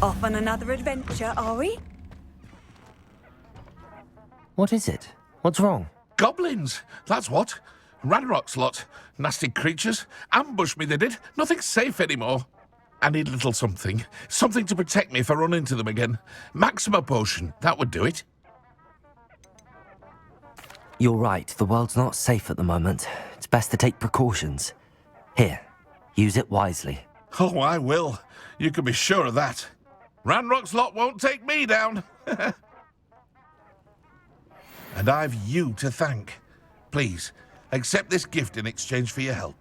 Off on another adventure, are we? What is it? What's wrong? Goblins, that's what. Ranrock's lot. Nasty creatures. Ambushed me, they did. Nothing's safe anymore. I need a little something. Something to protect me if I run into them again. Maxima potion, that would do it. You're right, the world's not safe at the moment. It's best to take precautions. Here, use it wisely. Oh, I will. You can be sure of that. Ranrock's lot won't take me down. And I've you to thank. Please, accept this gift in exchange for your help.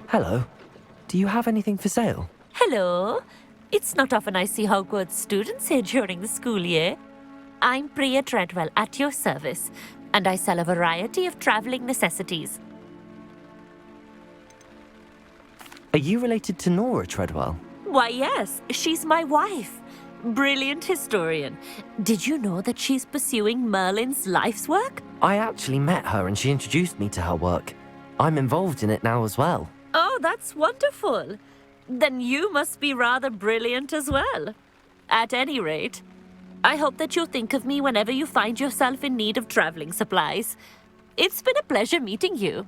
Hello. Do you have anything for sale? Hello. It's not often I see Hogwarts students here during the school year. I'm Priya Treadwell at your service, and I sell a variety of traveling necessities. Are you related to Nora Treadwell? Why, yes, she's my wife. Brilliant historian. Did you know that she's pursuing Merlin's life's work? I actually met her and she introduced me to her work. I'm involved in it now as well. Oh, that's wonderful. Then you must be rather brilliant as well. At any rate, I hope that you'll think of me whenever you find yourself in need of traveling supplies. It's been a pleasure meeting you.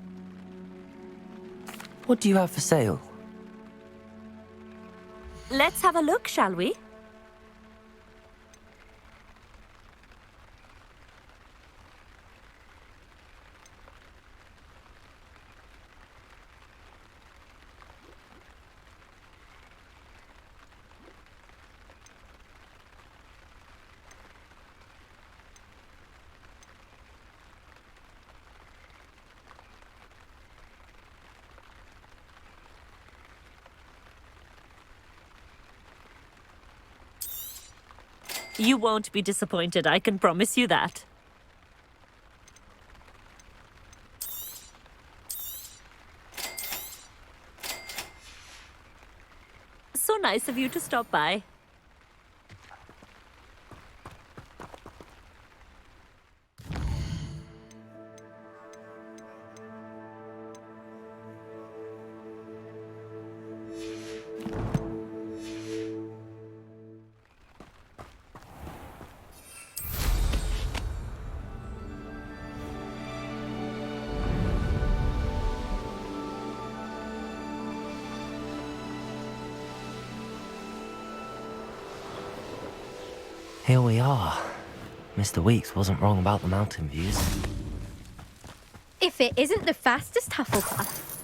What do you have for sale? Let's have a look, shall we? You won't be disappointed, I can promise you that. So nice of you to stop by. Here we are. Mr. Weeks wasn't wrong about the mountain views. If it isn't the fastest Hufflepuff.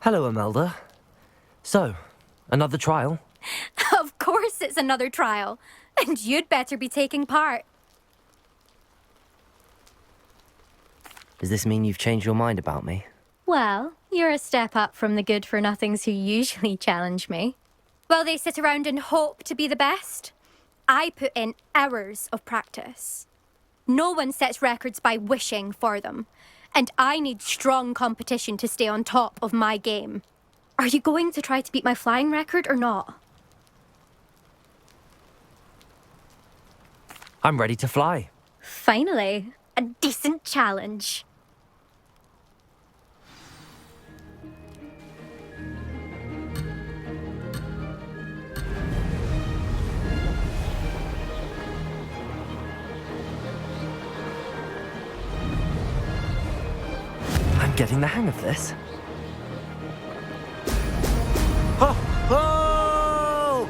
Hello, Imelda. So, another trial? Of course it's another trial. And you'd better be taking part. Does this mean you've changed your mind about me? Well, you're a step up from the good-for-nothings who usually challenge me. While they sit around and hope to be the best, I put in hours of practice. No one sets records by wishing for them, and I need strong competition to stay on top of my game. Are you going to try to beat my flying record or not? I'm ready to fly. Finally, a decent challenge. I'm getting the hang of this. Ho! Ho!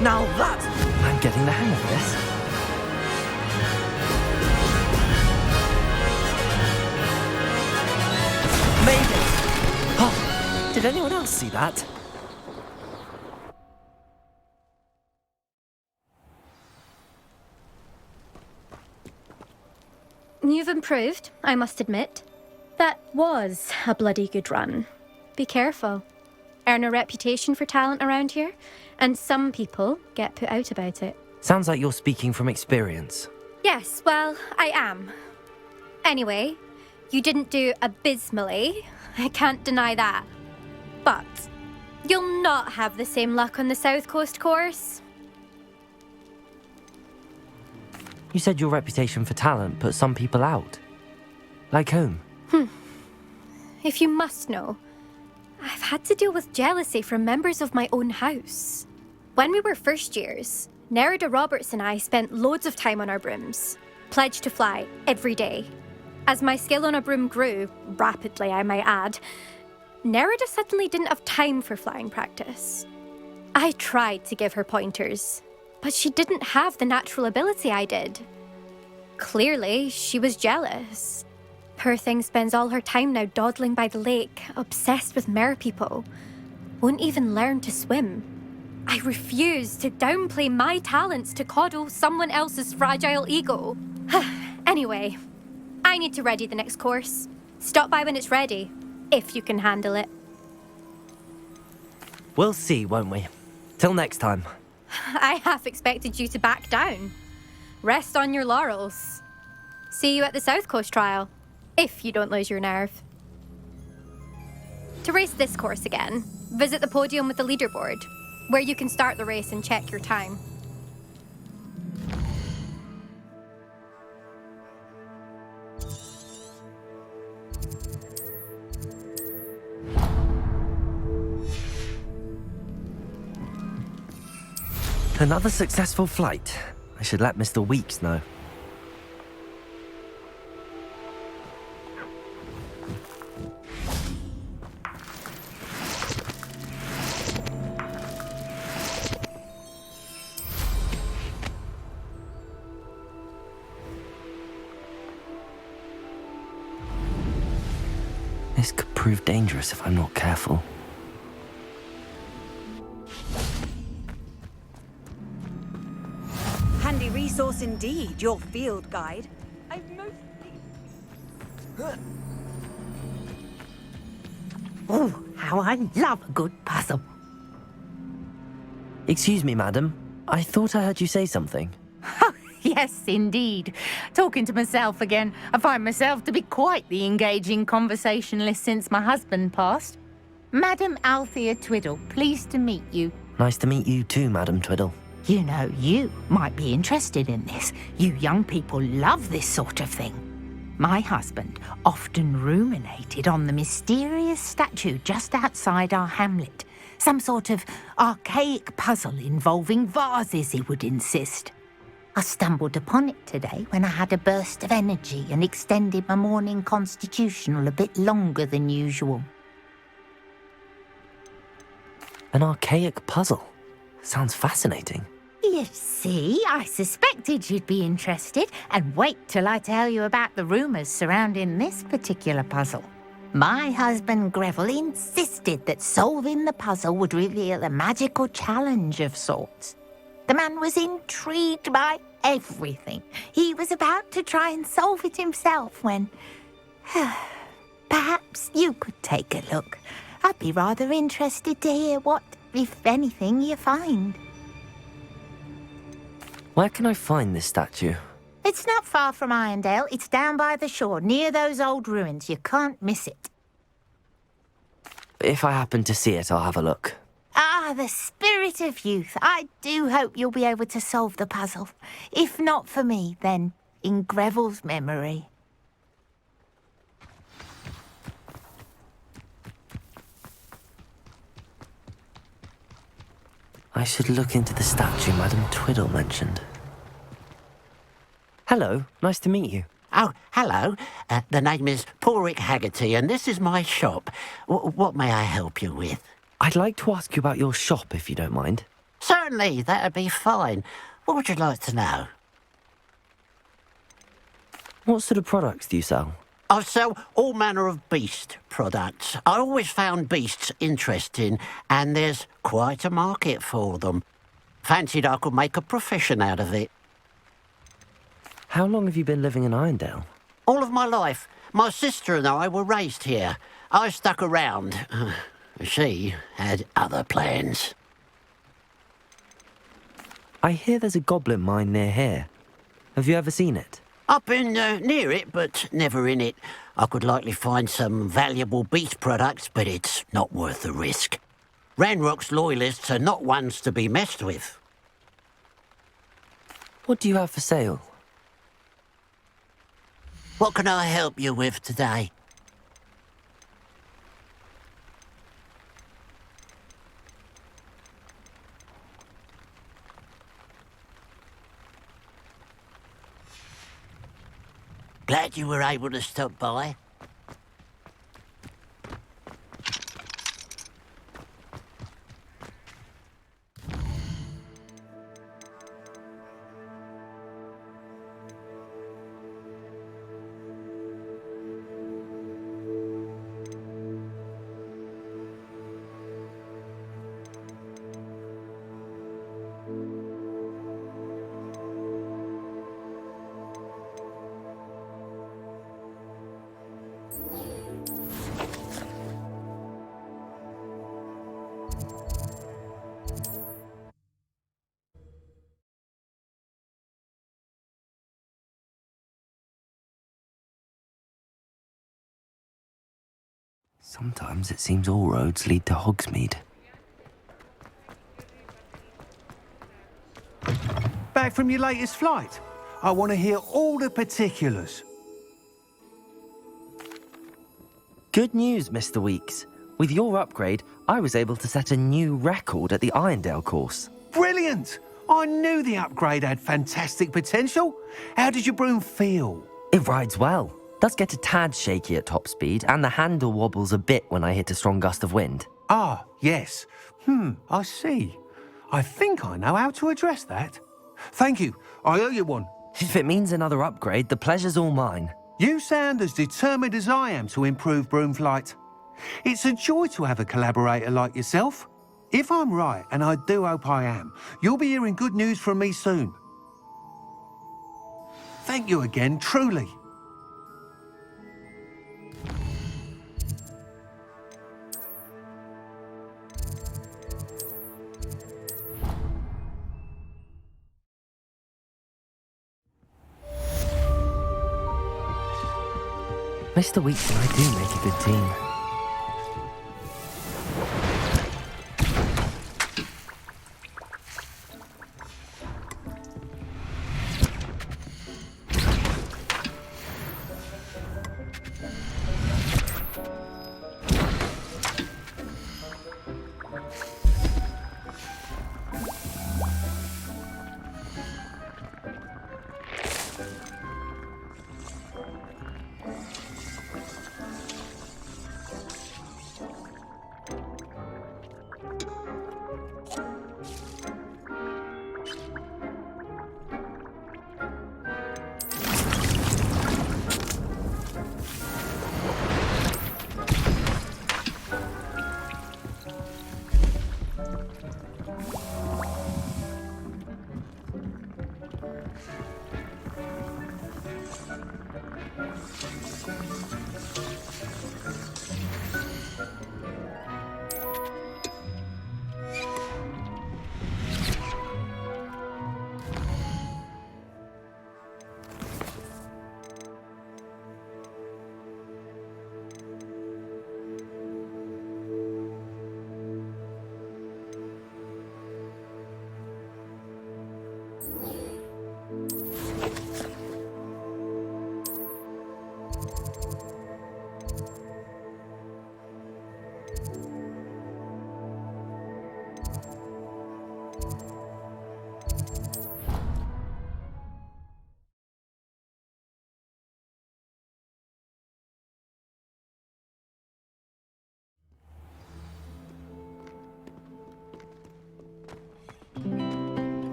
Now that... I'm getting the hang of this. Maybe. Oh, did anyone else see that? You've improved, I must admit. That was a bloody good run. Be careful. Earn a reputation for talent around here, and some people get put out about it. Sounds like you're speaking from experience. Yes, well, I am. Anyway, you didn't do abysmally. I can't deny that. But you'll not have the same luck on the South Coast course. You said your reputation for talent put some people out. Like whom? If you must know, I've had to deal with jealousy from members of my own house. When we were first years, Nerida Roberts and I spent loads of time on our brooms, pledged to fly every day. As my skill on a broom grew, rapidly I might add, Nerida suddenly didn't have time for flying practice. I tried to give her pointers, but she didn't have the natural ability I did. Clearly, she was jealous. Poor thing spends all her time now dawdling by the lake, obsessed with merpeople. Won't even learn to swim. I refuse to downplay my talents to coddle someone else's fragile ego. Anyway, I need to ready the next course. Stop by when it's ready, if you can handle it. We'll see, won't we? Till next time. I half expected you to back down. Rest on your laurels. See you at the South Coast trial, if you don't lose your nerve. To race this course again, visit the podium with the leaderboard, where you can start the race and check your time. Another successful flight. I should let Mr. Weeks know. This could prove dangerous if I'm not careful. Handy resource indeed, your field guide. I've mostly... Oh, how I love a good puzzle. Excuse me, madam. I thought I heard you say something. Yes, indeed. Talking to myself again. I find myself to be quite the engaging conversationalist since my husband passed. Madam Althea Twiddle, pleased to meet you. Nice to meet you too, Madam Twiddle. You know, you might be interested in this. You young people love this sort of thing. My husband often ruminated on the mysterious statue just outside our hamlet. Some sort of archaic puzzle involving vases, he would insist. I stumbled upon it today when I had a burst of energy and extended my morning constitutional a bit longer than usual. An archaic puzzle. Sounds fascinating. You see, I suspected you'd be interested, and wait till I tell you about the rumours surrounding this particular puzzle. My husband Greville insisted that solving the puzzle would reveal a magical challenge of sorts. The man was intrigued by everything. He was about to try and solve it himself when... Perhaps you could take a look. I'd be rather interested to hear what, if anything, you find. Where can I find this statue? It's not far from Irondale. It's down by the shore, near those old ruins. You can't miss it. If I happen to see it, I'll have a look. Ah, the spirit of youth. I do hope you'll be able to solve the puzzle. If not for me, then in Greville's memory. I should look into the statue Madam Twiddle mentioned. Hello, nice to meet you. Oh, hello. The name is Porrick Haggerty, and this is my shop. What may I help you with? I'd like to ask you about your shop, if you don't mind. Certainly, that'd be fine. What would you like to know? What sort of products do you sell? I sell all manner of beast products. I always found beasts interesting, and there's quite a market for them. Fancied I could make a profession out of it. How long have you been living in Irondale? All of my life. My sister and I were raised here. I stuck around. She had other plans. I hear there's a goblin mine near here. Have you ever seen it? I've been near it, but never in it. I could likely find some valuable beast products, but it's not worth the risk. Ranrock's loyalists are not ones to be messed with. What do you have for sale? What can I help you with today? Glad you were able to stop by. Sometimes it seems all roads lead to Hogsmeade. Back from your latest flight? I want to hear all the particulars. Good news, Mr. Weeks. With your upgrade, I was able to set a new record at the Irondale course. Brilliant! I knew the upgrade had fantastic potential. How did your broom feel? It rides well. Does get a tad shaky at top speed, and the handle wobbles a bit when I hit a strong gust of wind. Ah, yes. I see. I think I know how to address that. Thank you. I owe you one. If it means another upgrade, the pleasure's all mine. You sound as determined as I am to improve broom flight. It's a joy to have a collaborator like yourself. If I'm right, and I do hope I am, you'll be hearing good news from me soon. Thank you again, truly. Mr. Weeks and I do make a good team.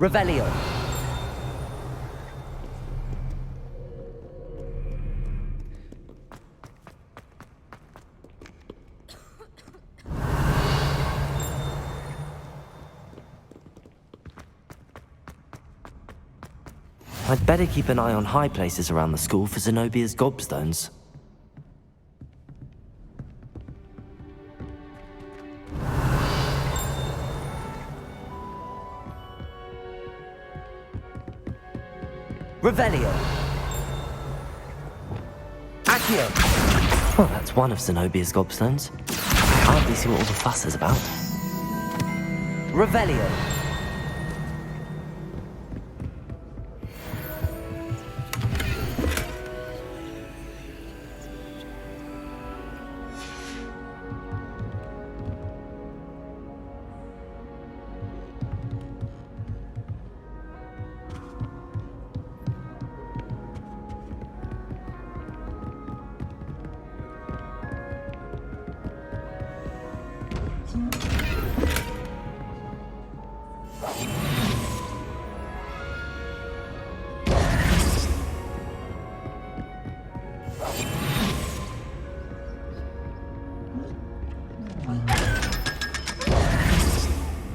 Revelio. I'd better keep an eye on high places around the school for Zenobia's gobstones. Revelio. Accio. Well, that's one of Zenobia's gobstones. I hardly see what all the fuss is about. Revelio.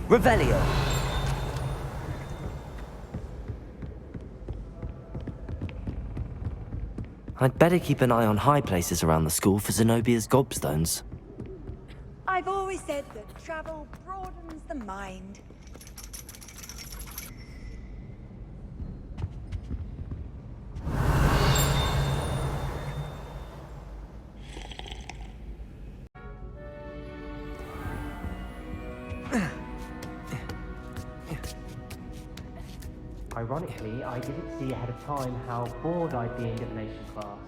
Revelio. I'd better keep an eye on high places around the school for Zenobia's gobstones. I've always said that travel broadens the mind. Ironically, I didn't see ahead of time how bored I'd be in divination class.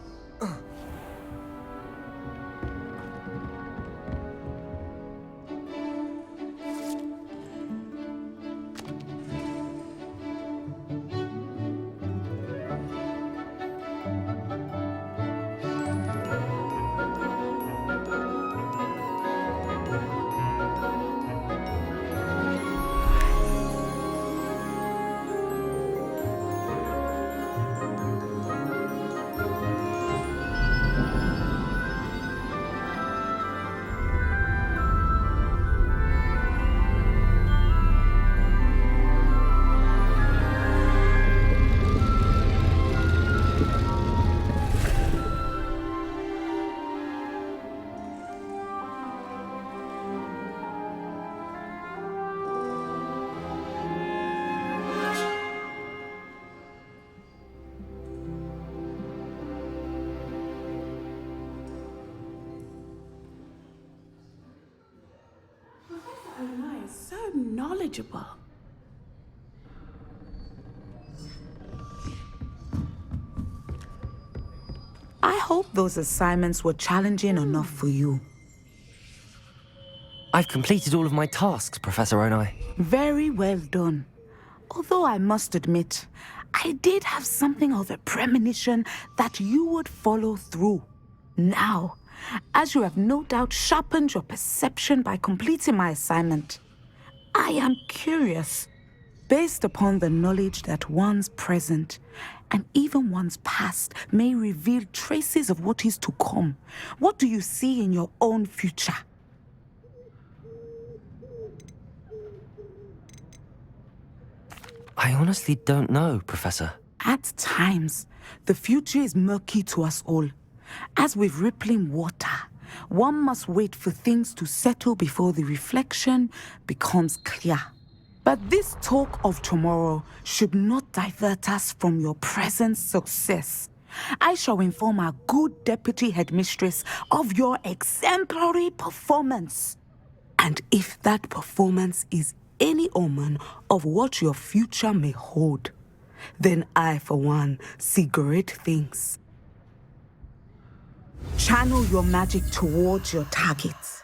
So knowledgeable. I hope those assignments were challenging enough for you. I've completed all of my tasks, Professor Onai. Very well done. Although I must admit, I did have something of a premonition that you would follow through. Now, as you have no doubt sharpened your perception by completing my assignment, I am curious, based upon the knowledge that one's present and even one's past may reveal traces of what is to come. What do you see in your own future? I honestly don't know, Professor. At times, the future is murky to us all. As with rippling water, one must wait for things to settle before the reflection becomes clear. But this talk of tomorrow should not divert us from your present success. I shall inform our good deputy headmistress of your exemplary performance. And if that performance is any omen of what your future may hold, then I, for one, see great things. Channel your magic towards your targets.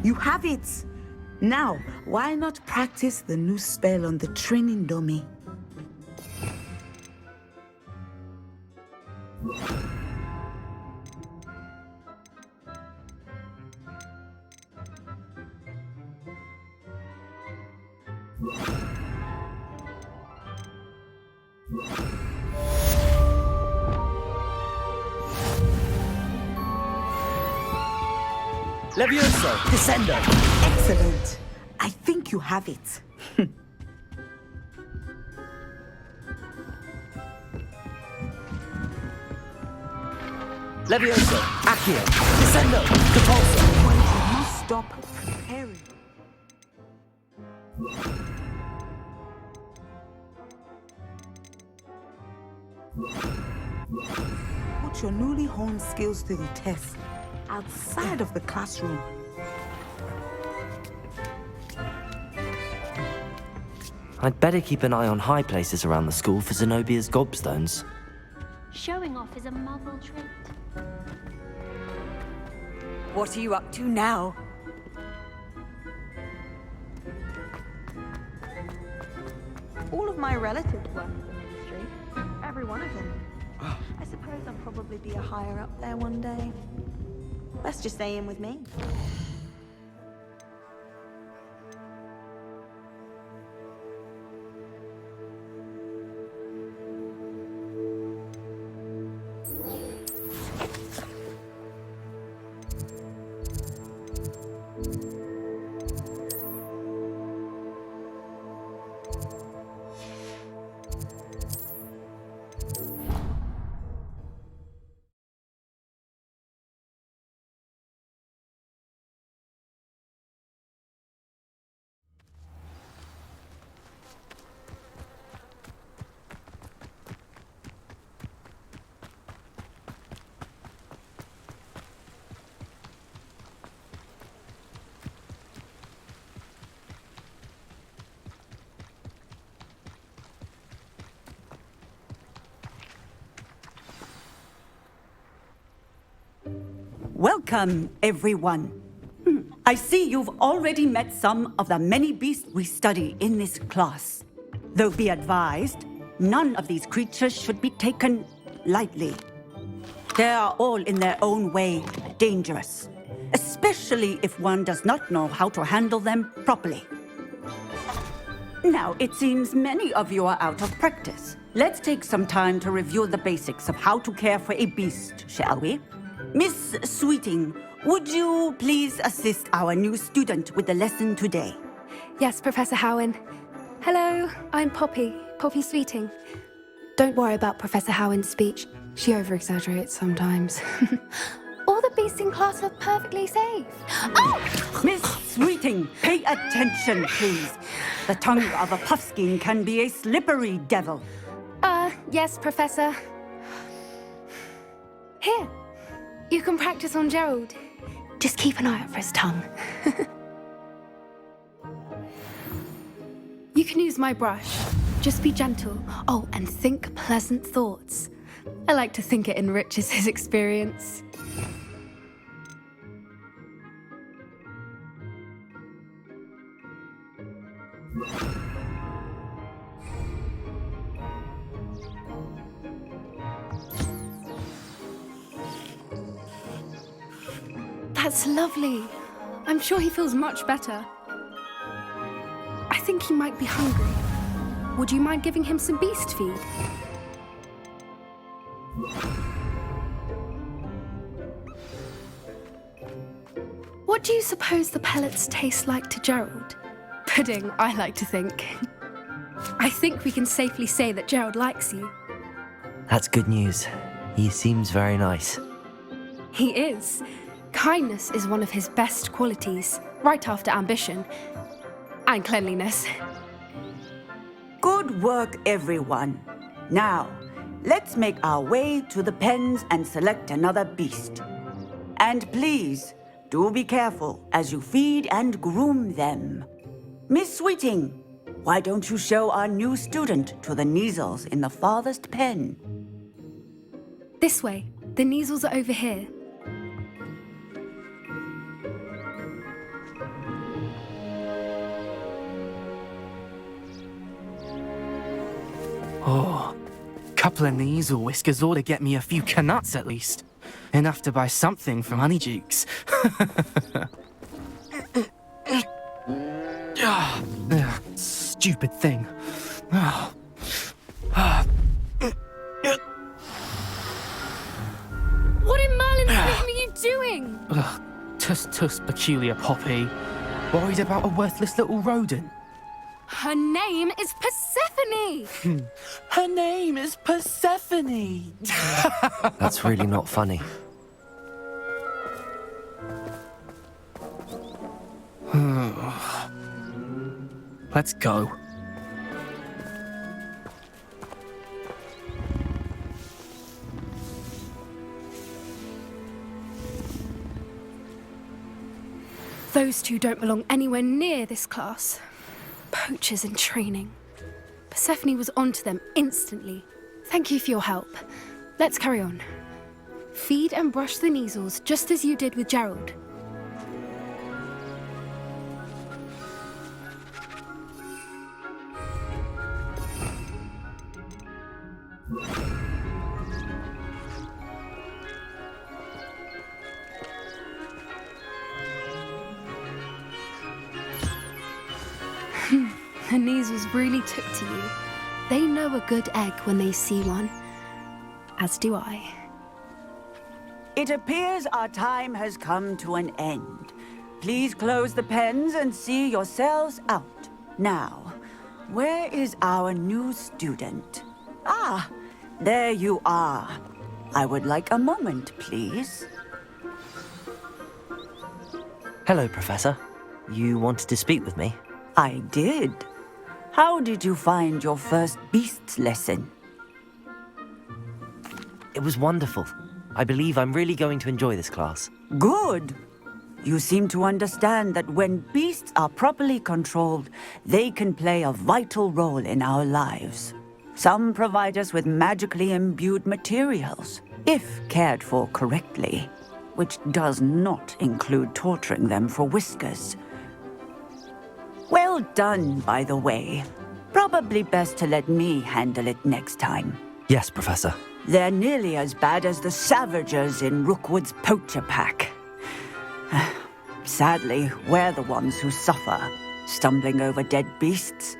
You have it! Now, why not practice the new spell on the training dummy? Levioso, Descendo. Excellent. I think you have it. Levioso, Accio, Descendo, Depulso. Wait, you must stop preparing. Put your newly honed skills to the test outside of the classroom. I'd better keep an eye on high places around the school for Zenobia's gobstones. Showing off is a muggle trait. What are you up to now? All of my relatives work in the ministry. Every one of them. I suppose I'll probably be a higher up there one day. Best just stay in with me. Welcome, everyone. I see you've already met some of the many beasts we study in this class. Though be advised, none of these creatures should be taken lightly. They are all in their own way dangerous, especially if one does not know how to handle them properly. Now, it seems many of you are out of practice. Let's take some time to review the basics of how to care for a beast, shall we? Miss Sweeting, would you please assist our new student with the lesson today? Yes, Professor Howen. Hello, I'm Poppy Sweeting. Don't worry about Professor Howen's speech. She over-exaggerates sometimes. All the beasts in class are perfectly safe. Oh! Miss Sweeting, pay attention, please. The tongue of a puffskein can be a slippery devil. Yes, Professor. Here. You can practice on Gerald. Just keep an eye out for his tongue. You can use my brush. Just be gentle. Oh, and think pleasant thoughts. I like to think it enriches his experience. That's lovely. I'm sure he feels much better. I think he might be hungry. Would you mind giving him some beast feed? What do you suppose the pellets taste like to Gerald? Pudding, I like to think. I think we can safely say that Gerald likes you. That's good news. He seems very nice. He is. Kindness is one of his best qualities, right after ambition and cleanliness. Good work, everyone. Now, let's make our way to the pens and select another beast. And please, do be careful as you feed and groom them. Miss Sweeting, why don't you show our new student to the Neasels in the farthest pen? This way. The Neasels are over here. Oh, couple of Neasel whiskers ought to get me a few canuts at least. Enough to buy something from Honeydukes. stupid thing. What in Merlin's name are you doing? Ugh, tuss, peculiar Poppy. Worried about a worthless little rodent? Her name is Persephone! Her name is Persephone! That's really not funny. Let's go. Those two don't belong anywhere near this class. Poachers in training. Persephone was onto them instantly. Thank you for your help. Let's carry on. Feed and brush the measles just as you did with Gerald. The measles really took to you. They know a good egg when they see one. As do I. It appears our time has come to an end. Please close the pens and see yourselves out. Now, where is our new student? Ah, there you are. I would like a moment, please. Hello, Professor. You wanted to speak with me? I did. How did you find your first beasts lesson? It was wonderful. I believe I'm really going to enjoy this class. Good. You seem to understand that when beasts are properly controlled, they can play a vital role in our lives. Some provide us with magically imbued materials, if cared for correctly, which does not include torturing them for whiskers. Well done, by the way. Probably best to let me handle it next time. Yes, Professor. They're nearly as bad as the Savagers in Rookwood's poacher pack. Sadly, we're the ones who suffer, stumbling over dead beasts.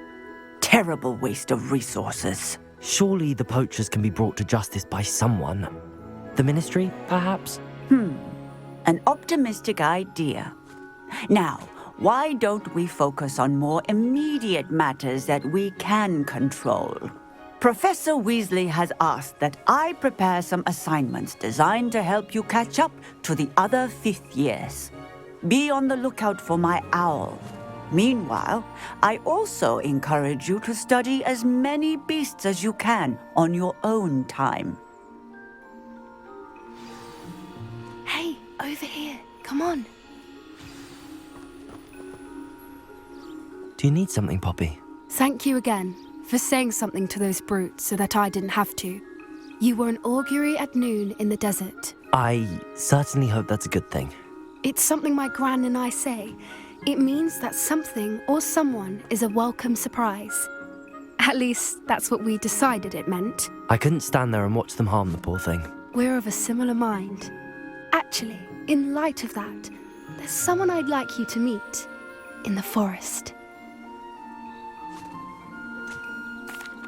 Terrible waste of resources. Surely the poachers can be brought to justice by someone. The Ministry, perhaps? An optimistic idea. Now, why don't we focus on more immediate matters that we can control? Professor Weasley has asked that I prepare some assignments designed to help you catch up to the other fifth years. Be on the lookout for my owl. Meanwhile, I also encourage you to study as many beasts as you can on your own time. Hey, over here. Come on. Do you need something, Poppy? Thank you again for saying something to those brutes so that I didn't have to. You were an augury at noon in the desert. I certainly hope that's a good thing. It's something my gran and I say. It means that something or someone is a welcome surprise. At least, that's what we decided it meant. I couldn't stand there and watch them harm the poor thing. We're of a similar mind. Actually, in light of that, there's someone I'd like you to meet. In the forest.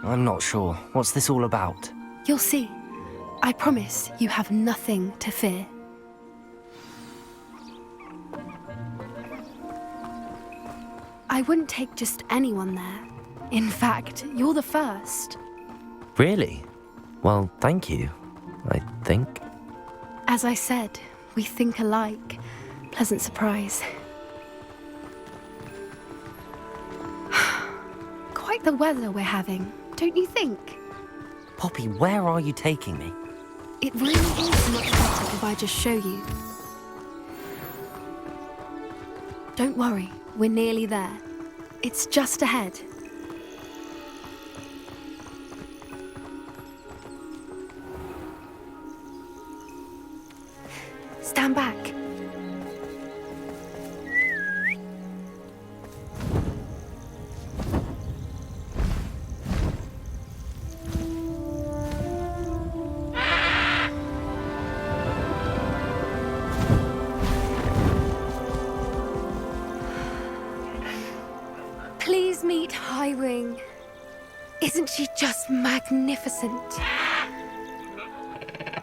I'm not sure. What's this all about? You'll see. I promise you have nothing to fear. I wouldn't take just anyone there. In fact, you're the first. Really? Well, thank you, I think. As I said, we think alike. Pleasant surprise. Quite the weather we're having, don't you think? Poppy, where are you taking me? It really is much better if I just show you. Don't worry, we're nearly there. It's just ahead. Stand back. Please Please meet Highwing. Isn't she just magnificent?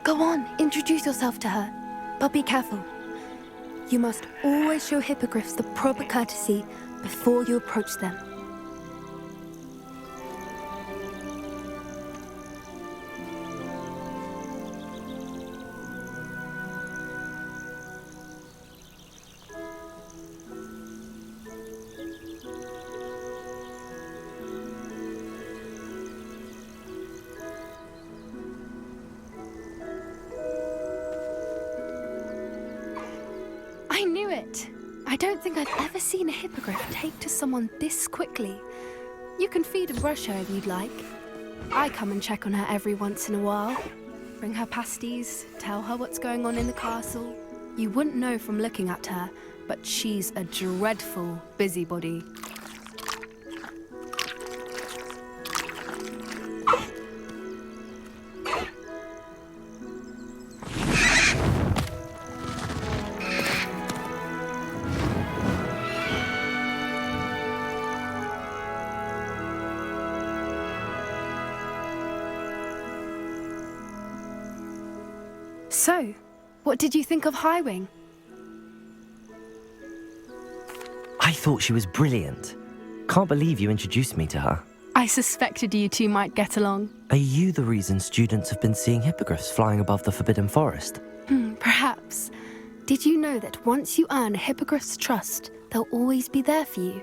Go on, introduce yourself to her. But be careful. You must always show hippogriffs the proper courtesy before you approach them. I knew it! I don't think I've ever seen a hippogriff take to someone this quickly. You can feed and brush her if you'd like. I come and check on her every once in a while. Bring her pasties, tell her what's going on in the castle. You wouldn't know from looking at her, but she's a dreadful busybody. So, what did you think of Highwing? I thought she was brilliant. Can't believe you introduced me to her. I suspected you two might get along. Are you the reason students have been seeing hippogriffs flying above the Forbidden Forest? Perhaps. Did you know that once you earn a hippogriff's trust, they'll always be there for you?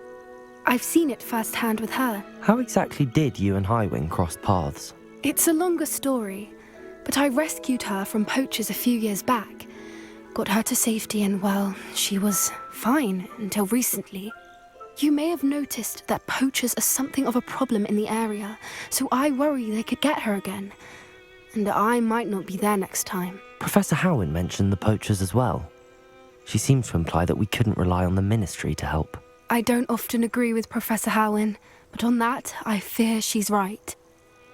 I've seen it firsthand with her. How exactly did you and Highwing cross paths? It's a longer story, but I rescued her from poachers a few years back. Got her to safety and, well, she was fine until recently. You may have noticed that poachers are something of a problem in the area, so I worry they could get her again. And I might not be there next time. Professor Howin mentioned the poachers as well. She seemed to imply that we couldn't rely on the ministry to help. I don't often agree with Professor Howin, but on that, I fear she's right.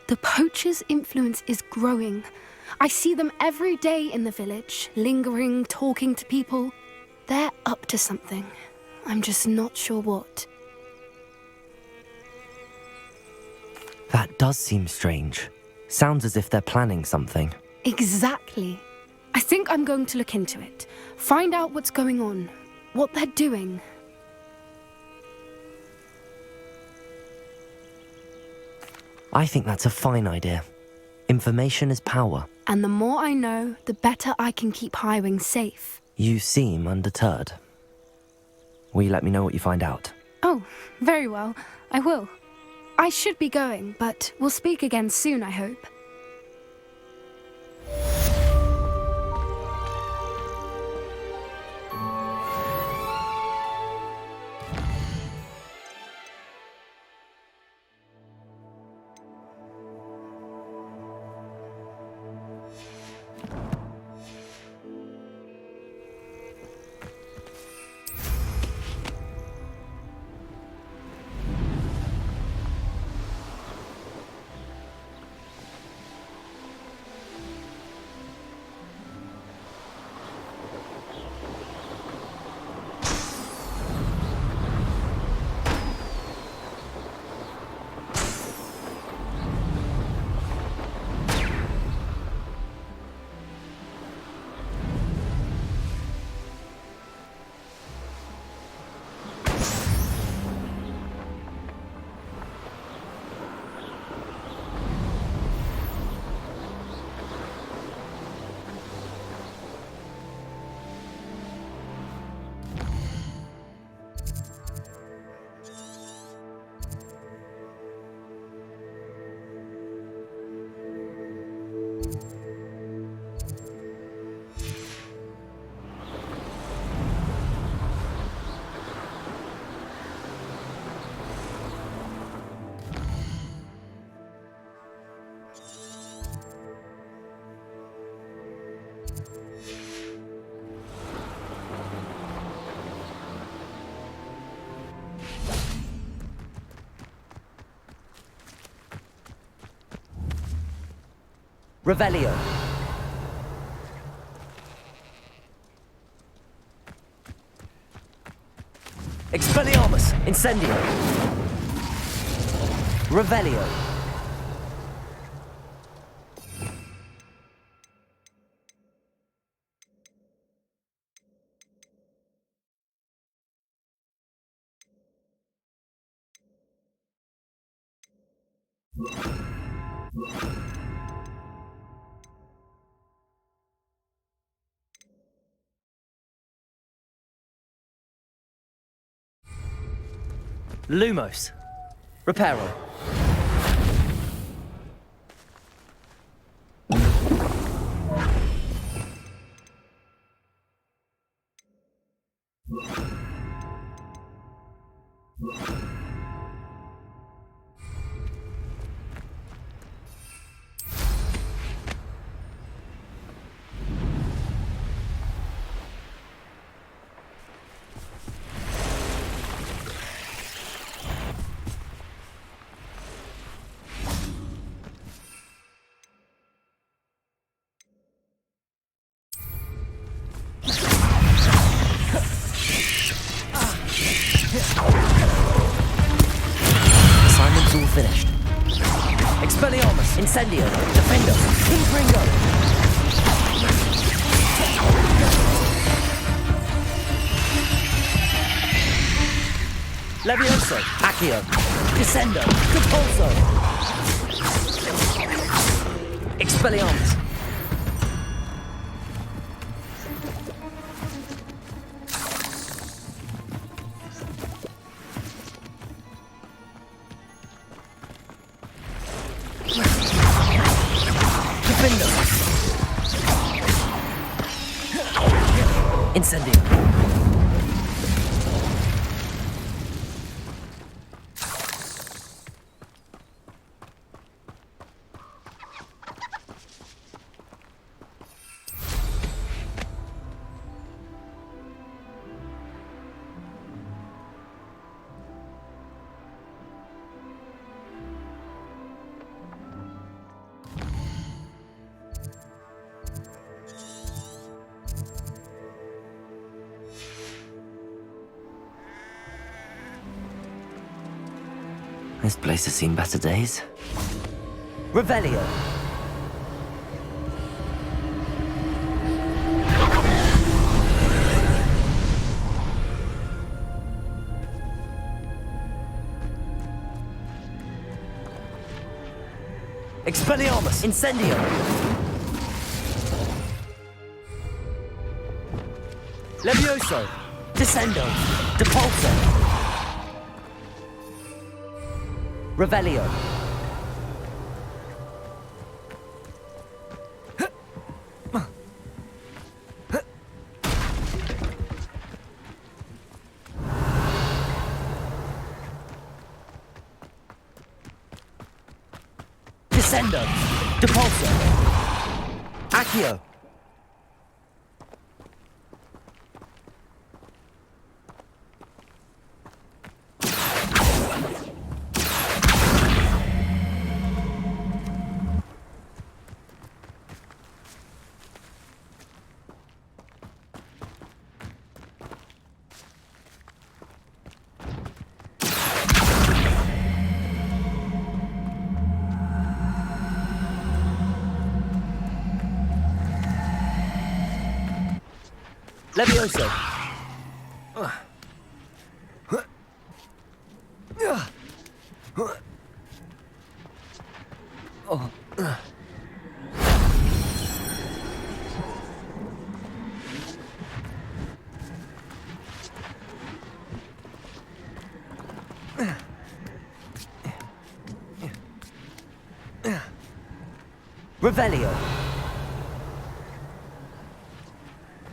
The poachers' influence is growing. I see them every day in the village, lingering, talking to people. They're up to something. I'm just not sure what. That does seem strange. Sounds as if they're planning something. Exactly. I think I'm going to look into it. Find out what's going on, what they're doing. I think that's a fine idea. Information is power. And the more I know, the better I can keep Highwing safe. You seem undeterred. Will you let me know what you find out? Oh, very well. I will. I should be going, but we'll speak again soon, I hope. Revelio. Expelliarmus! Incendio! Revelio. Lumos. Reparo. Assignment's all finished. Expelliarmus, Incendio, Defendo, Confringo. Levioso, Accio, Descendo, Depulso. Expelliarmus. Defendo. Incendio. This place has seen better days. Revelio. Expelliarmus, Incendio. Levioso, Descendo, Depulso. Revelio. Descendo. Depulso. Accio. Levioso. Revelio.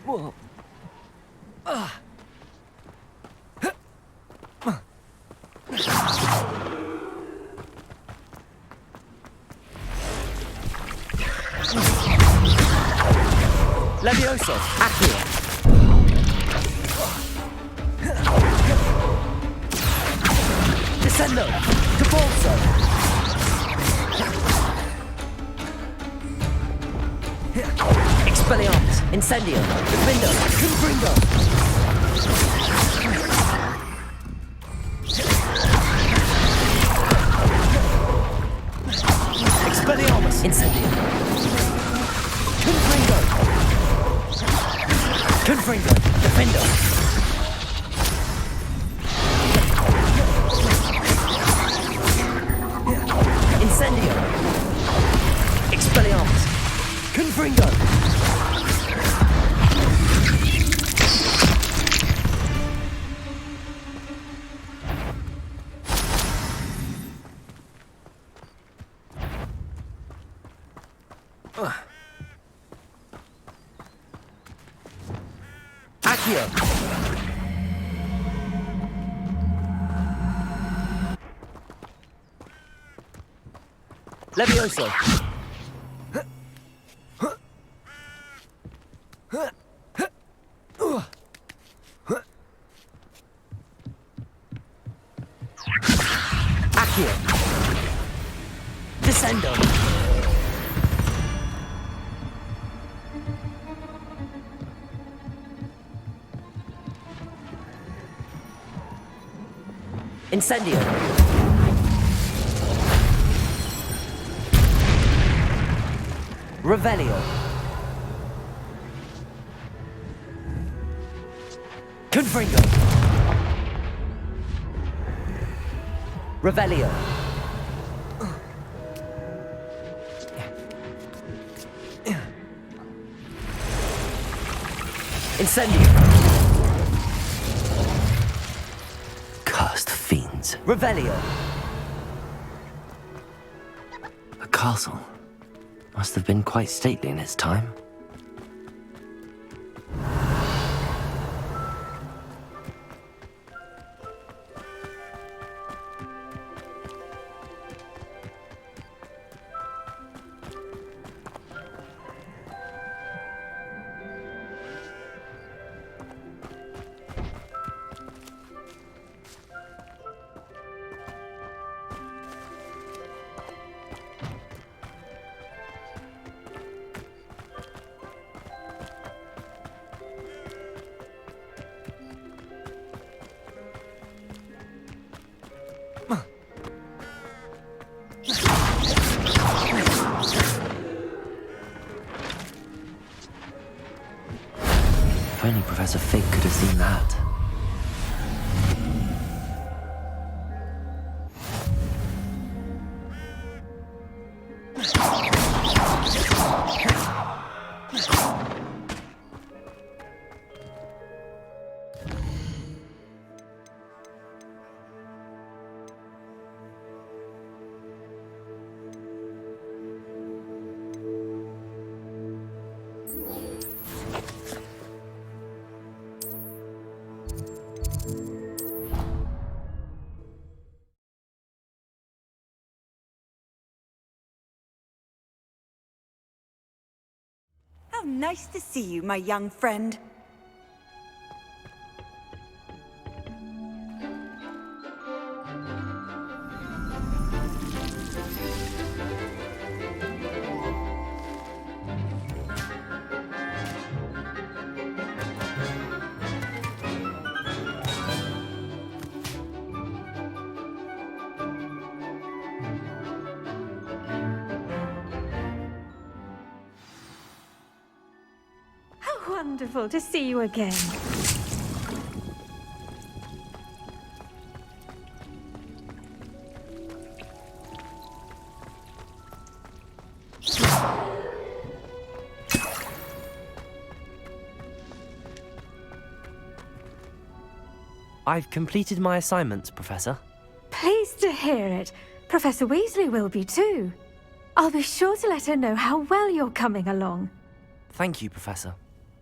Whoa. Levioso, Accio. Descendo, Depulso. Expelliarmus, Incendio, Defendo, Confringo. Accio. Levioso. Accio. Descendo. Incendio. Revelio. Confringo. Revelio. Incendio. Cursed fiends. Revelio. A castle. Must have been quite stately in its time. If only Professor Fig could have seen that. How nice to see you, my young friend. Wonderful to see you again. I've completed my assignments, Professor. Pleased to hear it. Professor Weasley will be too. I'll be sure to let her know how well you're coming along. Thank you, Professor.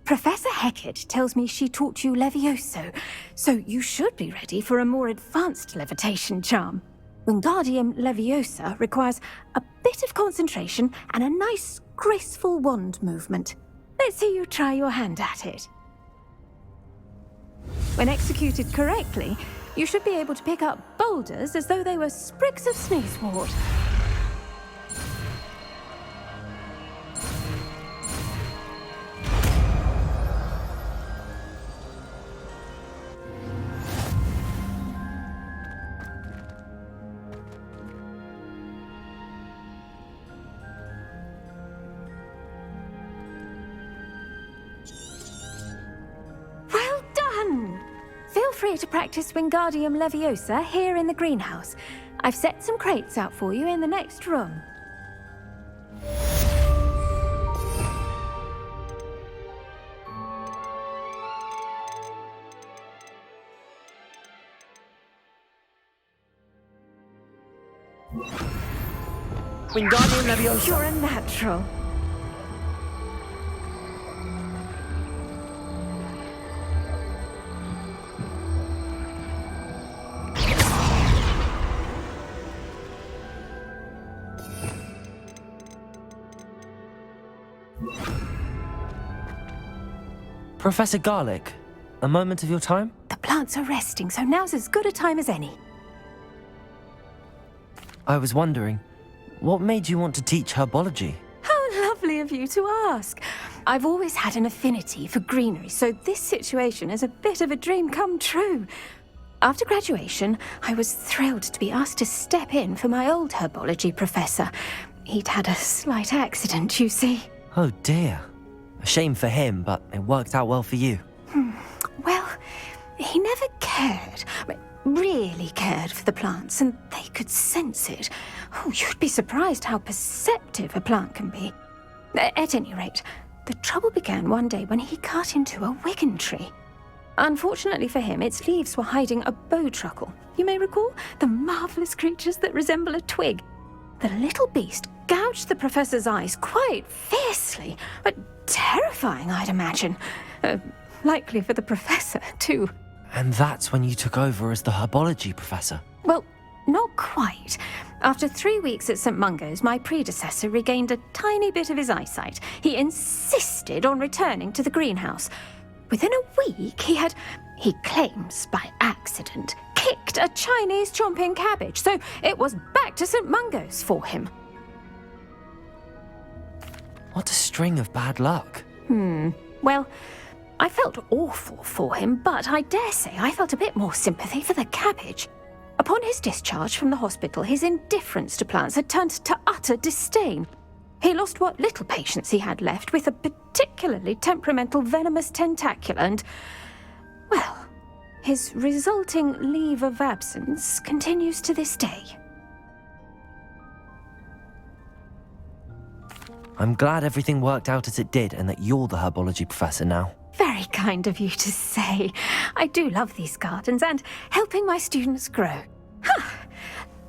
Professor Hecat tells me she taught you Levioso, so you should be ready for a more advanced levitation charm. Wingardium Leviosa requires a bit of concentration and a nice, graceful wand movement. Let's see you try your hand at it. When executed correctly, you should be able to pick up boulders as though they were sprigs of sneezewort. Feel free to practice Wingardium Leviosa here in the greenhouse. I've set some crates out for you in the next room. Wingardium Leviosa. You're a natural. Professor Garlic, a moment of your time? The plants are resting, so now's as good a time as any. I was wondering, what made you want to teach herbology? How lovely of you to ask. I've always had an affinity for greenery, so this situation is a bit of a dream come true. After graduation, I was thrilled to be asked to step in for my old herbology professor. He'd had a slight accident, you see. Oh dear. A shame for him, but it worked out well for you. Well, he never cared, really cared for the plants, and they could sense it. Oh, you'd be surprised how perceptive a plant can be. At any rate, the trouble began one day when he cut into a wigan tree. Unfortunately for him, its leaves were hiding a bowtruckle. You may recall the marvellous creatures that resemble a twig. The little beast gouged the professor's eyes quite fiercely, but terrifying, I'd imagine. Likely for the professor, too. And that's when you took over as the herbology professor? Well, not quite. After 3 weeks at St. Mungo's, my predecessor regained a tiny bit of his eyesight. He insisted on returning to the greenhouse. Within a week, he claims by accident, kicked a Chinese chomping cabbage, so it was back to St. Mungo's for him. What a string of bad luck. Well, I felt awful for him, but I dare say I felt a bit more sympathy for the cabbage. Upon his discharge from the hospital, his indifference to plants had turned to utter disdain. He lost what little patience he had left with a particularly temperamental venomous tentacula and, well, his resulting leave of absence continues to this day. I'm glad everything worked out as it did and that you're the herbology professor now. Very kind of you to say. I do love these gardens and helping my students grow.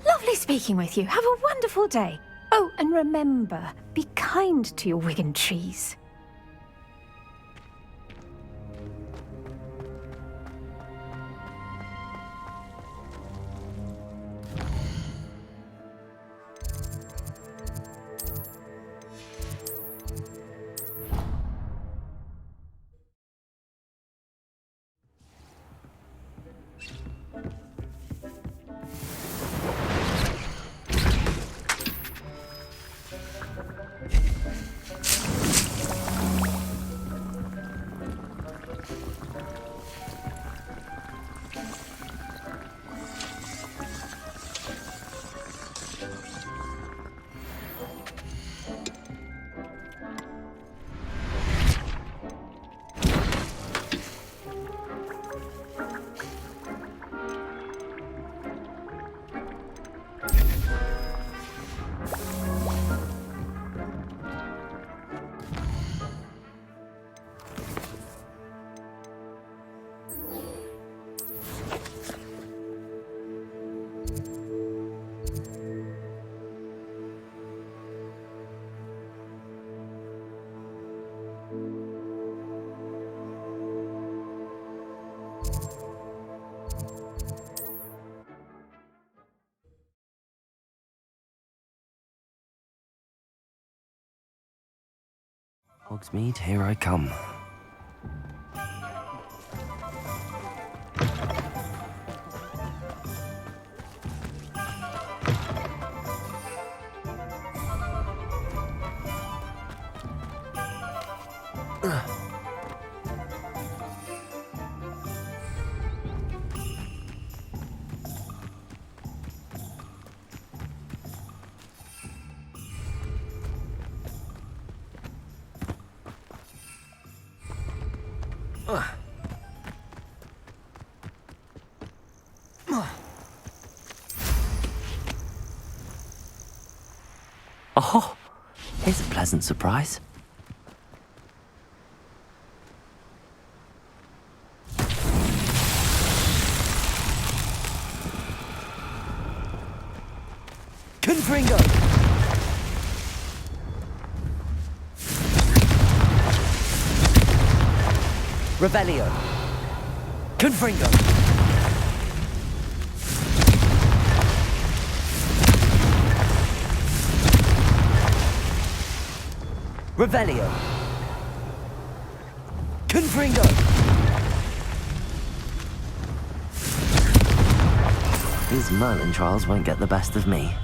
Lovely speaking with you. Have a wonderful day. Oh, and remember, be kind to your wigan trees. Hogsmeade, here I come. Oh, here's a pleasant surprise. Confringo! Revelio. Confringo. Revelio. Confringo! These Merlin trials won't get the best of me.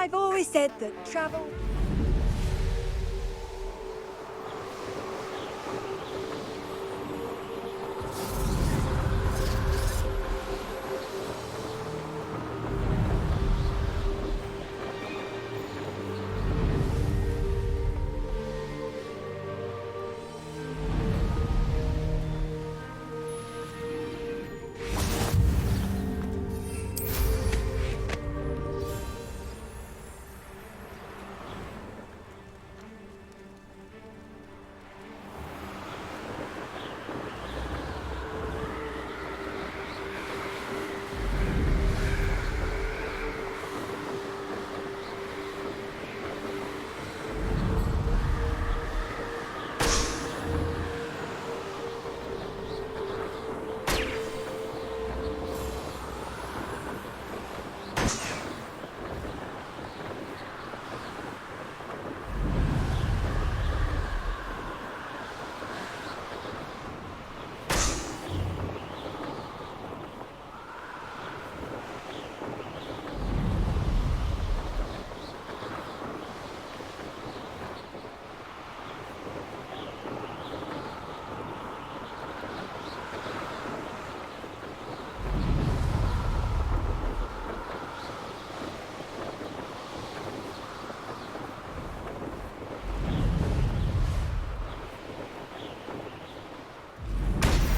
I've always said that travel...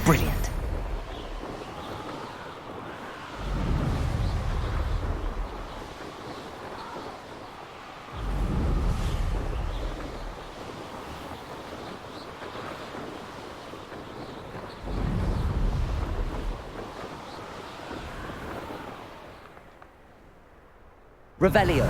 Brilliant. Revelio.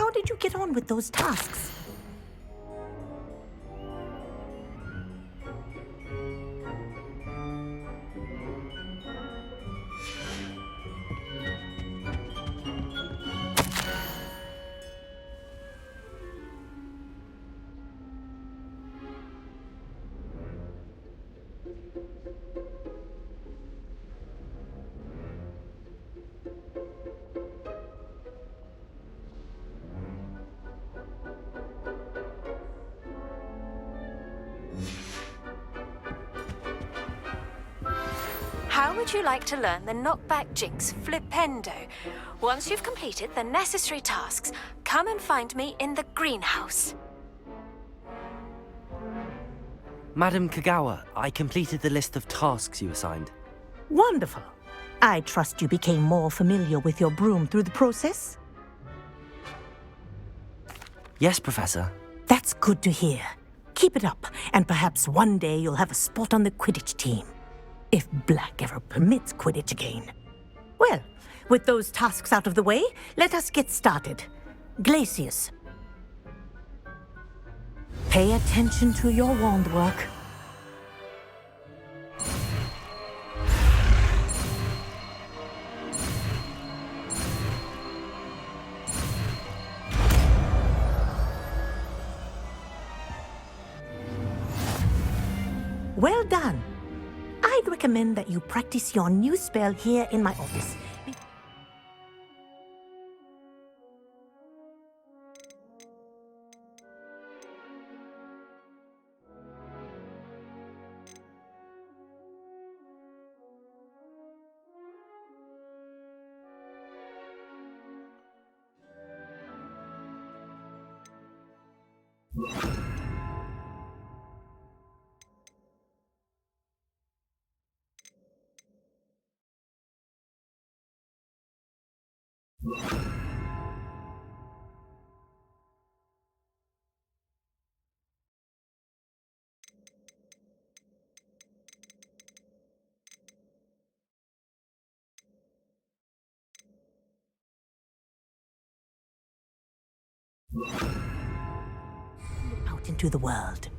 How did you get on with those tasks? How would you like to learn the knockback jinx flipendo? Once you've completed the necessary tasks, come and find me in the greenhouse. Madam Kagawa, I completed the list of tasks you assigned. Wonderful. I trust you became more familiar with your broom through the process? Yes, Professor. That's good to hear. Keep it up, and perhaps one day you'll have a spot on the Quidditch team. If Black ever permits Quidditch again. Well, with those tasks out of the way, let us get started. Glacius. Pay attention to your wand work. Well done. I'd recommend that you practice your new spell here in my office. Out into the world.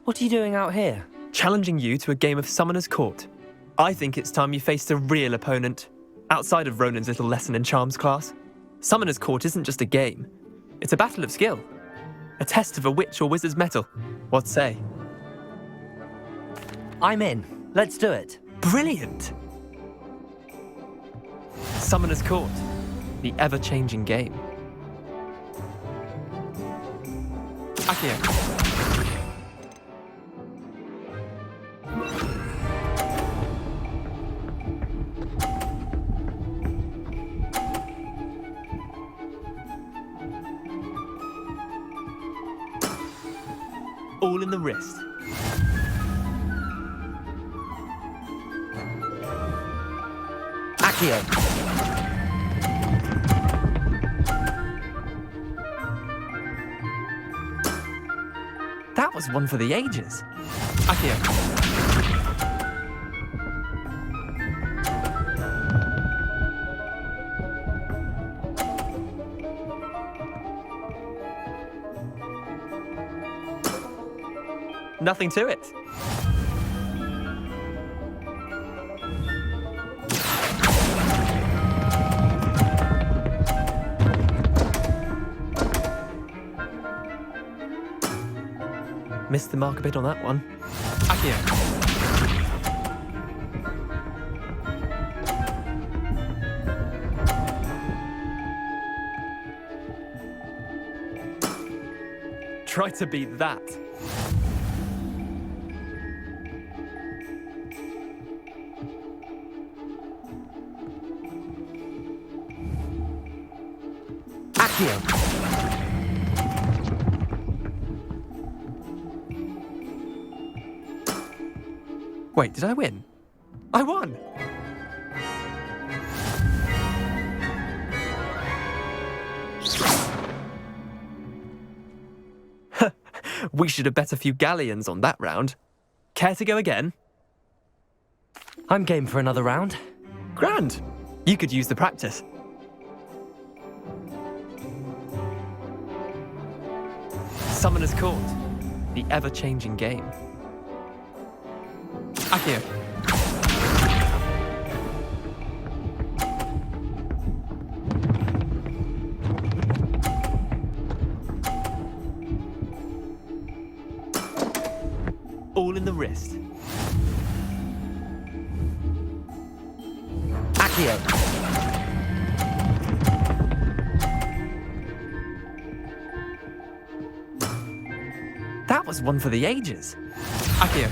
What are you doing out here? Challenging you to a game of Summoner's Court. I think it's time you faced a real opponent, outside of Ronan's little lesson in charms class. Summoner's Court isn't just a game. It's a battle of skill. A test of a witch or wizard's mettle. What say? I'm in. Let's do it. Brilliant! Summoner's Court. The ever-changing game. Accio. All in the wrist. Accio. That was one for the ages. Akio. Nothing to it. Missed the mark a bit on that one. Akio. Try to beat that. Akio. Wait, did I win? I won! We should have bet a few galleons on that round. Care to go again? I'm game for another round. Grand! You could use the practice. Summoner's Court. The ever-changing game. Akio. All in the wrist. Akio. That was one for the ages. Akio.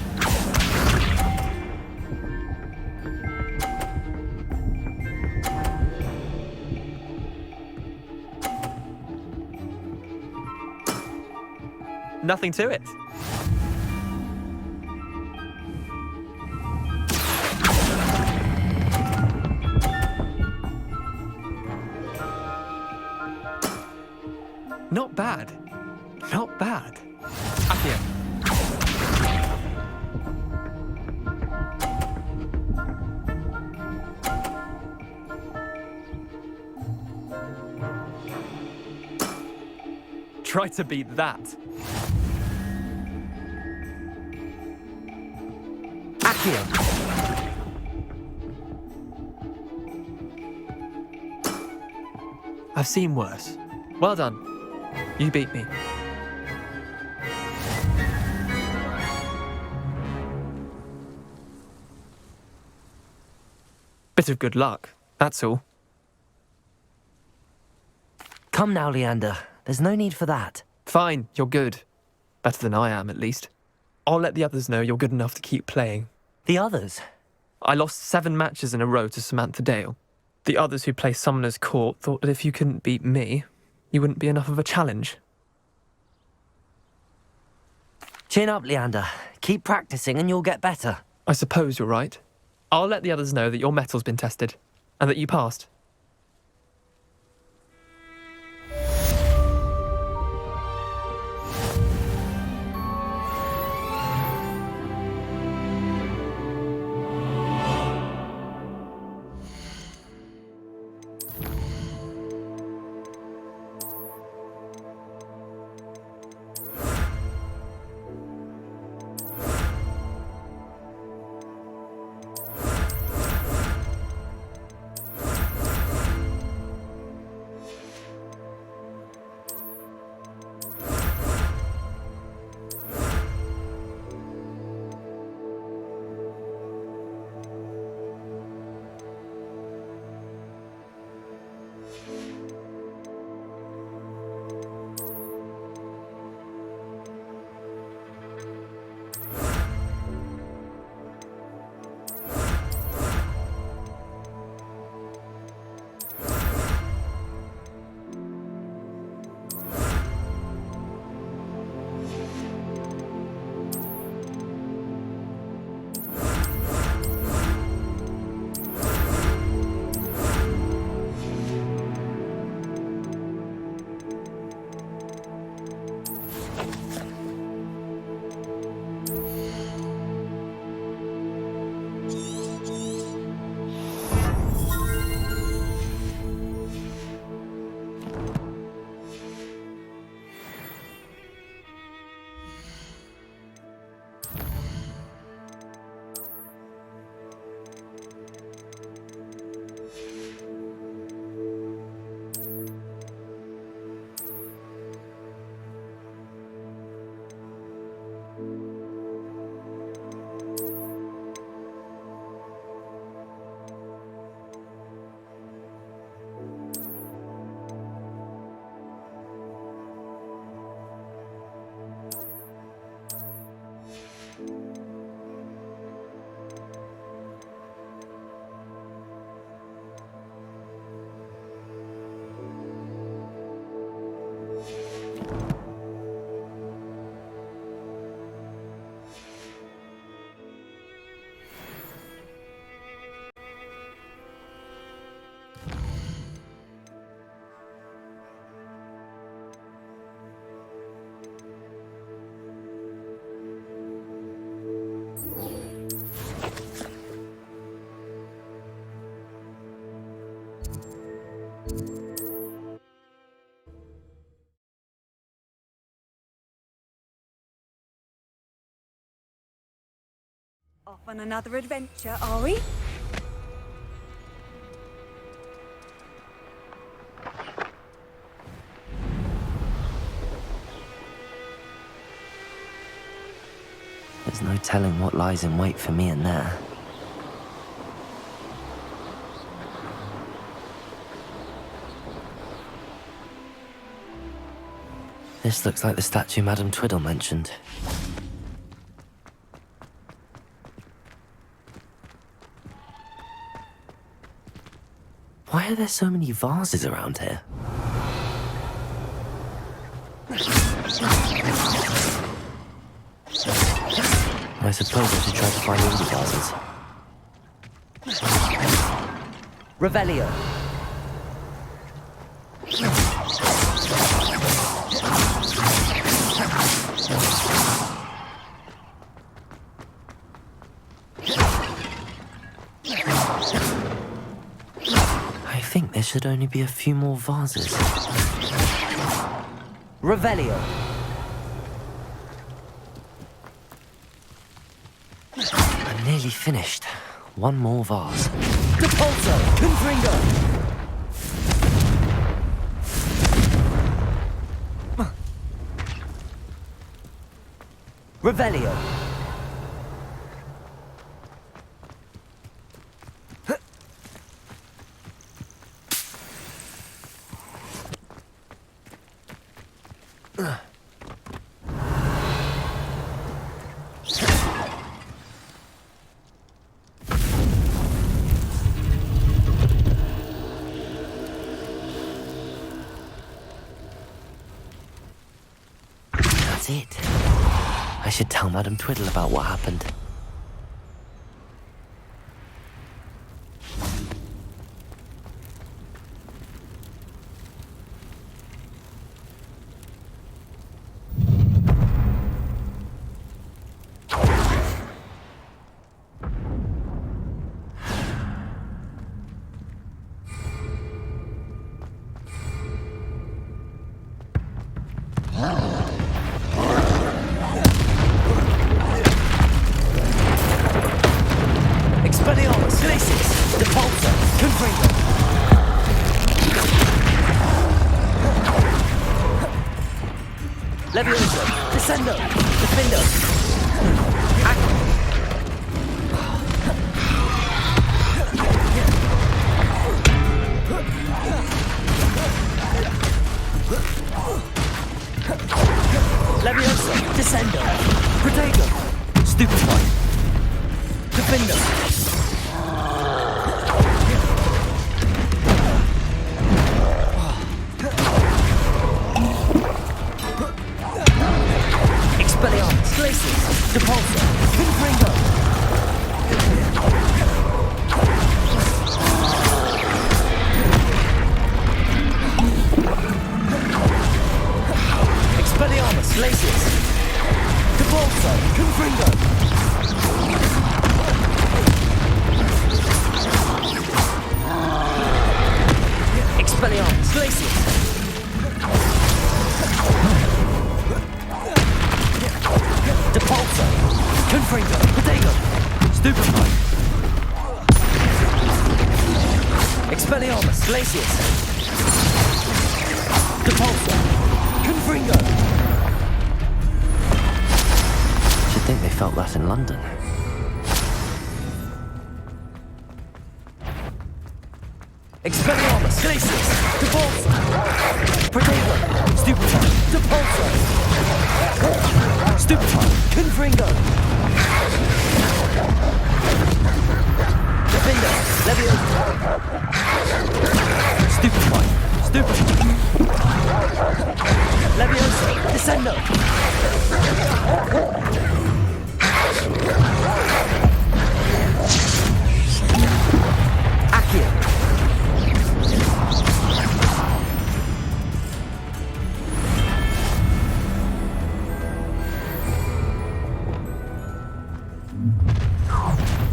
Nothing to it. Not bad. Not bad. Akio. Try to beat that. Akio. I've seen worse. Well done. You beat me. Bit of good luck, that's all. Come now, Leander. There's no need for that. Fine, you're good. Better than I am, at least. I'll let the others know you're good enough to keep playing. The others? I lost 7 matches in a row to Samantha Dale. The others who play Summoner's Court thought that if you couldn't beat me, you wouldn't be enough of a challenge. Chin up, Leander. Keep practicing and you'll get better. I suppose you're right. I'll let the others know that your metal's been tested, and that you passed. Off on another adventure, are we? There's no telling what lies in wait for me in there. This looks like the statue Madame Twiddle mentioned. Why are there so many vases around here? I suppose I should try to find indie vases. Revelio. I think there should only be a few more vases. Revelio. I'm nearly finished. One more vase. Depulso! Confringo! Revelio. That's it. I should tell Madame Twiddle about what happened. Levioso, Descendo, Defendo. Levioso, Descendo, Protego, Stupefy, Defendo. Expelliarmus, Glacius, Depulso, Confringo. Expelliarmus, Glacius, Depulso, Confringo. Expelliarmus, Glacius. Depulso, Confringo, Protego, Stupefy. Expelliarmus, Glacius. Depulso, Confringo. Should think they felt that in London. Expelliarmus, Glacius, Depulso, Protego, Stupefy, Depulso. Stupefy, Confringo. Defender, Levioso. Stupefy, Stupefy. Levioso, Descendo. Accio.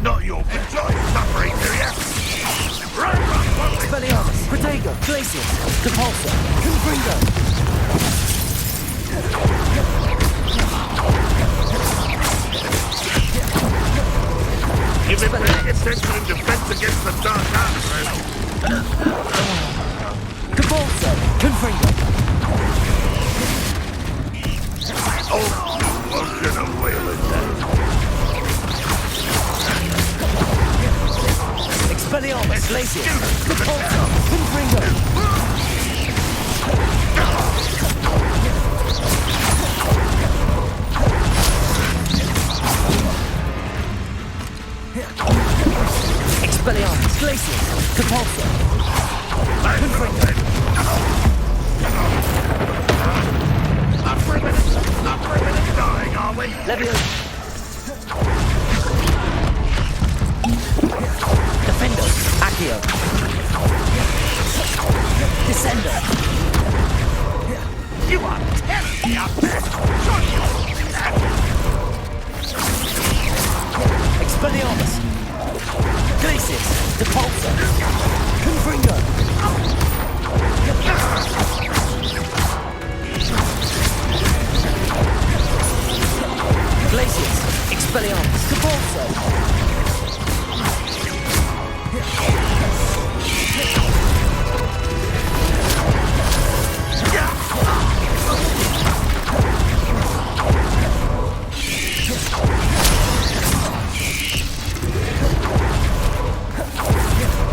Not your enjoy suffering, do you? Run! Expelliarmus, Protego, Glacius, Depulso, Confringo. essential in defense against the dark arts, Cabalzo, Confringo. Oh, motion of wailing Expelliarmus, Glacius, Cabalzo, Confringo. Expelliarmus, Glacius, Cabalzo, Confringo. Not for a minute dying, are we? Leviosa. Defendo, Accio. Descendo. You are tearing me up there! Sure you Expelliarmus. Glacius, Depulso. Confringo. Glacius, Expelliarmus, Depulso.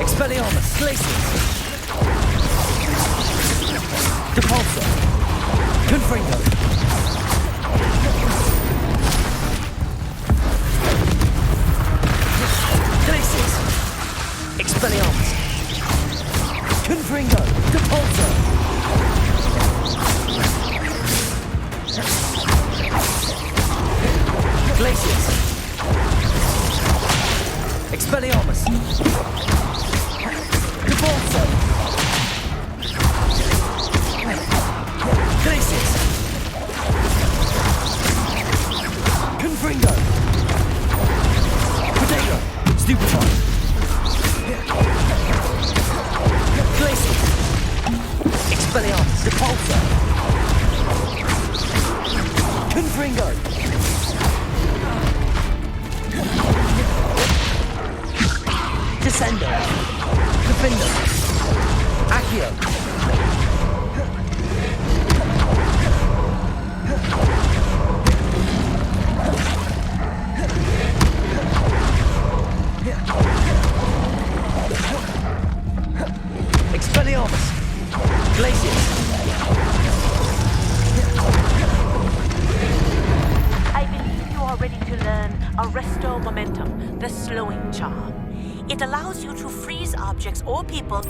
Expelliarmus, Glacius. Depulso. Confringo. Glacius. Expelliarmus. Confringo. Depulso. Glacius. Expelliarmus. Depulso. Glacius. Confringo. Potato. Stupefy. Glacius. Expelliarmus. Depulso. Confringo. Descendo. Defendo. Accio. Expelliarmus. Glacius. I believe you are ready to learn Arresto Momentum, the slowing charm. It allows you to freeze objects or people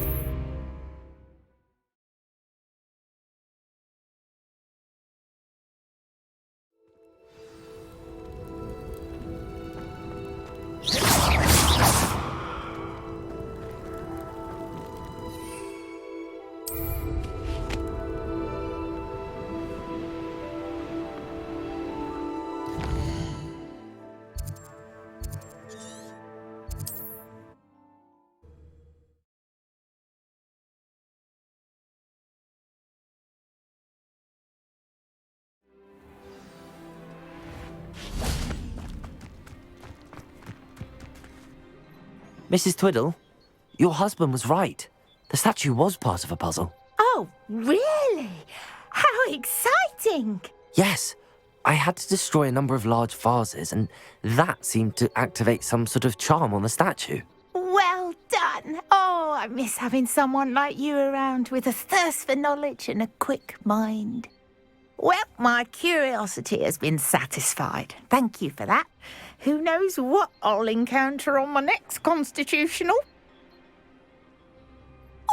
Mrs. Twiddle, your husband was right. The statue was part of a puzzle. Oh, really? How exciting! Yes, I had to destroy a number of large vases, and that seemed to activate some sort of charm on the statue. Well done. Oh, I miss having someone like you around with a thirst for knowledge and a quick mind. Well, my curiosity has been satisfied. Thank you for that. Who knows what I'll encounter on my next constitutional?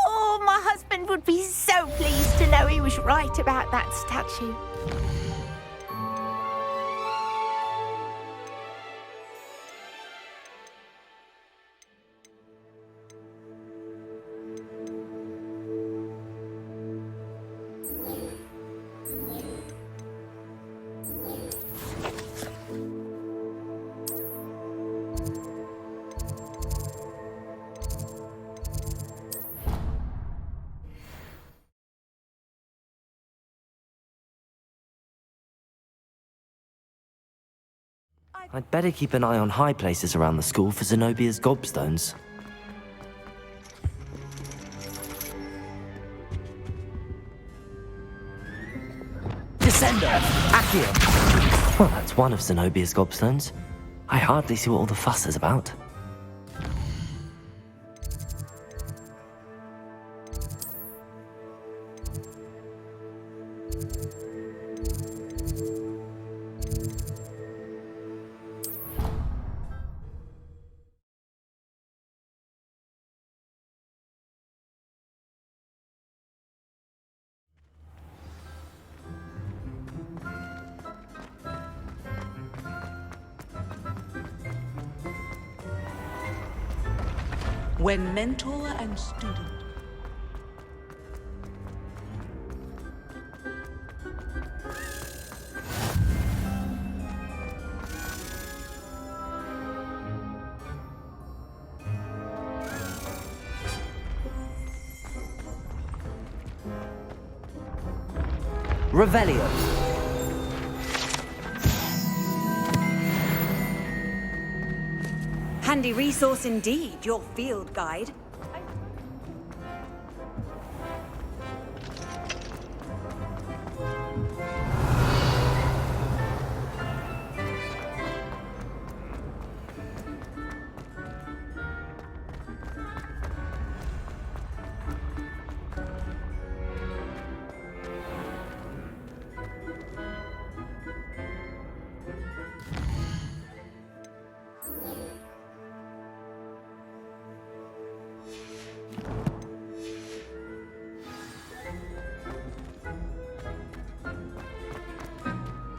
Oh, my husband would be so pleased to know he was right about that statue. I'd better keep an eye on high places around the school for Zenobia's gobstones. Descender! Accio! Well, that's one of Zenobia's gobstones. I hardly see what all the fuss is about. When mentor and student. Revelio. Handy resource indeed, your field guide.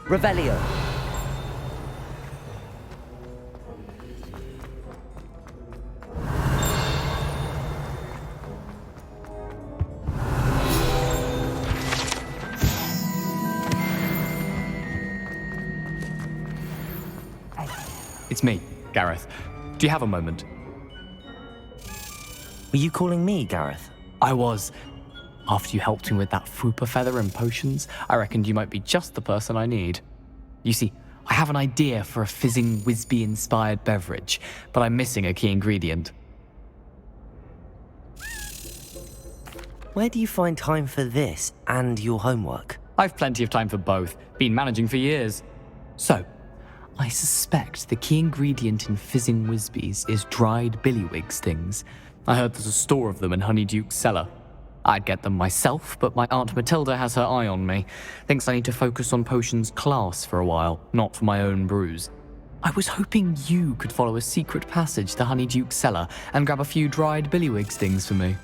Revelio. It's me, Gareth. Do you have a moment? Were you calling me, Gareth? I was. After you helped me with that fupa feather and potions, I reckoned you might be just the person I need. You see, I have an idea for a fizzing Wisby-inspired beverage, but I'm missing a key ingredient. Where do you find time for this and your homework? I've plenty of time for both. Been managing for years. So, I suspect the key ingredient in fizzing Wisbies is dried billywig stings. I heard there's a store of them in Honeyduke's cellar. I'd get them myself, but my Aunt Matilda has her eye on me. Thinks I need to focus on potions class for a while, not for my own brews. I was hoping you could follow a secret passage to Honeyduke's cellar and grab a few dried billywig stings for me.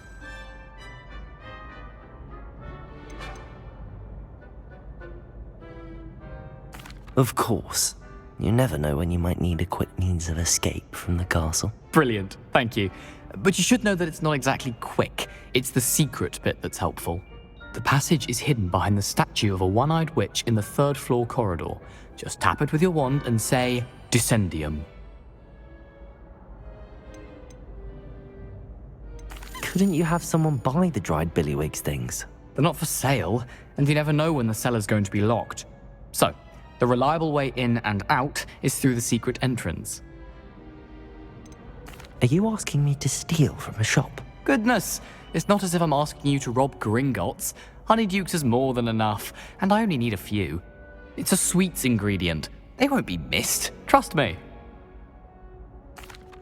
Of course. You never know when you might need a quick means of escape from the castle. Brilliant, thank you. But you should know that it's not exactly quick. It's the secret bit that's helpful. The passage is hidden behind the statue of a one-eyed witch in the third-floor corridor. Just tap it with your wand and say, Descendium. Couldn't you have someone buy the dried billywig stings? They're not for sale, and you never know when the cellar's going to be locked. So, the reliable way in and out is through the secret entrance. Are you asking me to steal from a shop? Goodness, it's not as if I'm asking you to rob Gringotts. Honeyduke's is more than enough, and I only need a few. It's a sweets ingredient. They won't be missed, trust me.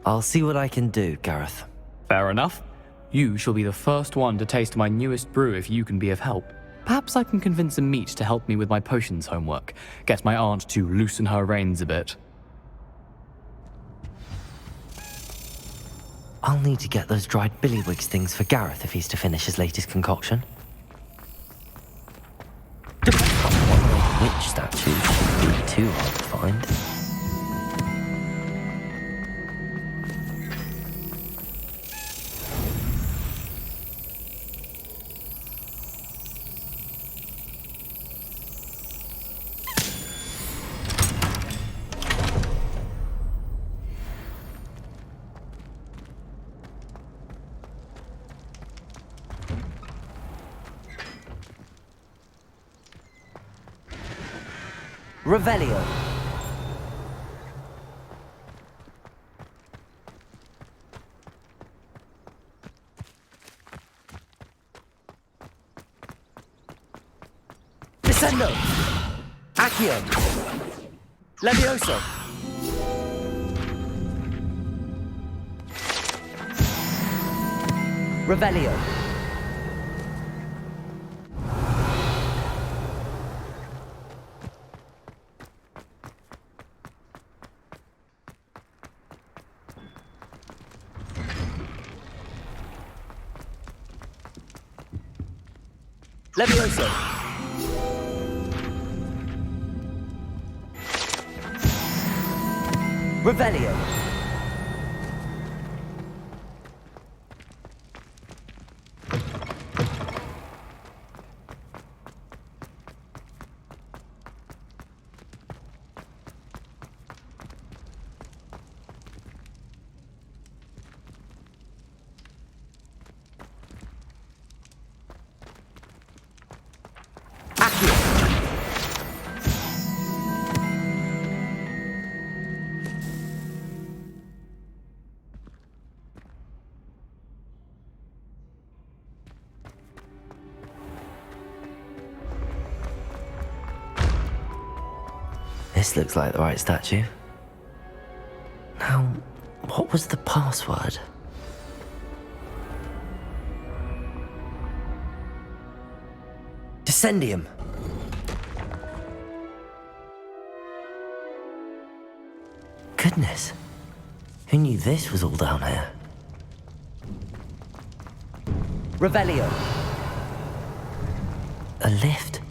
I'll see what I can do, Gareth. Fair enough. You shall be the first one to taste my newest brew if you can be of help. Perhaps I can convince a meat to help me with my potions homework. Get my aunt to loosen her reins a bit. I'll need to get those dried billywig stings for Gareth if he's to finish his latest concoction. One-eyed witch statue shouldn't be too hard to find. Revelio. Accio! Levioso! Revelio! Levioso! Revelio! This looks like the right statue. Now, what was the password? Descendium! Goodness, who knew this was all down here? Revelio! A lift.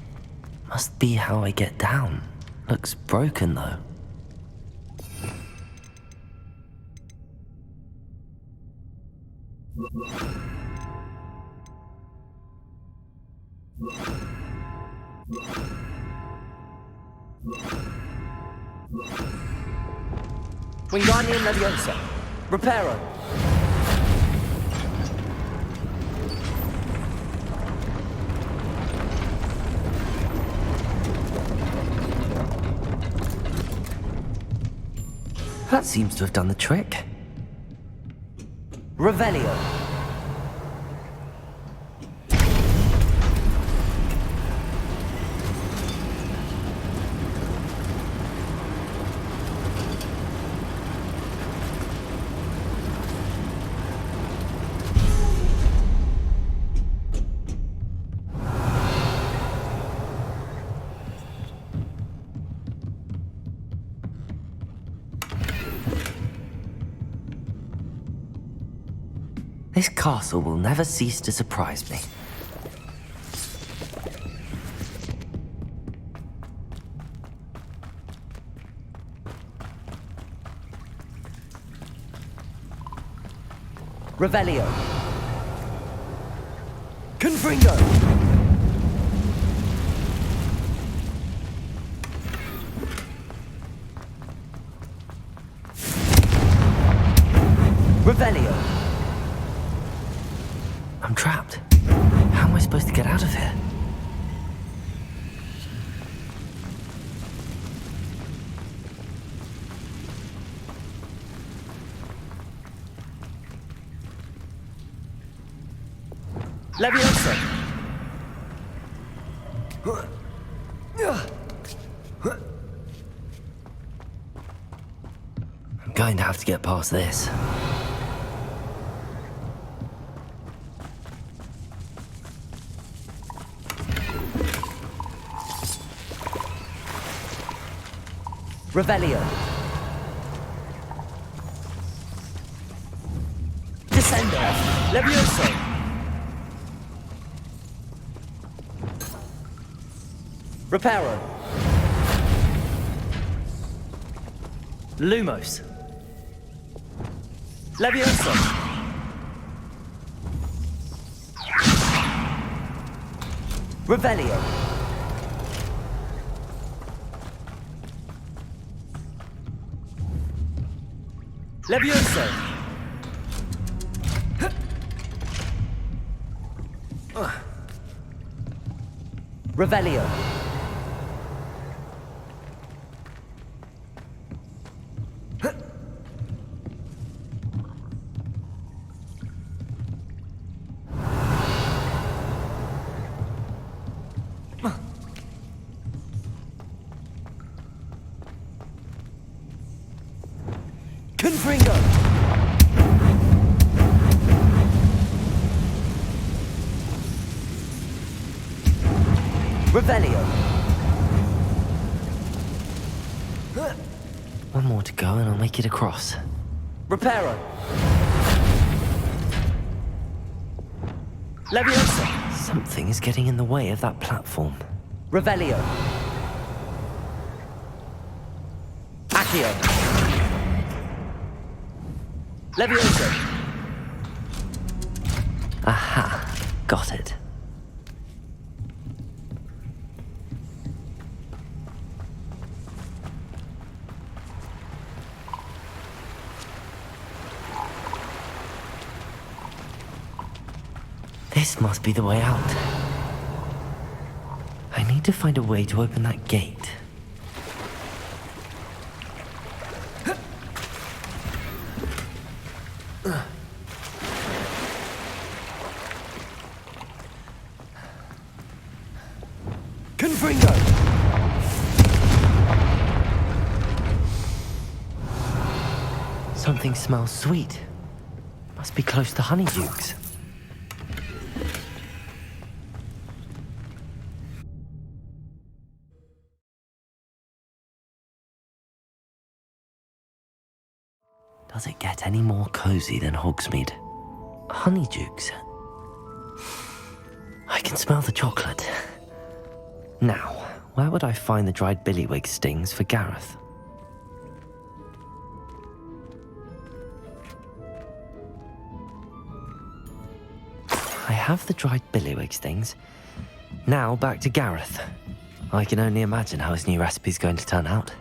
Must be how I get down. Looks broken, though. Wingardium Leviosa. Reparo. That seems to have done the trick. Revelio. This castle will never cease to surprise me. Revelio. Confringo. Revelio. I'm trapped. How am I supposed to get out of here? Leviosa! I'm going to have to get past this. Revelio. Descendo. Levioso. Reparo. Lumos. Levioso. Revelio. Levioso! Revelio! Confringo! Revelio! One more to go and I'll make it across. Reparo! Leviosa! Something is getting in the way of that platform. Revelio! Accio! Leviosa! Aha! Got it. This must be the way out. I need to find a way to open that gate. Confringo! Something smells sweet. Must be close to Honeydukes. Does it get any more cozy than Hogsmeade? Honeydukes. I can smell the chocolate. Now, where would I find the dried billywig stings for Gareth? I have the dried billywig stings. Now back to Gareth. I can only imagine how his new recipe's going to turn out.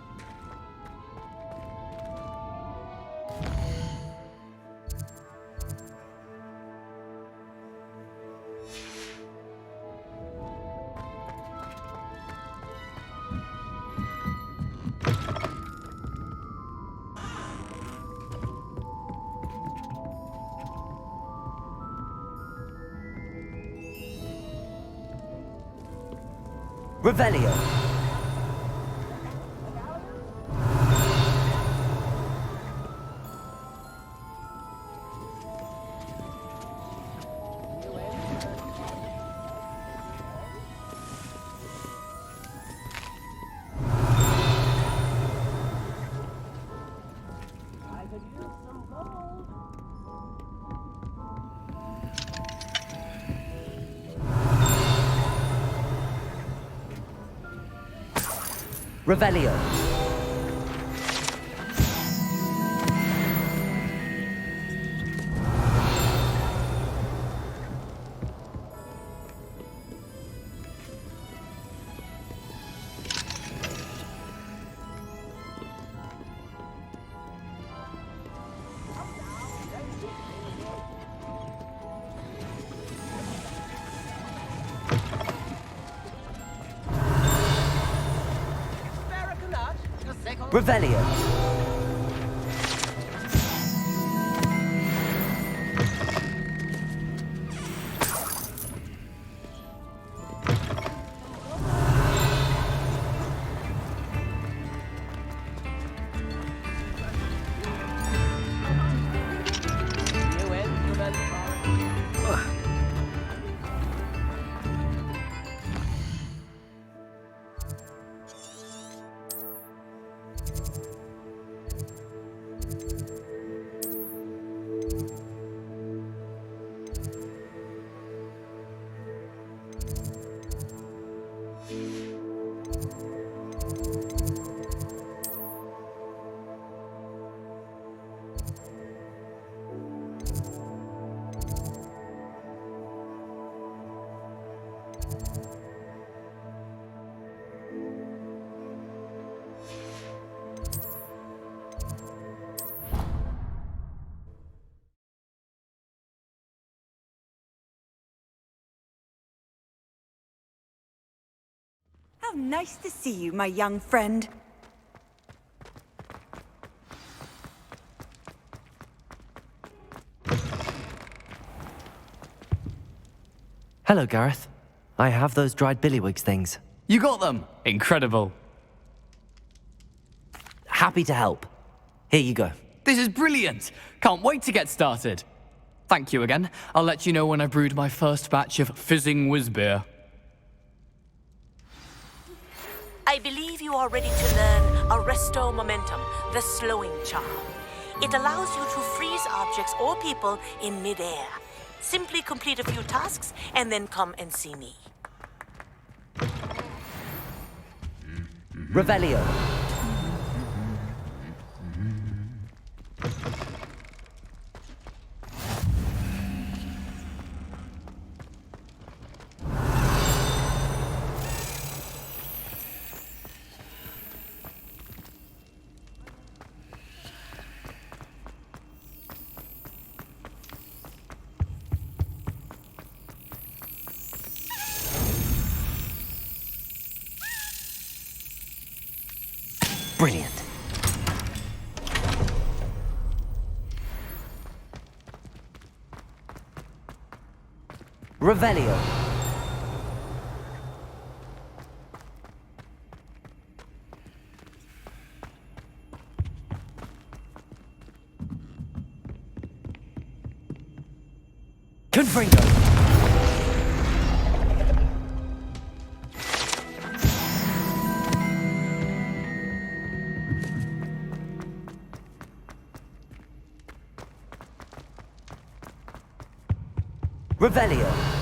Revelio! Revelio. Revelio. How nice to see you, my young friend. Hello, Gareth. I have those dried billywig things. You got them! Incredible. Happy to help. Here you go. This is brilliant! Can't wait to get started. Thank you again. I'll let you know when I've brewed my first batch of fizzing whiz-beer. I believe you are ready to learn Arresto Momentum, the slowing charm. It allows you to freeze objects or people in midair. Simply complete a few tasks and then come and see me. Revelio. Brilliant. Revelio. Confringo. Revelio.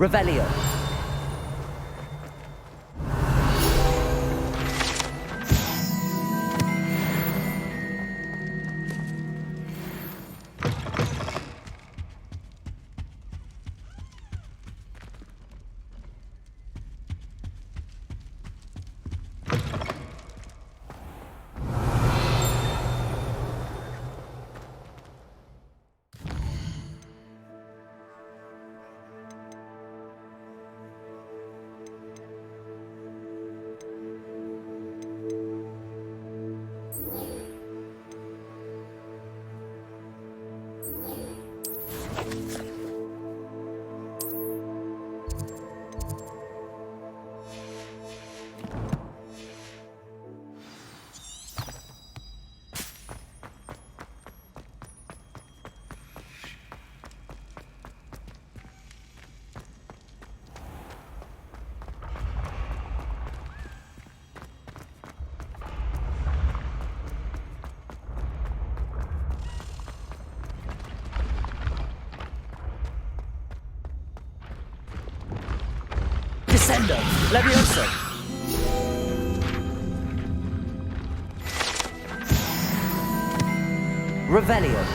Revelio. Descendo. Levioso. Revelio.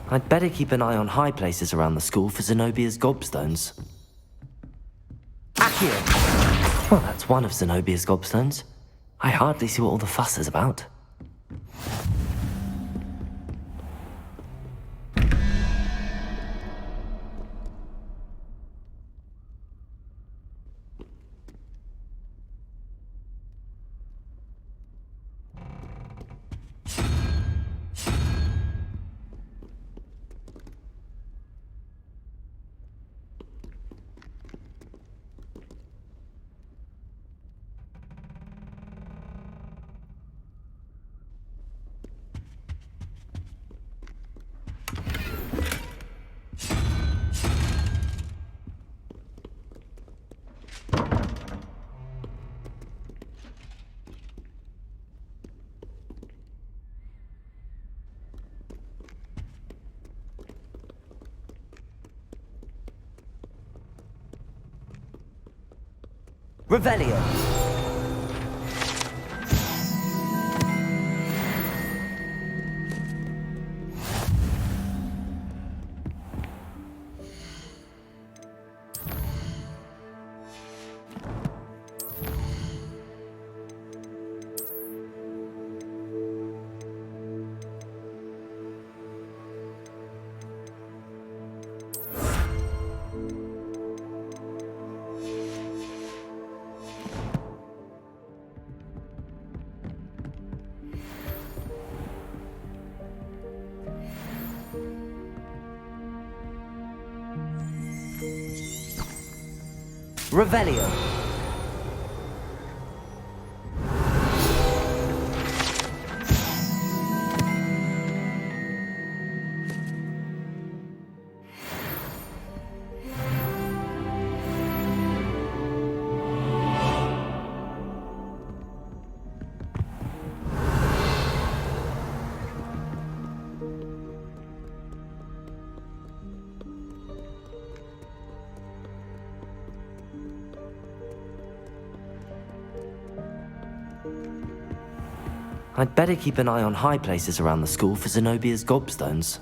I'd better keep an eye on high places around the school for Zenobia's gobstones. Accio! Well, that's one of Zenobia's gobstones. I hardly see what all the fuss is about. Revelio. Revelio. I'd better keep an eye on high places around the school for Zenobia's gobstones.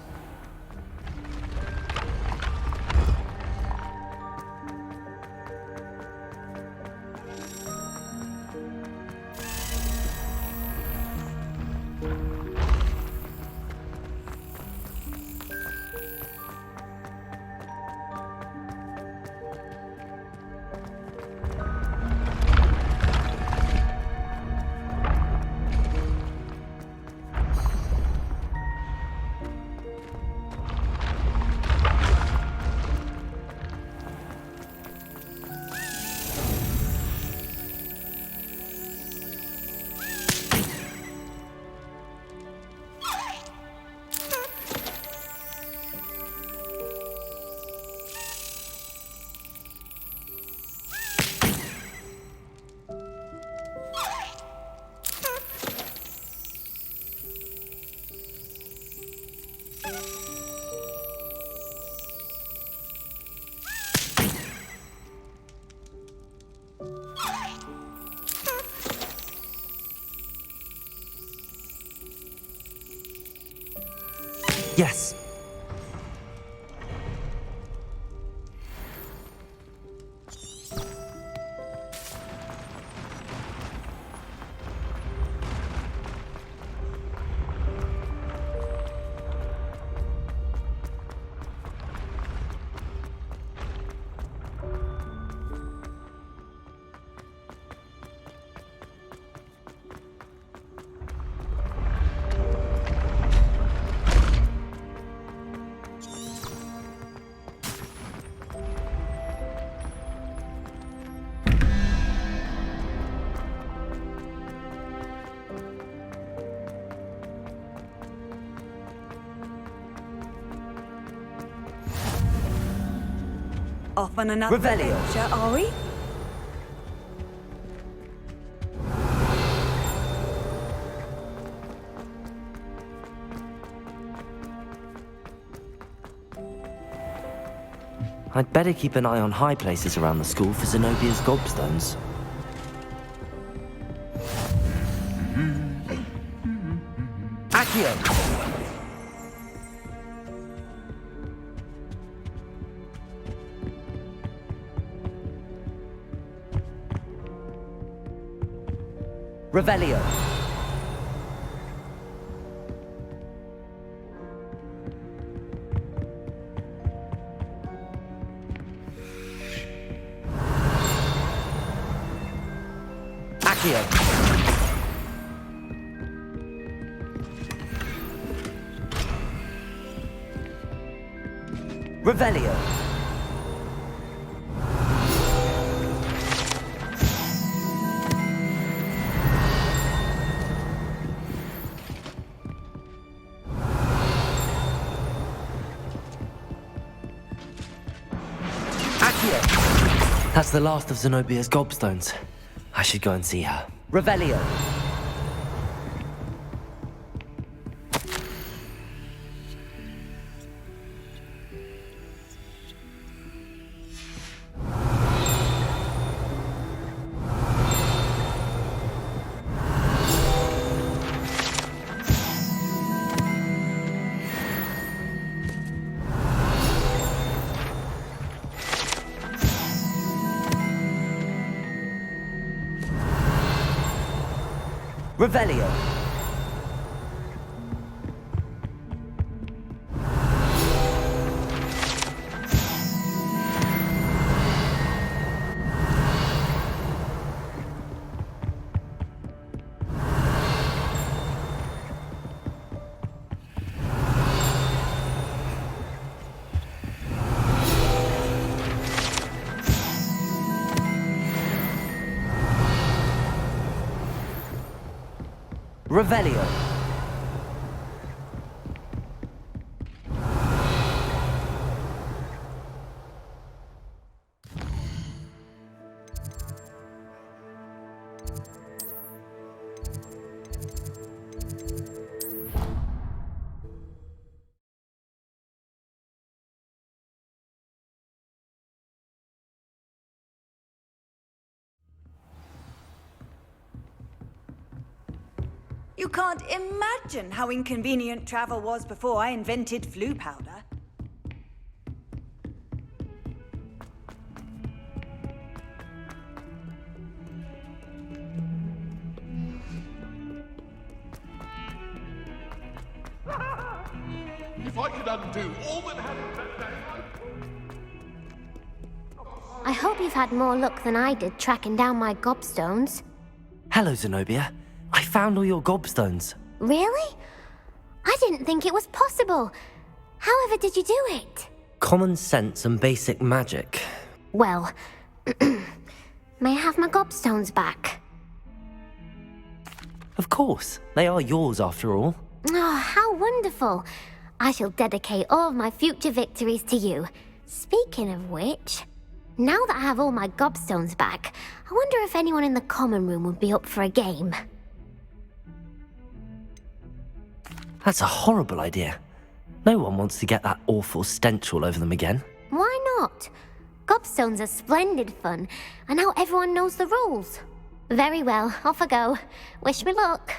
Yes. Off on another adventure, are we? I'd better keep an eye on high places around the school for Zenobia's gobstones. Accio! Revelio. Accio. Revelio. That's the last of Zenobia's gobstones. I should go and see her. Revelio. Revelio. Revelio. You can't imagine how inconvenient travel was before I invented flu powder. If I could undo all that happened that day... I hope you've had more luck than I did tracking down my gobstones. Hello, Zenobia. I found all your gobstones. Really? I didn't think it was possible. However did you do it? Common sense and basic magic. Well, may I have my gobstones back? Of course. They are yours after all. Oh, how wonderful. I shall dedicate all of my future victories to you. Speaking of which, now that I have all my gobstones back, I wonder if anyone in the common room would be up for a game. That's a horrible idea. No one wants to get that awful stench all over them again. Why not? Gobstones are splendid fun, and now everyone knows the rules. Very well, off I go. Wish me luck.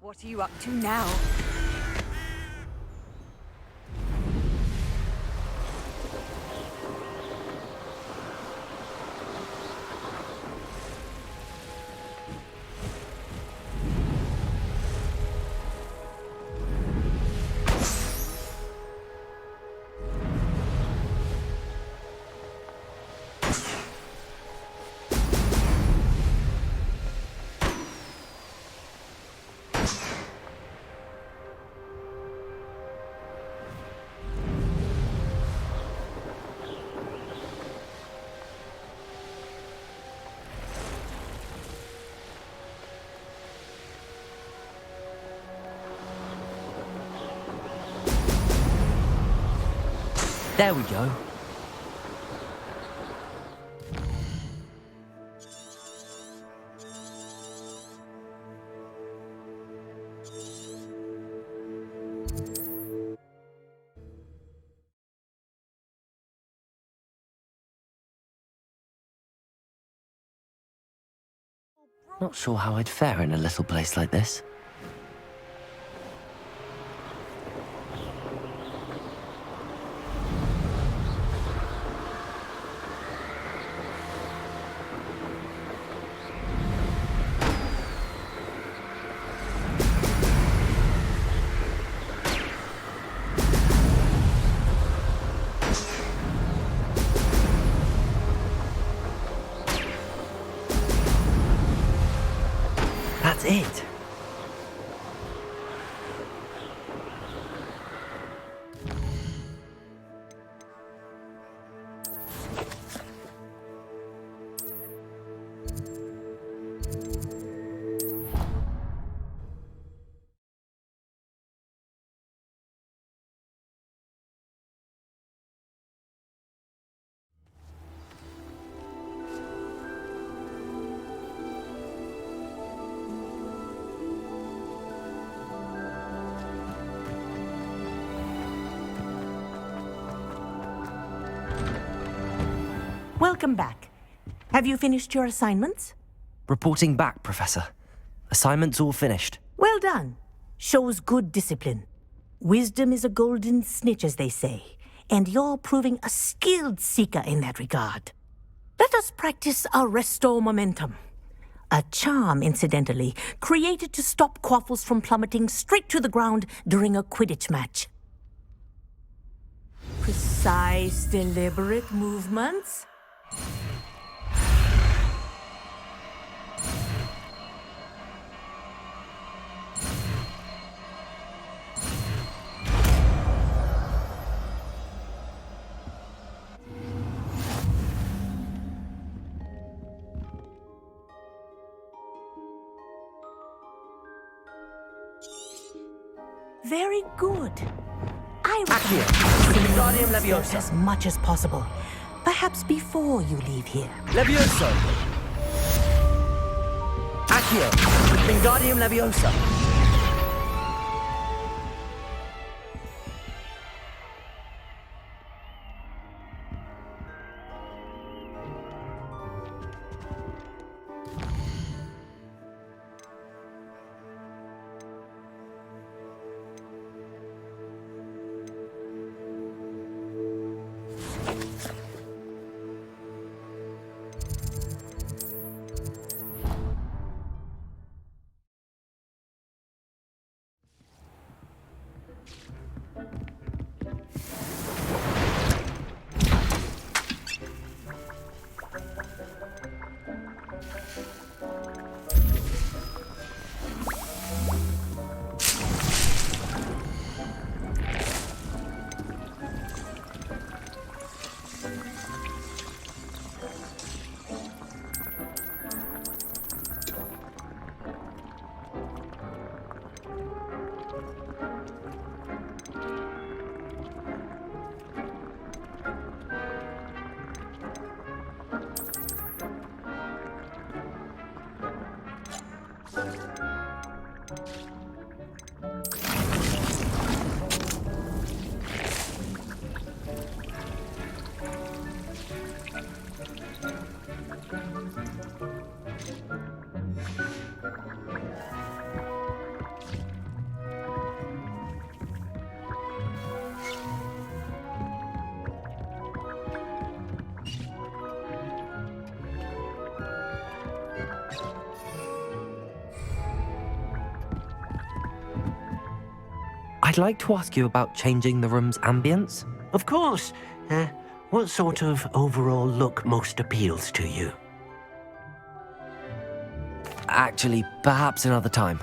What are you up to now? There we go. Not sure how I'd fare in a little place like this. That's it. Welcome back. Have you finished your assignments? Reporting back, Professor. Assignments all finished. Well done. Shows good discipline. Wisdom is a golden snitch, as they say, and you're proving a skilled seeker in that regard. Let us practice Arresto Momentum. A charm, incidentally, created to stop quaffles from plummeting straight to the ground during a Quidditch match. Precise, deliberate movements. Very good. I Wingardium recommend Leviosa. as much as possible. Perhaps before you leave here. Levioso! Accio! Wingardium Leviosa! I'd like to ask you about changing the room's ambience. Of course. What sort of overall look most appeals to you? Actually, perhaps another time.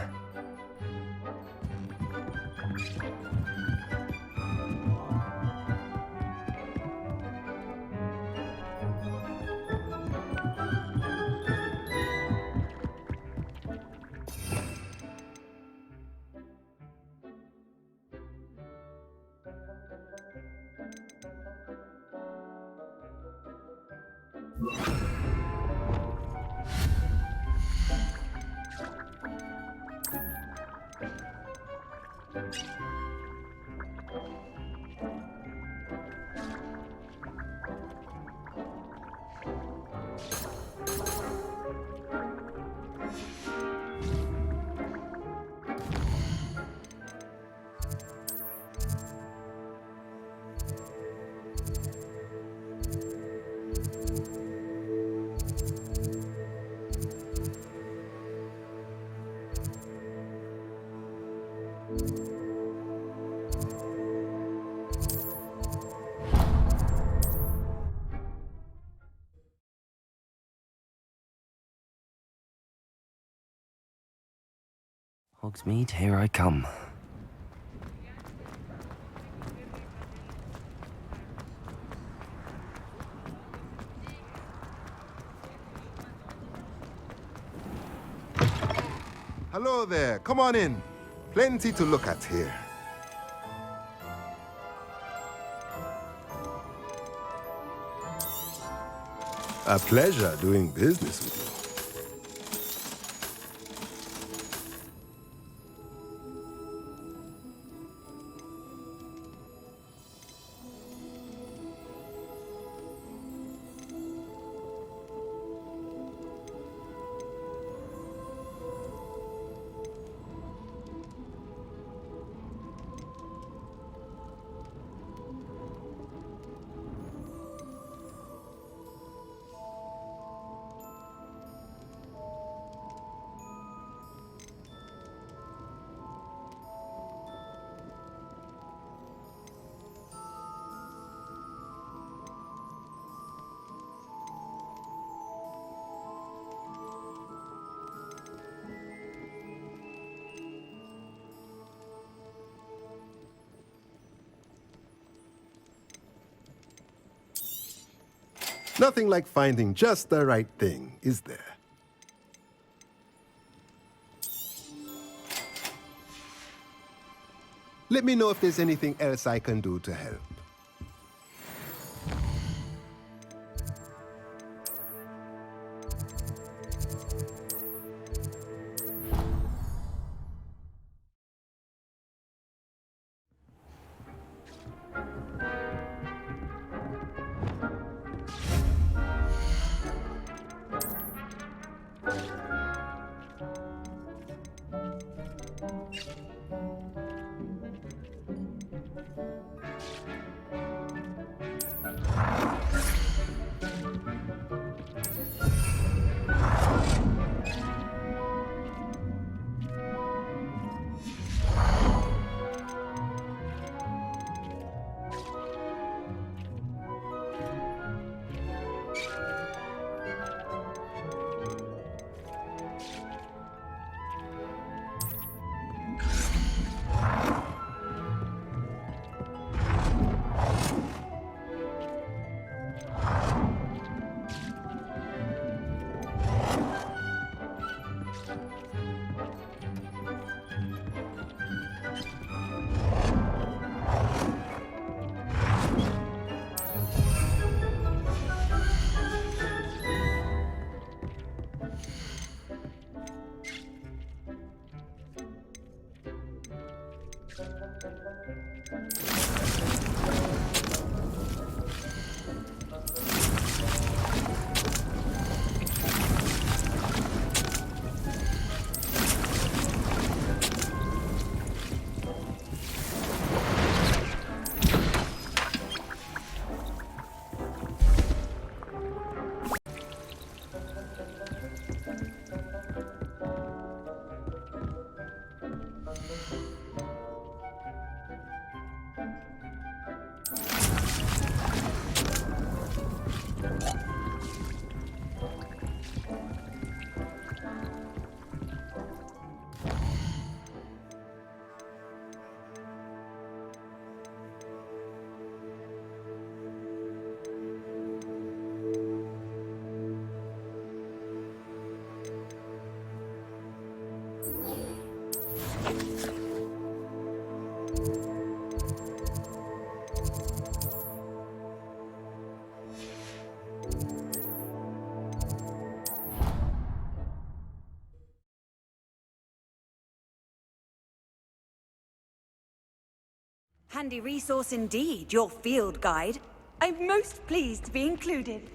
Hogsmeade, here I come. Hello there, come on in. Plenty to look at here. A pleasure doing business with you. Nothing like finding just the right thing, is there? Let me know if there's anything else I can do to help. Handy resource indeed, your field guide. I'm most pleased to be included.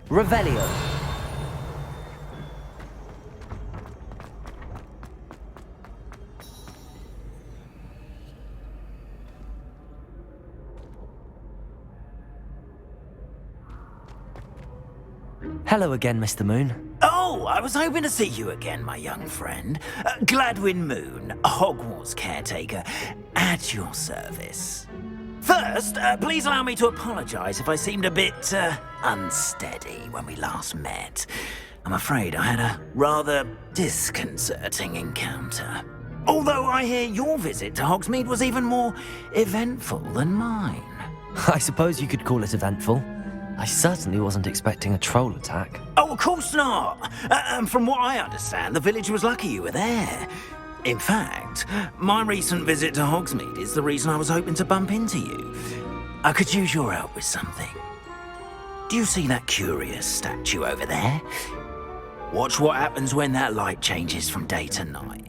Revelio. Hello again, Mr. Moon. Oh, I was hoping to see you again, my young friend. Gladwin Moon, Hogwarts caretaker, at your service. First, please allow me to apologise if I seemed a bit unsteady when we last met. I'm afraid I had a rather disconcerting encounter. Although I hear your visit to Hogsmeade was even more eventful than mine. I suppose you could call it eventful. I certainly wasn't expecting a troll attack. Oh, of course not. From what I understand, the village was lucky you were there. In fact, my recent visit to Hogsmeade is the reason I was hoping to bump into you. I could use your help with something. Do you see that curious statue over there? Watch what happens when that light changes from day to night.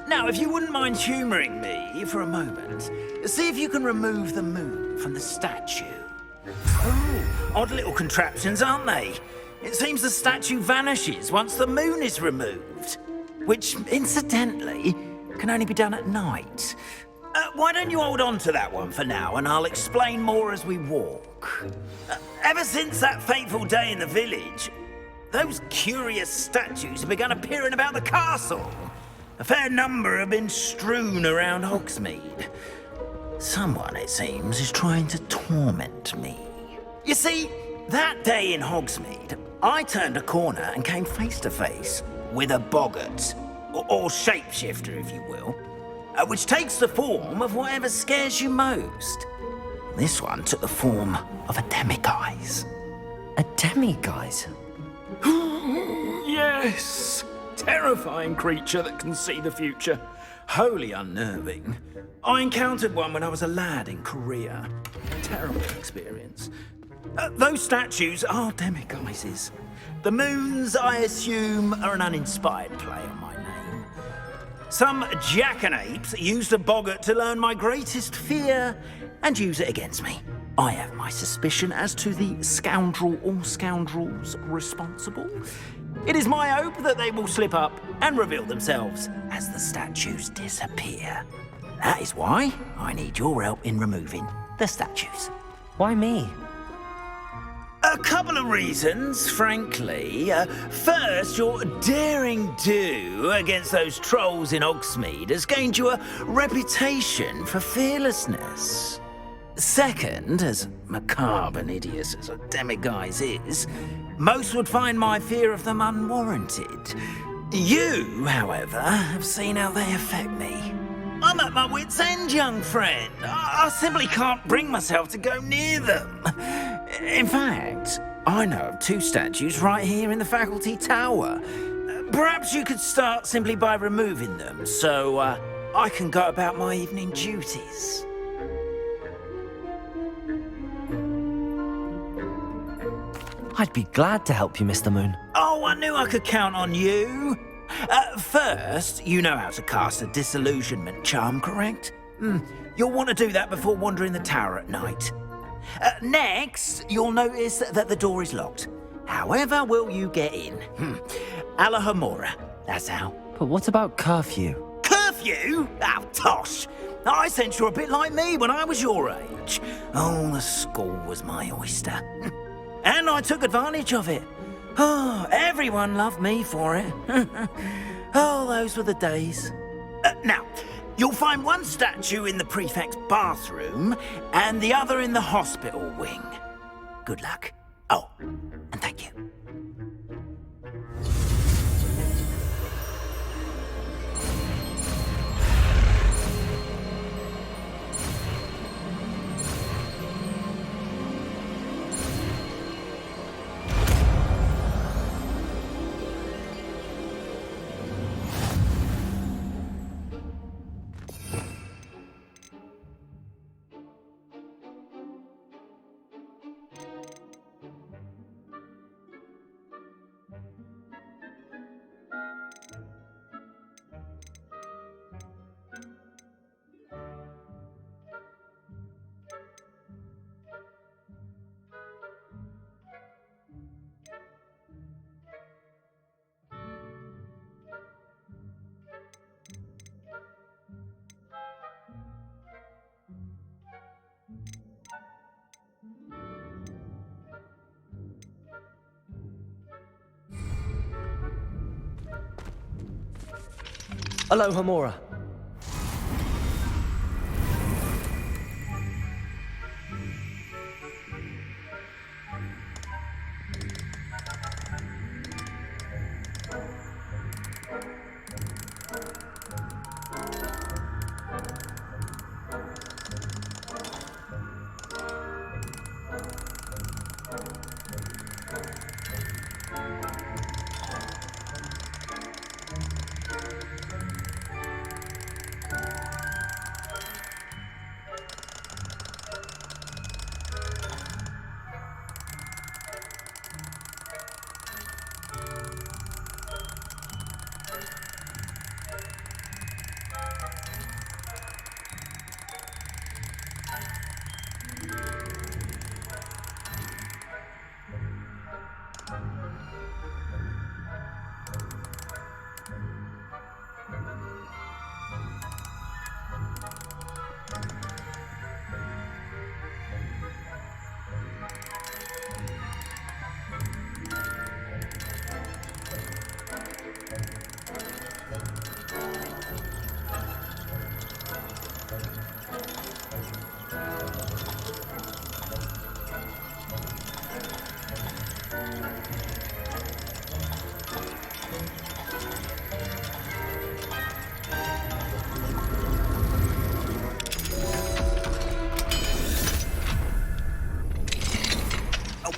Now, if you wouldn't mind humouring me for a moment, see if you can remove the moon from the statue. Oh, odd little contraptions, aren't they? It seems the statue vanishes once the moon is removed, which, incidentally, can only be done at night. Why don't you hold on to that one for now, and I'll explain more as we walk. Ever since that fateful day in the village, those curious statues have begun appearing about the castle. A fair number have been strewn around Hogsmeade. Someone, it seems, is trying to torment me. You see, that day in Hogsmeade, I turned a corner and came face to face with a boggart, or shapeshifter, if you will, which takes the form of whatever scares you most. This one took the form of a demiguise. A demiguise? Yes! Terrifying creature that can see the future. Wholly unnerving. I encountered one when I was a lad in Korea. Terrible experience. Those statues are demiguises. The moons, I assume, are an uninspired play on my name. Some jackanapes used a boggart to learn my greatest fear and use it against me. I have my suspicion as to the scoundrel or scoundrels responsible. It is my hope that they will slip up and reveal themselves as the statues disappear. That is why I need your help in removing the statues. Why me? A couple of reasons, frankly. First, your daring do against those trolls in Hogsmeade has gained you a reputation for fearlessness. Second, as macabre and hideous as a demiguise is, most would find my fear of them unwarranted. You, however, have seen how they affect me. I'm at my wit's end, young friend. I simply can't bring myself to go near them. In fact, I know of two statues right here in the faculty tower. Perhaps you could start simply by removing them, so I can go about my evening duties. I'd be glad to help you, Mr. Moon. Oh, I knew I could count on you. First, you know how to cast a disillusionment charm, correct? You'll want to do that before wandering the tower at night. Next, you'll notice that the door is locked. However will you get in? Alahomora, that's how. But what about curfew? Curfew? Oh, tosh. I sense you're a bit like me when I was your age. Oh, the school was my oyster. And I took advantage of it. Oh, everyone loved me for it. Oh, those were the days. Now, You'll find one statue in the prefect's bathroom and the other in the hospital wing. Good luck. Oh, and thank you. Hello, Hamora.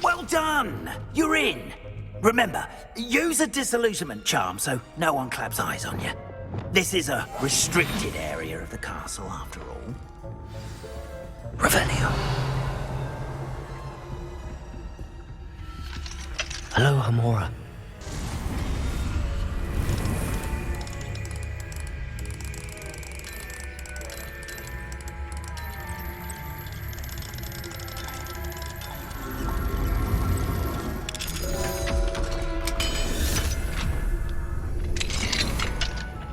Well done! You're in. Remember, use a disillusionment charm so no one claps eyes on you. This is a restricted area of the castle, after all. Revelio. Hello, Hamora.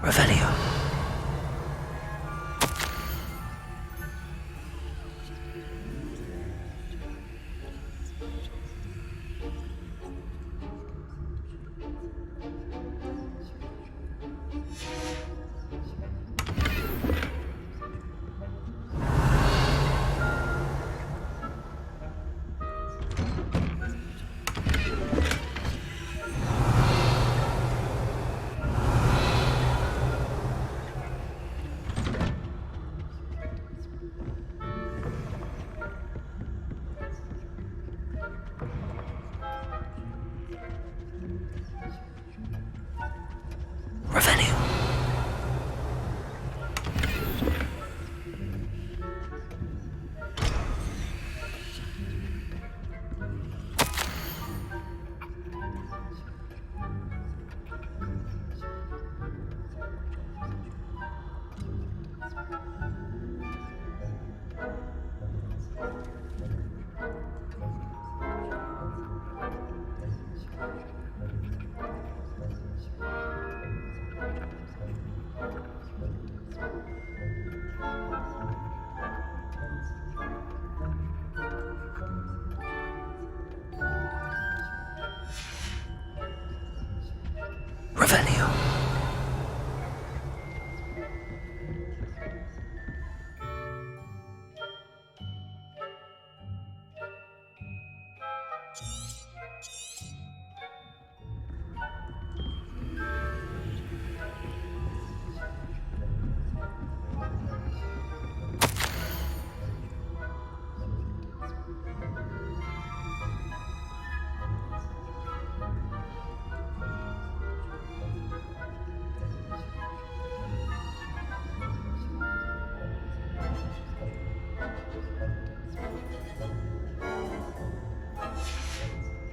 Revelio.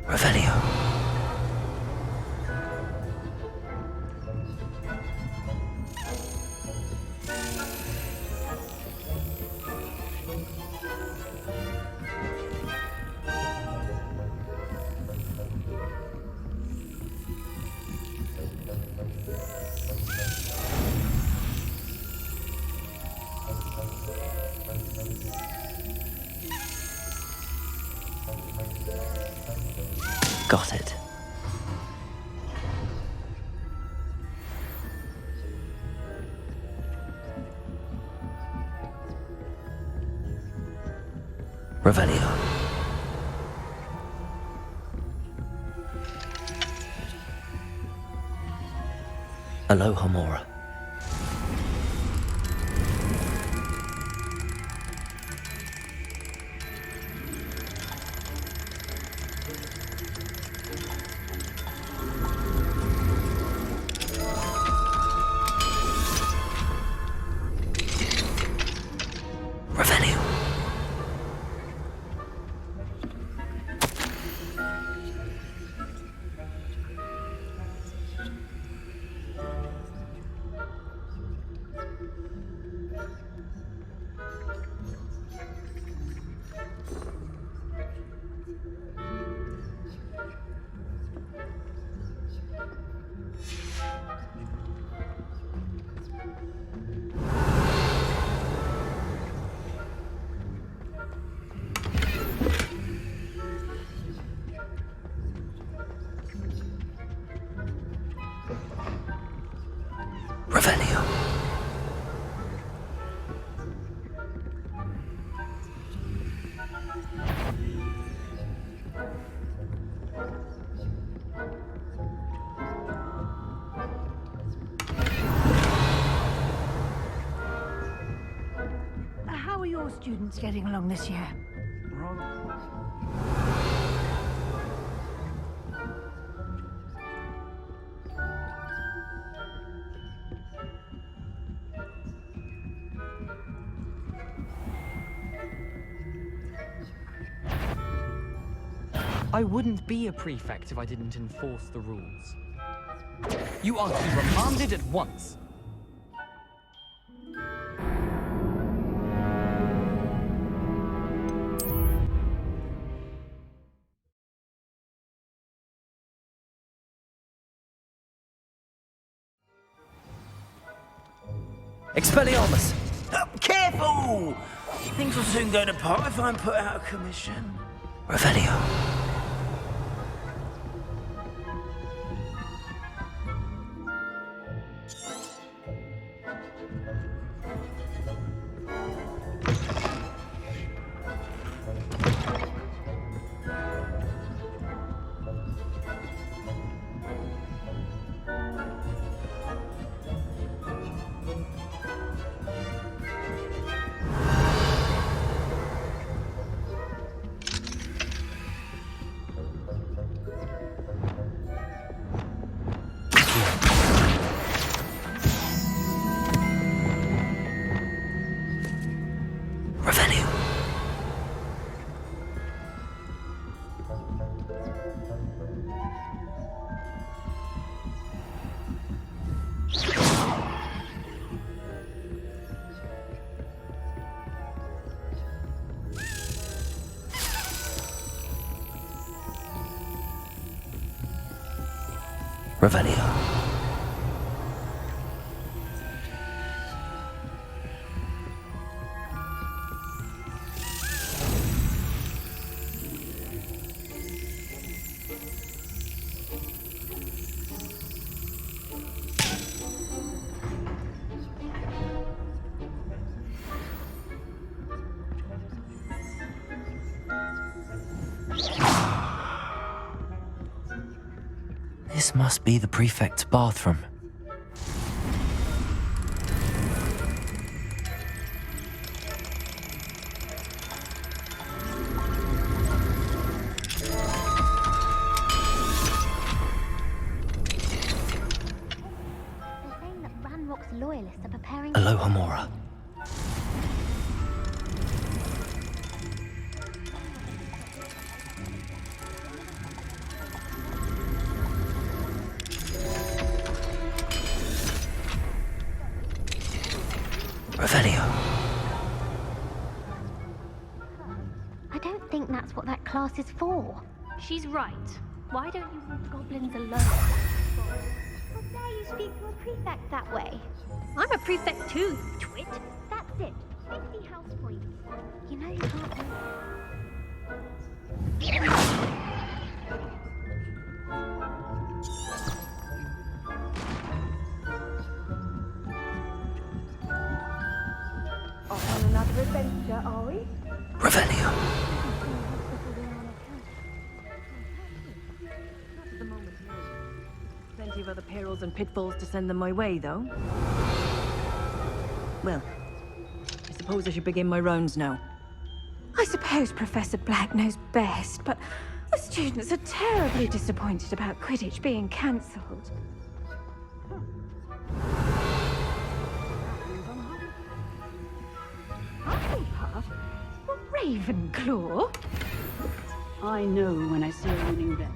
Revelio. Got it. Revelio. Aloha Mora. Revelio. Revelio. How are your students getting along this year? I wouldn't be a prefect if I didn't enforce the rules. You are to be remanded at once. Expelliarmus! Careful! Things will soon go to pot if I'm put out of commission. Revelio. Revelio. This must be the prefect's bathroom. Loyalists are preparing. Aloha Mora. Revelio. I don't think that's what that class is for. She's right. Why don't you leave goblins alone? How dare you speak to a prefect that way? I'm a prefect too, you twit. That's it. 50 house points. You know you can't do Off on another adventure, are we? Revelio. Not at the moment, no. Plenty of other perils and pitfalls to send them my way, though. Well, I suppose I should begin my rounds now. I suppose Professor Black knows best, but the students are terribly disappointed about Quidditch being cancelled. Hufflepuff? Ravenclaw? I know when I see a winning bet.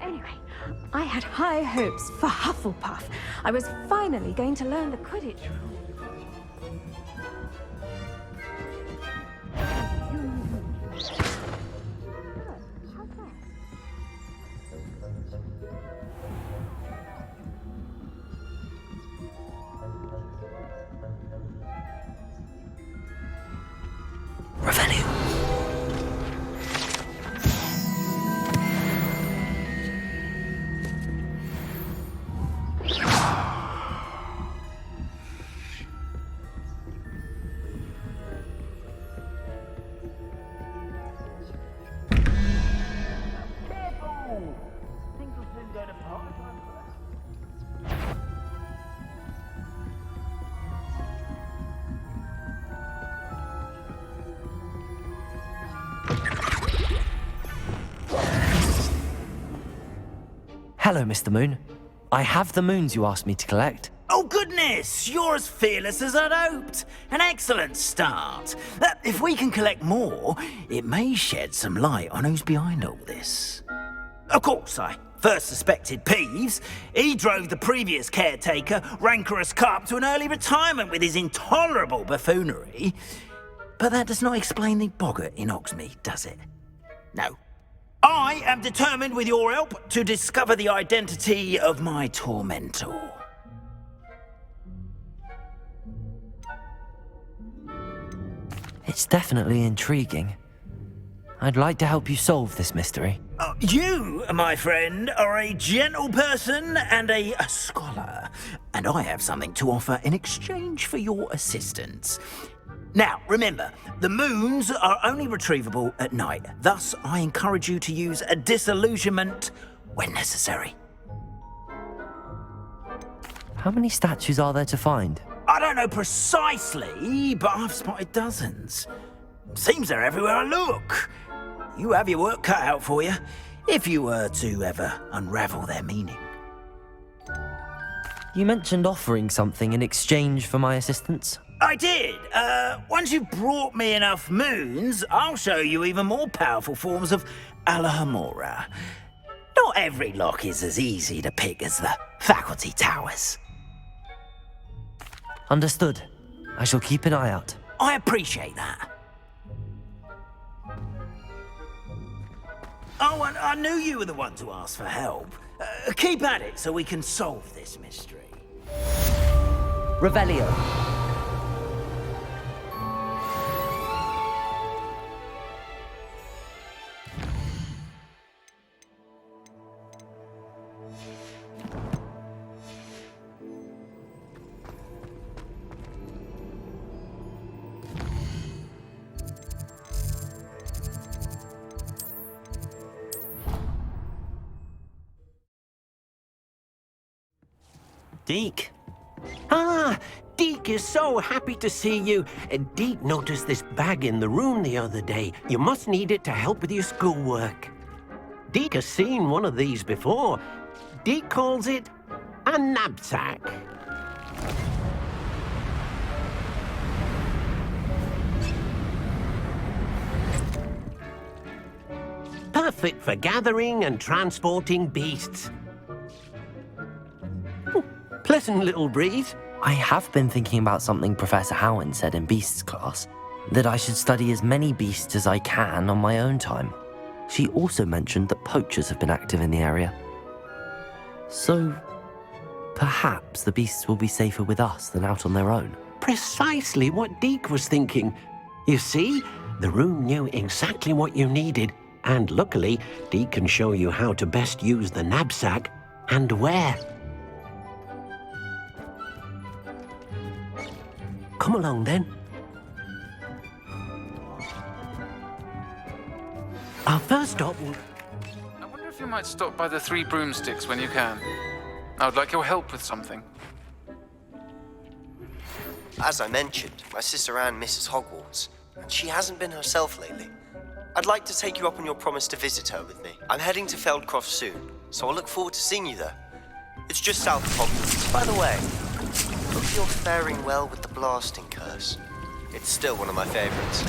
Anyway, I had high hopes for Hufflepuff. I was finally going to learn the Quidditch rules. Hello, Mr. Moon. I have the moons you asked me to collect. Oh, goodness! You're as fearless as I'd hoped. An excellent start. If we can collect more, it may shed some light on who's behind all this. Of course, I first suspected Peeves. He drove the previous caretaker, Rancorous Carp, to an early retirement with his intolerable buffoonery. But that does not explain the boggart in Hogsmeade, does it? No. I am determined, with your help, to discover the identity of my tormentor. It's definitely intriguing. I'd like to help you solve this mystery. You, my friend, are a gentle person and a scholar, and I have something to offer in exchange for your assistance. Now, remember, the moons are only retrievable at night. Thus, I encourage you to use a disillusionment when necessary. How many statues are there to find? I don't know precisely, but I've spotted dozens. Seems they're everywhere I look. You have your work cut out for you, if you were to ever unravel their meaning. You mentioned offering something in exchange for my assistance. I did. Once you've brought me enough moons, I'll show you even more powerful forms of Alohomora. Not every lock is as easy to pick as the faculty towers. Understood. I shall keep an eye out. I appreciate that. Oh, and I knew you were the one to ask for help. Keep at it so we can solve this mystery. Revelio. Deke. Ah, Deke is so happy to see you. Deke noticed this bag in the room the other day. You must need it to help with your schoolwork. Deke has seen one of these before. Deke calls it a knapsack. perfect for gathering and transporting beasts. Oh, pleasant little breeze. I have been thinking about something Professor Howen said in Beasts class, that I should study as many beasts as I can on my own time. She also mentioned that poachers have been active in the area. So, perhaps the beasts will be safer with us than out on their own. Precisely what Deke was thinking. You see, the room knew exactly what you needed, and luckily, Deke can show you how to best use the knapsack and where. Come along then. Our first stop will... I wonder if you might stop by the Three Broomsticks when you can. I would like your help with something. As I mentioned, my sister Anne misses Hogwarts, and she hasn't been herself lately. I'd like to take you up on your promise to visit her with me. I'm heading to Feldcroft soon, so I'll look forward to seeing you there. It's just south of Hogwarts. By the way, hope you're faring well with the blasting curse. It's still one of my favorites.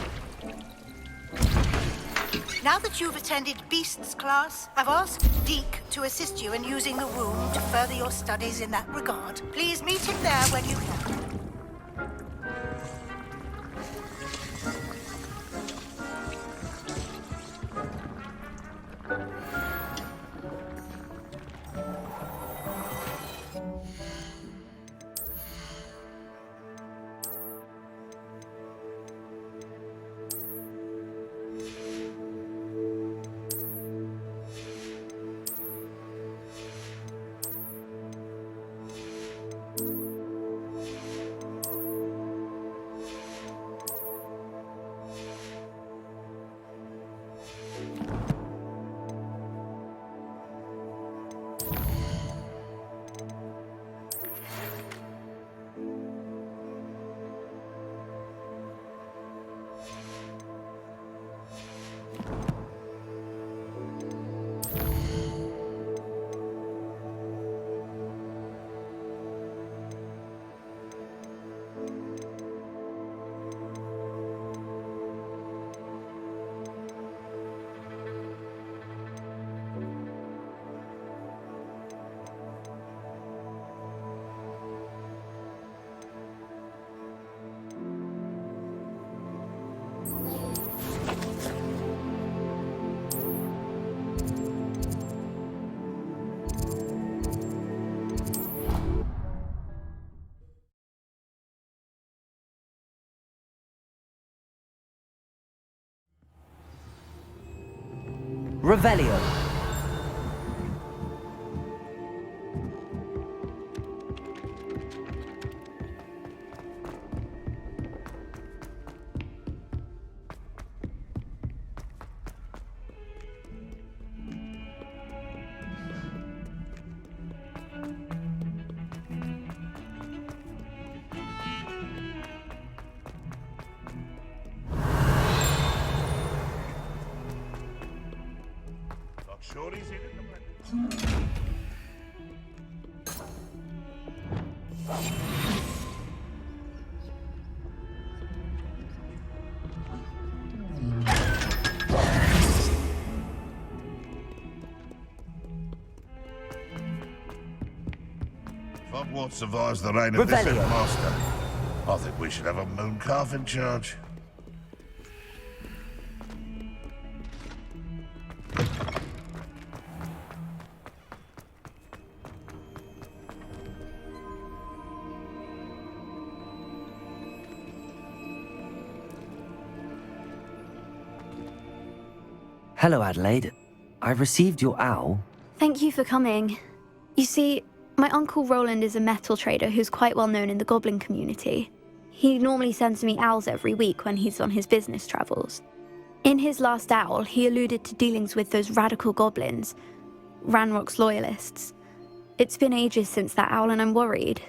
Now that you've attended Beasts class, I've asked Deke to assist you in using the room to further your studies in that regard. Please meet him there when you can. Revelio. Hogwarts survives the reign of this headmaster. I think we should have a moon calf in charge. Hello, Adelaide. I received your owl. Thank you for coming. You see, my Uncle Roland is a metal trader who's quite well known in the goblin community. He normally sends me owls every week when he's on his business travels. In his last owl, he alluded to dealings with those radical goblins, Ranrock's loyalists. It's been ages since that owl and I'm worried.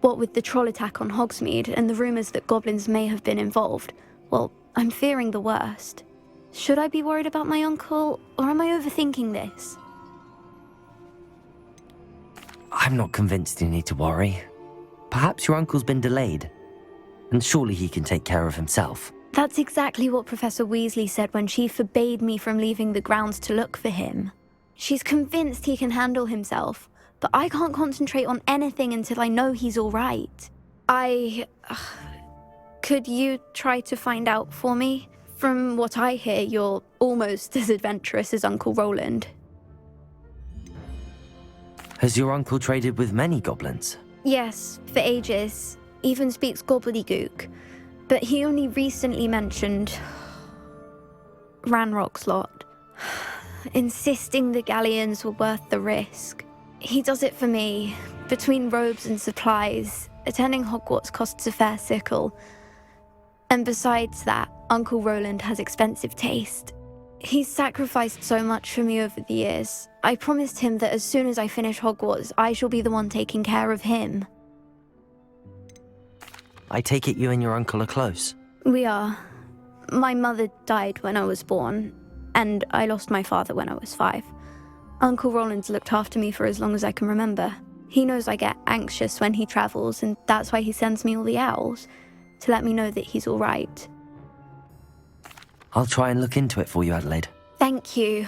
What with the troll attack on Hogsmeade and the rumours that goblins may have been involved, well, I'm fearing the worst. Should I be worried about my uncle, or am I overthinking this? I'm not convinced you need to worry. Perhaps your uncle's been delayed, and surely he can take care of himself. That's exactly what Professor Weasley said when she forbade me from leaving the grounds to look for him. She's convinced he can handle himself, but I can't concentrate on anything until I know he's all right. Could you try to find out for me? From what I hear, you're almost as adventurous as Uncle Roland. Has your uncle traded with many goblins? Yes, for ages. Even speaks gobbledygook. But he only recently mentioned Ranrock's lot, insisting the galleons were worth the risk. He does it for me. Between robes and supplies, attending Hogwarts costs a fair sickle. And besides that, Uncle Roland has expensive taste. He's sacrificed so much for me over the years. I promised him that as soon as I finish Hogwarts, I shall be the one taking care of him. I take it you and your uncle are close. We are. My mother died when I was born, and I lost my father when I was 5. Uncle Roland's looked after me for as long as I can remember. He knows I get anxious when he travels, and that's why he sends me all the owls, to let me know that he's all right. I'll try and look into it for you, Adelaide. Thank you.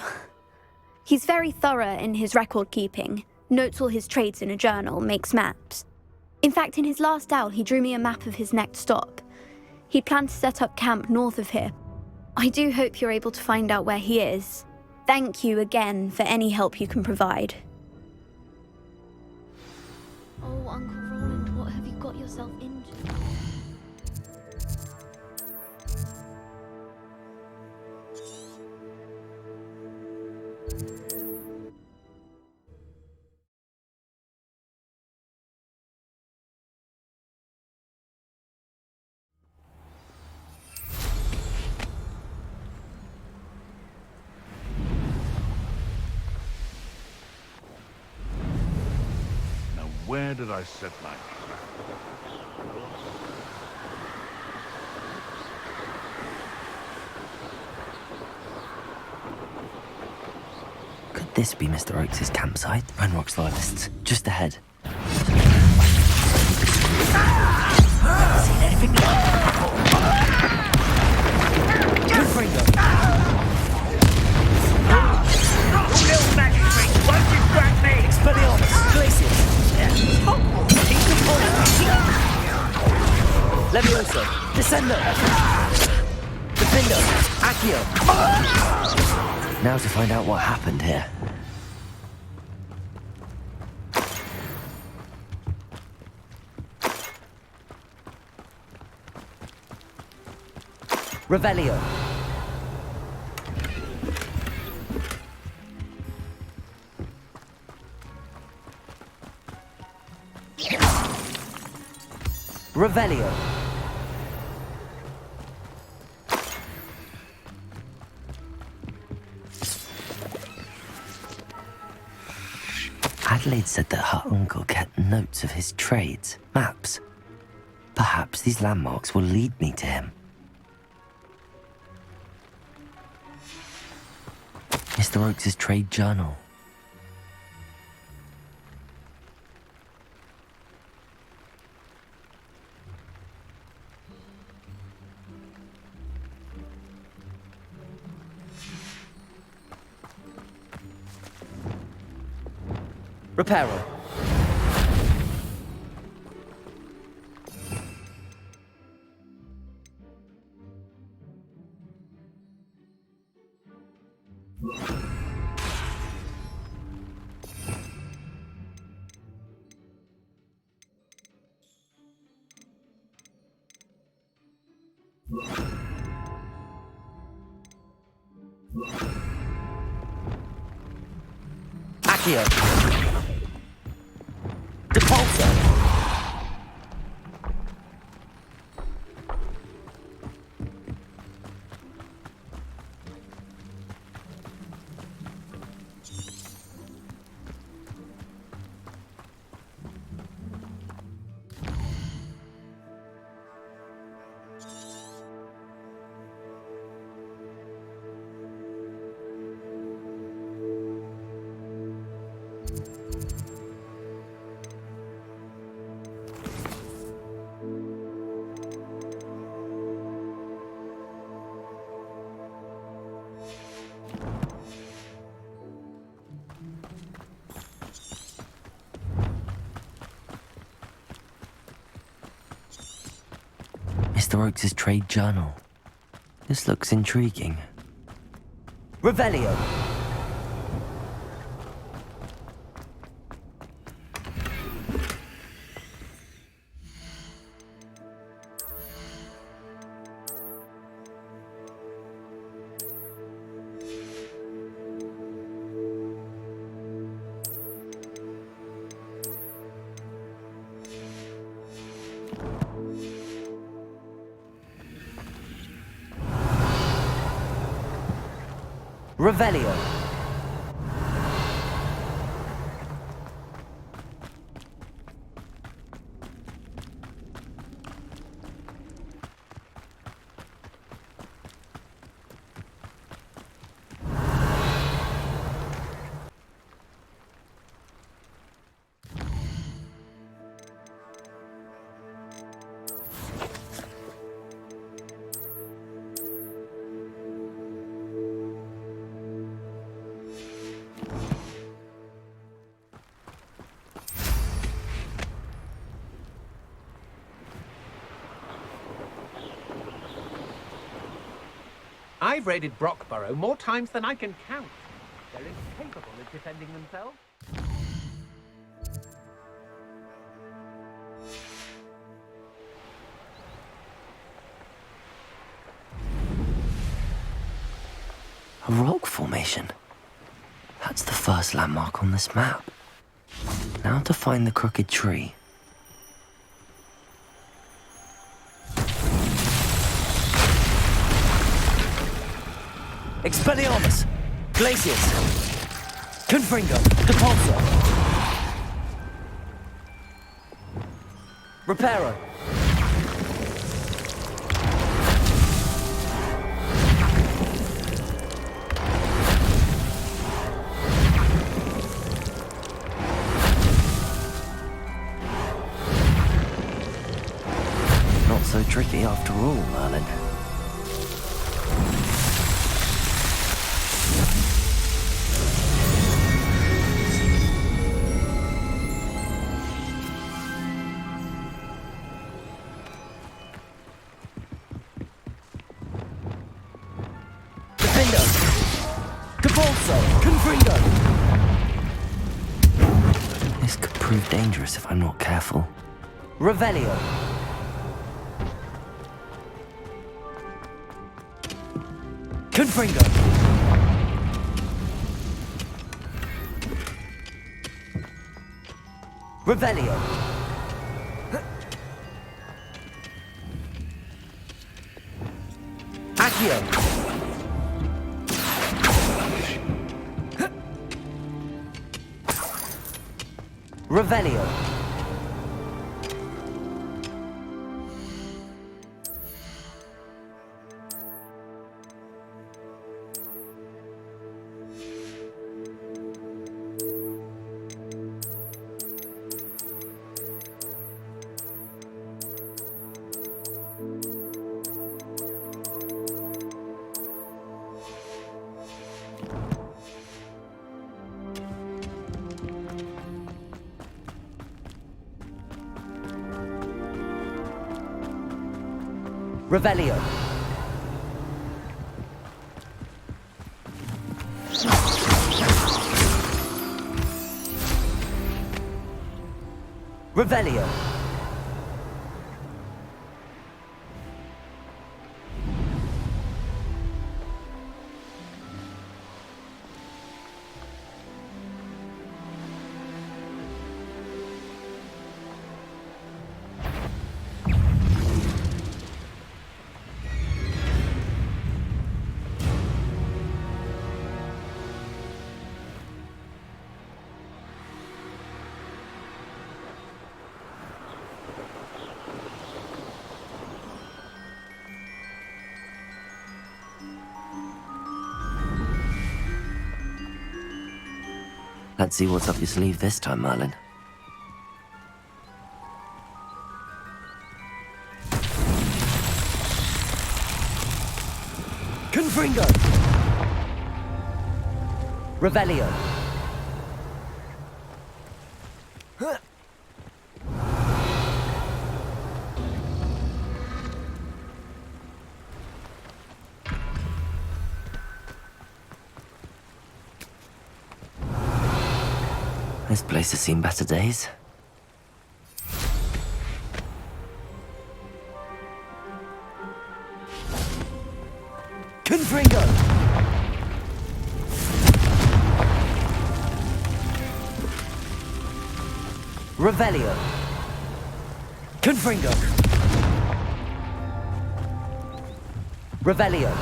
He's very thorough in his record keeping, notes all his trades in a journal, makes maps. In fact, in his last owl, he drew me a map of his next stop. He'd planned to set up camp north of here. I do hope you're able to find out where he is. Thank you again for any help you can provide. Oh, Uncle Roland, what have you got yourself into? Where did I set my trap? Could this be Mr. Oakes' campsite? Ranrock's loyalists, just ahead. Seen anything like that before? Good for you. Little magic trick, won't distract me! Expelliarmus, Glacius. Leviosa, Descendo, Defendo, Accio. Now to find out what happened here. Revelio. Revelio. Adelaide said that her uncle kept notes of his trades, maps. Perhaps these landmarks will lead me to him. Mr. Oakes' trade journal. Reparo. Accio. Depulso. Mr. Oakes' trade journal. This looks intriguing. Revelio. Revelio. I've raided Brockborough more times than I can count. They're incapable of defending themselves. A rock formation. That's the first landmark on this map. Now to find the crooked tree. Expelliarmus. Glacius. Confringo. Depulso. Reparo. Not so tricky after all, Merlin. This could prove dangerous if I'm not careful. Revelio. Confringo. Revelio. Accio. Revelio. Revelio. Revelio. Let's see what's up your sleeve this time, Merlin. Confringo. Revelio. This place has seen better days. Confringo! Revelio. Confringo. Revelio.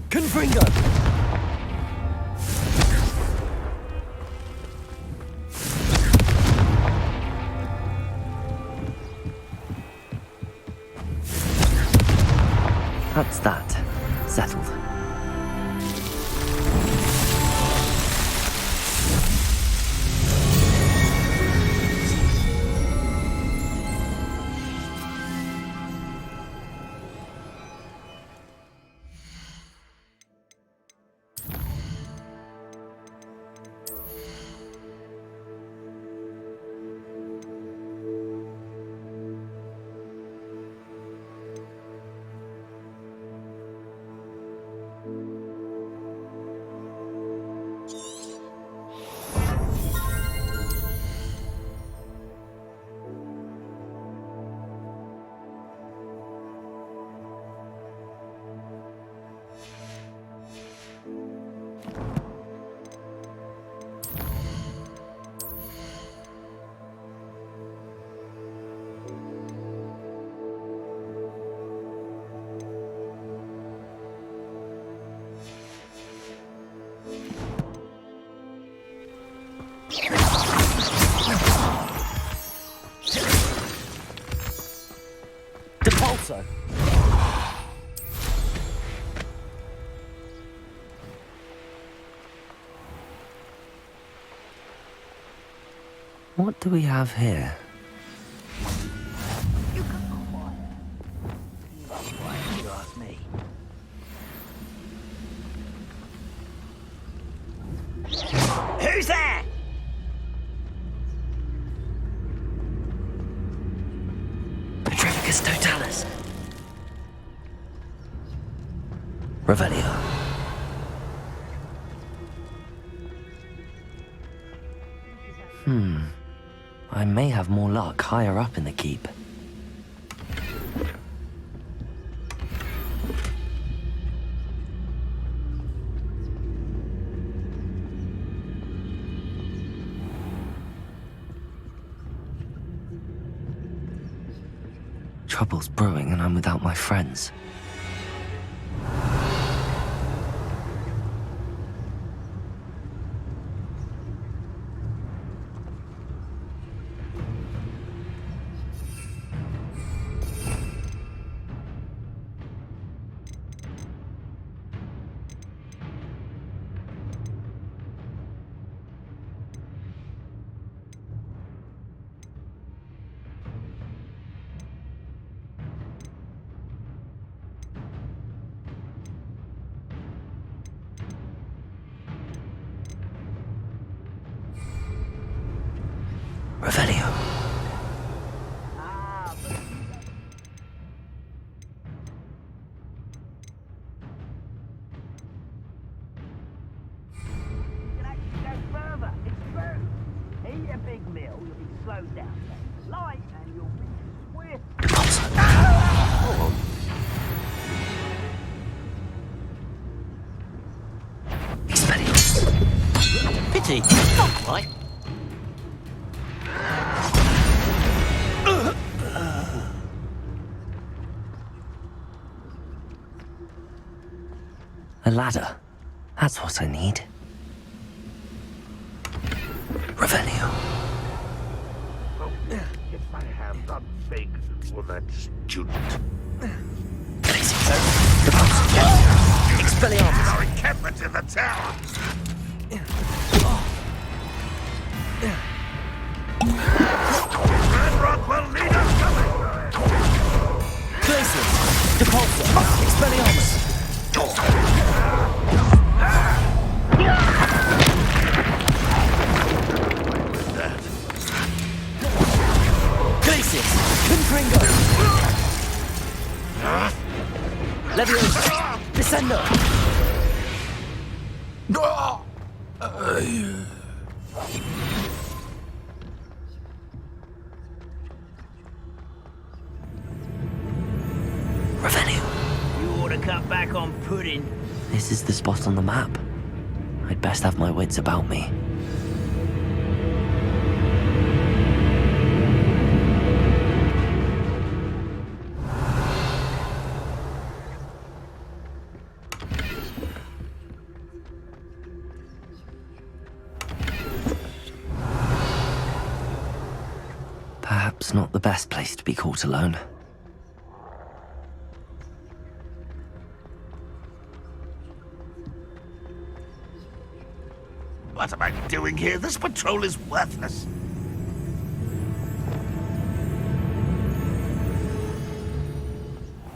Confringo. That's that. Settled. Depulso. What do we have here? You ask me. Who's there? Petrificus totalis. Revelio. I may have more luck higher up in the keep. Trouble's brewing and I'm without my friends. Revelio. Pity, not quite. A ladder. That's what I need. Revelio. If my hands are big for that student. Expelliarmus. Our encampment in the tower. Red Rock will lead us to Glacius. Depulso. Expelliarmus. Confringo! Leviosa! Descendo! Revelio. You ought to cut back on pudding. This is the spot on the map. I'd best have my wits about me. Perhaps not the best place to be caught alone. What am I doing here? This patrol is worthless.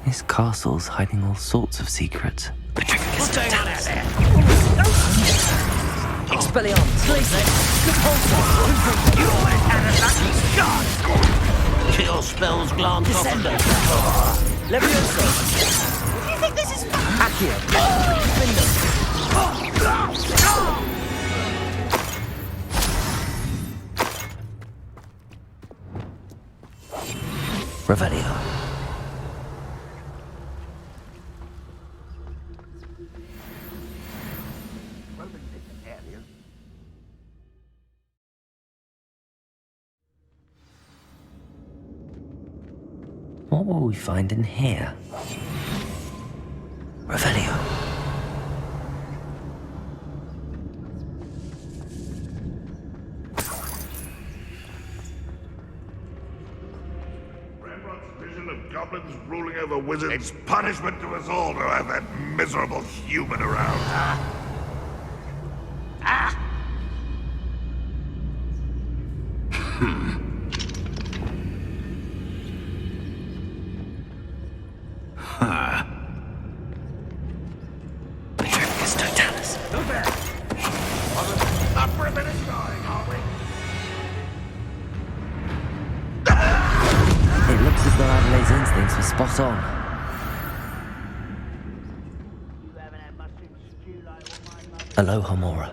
This castle's hiding all sorts of secrets. What's going on out there? Expelliarmus! Glacier! Repulsor! You always had a lucky shot! Kill spells glance off. Descendo! Leviosa! Do you think this is fun? Accio! Revelio. What will we find in here? Revelio. Goblins ruling over wizards. It's punishment to us all to have that miserable human around. Not for a minute dying, are we? It looks as though Adelaide's instincts were spot on. Aloha, Mora.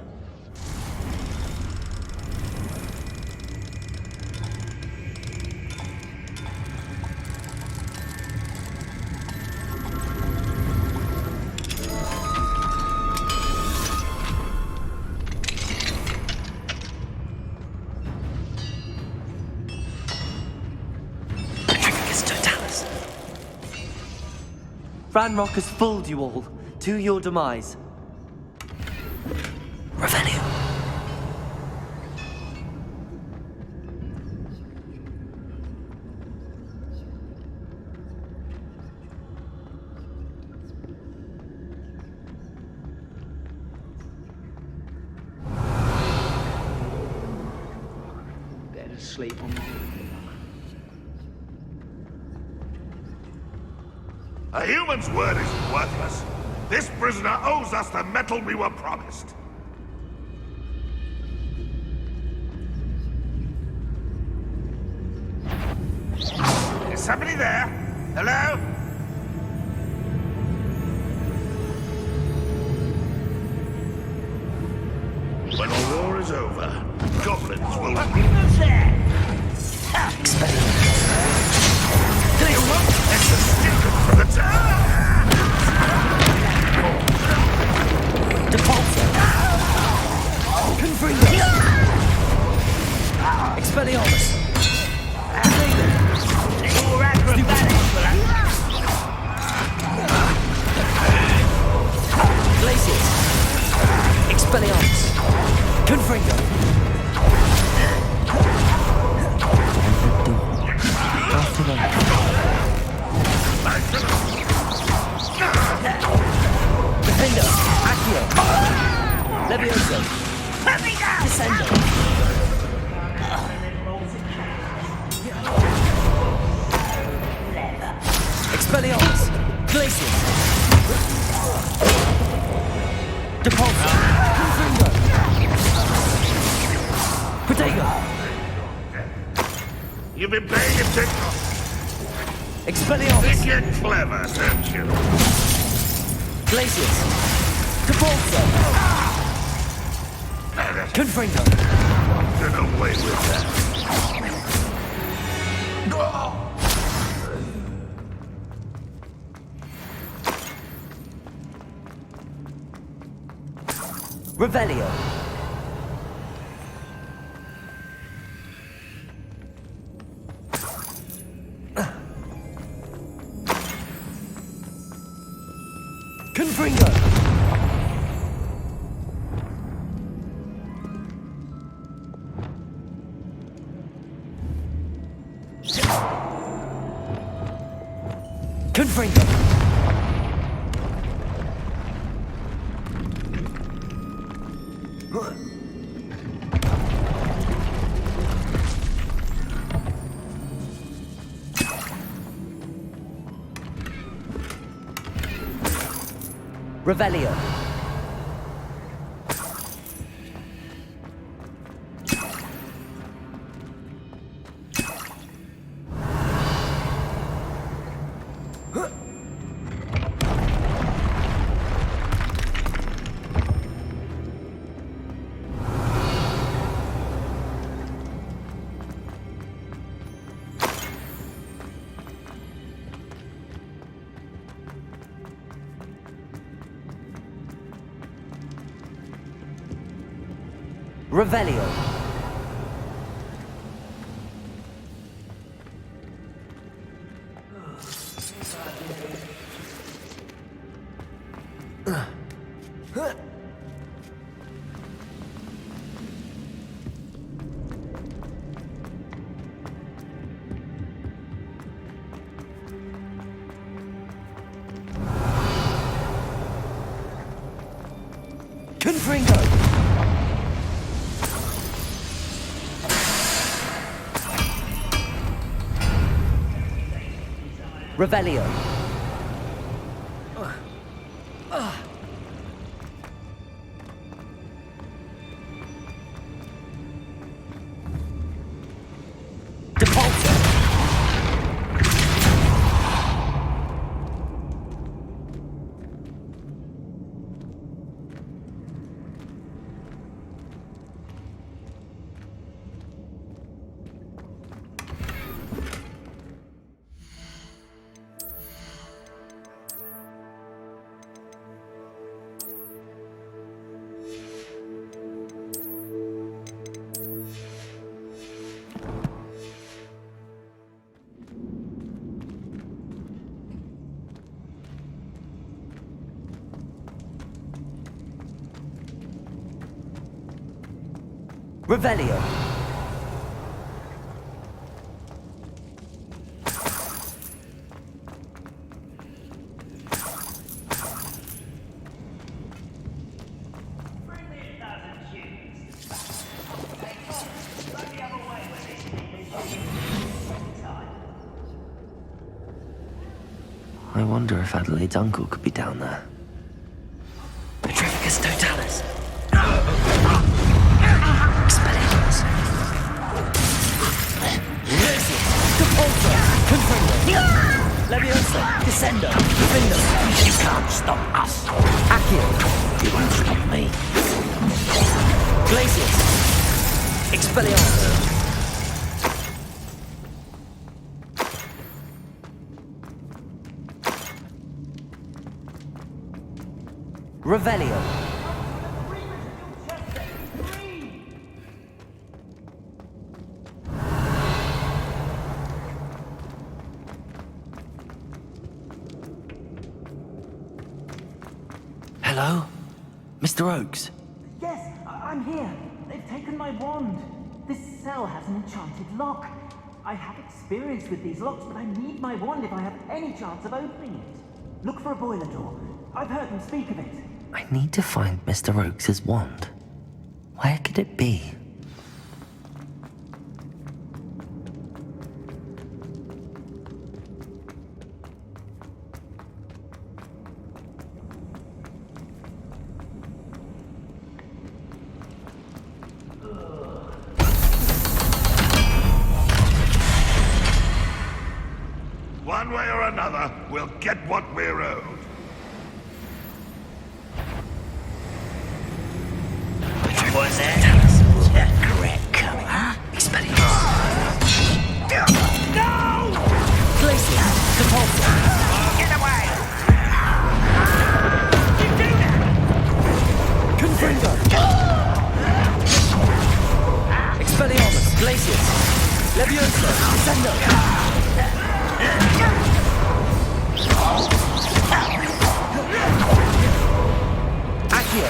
Ranrock has fooled you all, to your demise. Revelio. Better sleep on my... A human's word is worthless. This prisoner owes us the metal we were promised. Is somebody there? Hello? When the war is over, goblins will... Who's there? That's the secret for the Depulso! Confringo! Expelliarmus! You're acrobatic, Glaciers! Expelliarmus! Confringo! After that. Defender! Accio! Levioso! Descendo! Expelliarmus! Glaciers! Depulso! Confringo! Protego! You've been paying attention. Expelliarmus! Think you're clever, don't you? Glacius! Depulso! Confringo! Get away with that. Revelio! Confringo! Confringo! Revelio. Revelio. Confringo. Revelio. Depulso. Revelio. I wonder if Adelaide's uncle could be down there. Petrificus totalis. Expelliarmus. Depulso. Confringo. Leviosa. Descendo. Defendo. You can't stop us. Accio. You won't stop me. Glacius. Expelliarmus. Revelio. Hello? Mr. Oakes? Yes, I'm here. They've taken my wand. This cell has an enchanted lock. I have experience with these locks, but I need my wand if I have any chance of opening it. Look for a boiler door. I've heard them speak of it. I need to find Mr. Oakes' wand. Where could it be? One way another, we'll get what we're owed. Was that? Correct color. No! Glacier, Depulso. Get away! You do that! Confringo. Expelliarmus, Glacius. Levioso, Descendo. Accio.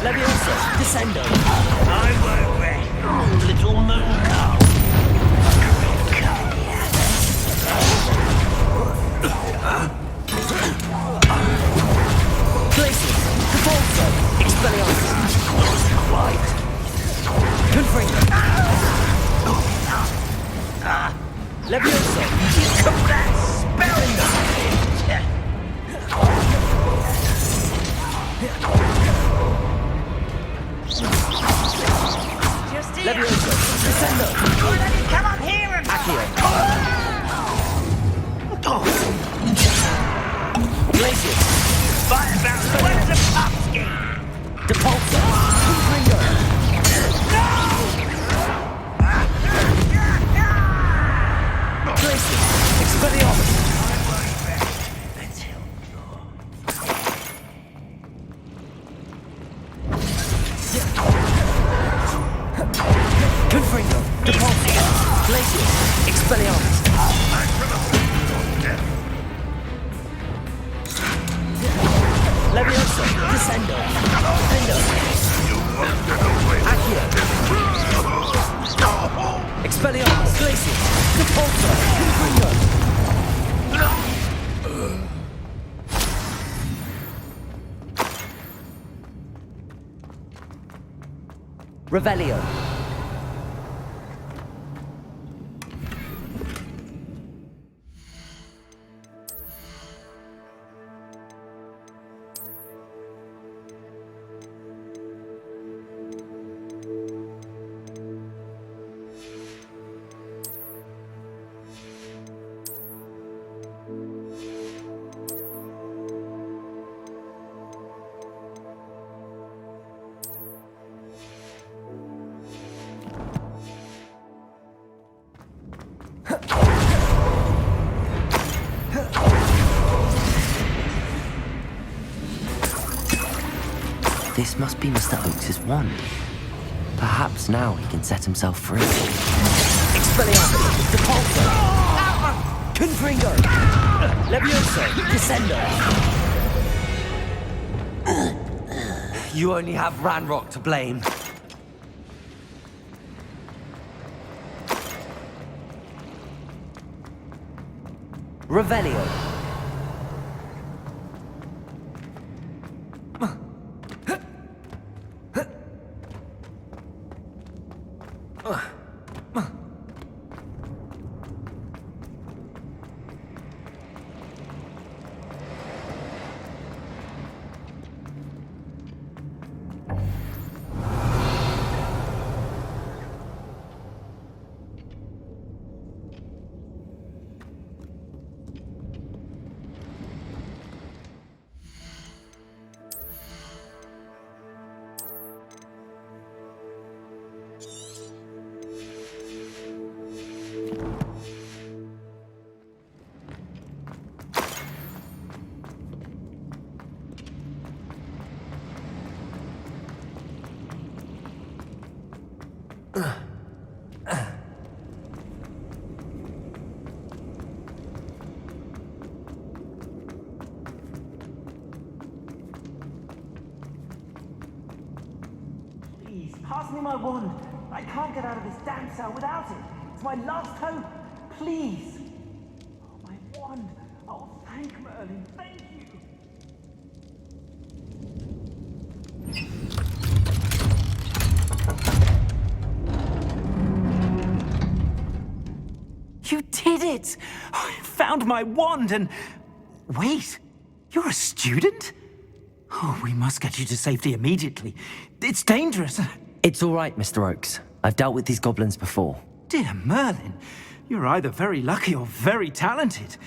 Levioso, Descendo. I won't rest. Little moon cow. Glacius, Depulso, Expelliarmus. Quiet. Confringo. Levioso, come back, spelling Levioso, Descendo. Come on here and Accio. Glacius. fight about where's the Popsky? Depulso. Confringo. Glacius. Expelliarmus. Confringo. Depulso. Glacius. Expelliarmus. Levioso. Descendo. Endo. Accio. Expelliarmus. Glacius. Depulso. Confringo. Revelio. This must be Mr. Oakes' wand. Perhaps now he can set himself free. Expelliarmus. Depulso. Confringo. Levioso. Descendo. You only have Ranrock to blame. Revelio. Please, pass me my wand. I can't get out of this damn cell without it. It's my last hope. Please. Oh, my wand. Oh, thank Merlin. Thank you. You did it! I found my wand and... Wait, you're a student? Oh, we must get you to safety immediately. It's dangerous. It's all right, Mr. Oakes. I've dealt with these goblins before. Dear Merlin, you're either very lucky or very talented.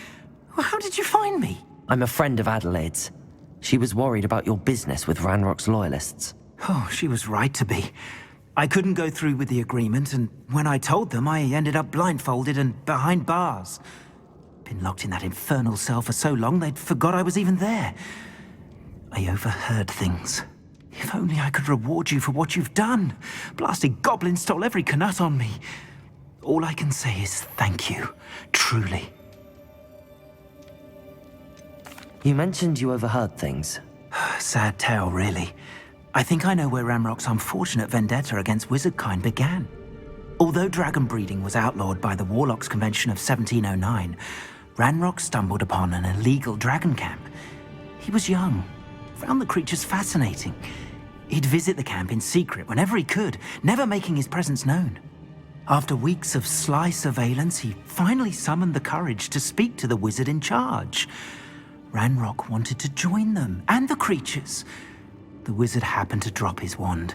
Well, how did you find me? I'm a friend of Adelaide's. She was worried about your business with Ranrock's loyalists. Oh, she was right to be. I couldn't go through with the agreement, and when I told them, I ended up blindfolded and behind bars. Been locked in that infernal cell for so long, they'd forgot I was even there. I overheard things. If only I could reward you for what you've done. Blasted goblin stole every Knut on me. All I can say is thank you, truly. You mentioned you overheard things. Sad tale, really. I think I know where Ranrock's unfortunate vendetta against wizardkind began. Although dragon breeding was outlawed by the Warlocks Convention of 1709, Ranrock stumbled upon an illegal dragon camp. He was young, found the creatures fascinating. He'd visit the camp in secret whenever he could, never making his presence known. After weeks of sly surveillance, he finally summoned the courage to speak to the wizard in charge. Ranrock wanted to join them, and the creatures. The wizard happened to drop his wand.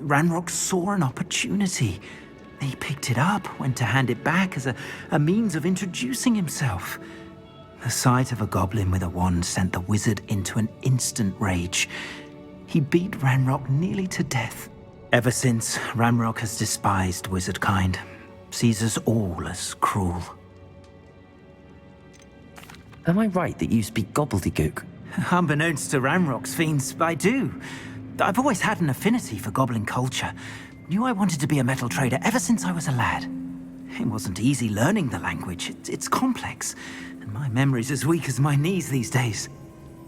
Ranrock saw an opportunity. He picked it up, went to hand it back as a means of introducing himself. The sight of a goblin with a wand sent the wizard into an instant rage. He beat Ranrock nearly to death. Ever since, Ranrock has despised wizardkind, sees us all as cruel. Am I right that you speak gobbledygook? Unbeknownst to Ranrock's fiends, I do. I've always had an affinity for goblin culture. Knew I wanted to be a metal trader ever since I was a lad. It wasn't easy learning the language. It's complex, and my memory's as weak as my knees these days.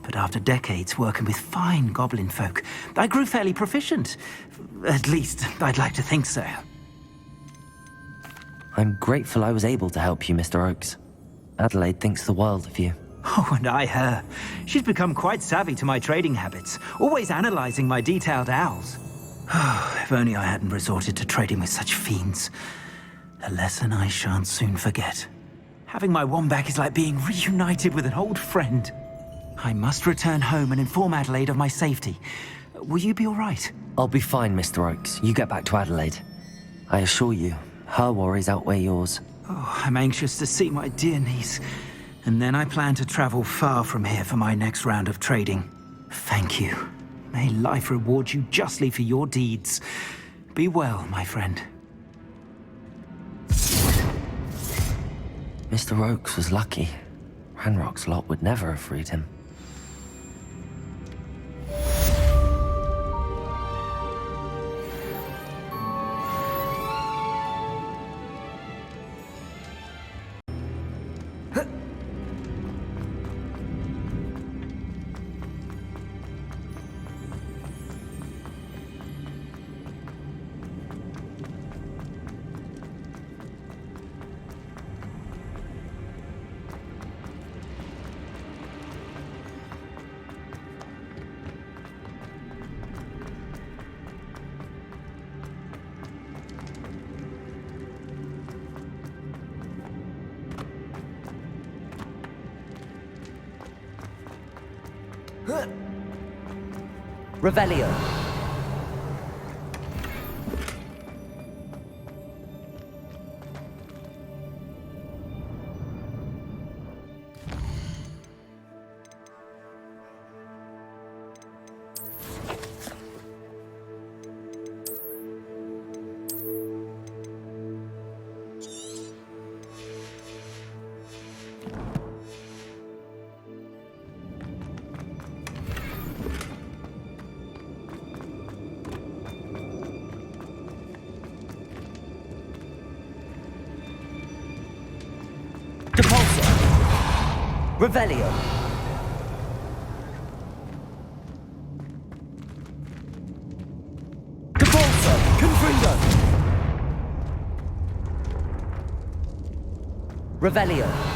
But after decades working with fine goblin folk, I grew fairly proficient. At least, I'd like to think so. I'm grateful I was able to help you, Mr. Oakes. Adelaide thinks the world of you. Oh, and I her. She's become quite savvy to my trading habits, always analyzing my detailed owls. If only I hadn't resorted to trading with such fiends. A lesson I shan't soon forget. Having my wand back is like being reunited with an old friend. I must return home and inform Adelaide of my safety. Will you be all right? I'll be fine, Mr. Oakes. You get back to Adelaide. I assure you, her worries outweigh yours. Oh, I'm anxious to see my dear niece. And then I plan to travel far from here for my next round of trading. Thank you. May life reward you justly for your deeds. Be well, my friend. Mr. Oakes was lucky. Ranrock's lot would never have freed him. Revelio. Revelio. Depulso. Confrido. Revelio.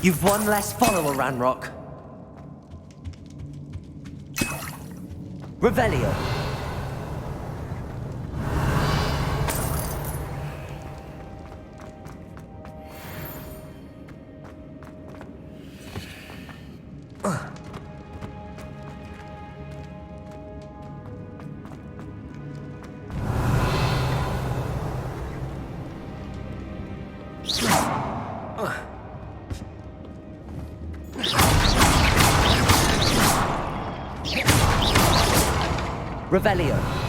You've one less follower, Ranrock. Revelio. Revelio.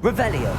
Revelio.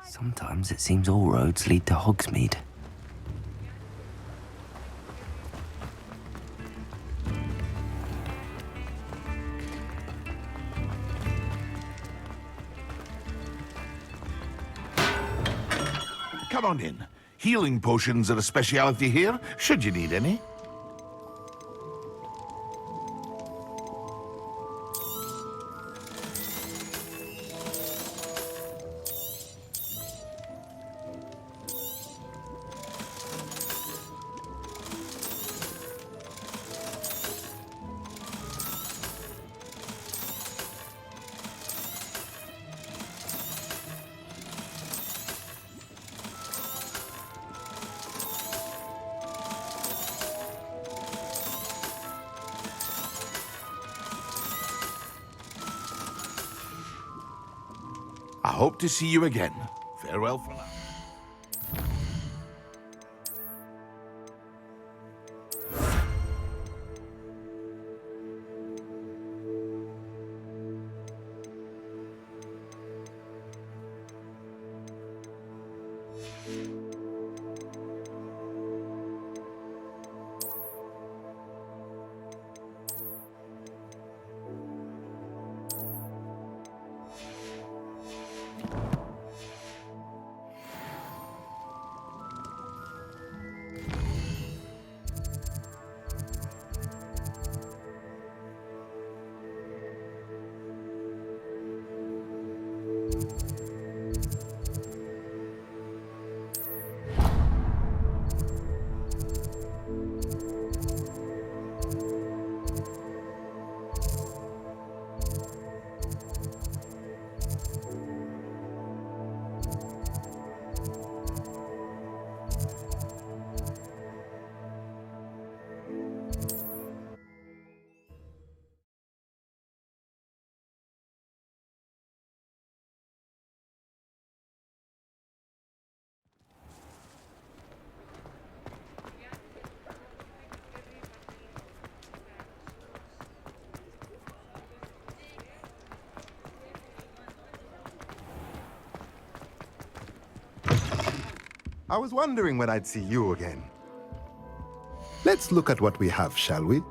Sometimes it seems all roads lead to Hogsmeade. Come on in. Healing potions are a speciality here, should you need any. I hope to see you again. Farewell for now. I was wondering when I'd see you again. Let's look at what we have, shall we?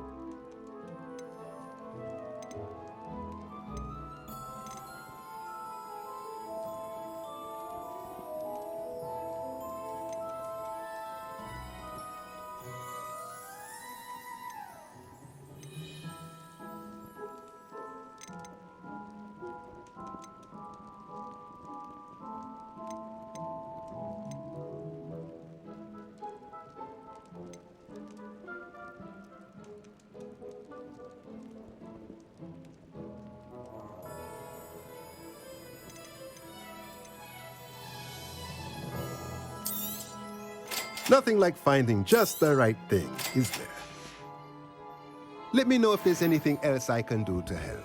Nothing like finding just the right thing, is there? Let me know if there's anything else I can do to help.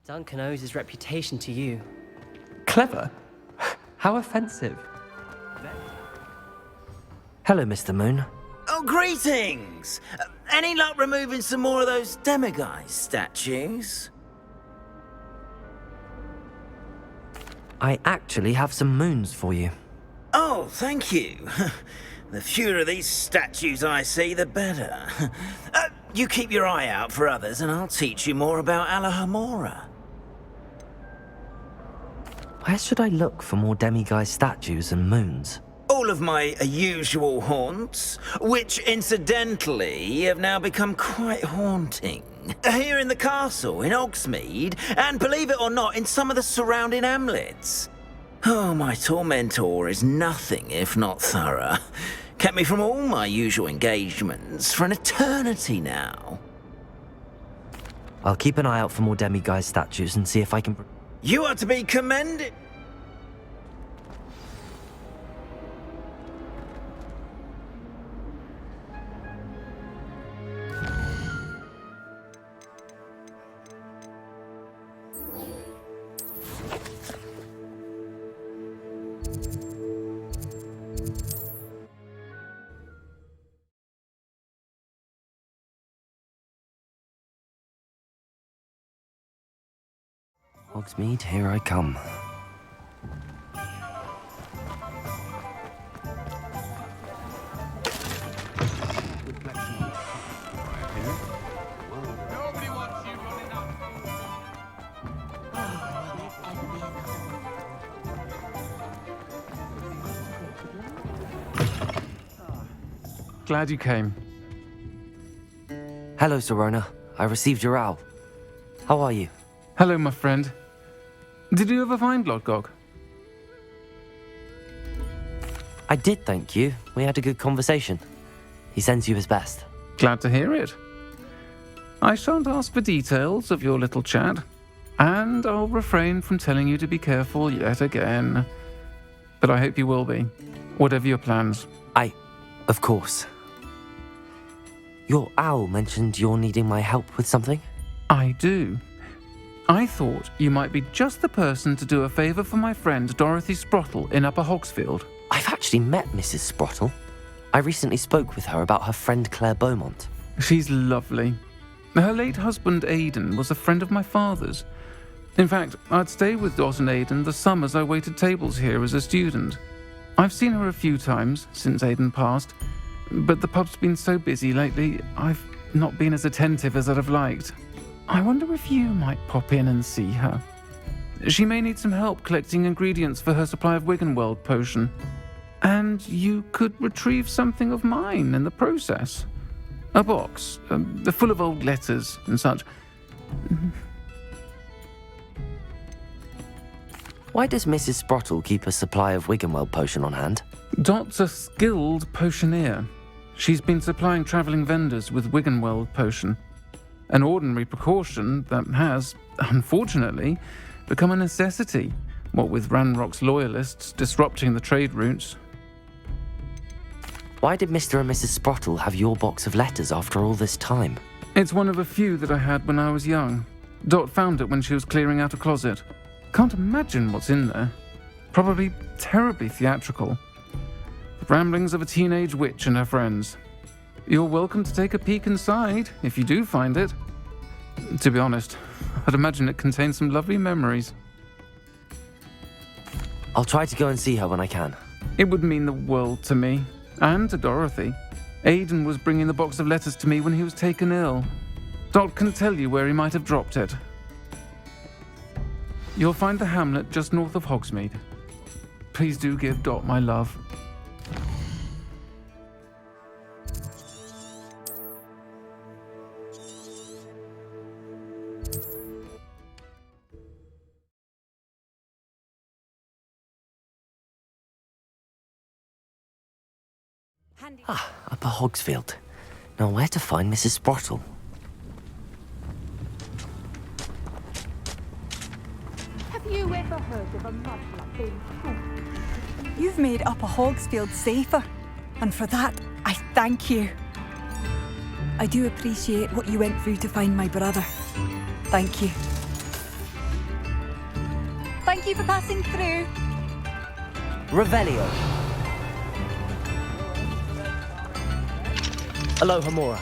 Duncan owes his reputation to you. Clever? How offensive. Hello, Mr. Moon. Oh, greetings! Any luck removing some more of those demiguise statues? I actually have some moons for you. Oh, thank you. The fewer of these statues I see, the better. You keep your eye out for others, and I'll teach you more about Alahamora. Where should I look for more demiguise statues and moons? All of my usual haunts, which incidentally have now become quite haunting. Here in the castle, in Hogsmeade, and believe it or not, in some of the surrounding hamlets. Oh, my tormentor is nothing if not thorough. Kept me from all my usual engagements for an eternity now. I'll keep an eye out for more demiguise statues and see if I can... You are to be commended. Hogsmeade, here I come. glad you came. Hello, Serona. I received your owl. How are you? Hello, my friend. Did you ever find Lodgok? I did, thank you. We had a good conversation. He sends you his best. Glad to hear it. I shan't ask for details of your little chat, and I'll refrain from telling you to be careful yet again. But I hope you will be, whatever your plans. Of course. Your owl mentioned you're needing my help with something? I do. I thought you might be just the person to do a favour for my friend Dorothy Sprottle in Upper Hogsfield. I've actually met Mrs. Sprottle. I recently spoke with her about her friend Claire Beaumont. She's lovely. Her late husband Aidan was a friend of my father's. In fact, I'd stay with Dot and Aidan the summers I waited tables here as a student. I've seen her a few times since Aidan passed, but the pub's been so busy lately, I've not been as attentive as I'd have liked. I wonder if you might pop in and see her. She may need some help collecting ingredients for her supply of Wiggenweld potion. And you could retrieve something of mine in the process. A box, full of old letters and such. Why does Mrs. Sprottle keep a supply of Wiggenweld potion on hand? Dot's a skilled potioneer. She's been supplying travelling vendors with Wiggenweld potion. An ordinary precaution that has, unfortunately, become a necessity, what with Ranrock's loyalists disrupting the trade routes. Why did Mr. and Mrs. Sprottle have your box of letters after all this time? It's one of a few that I had when I was young. Dot found it when she was clearing out a closet. Can't imagine what's in there. Probably terribly theatrical. The ramblings of a teenage witch and her friends. You're welcome to take a peek inside, if you do find it. To be honest, I'd imagine it contains some lovely memories. I'll try to go and see her when I can. It would mean the world to me, and to Dorothy. Aidan was bringing the box of letters to me when he was taken ill. Dot can tell you where he might have dropped it. You'll find the hamlet just north of Hogsmeade. Please do give Dot my love. Upper Hogsfield. Now where to find Mrs. Sprottle? Have you ever heard of a mudblood being cooked? You've made Upper Hogsfield safer, and for that, I thank you. I do appreciate what you went through to find my brother. Thank you. Thank you for passing through. Revelio. Aloha Mora.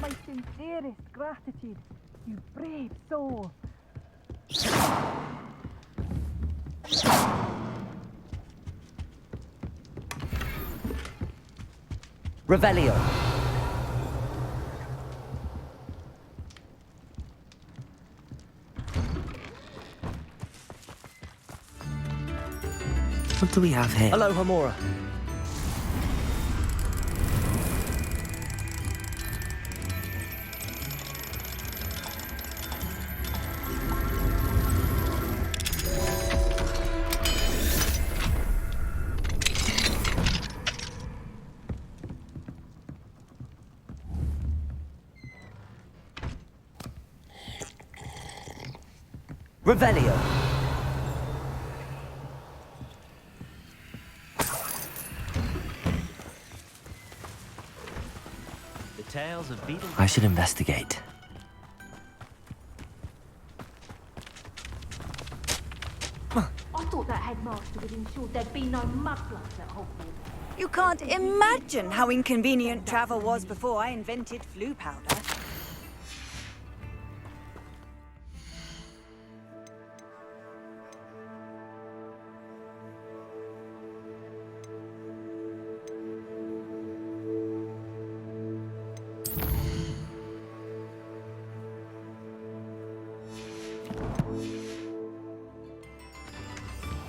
My sincerest gratitude, you brave soul. Revelio. What do we have here? Aloha Mora. Revelio. The tales of beaten. I should investigate. I thought that headmaster would ensure there'd be no mudbloods at Hogwarts. You can't imagine how inconvenient travel was before I invented flu powder.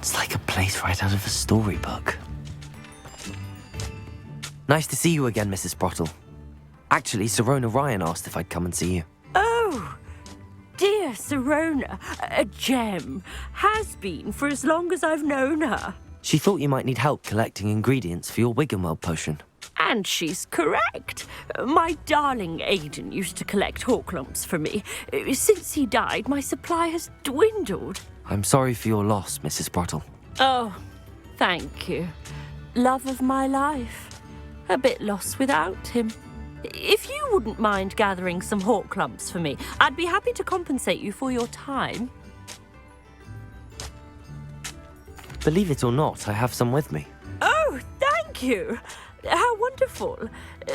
It's like a place right out of a storybook. Nice to see you again, Mrs. Sprottle. Actually, Sirona Ryan asked if I'd come and see you. Oh, dear Sirona, a gem. Has been for as long as I've known her. She thought you might need help collecting ingredients for your Wiggenweld potion. And she's correct. My darling Aidan used to collect hawk lumps for me. Since he died, my supply has dwindled. I'm sorry for your loss, Mrs. Sprottle. Oh, thank you. Love of my life. A bit lost without him. If you wouldn't mind gathering some hawk lumps for me, I'd be happy to compensate you for your time. Believe it or not, I have some with me. Oh, thank you. How wonderful.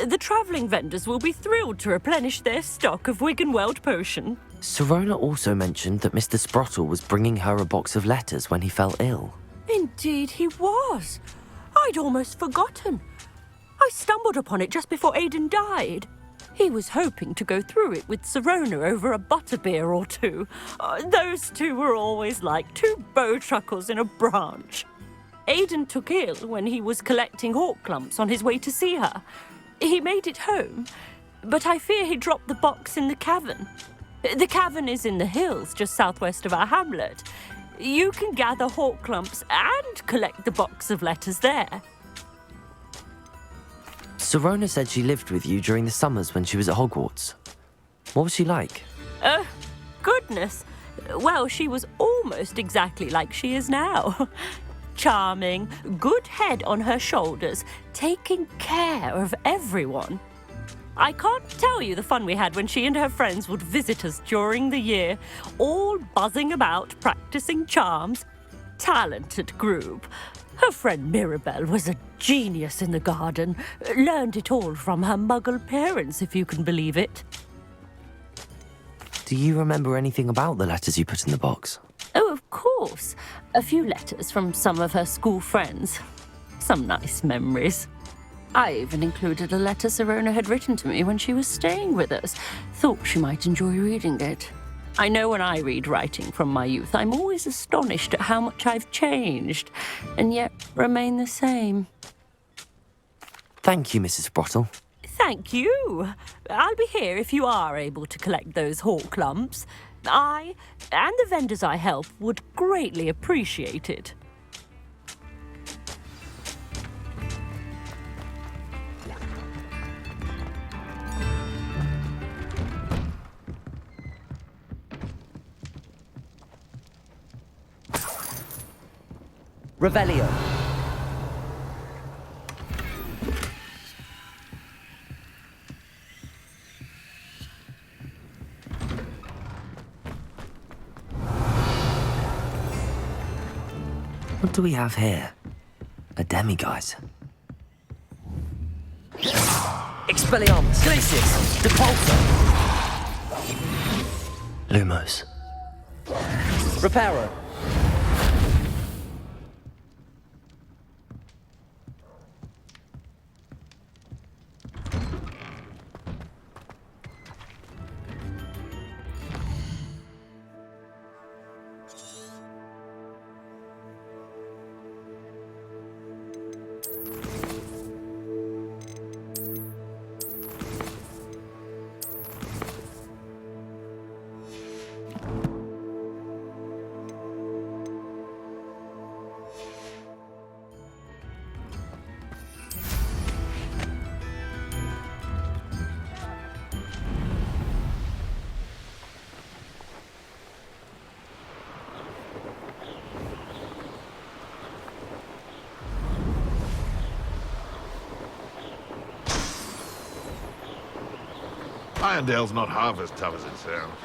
The travelling vendors will be thrilled to replenish their stock of Wiggenweld potion. Sirona also mentioned that Mr. Sprottle was bringing her a box of letters when he fell ill. Indeed he was. I'd almost forgotten. I stumbled upon it just before Aidan died. He was hoping to go through it with Sirona over a butterbeer or two. Those two were always like two bowtruckles in a branch. Aidan took ill when he was collecting hawk lumps on his way to see her. He made it home, but I fear he dropped the box in the cavern. The cavern is in the hills just southwest of our hamlet. You can gather hawk lumps and collect the box of letters there. Sirona said she lived with you during the summers when she was at Hogwarts. What was she like? Goodness. Well, she was almost exactly like she is now. Charming, good head on her shoulders, taking care of everyone. I can't tell you the fun we had when she and her friends would visit us during the year, all buzzing about, practicing charms. Talented group. Her friend Mirabelle was a genius in the garden. Learned it all from her muggle parents, if you can believe it. Do you remember anything about the letters you put in the box? Oh, of course. A few letters from some of her school friends. Some nice memories. I even included a letter Sirona had written to me when she was staying with us. Thought she might enjoy reading it. I know when I read writing from my youth, I'm always astonished at how much I've changed, and yet remain the same. Thank you, Mrs. Sprottle. Thank you. I'll be here if you are able to collect those hawk lumps. I, and the vendors I help, would greatly appreciate it. Revelio. What do we have here? A demiguise. Expelliarmus! Glacius! Depulso! Lumos. Reparo. Irondale's not half as tough as it sounds.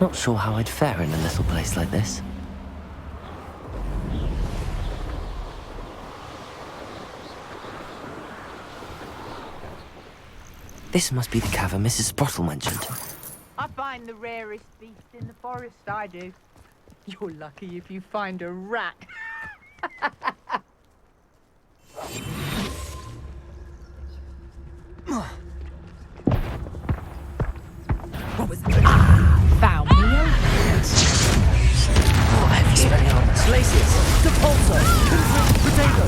Not sure how I'd fare in a little place like this. This must be the cavern Mrs. Sprottle mentioned. I find the rarest beast in the forest, I do. You're lucky if you find a rat. Glacius! Depulso! Potato!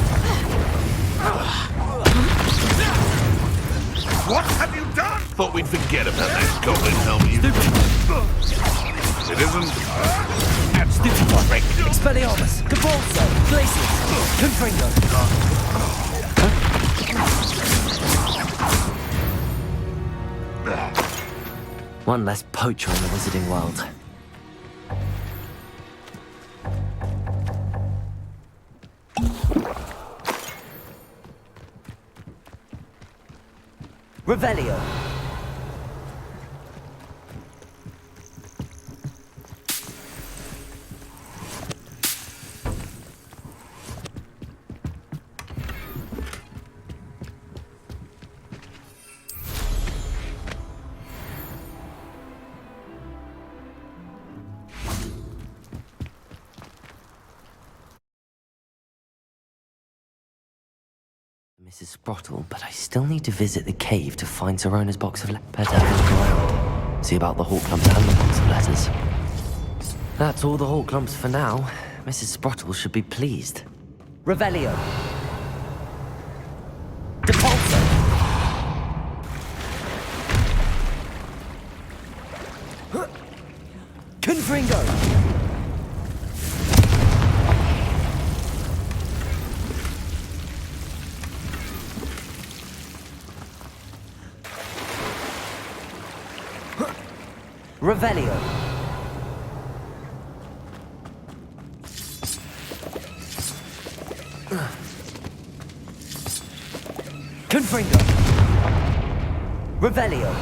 What have you done? Thought we'd forget about that goblin helmet. It isn't. That's stupid. Expelliarmus! Depulso! Glacius! Confringo! One less poacher in the wizarding world. Revelio! Mrs. Sprottle, but I still need to visit the cave to find Sirona's box of letters. Better have a look around. See about the Hawklumps and the box of letters. That's all the Hawklumps for now. Mrs. Sprottle should be pleased. Revelio! Depulso! Confringo! Revelio. Confringo. Revelio.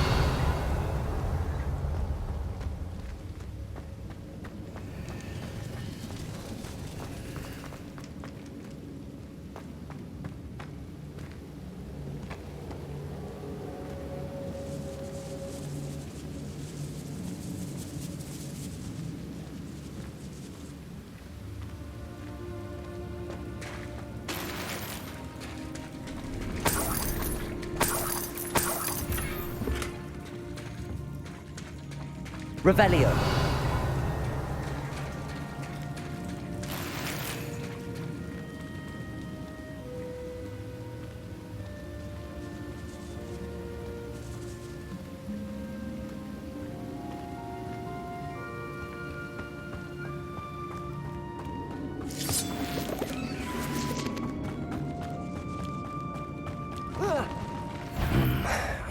Revelio.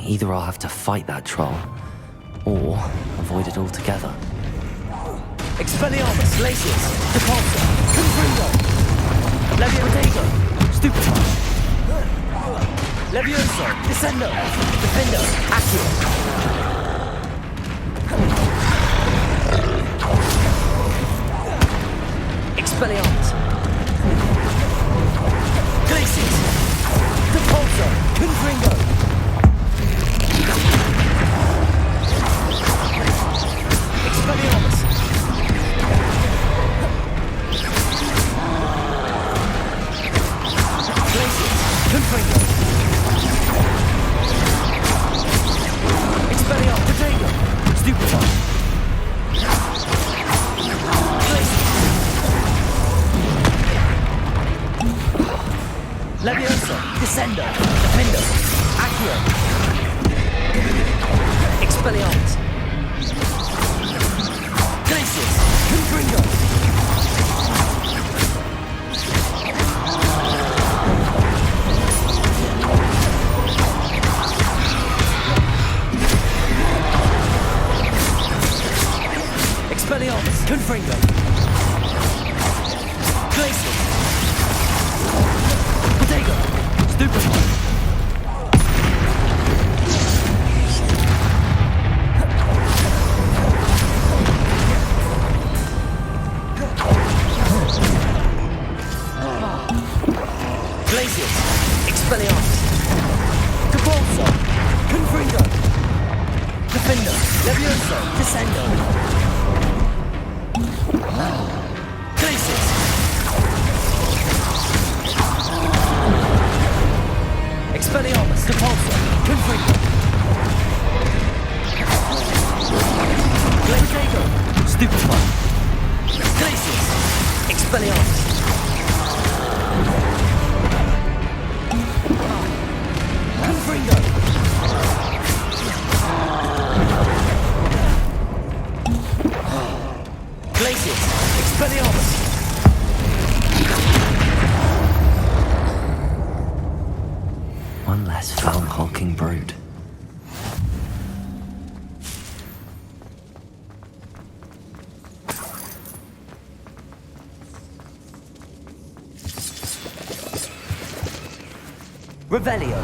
Either I'll have to fight that troll, or avoid it altogether. Expelliarmus, Glacius, Depulso, Confringo, Leviotato, Stupefy, Levioso, Descendo, Defendo, Accio. Expelliarmus, Glacius, Depulso, Confringo. Expelliarmus! Glacius! Confringo! Expelliarmus! Potato! Stupefy! Glacius! Levioso! Descendo! Defendo! Accio! Expelliarmus! Glacius! Confringo! Expelliarmus! Confringo! Glacius! Potato! Stupefy! Glacius, Expelliarmus, Depulso, Confringo, Defendo, Levioso, Descendo, Glacius, Expelliarmus, Depulso, Confringo, Glaciato, Stupefy, Glacius, Expelliarmus! Confringo! Glacius! Expelliarmus! One less foul hulking brood. Revelio!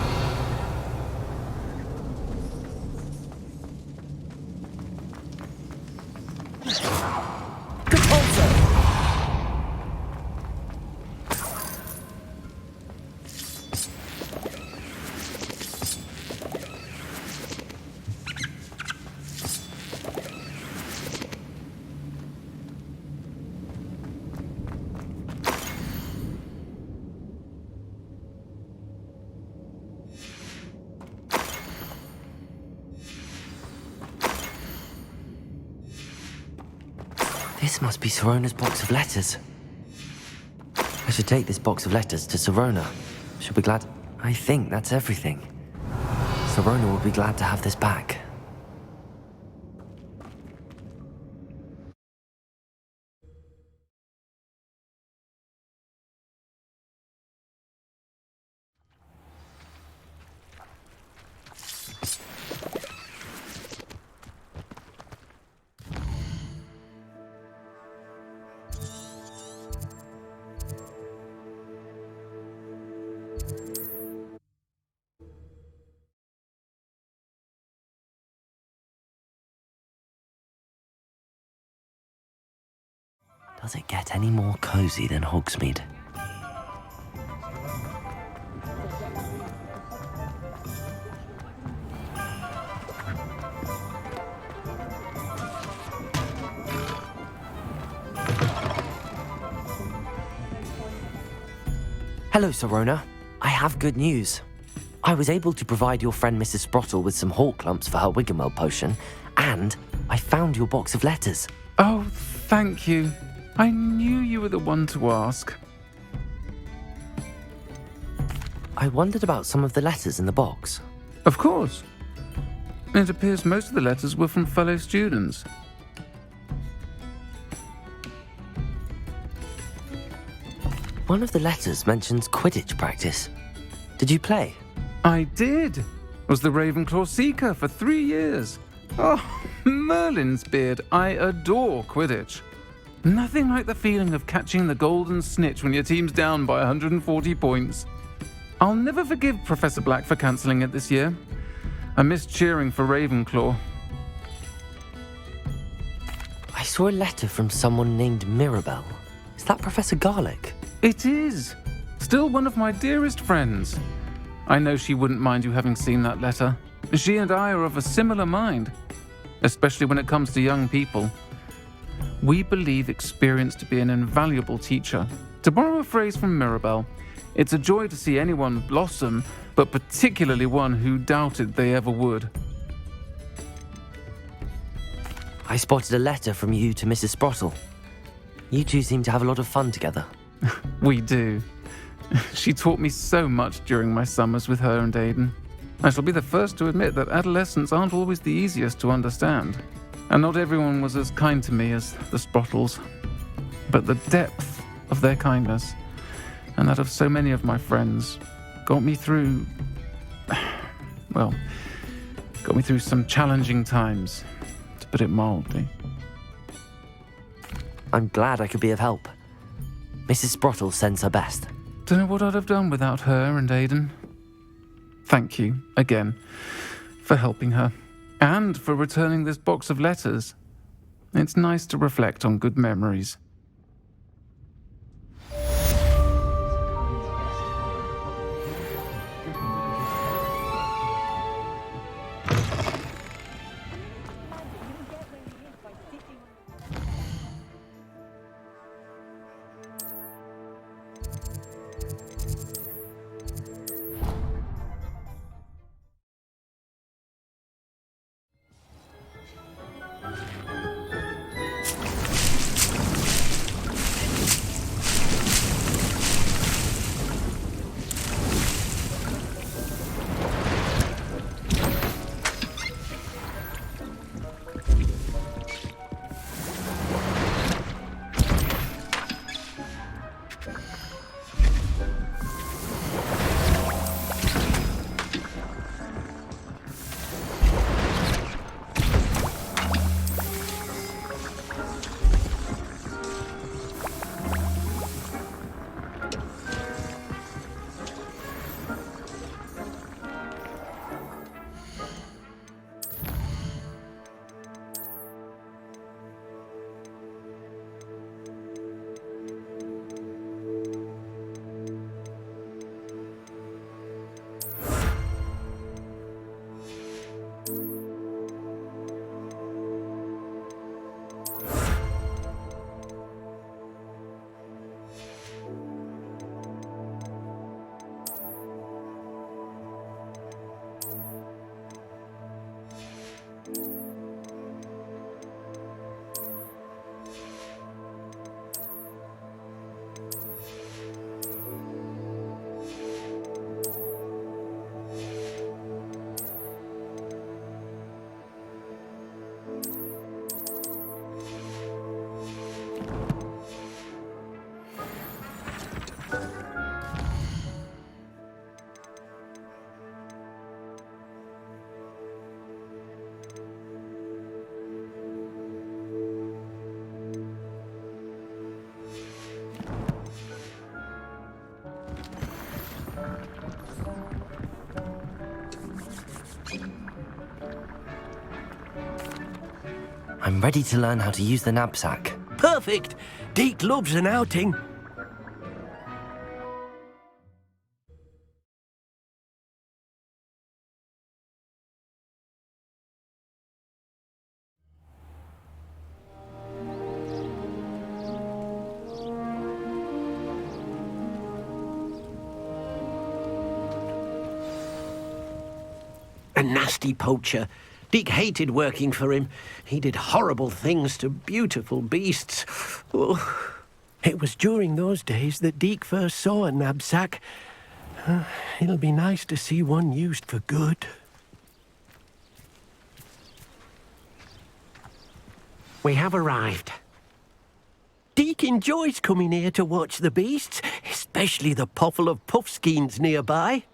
Compulso! This must be Sirona's box of letters. I should take this box of letters to Sirona. She'll be glad. I think that's everything. Sirona will be glad to have this back. Does it get any more cozy than Hogsmeade? Hello, Sirona. I have good news. I was able to provide your friend Mrs. Sprottle with some hawk lumps for her Wiggenweld potion, and I found your box of letters. Oh, thank you. I knew you were the one to ask. I wondered about some of the letters in the box. Of course. It appears most of the letters were from fellow students. One of the letters mentions Quidditch practice. Did you play? I did. Was the Ravenclaw Seeker for 3 years. Oh, Merlin's beard. I adore Quidditch. Nothing like the feeling of catching the golden snitch when your team's down by 140 points. I'll never forgive Professor Black for cancelling it this year. I missed cheering for Ravenclaw. I saw a letter from someone named Mirabelle. Is that Professor Garlick? It is. Still one of my dearest friends. I know she wouldn't mind you having seen that letter. She and I are of a similar mind, especially when it comes to young people. We believe experience to be an invaluable teacher. To borrow a phrase from Mirabelle, it's a joy to see anyone blossom, but particularly one who doubted they ever would. I spotted a letter from you to Mrs. Sprottle. You two seem to have a lot of fun together. We do. She taught me so much during my summers with her and Aidan. I shall be the first to admit that adolescents aren't always the easiest to understand. And not everyone was as kind to me as the Sprottles. But the depth of their kindness, and that of so many of my friends, got me through some challenging times, to put it mildly. I'm glad I could be of help. Mrs. Sprottle sends her best. Don't know what I'd have done without her and Aidan. Thank you, again, for helping her, and for returning this box of letters. It's nice to reflect on good memories. I'm ready to learn how to use the knapsack. Perfect. Deke loves an outing. A nasty poacher. Deke hated working for him. He did horrible things to beautiful beasts. Oh. It was during those days that Deke first saw a knapsack. It'll be nice to see one used for good. We have arrived. Deke enjoys coming here to watch the beasts, especially the potful of puffskeins nearby.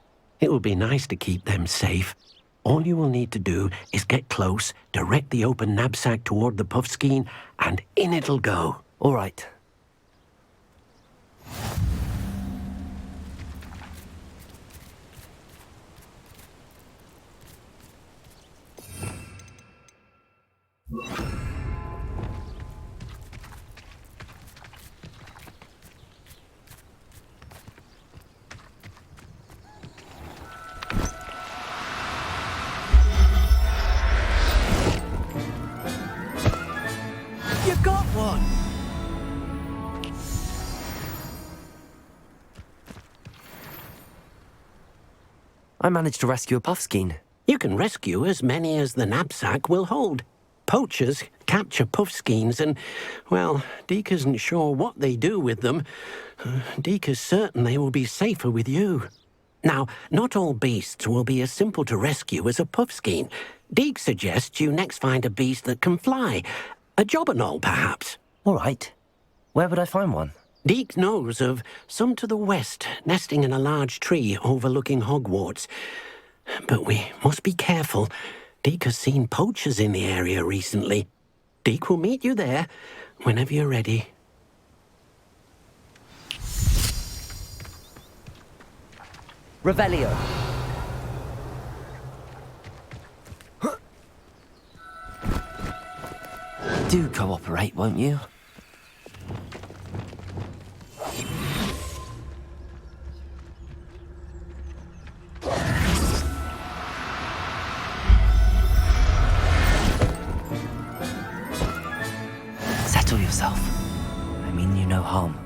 It will be nice to keep them safe. All you will need to do is get close, direct the open knapsack toward the puffskein, and in it'll go. All right. You got one! I managed to rescue a puffskein. You can rescue as many as the knapsack will hold. Poachers capture puffskeins and, well, Deke isn't sure what they do with them. Deke is certain they will be safer with you. Now, not all beasts will be as simple to rescue as a puffskein. Deke suggests you next find a beast that can fly. A jobberknoll, perhaps. All right. Where would I find one? Deke knows of some to the west, nesting in a large tree overlooking Hogwarts. But we must be careful. Deke has seen poachers in the area recently. Deke will meet you there whenever you're ready. Revelio. Do cooperate, won't you? Settle yourself. I mean you no harm.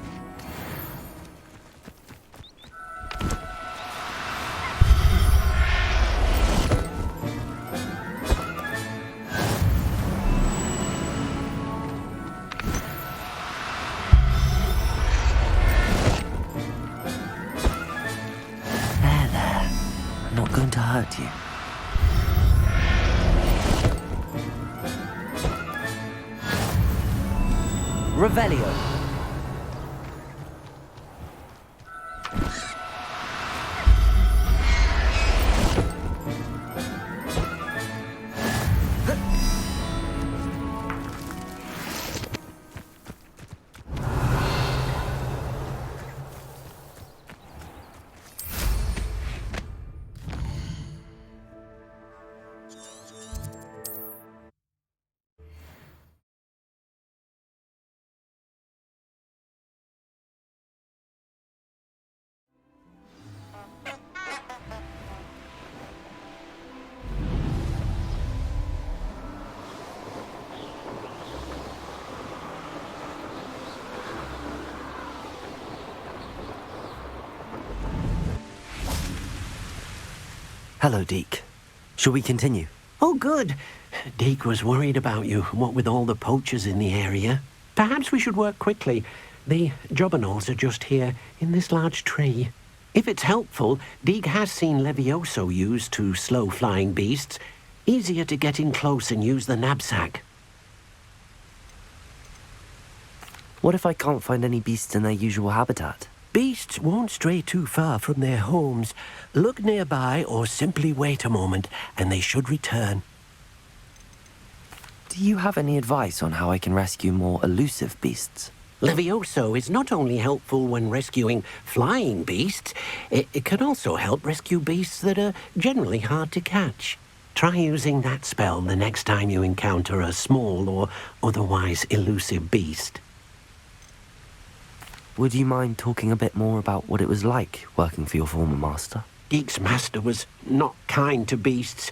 I'm not going to hurt you. Revelio. Hello, Deke. Shall we continue? Oh, good. Deke was worried about you, what with all the poachers in the area. Perhaps we should work quickly. The jobberknolls are just here, in this large tree. If it's helpful, Deke has seen Levioso used to slow flying beasts. Easier to get in close and use the knapsack. What if I can't find any beasts in their usual habitat? Beasts won't stray too far from their homes. Look nearby or simply wait a moment, and they should return. Do you have any advice on how I can rescue more elusive beasts? Levioso is not only helpful when rescuing flying beasts, it can also help rescue beasts that are generally hard to catch. Try using that spell the next time you encounter a small or otherwise elusive beast. Would you mind talking a bit more about what it was like working for your former master? Deek's master was not kind to beasts,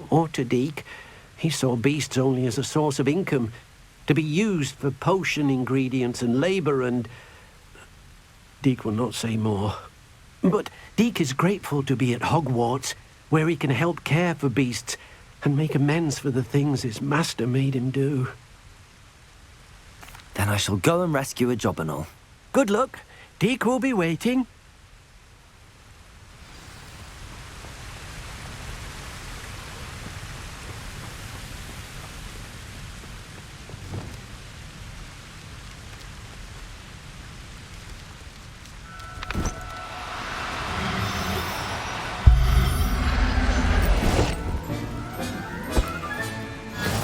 or to Deek. He saw beasts only as a source of income, to be used for potion ingredients and labour, and Deek will not say more. But Deek is grateful to be at Hogwarts, where he can help care for beasts and make amends for the things his master made him do. Then I shall go and rescue a job and all. Good luck. Deek will be waiting.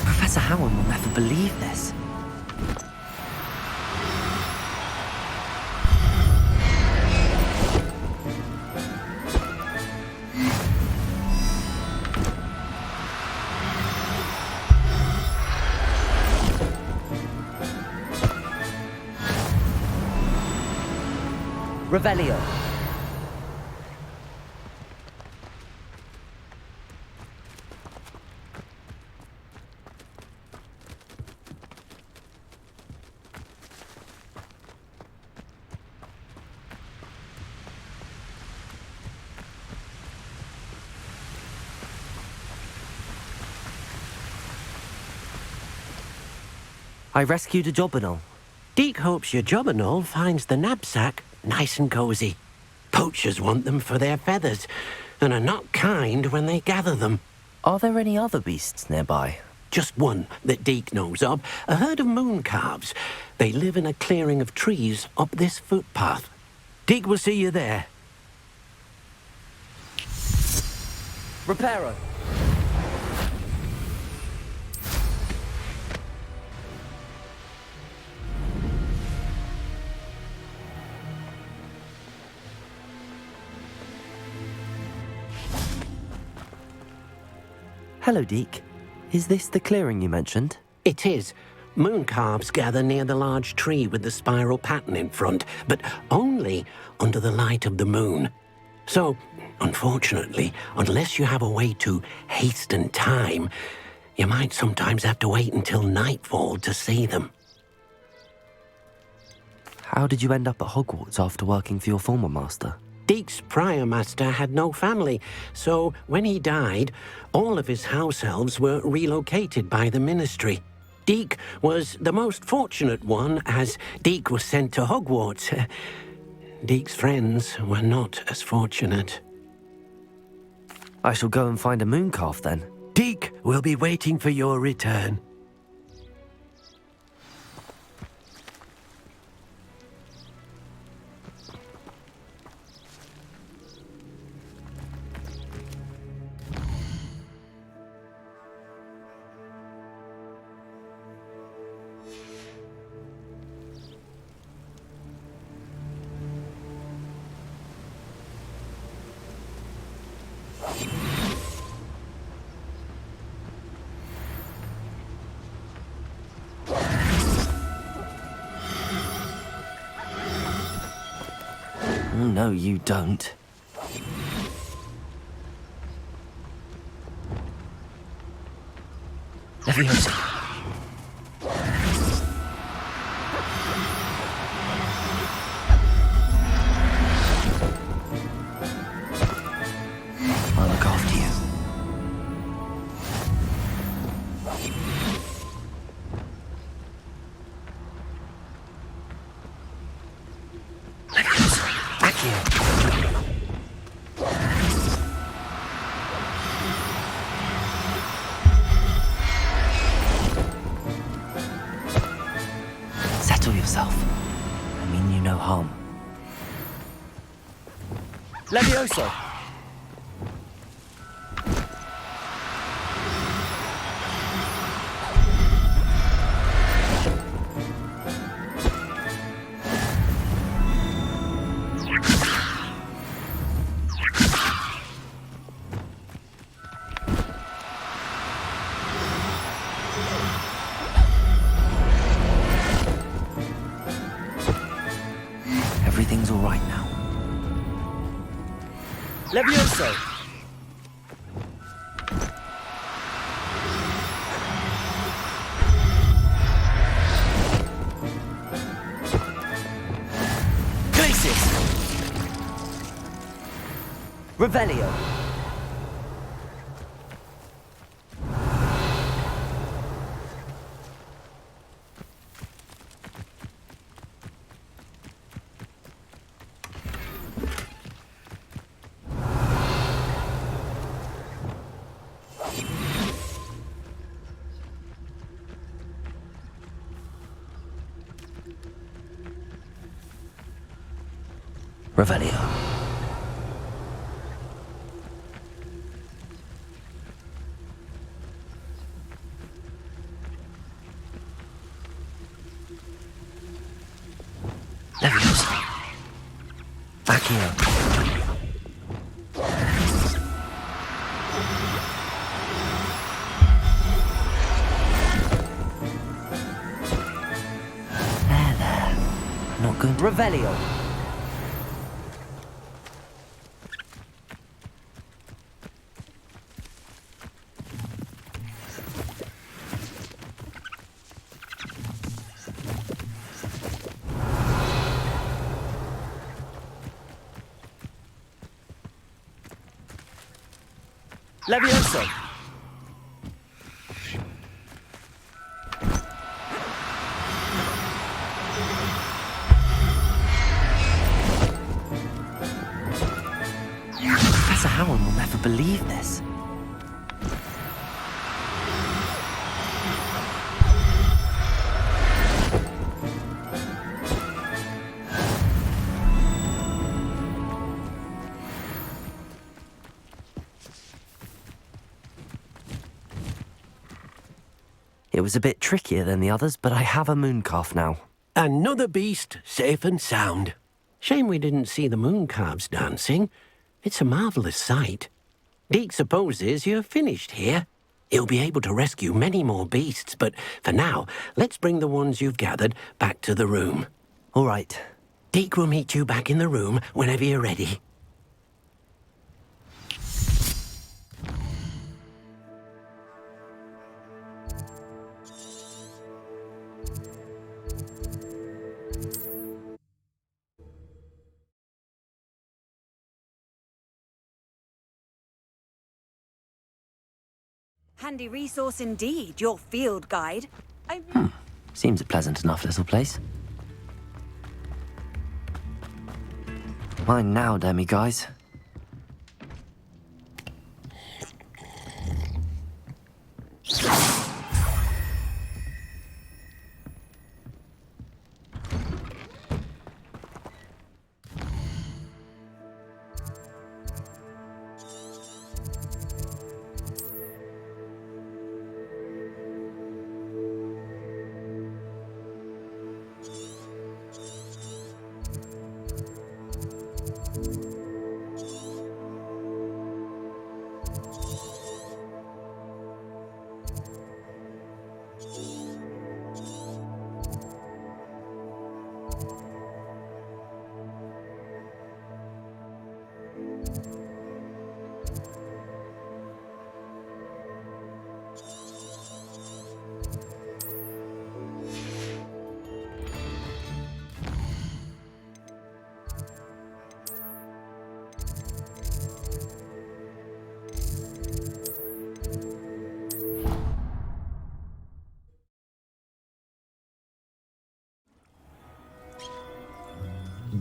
Professor Howard will never believe this. Revelio. I rescued a job and all. Deek hopes your jobberknoll finds the knapsack nice and cosy. Poachers want them for their feathers, and are not kind when they gather them. Are there any other beasts nearby? Just one that Deek knows of, a herd of moon calves. They live in a clearing of trees up this footpath. Deek will see you there. Reparo. Hello, Deek. Is this the clearing you mentioned? It is. Moon calves gather near the large tree with the spiral pattern in front, but only under the light of the moon. So, unfortunately, unless you have a way to hasten time, you might sometimes have to wait until nightfall to see them. How did you end up at Hogwarts after working for your former master? Deek's prior master had no family, so when he died, all of his house elves were relocated by the ministry. Deek was the most fortunate one, as Deek was sent to Hogwarts. Deek's friends were not as fortunate. I shall go and find a moon calf then. Deek will be waiting for your return. No, you don't. Leviosa. I'll look after you. Back here. Settle yourself. I mean you no harm. Levioso. everything's all right now. Levioso! Revelio. Revelio. Leviosa. Back here. There. Not good. Revelio. Levioso. Professor Howard will never believe this. It was a bit trickier than the others, but I have a mooncalf now. Another beast, safe and sound. Shame we didn't see the mooncalves dancing. It's a marvellous sight. Deke supposes you're finished here. He'll be able to rescue many more beasts, but for now, let's bring the ones you've gathered back to the room. All right. Deke will meet you back in the room whenever you're ready. Handy resource indeed, your field guide. Seems a pleasant enough little place. Mine now, demi-guys.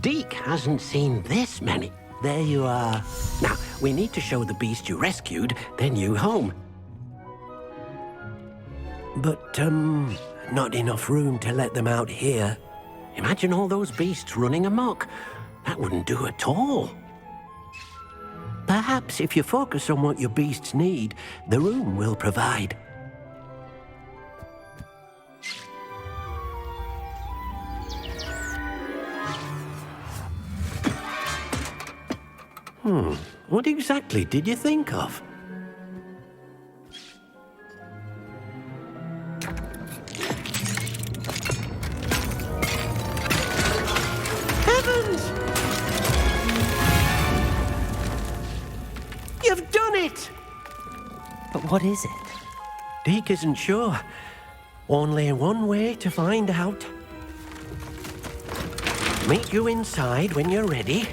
Deke hasn't seen this many. There you are. Now, we need to show the beast you rescued their new home. But, not enough room to let them out here. Imagine all those beasts running amok. That wouldn't do at all. Perhaps if you focus on what your beasts need, the room will provide. What exactly did you think of? Heavens! But what is it? Deke isn't sure. Only one way to find out. Meet you inside when you're ready.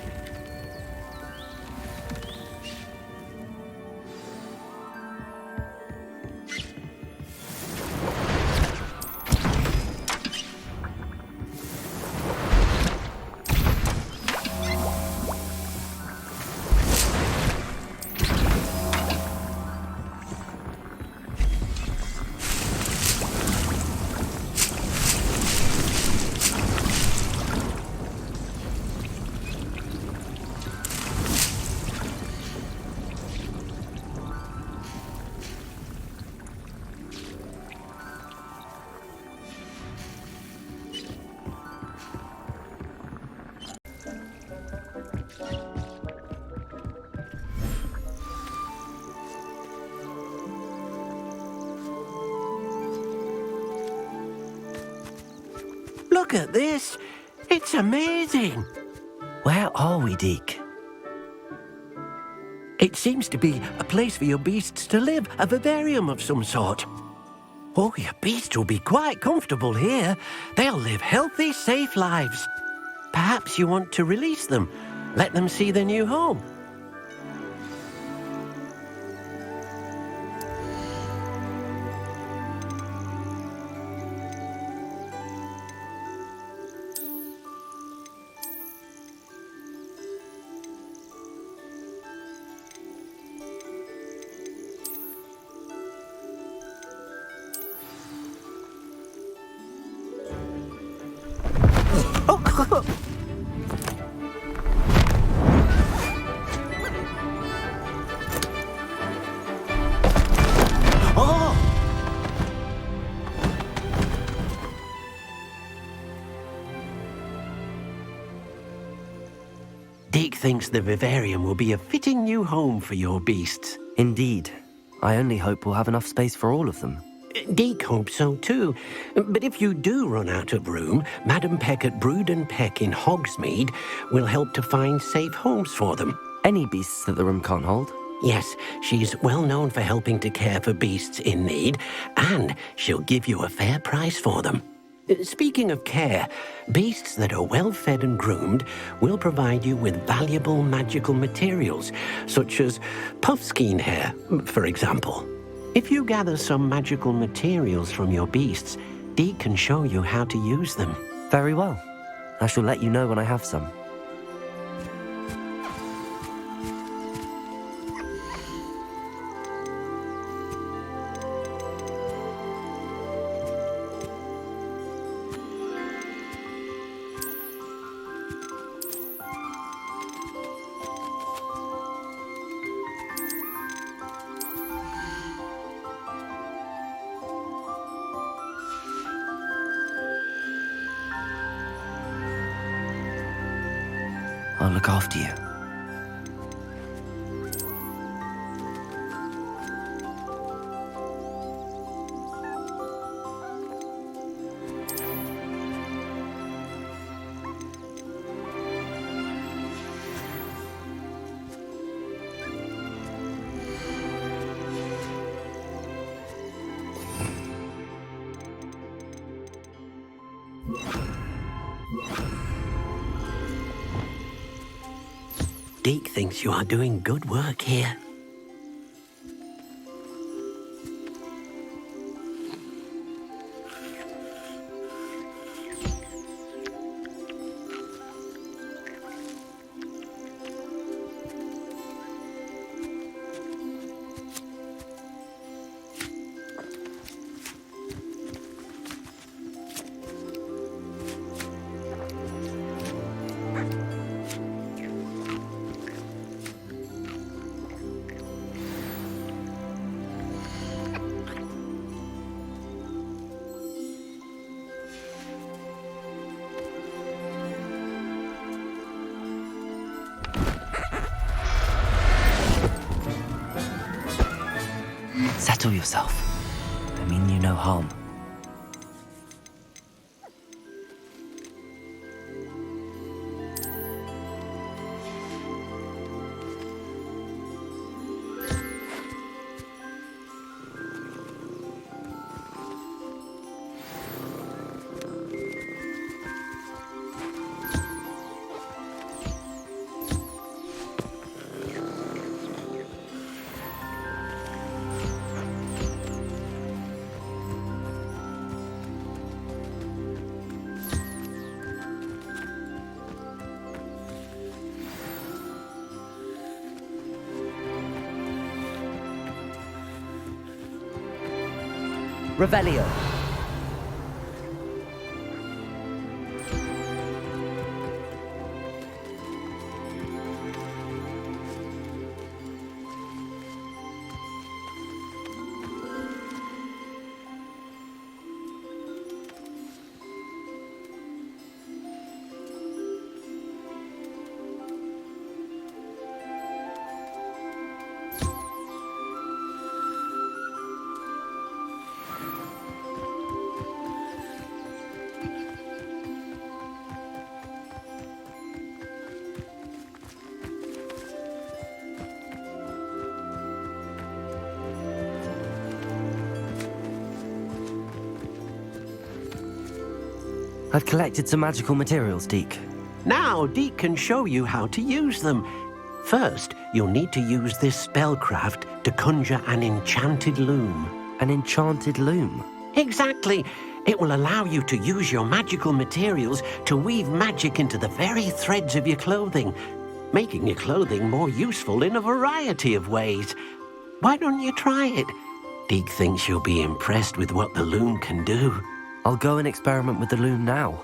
Look at this. It's amazing. Where are we, Deke? It seems to be a place for your beasts to live, a vivarium of some sort. Oh, your beasts will be quite comfortable here. They'll live healthy, safe lives. Perhaps you want to release them, let them see their new home. Deke thinks the vivarium will be a fitting new home for your beasts. Indeed. I only hope we'll have enough space for all of them. Deke hopes so too. But if you do run out of room, Madam Peck at Brood and Peck in Hogsmeade will help to find safe homes for them. Any beasts that the room can't hold? Yes, she's well known for helping to care for beasts in need, and she'll give you a fair price for them. Speaking of care, beasts that are well fed and groomed will provide you with valuable magical materials, such as puffskein hair, for example. If you gather some magical materials from your beasts, Deke can show you how to use them. Very well. I shall let you know when I have some. I'll look after you. Deke thinks you are doing good work here. Settle yourself. I mean you no harm. Revelio. I've collected some magical materials, Deke. Now, Deke can show you how to use them. First, you'll need to use this spellcraft to conjure an enchanted loom. An enchanted loom? Exactly. It will allow you to use your magical materials to weave magic into the very threads of your clothing, making your clothing more useful in a variety of ways. Why don't you try it? Deke thinks you'll be impressed with what the loom can do. I'll go and experiment with the loom now.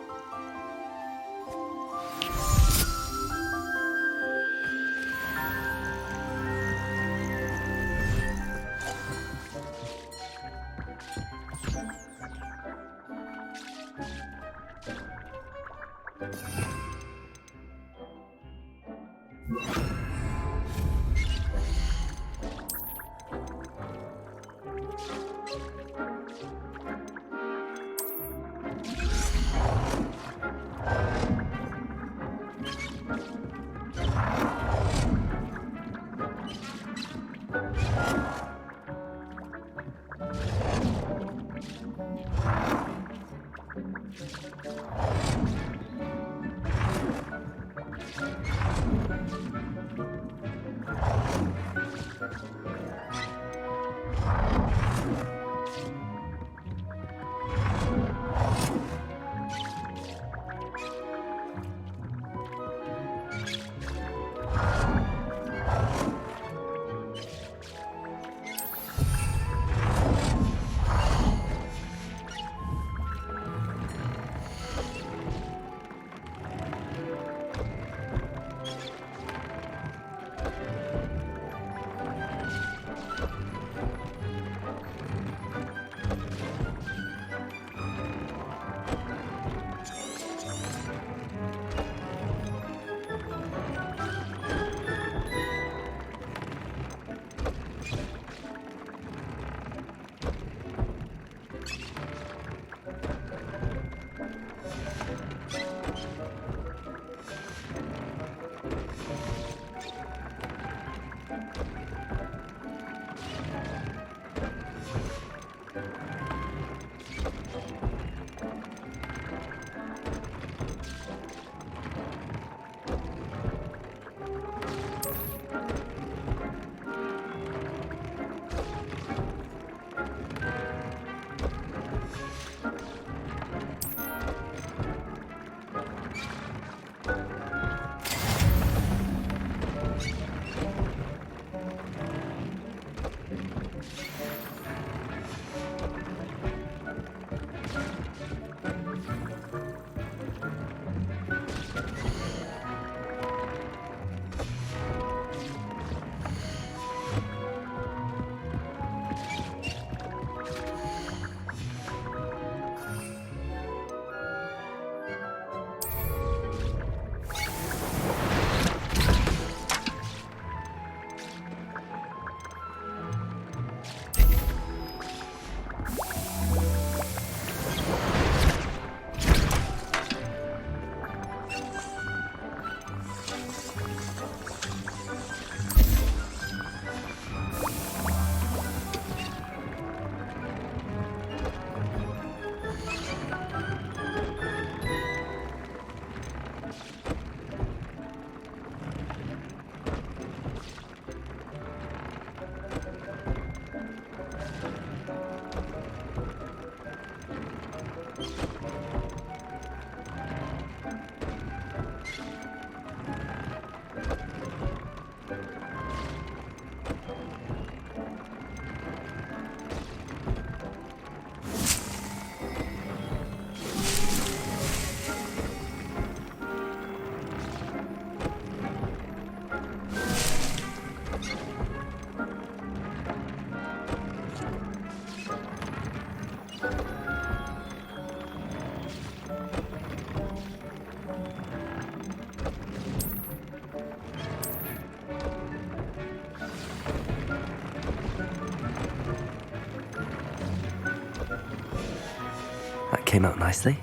came out nicely.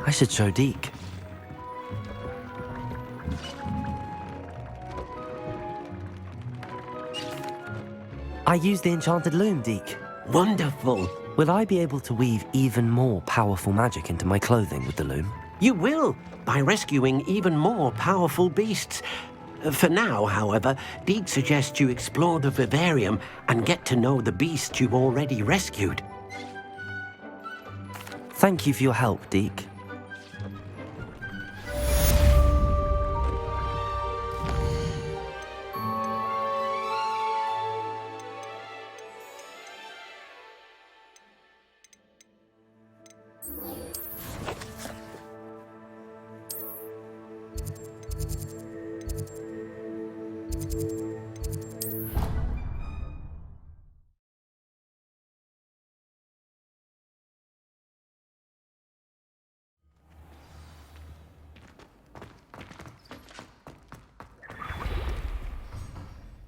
I should show Deke. I used the enchanted loom, Deke. Wonderful. Will I be able to weave even more powerful magic into my clothing with the loom? You will, by rescuing even more powerful beasts. For now, however, Deke suggests you explore the vivarium and get to know the beasts you've already rescued. Thank you for your help, Deke.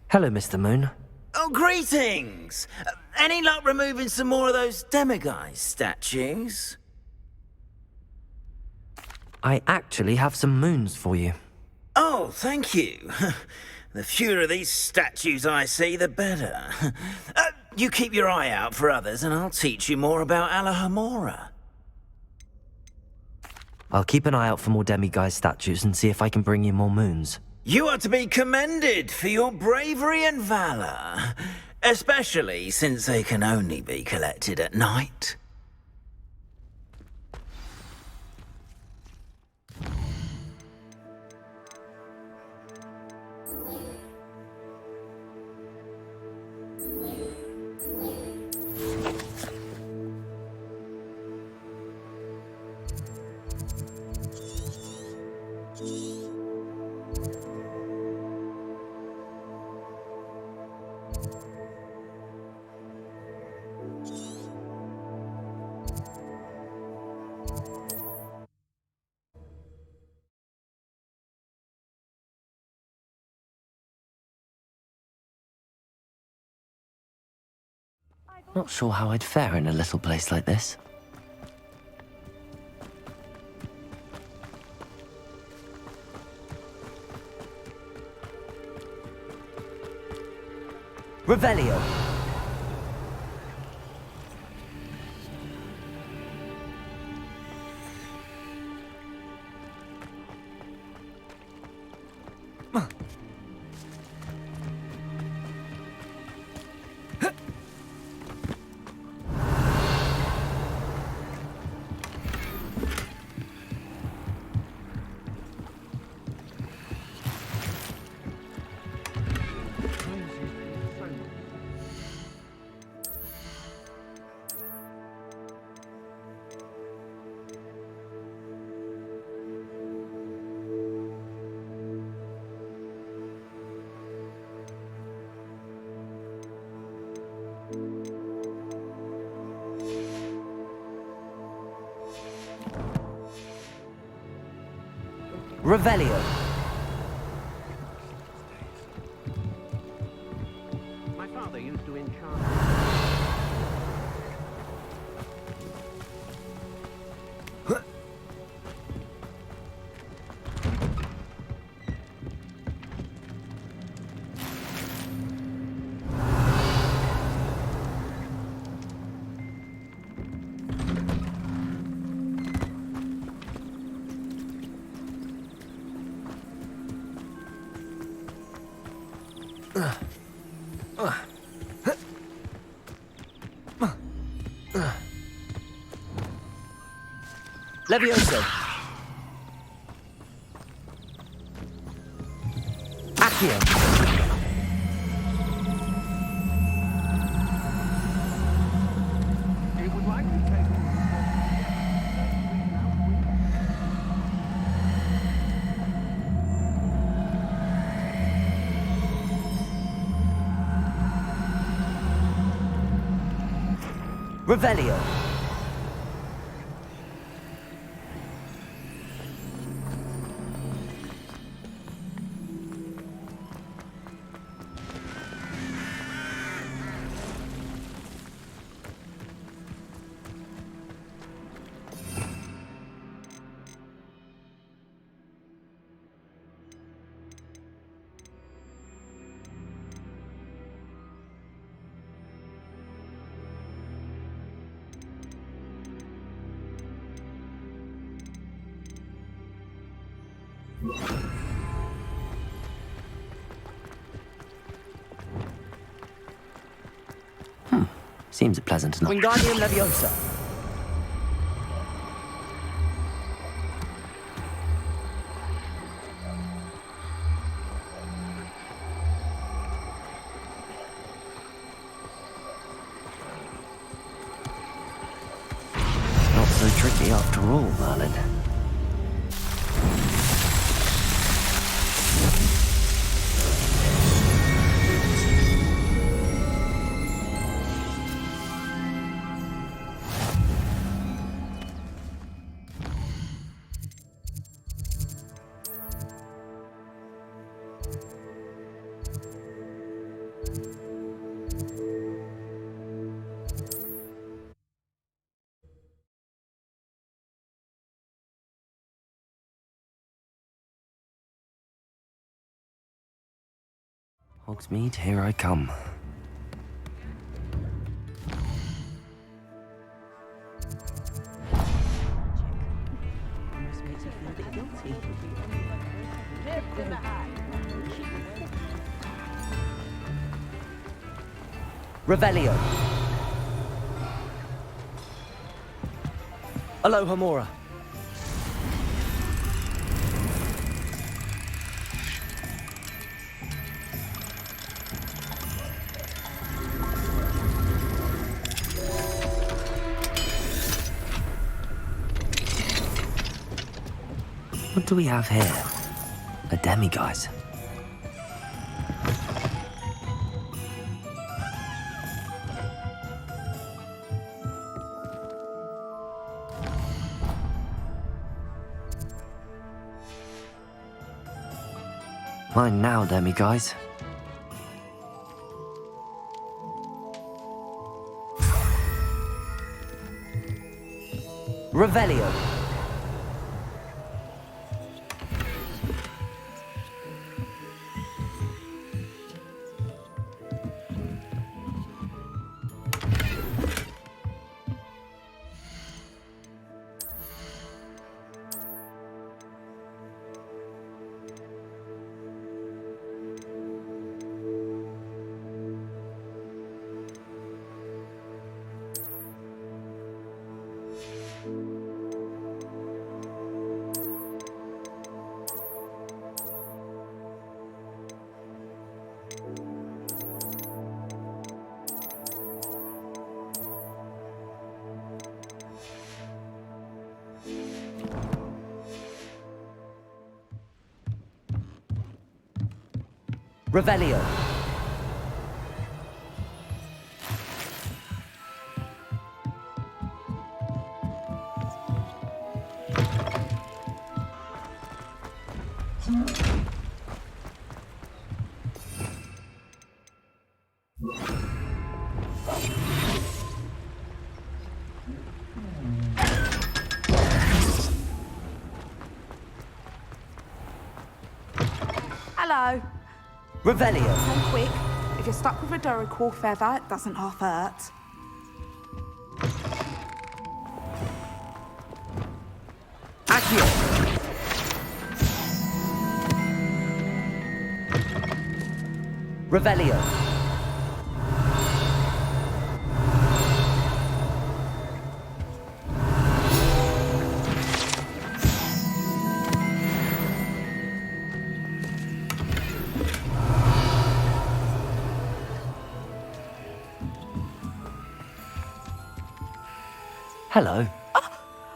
Hello, Mr. Moon. Oh, greetings! Any luck removing some more of those demiguise statues? I actually have some moons for you. Oh, thank you. The fewer of these statues I see, the better. You keep your eye out for others, and I'll teach you more about Alahamora. I'll keep an eye out for more demiguise statues and see if I can bring you more moons. You are to be commended for your bravery and valor, especially since they can only be collected at night. Not sure how I'd fare in a little place like this. Revelio. Revelio. My father used to enchant. Levioso. Accio. Revelio. Seems pleasant enough. Wingardium Leviosa. Not so tricky after all, Merlin. Hogsmeade, here I come. Revelio. Alohomora. What do we have here? A demiguise. Mine now, demiguise. Revelio. Revelio. Hello. Revelio. So quick. If you're stuck with a Duracell feather, it doesn't half hurt. Accio. Revelio. Hello.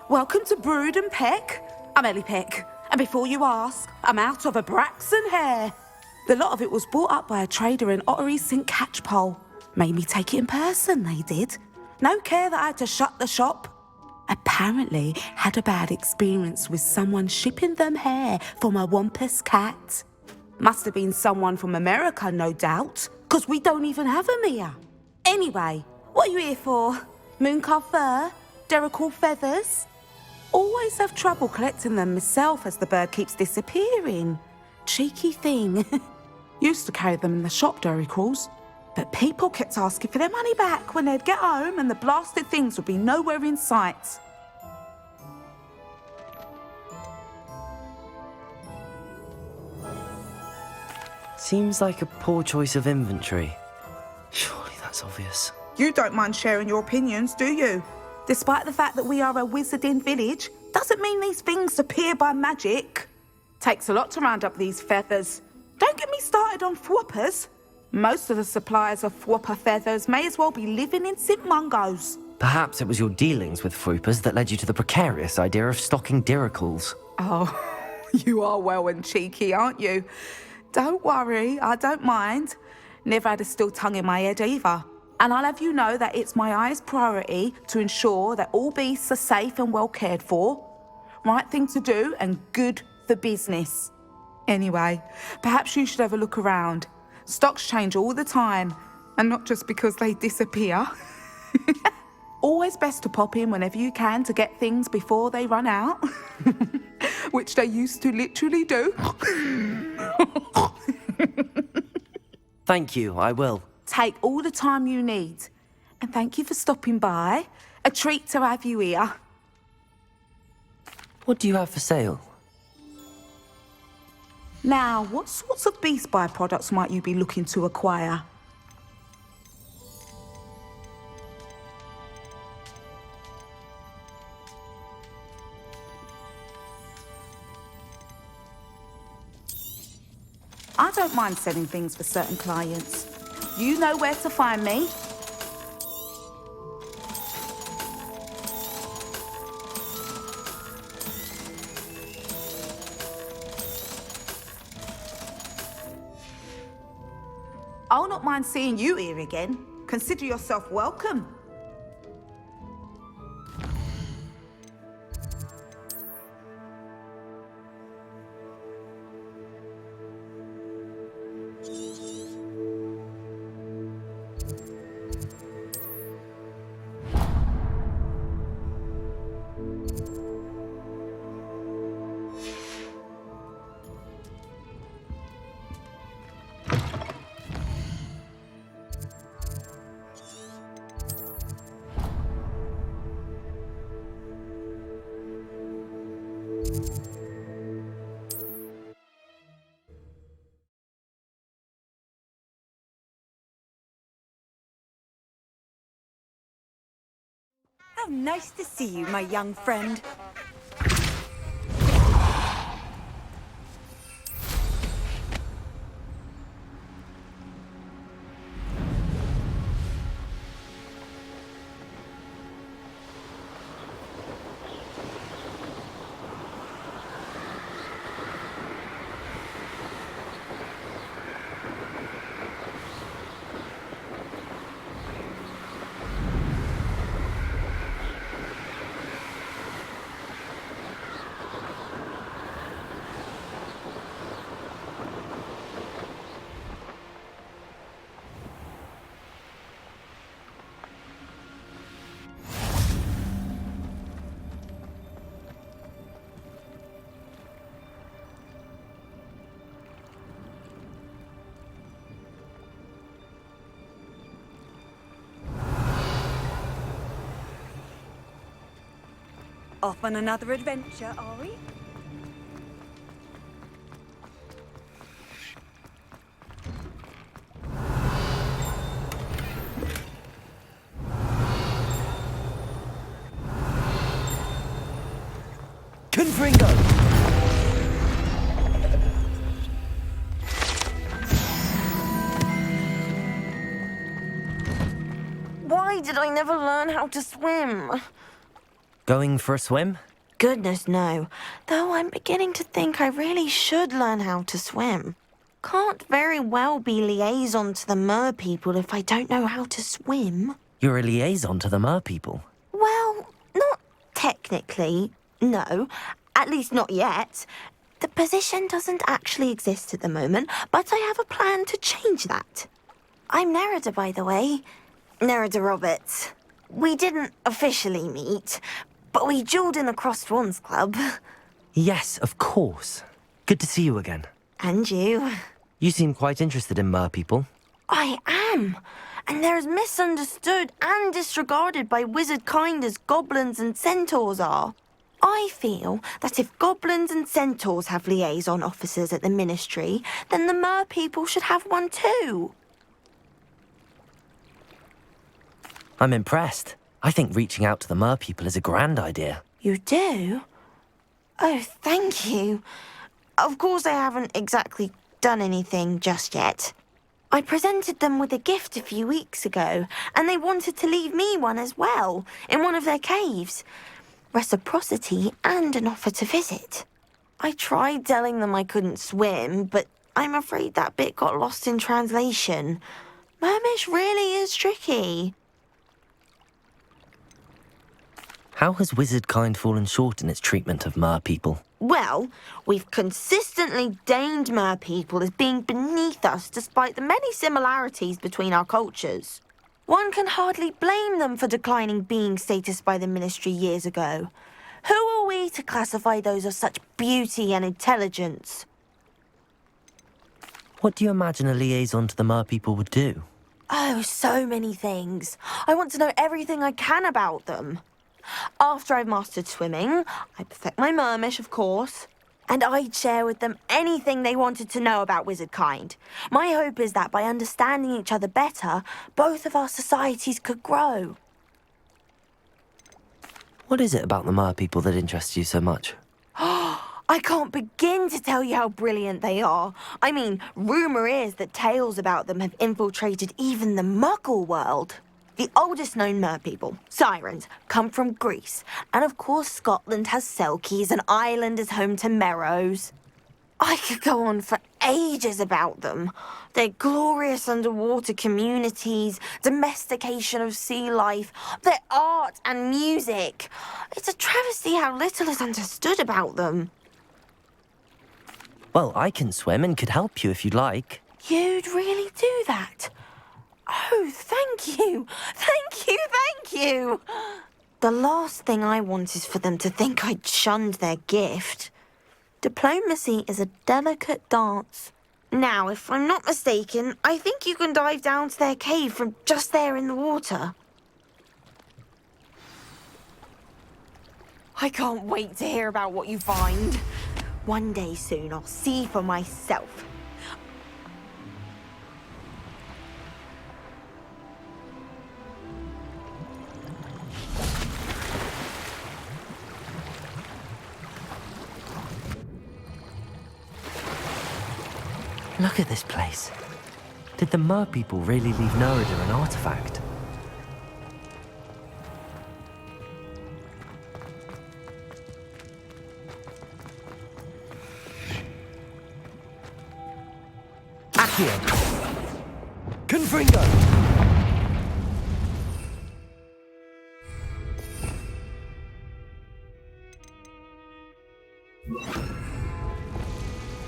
Welcome to Brood and Peck. I'm Ellie Peck. And before you ask, I'm out of a Braxton hair. The lot of it was bought up by a trader in Ottery St. Catchpole. Made me take it in person, they did. No care that I had to shut the shop. Apparently had a bad experience with someone shipping them hair for my Wampus cat. Must have been someone from America, no doubt, because we don't even have them here. Anyway, what are you here for? Mooncarved fur? Duracell feathers? Always have trouble collecting them myself as the bird keeps disappearing. Cheeky thing. Used to carry them in the shop, Duracalls. But people kept asking for their money back when they'd get home and the blasted things would be nowhere in sight. Seems like a poor choice of inventory. Surely that's obvious. You don't mind sharing your opinions, do you? Despite the fact that we are a wizarding village, doesn't mean these things appear by magic. Takes a lot to round up these feathers. Don't get me started on thwoppers. Most of the suppliers of thwopper feathers may as well be living in St. Mungo's. Perhaps it was your dealings with Froopers that led you to the precarious idea of stocking diracles. Oh, you are well and cheeky, aren't you? Don't worry, I don't mind. Never had a still tongue in my head either. And I'll have you know that it's my highest priority to ensure that all beasts are safe and well cared for. Right thing to do and good for business. Anyway, perhaps you should have a look around. Stocks change all the time, and not just because they disappear. Always best to pop in whenever you can to get things before they run out. Which they used to literally do. Thank you, I will. Take all the time you need. And thank you for stopping by. A treat to have you here. What do you have for sale? Now, what sorts of beast byproducts might you be looking to acquire? I don't mind selling things for certain clients. You know where to find me. I'll not mind seeing you here again. Consider yourself welcome. How nice to see you, my young friend. Off on another adventure, are we? Confringo! Why did I never learn how to swim? Going for a swim? Goodness, no. Though I'm beginning to think I really should learn how to swim. Can't very well be liaison to the mer people if I don't know how to swim. You're a liaison to the mer people. Well, not technically, no. At least not yet. The position doesn't actually exist at the moment, but I have a plan to change that. I'm Nerida, by the way. Nerida Roberts. We didn't officially meet, but we duelled in the Crossed Wands Club. Yes, of course. Good to see you again. And you. You seem quite interested in mer people. I am. And they're as misunderstood and disregarded by wizard kind as goblins and centaurs are. I feel that if goblins and centaurs have liaison officers at the ministry, then the mer people should have one too. I'm impressed. I think reaching out to the mer people is a grand idea. You do? Oh, thank you. Of course, I haven't exactly done anything just yet. I presented them with a gift a few weeks ago, and they wanted to leave me one as well, in one of their caves. Reciprocity and an offer to visit. I tried telling them I couldn't swim, but I'm afraid that bit got lost in translation. Mermish really is tricky. How has wizardkind fallen short in its treatment of mer people? Well, we've consistently deemed mer people as being beneath us despite the many similarities between our cultures. One can hardly blame them for declining being status by the Ministry years ago. Who are we to classify those of such beauty and intelligence? What do you imagine a liaison to the mer people would do? Oh, so many things. I want to know everything I can about them. After I've mastered swimming, I perfect my mermish, of course, and I'd share with them anything they wanted to know about wizardkind. My hope is that by understanding each other better, both of our societies could grow. What is it about the mer people that interests you so much? I can't begin to tell you how brilliant they are. I mean, rumour is that tales about them have infiltrated even the Muggle world. The oldest known mer people, sirens, come from Greece. And of course Scotland has Selkies and Ireland is home to Merrows. I could go on for ages about them. Their glorious underwater communities, domestication of sea life, their art and music. It's a travesty how little is understood about them. Well, I can swim and could help you if you'd like. You'd really do that? Oh, thank you! Thank you, thank you! The last thing I want is for them to think I'd shunned their gift. Diplomacy is a delicate dance. Now, if I'm not mistaken, I think you can dive down to their cave from just there in the water. I can't wait to hear about what you find. One day soon, I'll see for myself. Look at this place. Did the mer people really leave Nerida an artifact? Accio. Confringo.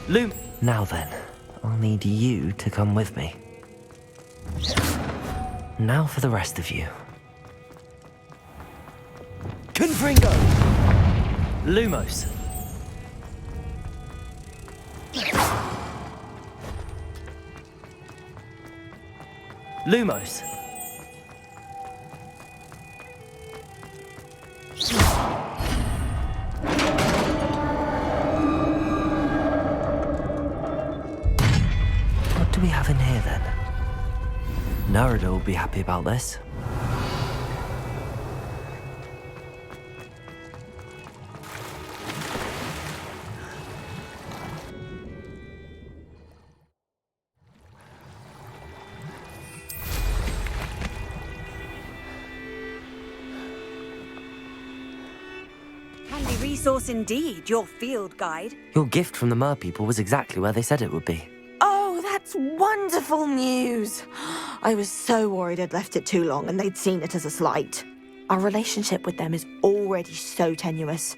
Loom. Now then, I'll need you to come with me. Now for the rest of you. Confringo. Lumos. Lumos. What do we have in here then? Nerida will be happy about this. Handy resource indeed, your field guide. Your gift from the mer people was exactly where they said it would be. Oh, that's wonderful news. I was so worried I'd left it too long and they'd seen it as a slight. Our relationship with them is already so tenuous.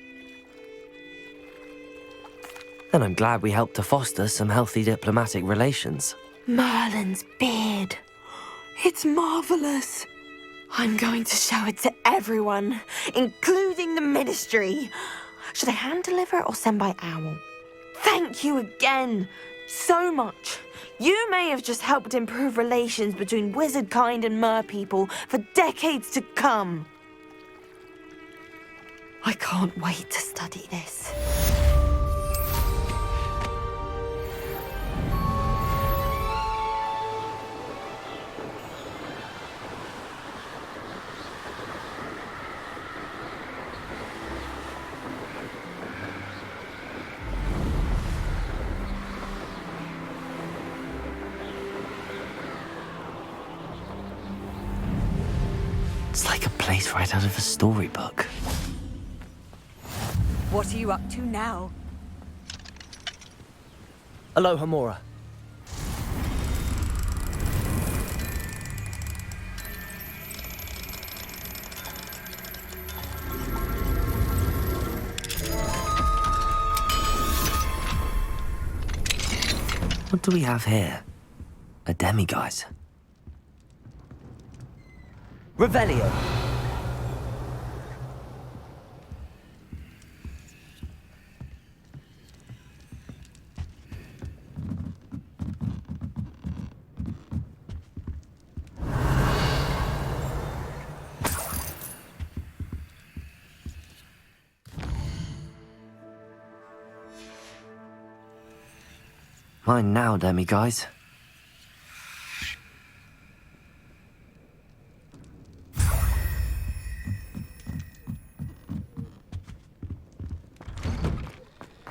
Then I'm glad we helped to foster some healthy diplomatic relations. Merlin's beard. It's marvellous. I'm going to show it to everyone, including the Ministry. Should I hand deliver it or send by owl? Thank you again so much. You may have just helped improve relations between wizardkind and mer people for decades to come. I can't wait to study this. It's like a place right out of a storybook. What are you up to now? Aloha Mora. What do we have here? A demiguise. Revelio. Mine now, demiguise.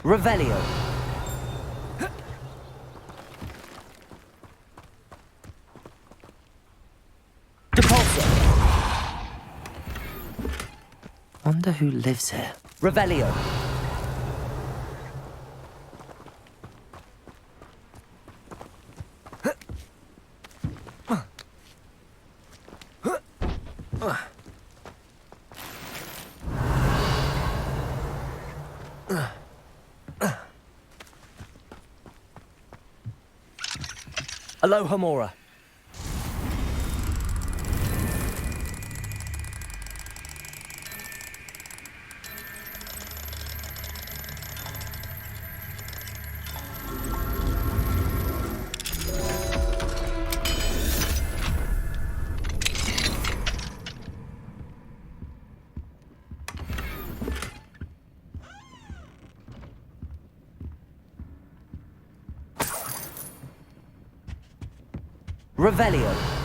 Revelio. Depulso. Wonder who lives here. Revelio. Aloha Mora. Revelio.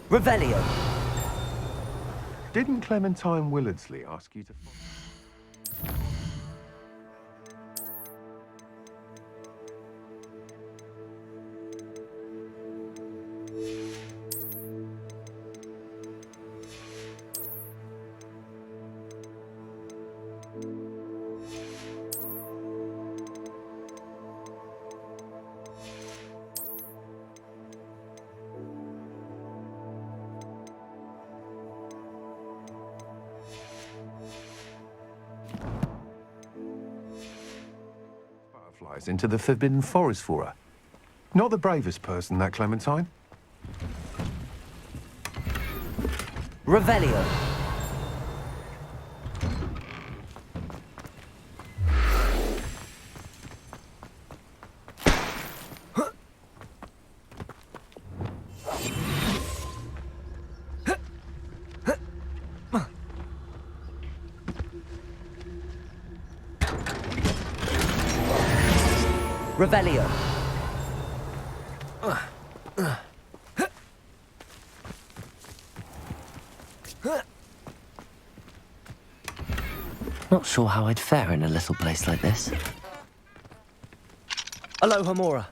Revelio. Didn't Clementine Willardsley ask you to... butterflies into the Forbidden Forest for her? Not the bravest person, that Clementine. Revelio. Revelio. Not sure how I'd fare in a little place like this. Alohomora.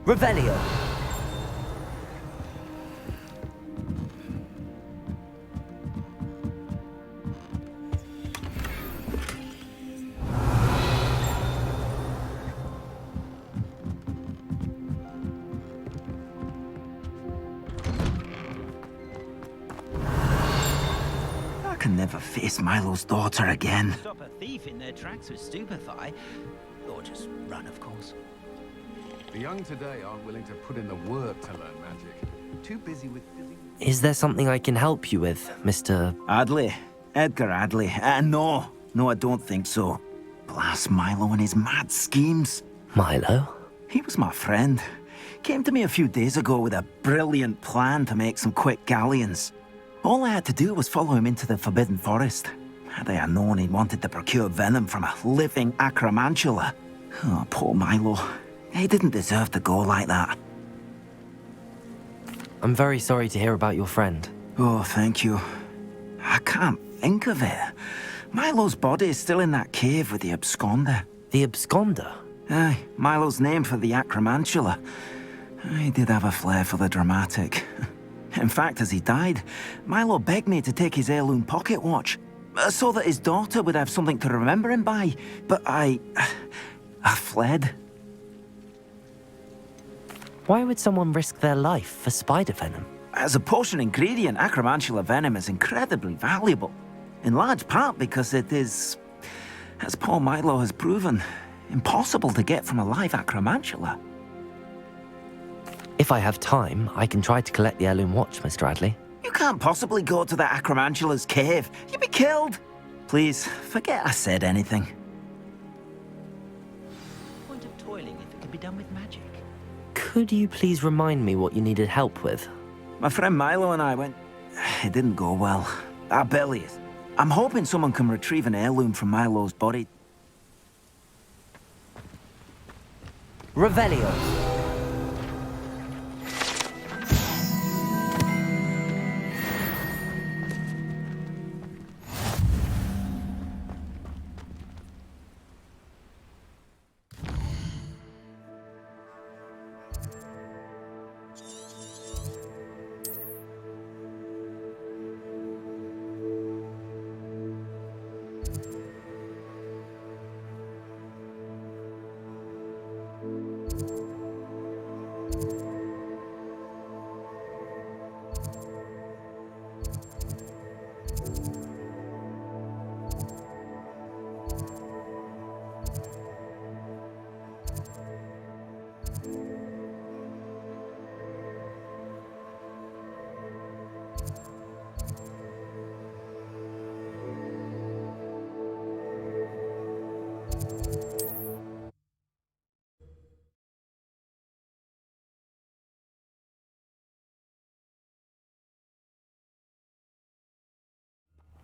Revelio. I can never face Milo's daughter again. Stop a thief in their tracks with stupefy, or just run, of course. The young today aren't willing to put in the work to learn magic. Too busy with filling... Is there something I can help you with, Mr. Adley. Edgar Adley. No, I don't think so. Blast Milo and his mad schemes. Milo? He was my friend. Came to me a few days ago with a brilliant plan to make some quick galleons. All I had to do was follow him into the Forbidden Forest. Had I known he wanted to procure venom from a living acromantula. Oh, poor Milo. He didn't deserve to go like that. I'm very sorry to hear about your friend. Oh, thank you. I can't think of it. Milo's body is still in that cave with the absconder. The absconder? Aye, Milo's name for the acromantula. He did have a flair for the dramatic. In fact, as he died, Milo begged me to take his heirloom pocket watch, so that his daughter would have something to remember him by. But I fled. Why would someone risk their life for spider venom? As a potion ingredient, acromantula venom is incredibly valuable. In large part because it is, as poor Milo has proven, impossible to get from a live acromantula. If I have time, I can try to collect the heirloom watch, Mr. Adley. You can't possibly go to the acromantula's cave. You'd be killed. Please, forget I said anything. Point of toiling if it could be done with magic. Could you please remind me what you needed help with? My friend Milo and I went... It didn't go well. Our bellies. I'm hoping someone can retrieve an heirloom from Milo's body. Revelio.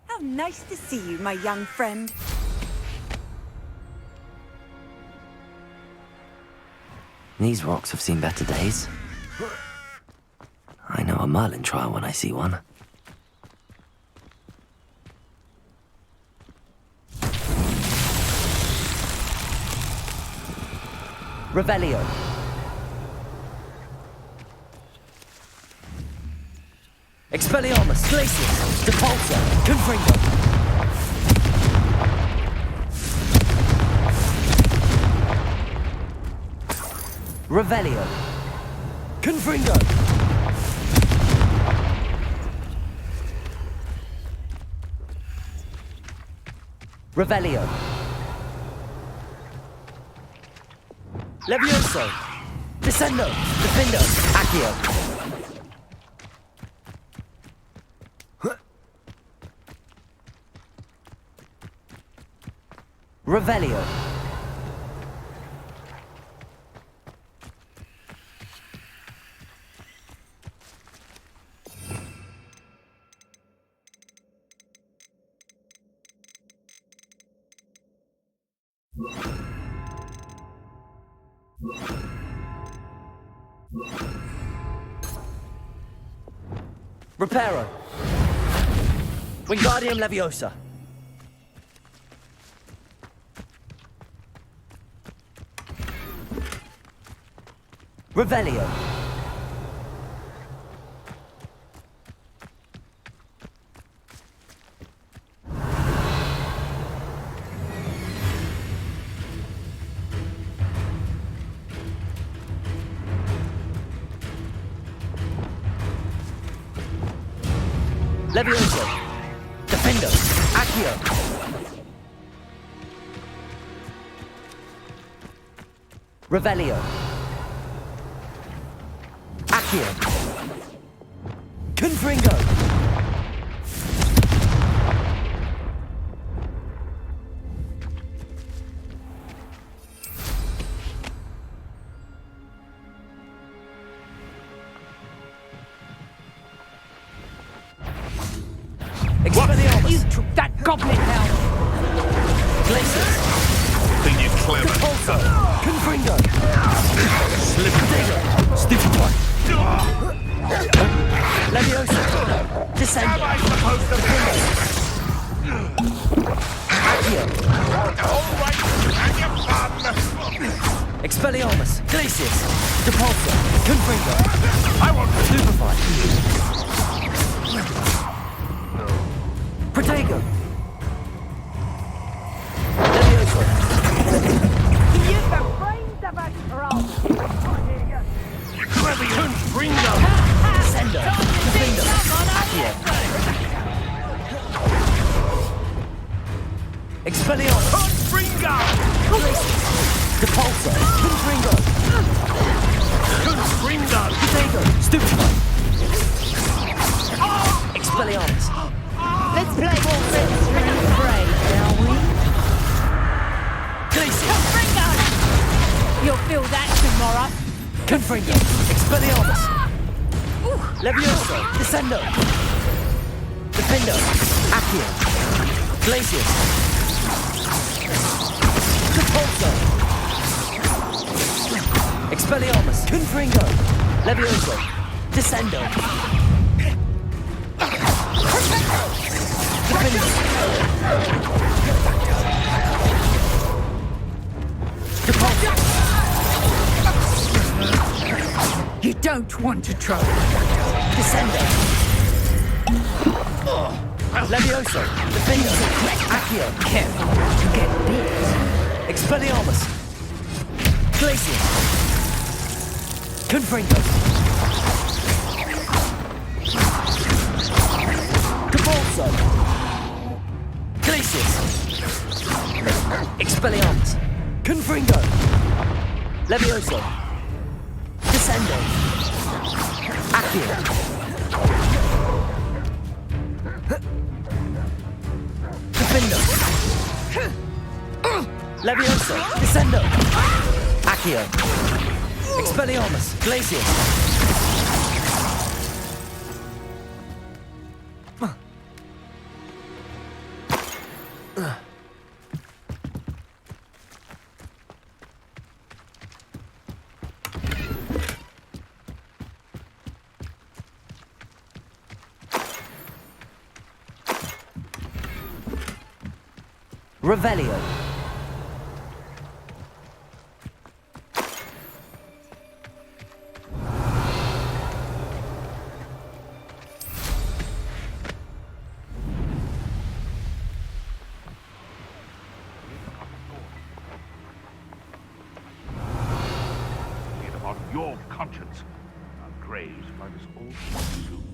How nice to see you, my young friend. These rocks have seen better days. I know a Merlin trial when I see one. Revelio. Expelliarmus, Glacius, Depulsor, Confringo. Revelio. Confringo. Revelio. Levioso. Descendo. Defendo. Accio. Revelio. Reparo. Wingardium Leviosa. Revelio. Levioso. Defendo. Accio. Revelio. Accio. Confringo. Expelliarmus. You took that goblin hell! Glacius. Think you're clever. Repulso. Confringo. Slippery. Stupefy. Leviosa. Descendo. Am I supposed to be? Accio. All right, and your fun. Expelliarmus. Glacius. Repulso. Confringo. I want to Stupefy. Protego. Leviosa. You've the brains of a troll! Confringo. Descendo. Defendo. Accio. Expelliarmus. Confringo! Glacius. Repulso. Confringo. Confringo! Protego. Stupefy. Expelliarmus. Let's play more friends and pray, shall we? Glacius. You'll feel that tomorrow. Confringo. Expelliarmus. Levioso. Descendo. Defendo. Accio. Glacius. Repulso. Expelliarmus. Confringo. Levioso. Descendo. Defendo. Repulso. You don't want to try. Descendo. Levioso. Defendo. Accio. Careful not to get bit. Expelliarmus. Glacius. Confringo. Repulso. Glacius. Expelliarmus. Confringo. Levioso. Descendo. Accio. Defendo. Levioso. Descendo. Accio. Expelliarmus. Glacius. Revelio. Forget about your conscience. Our graves find us all soon.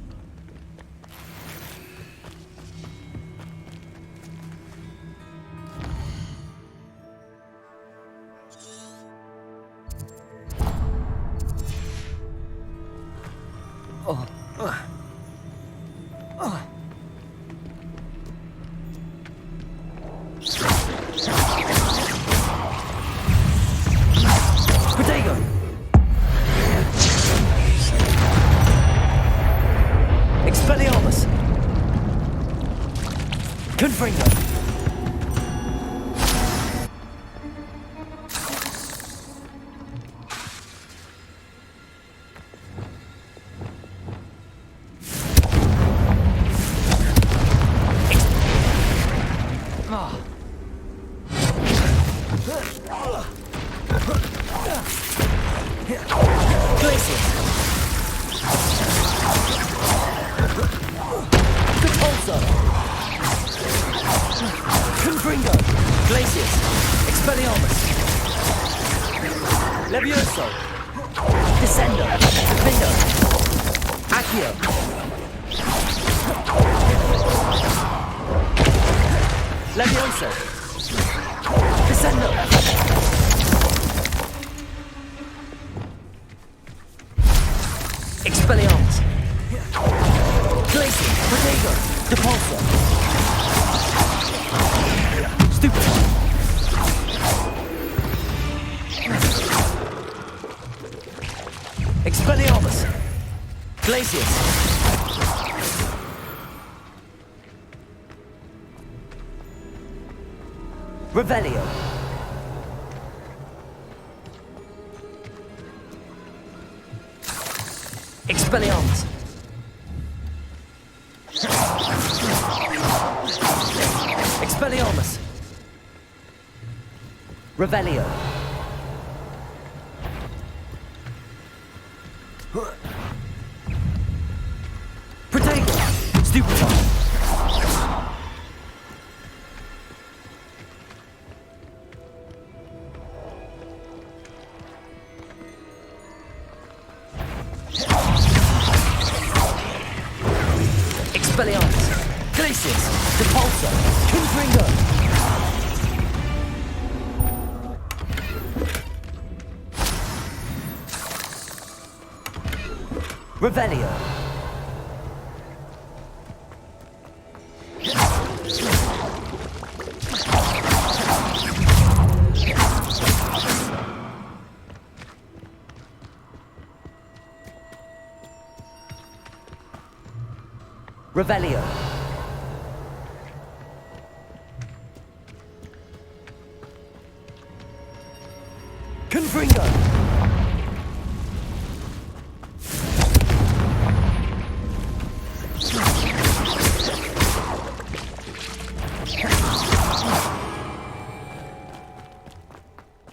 Confringo. Levioso. Descendo. Findo. Accio. Levioso. Descendo. Expelliarmus. Glacier. Protego. Depulso. Stupefy. Expelliarmus. Glacius. Revelio. Expelliarmus. Expelliarmus. Revelio. Protego. Stupefy. Expelliarmus. Glacius. Depulso. Confringo. Revelio. Revelio. Confringo.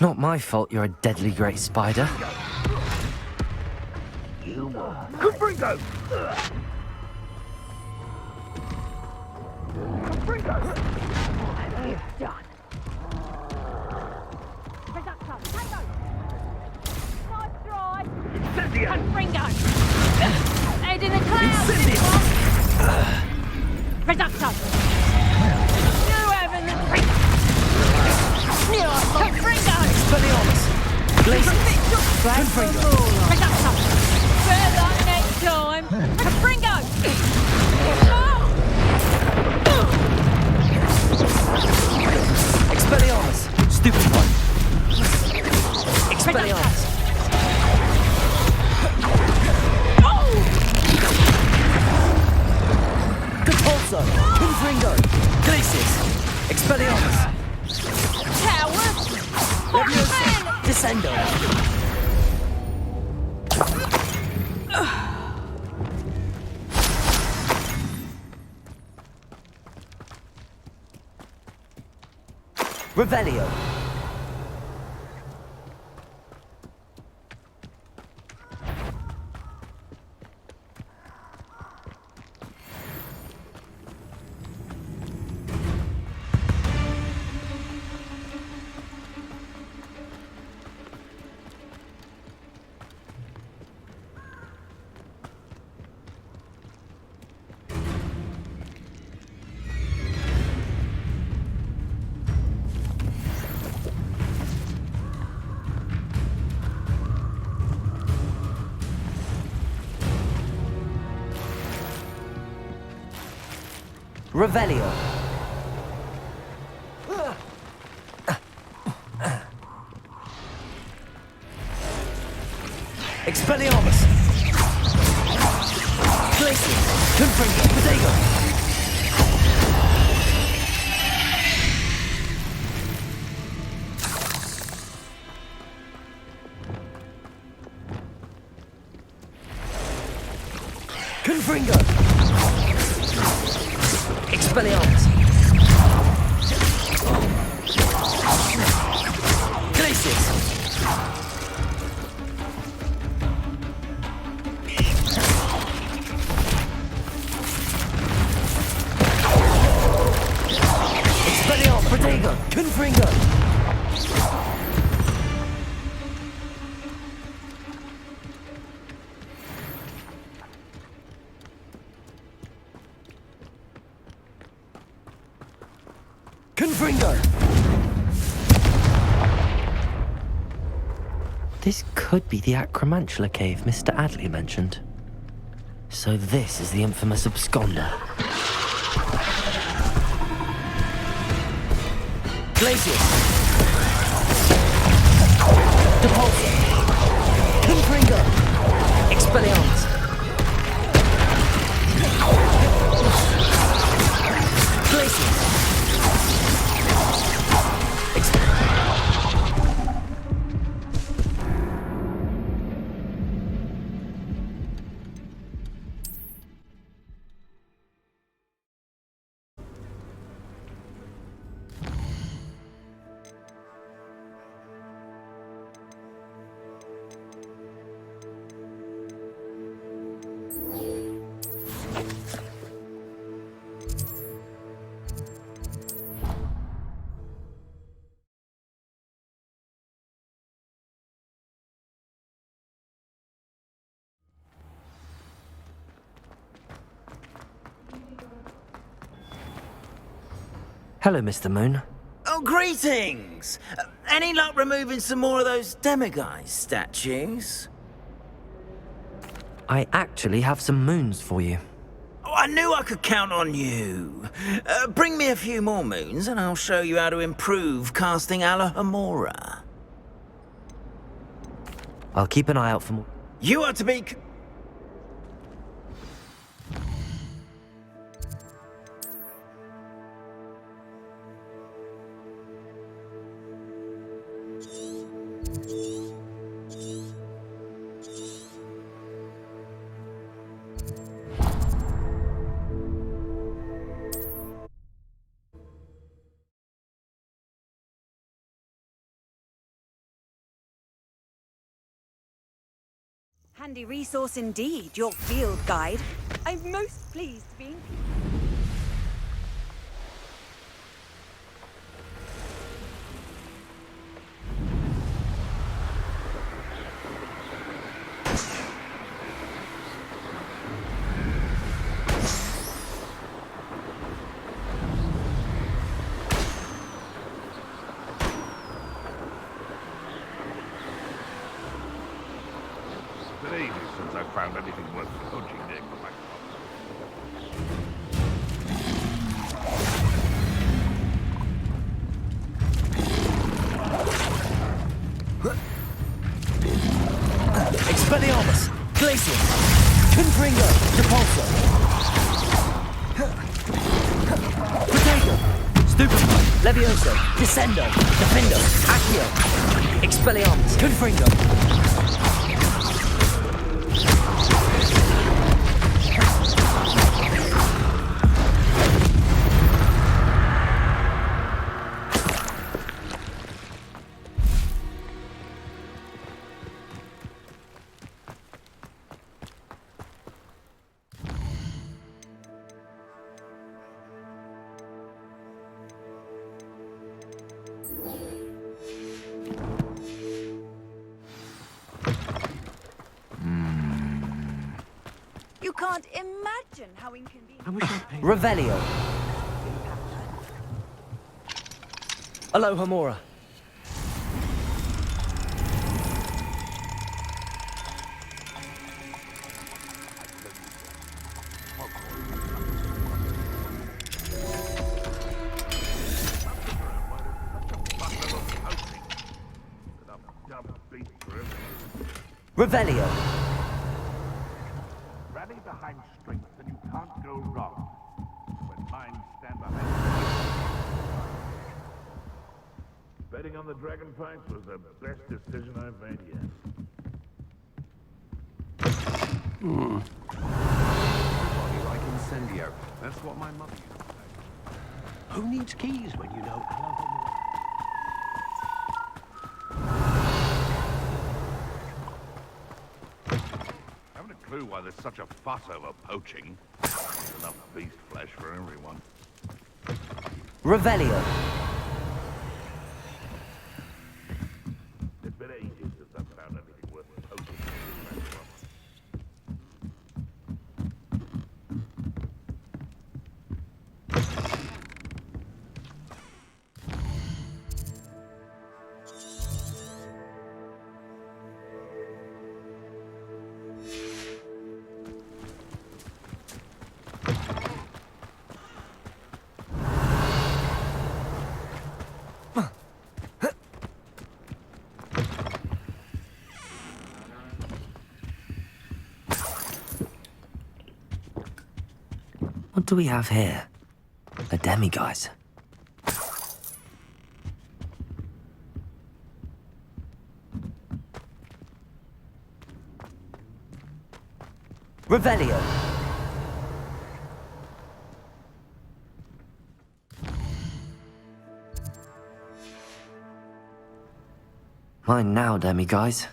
Not my fault you're a deadly great spider. Confringo! It's done. Reducto, Tango! Nice try! Confringo! Head in the clouds! Reducto! You having the trick! Confringo! Expelliarmus. Glacius. Confringo. Reducto! Better luck next time! Confringo! Expelliarmus. Stupefy. Expelliarmus. Depulso. Confringo. Glacius. Expelliarmus. Coward! Levioso. Descendo. Revelio. Revelio. Expelliarmus. Glacius. Confringo. Protego. Expelliarmus! Glacius! Expelliarmus! Protego! Confringo! Confringo! This could be the Acromantula cave Mr. Adley mentioned. So this is the infamous absconder. Glacius! Depulso! Confringo! Expelliarmus! Glacius! Hello, Mr. Moon. Oh, greetings! Any luck removing some more of those demiguise statues? I actually have some moons for you. Oh, I knew I could count on you. Bring me a few more moons and I'll show you how to improve casting Alohomora. I'll keep an eye out for more. You are to be... Handy resource indeed, your field guide. I'm most pleased to be included. Since I've found anything worth poaching near my Expelliarmus! Glacius! Confringo! Depulso! Protego! Stupefy! Levioso! Descendo! Defendo! Accio! Expelliarmus! Confringo! You can't imagine how inconvenient. Revelio. Alohomora. Revelio. Rally behind strength and you can't go wrong. When minds stand behind you. Betting on the dragon fights was the best decision I've made yet. Body like incendio. That's what my mother used to say. Who needs keys when you know Alabama? Haven't a clue why there's such a fuss over poaching. There's enough beast flesh for everyone. Revelio. It's been ages since I've found anything worth poaching. What do we have here? A demiguise. Revelio. Mine now, demiguise.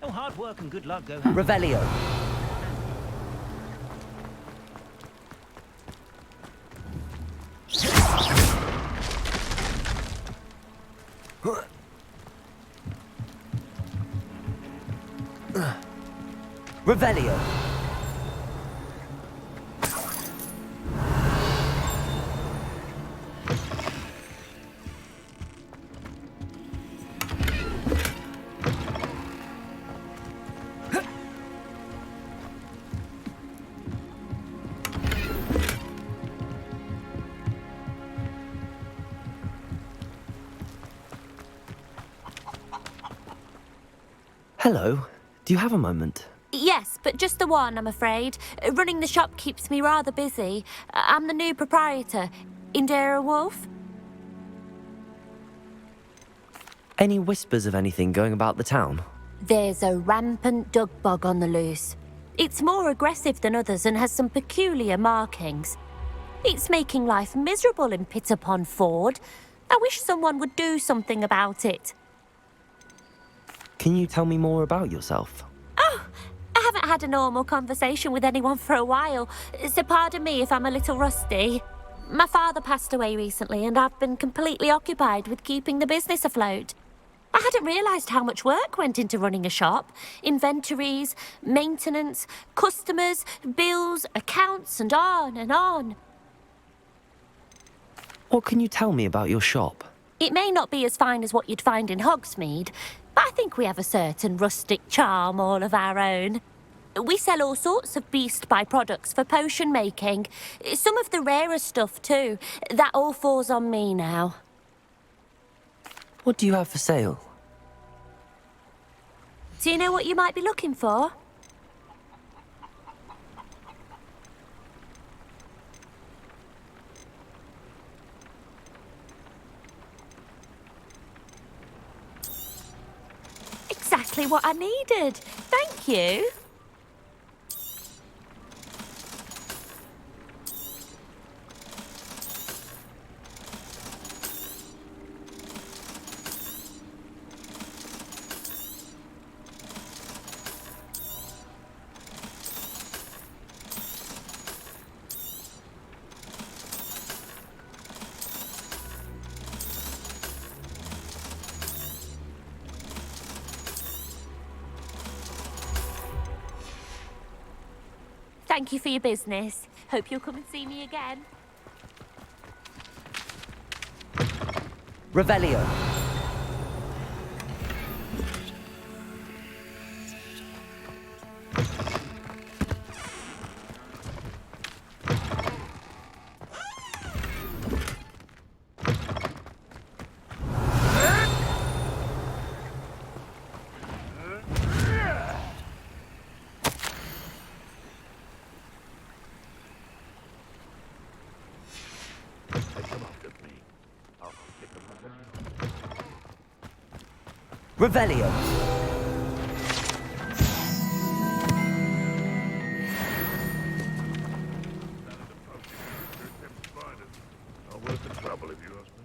Oh, hard work and good luck go. Revelio. Revelio. Hello. Do you have a moment? Yes, but just the one, I'm afraid. Running the shop keeps me rather busy. I'm the new proprietor, Indira Wolf. Any whispers of anything going about the town? There's a rampant dug bug on the loose. It's more aggressive than others and has some peculiar markings. It's making life miserable in Pitterpond Ford. I wish someone would do something about it. Can you tell me more about yourself? Oh, I haven't had a normal conversation with anyone for a while, so pardon me if I'm a little rusty. My father passed away recently and I've been completely occupied with keeping the business afloat. I hadn't realised how much work went into running a shop. Inventories, maintenance, customers, bills, accounts, and on and on. What can you tell me about your shop? It may not be as fine as what you'd find in Hogsmeade, but I think we have a certain rustic charm all of our own. We sell all sorts of beast byproducts for potion making. Some of the rarer stuff too. That all falls on me now. What do you have for sale? Do you know what you might be looking for? Exactly what I needed. Thank you. Thank you for your business. Hope you'll come and see me again. Revelio. Revelio. Not worth the trouble, if you ask me.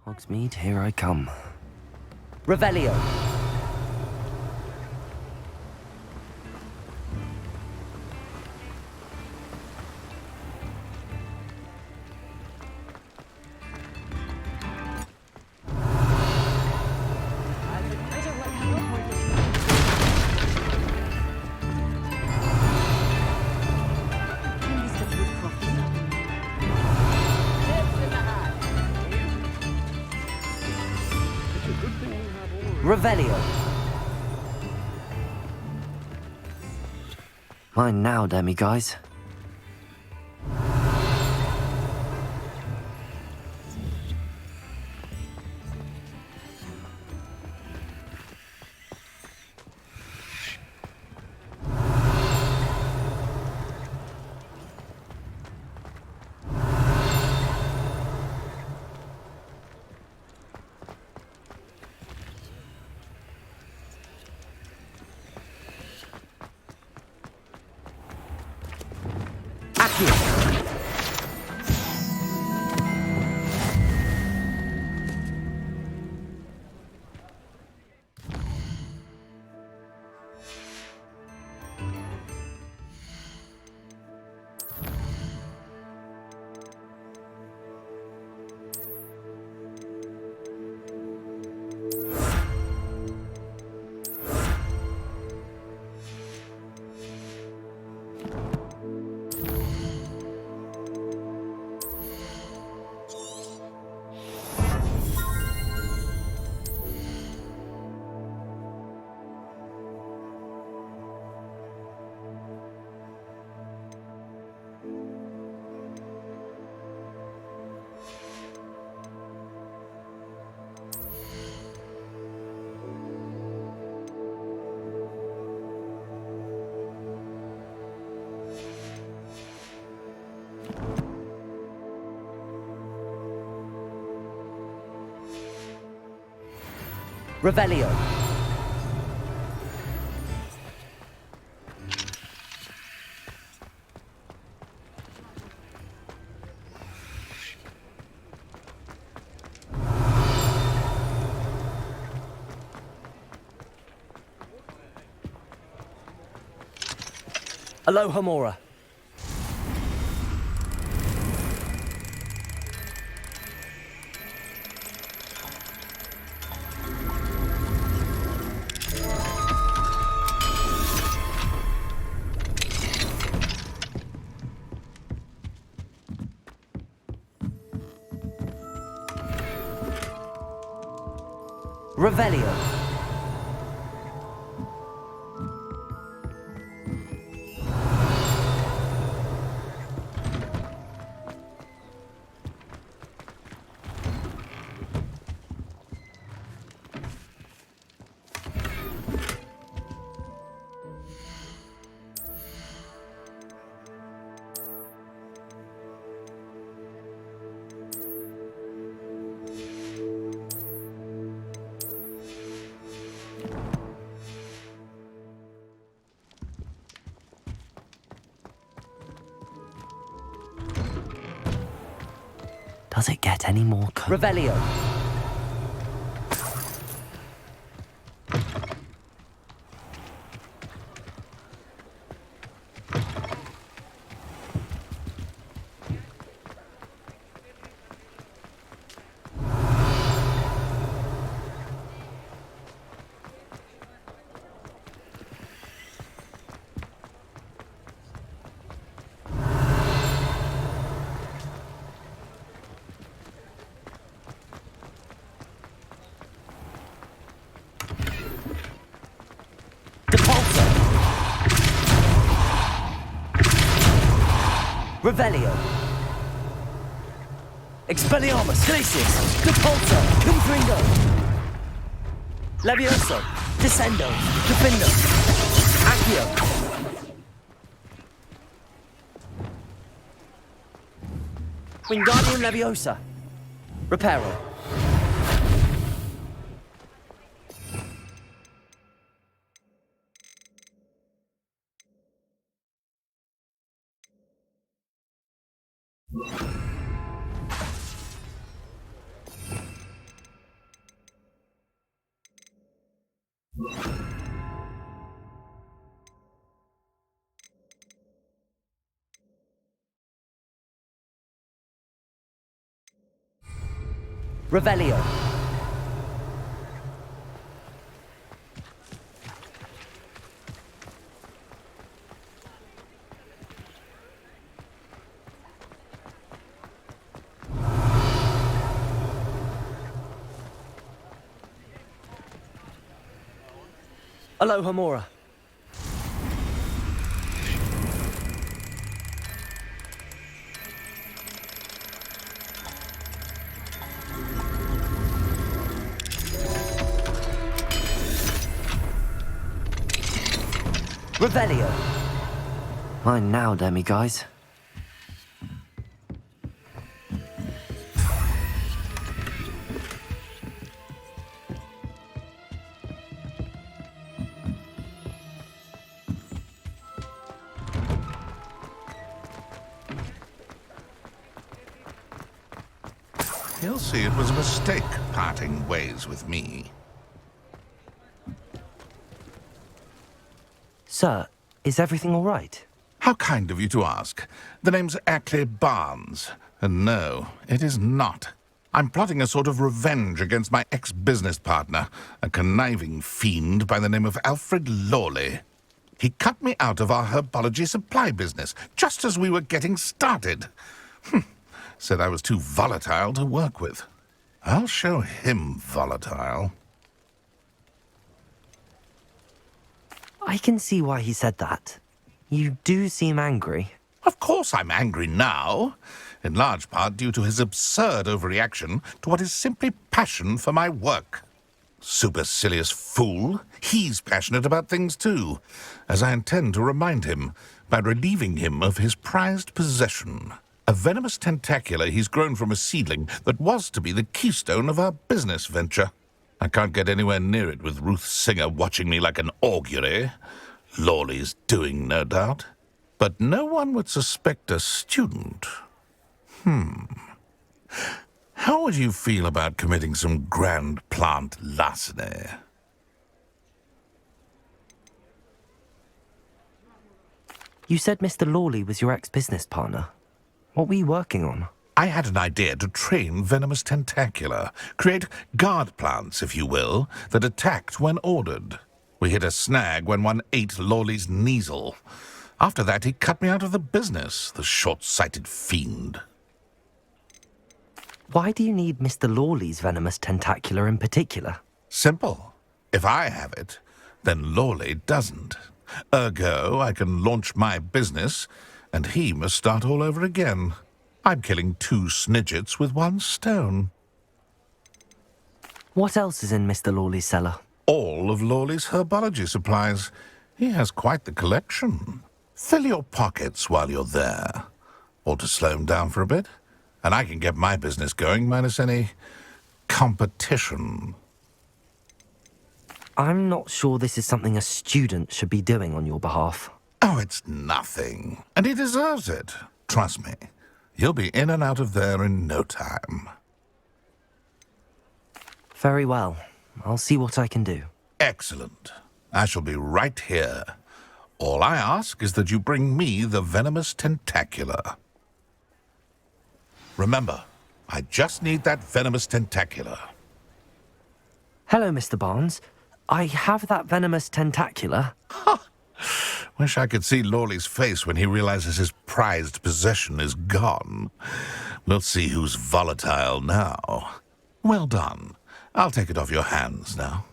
Hogsmeade, here I come. Revelio. Revelio. Mine now, demi-guys. Revelio. Alohomora. Revelio. Does it get any more Revelio. Revelio. Expelliarmus, Glacius, Depulso, Confringo. Levioso, Descendo, Defindo, Accio. Wingardium Leviosa. Reparo. Revelio. Alohomora. Revelio. Mine now, demi-guys. He'll see it was a mistake parting ways with me. Sir, is everything all right? How kind of you to ask. The name's Ackley Barnes. And no, it is not. I'm plotting a sort of revenge against my ex-business partner, a conniving fiend by the name of Alfred Lawley. He cut me out of our herbology supply business, just as we were getting started. Said I was too volatile to work with. I'll show him volatile. I can see why he said that. You do seem angry. Of course I'm angry now, in large part due to his absurd overreaction to what is simply passion for my work. Supercilious fool, he's passionate about things too, as I intend to remind him by relieving him of his prized possession. A venomous tentacula he's grown from a seedling that was to be the keystone of our business venture. I can't get anywhere near it with Ruth Singer watching me like an augury. Lawley's doing, no doubt. But no one would suspect a student. How would you feel about committing some grand plant larceny? You said Mr. Lawley was your ex-business partner. What were you working on? I had an idea to train venomous tentacula, create guard plants, if you will, that attacked when ordered. We hit a snag when one ate Lawley's Kneasel. After that, he cut me out of the business, the short-sighted fiend. Why do you need Mr. Lawley's venomous tentacula in particular? Simple. If I have it, then Lawley doesn't. Ergo, I can launch my business, and he must start all over again. I'm killing 2 snidgets with 1 stone. What else is in Mr. Lawley's cellar? All of Lawley's herbology supplies. He has quite the collection. Fill your pockets while you're there. Or to slow him down for a bit, and I can get my business going minus any competition. I'm not sure this is something a student should be doing on your behalf. Oh, it's nothing. And he deserves it. Trust me. You'll be in and out of there in no time. Very well. I'll see what I can do. Excellent. I shall be right here. All I ask is that you bring me the venomous tentacula. Remember, I just need that venomous tentacula. Hello, Mr. Barnes. I have that venomous tentacula. Wish I could see Lawley's face when he realizes his prized possession is gone. We'll see who's volatile now. Well done. I'll take it off your hands now.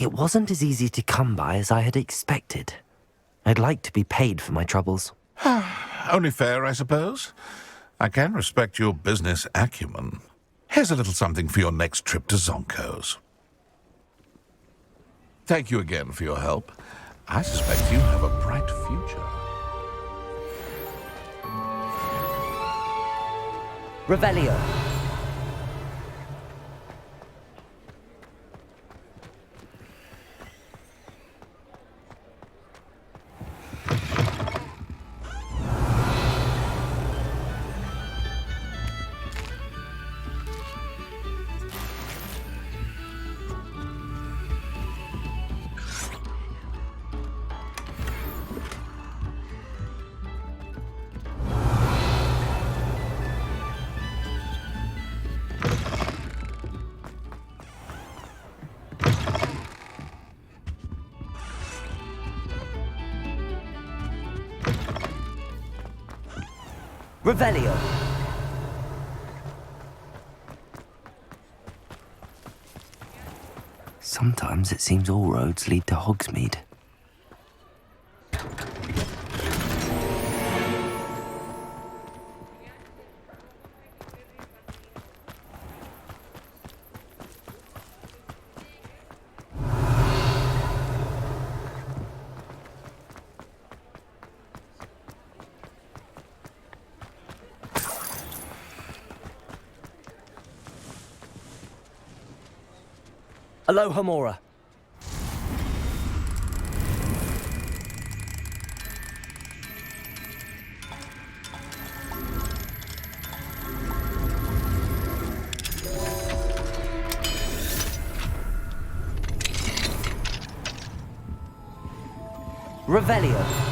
It wasn't as easy to come by as I had expected. I'd like to be paid for my troubles. Only fair, I suppose. I can respect your business acumen. Here's a little something for your next trip to Zonko's. Thank you again for your help. I suspect you have a bright future. Revelio. Revelio. Sometimes it seems all roads lead to Hogsmeade. Aloha Mora. Revelio.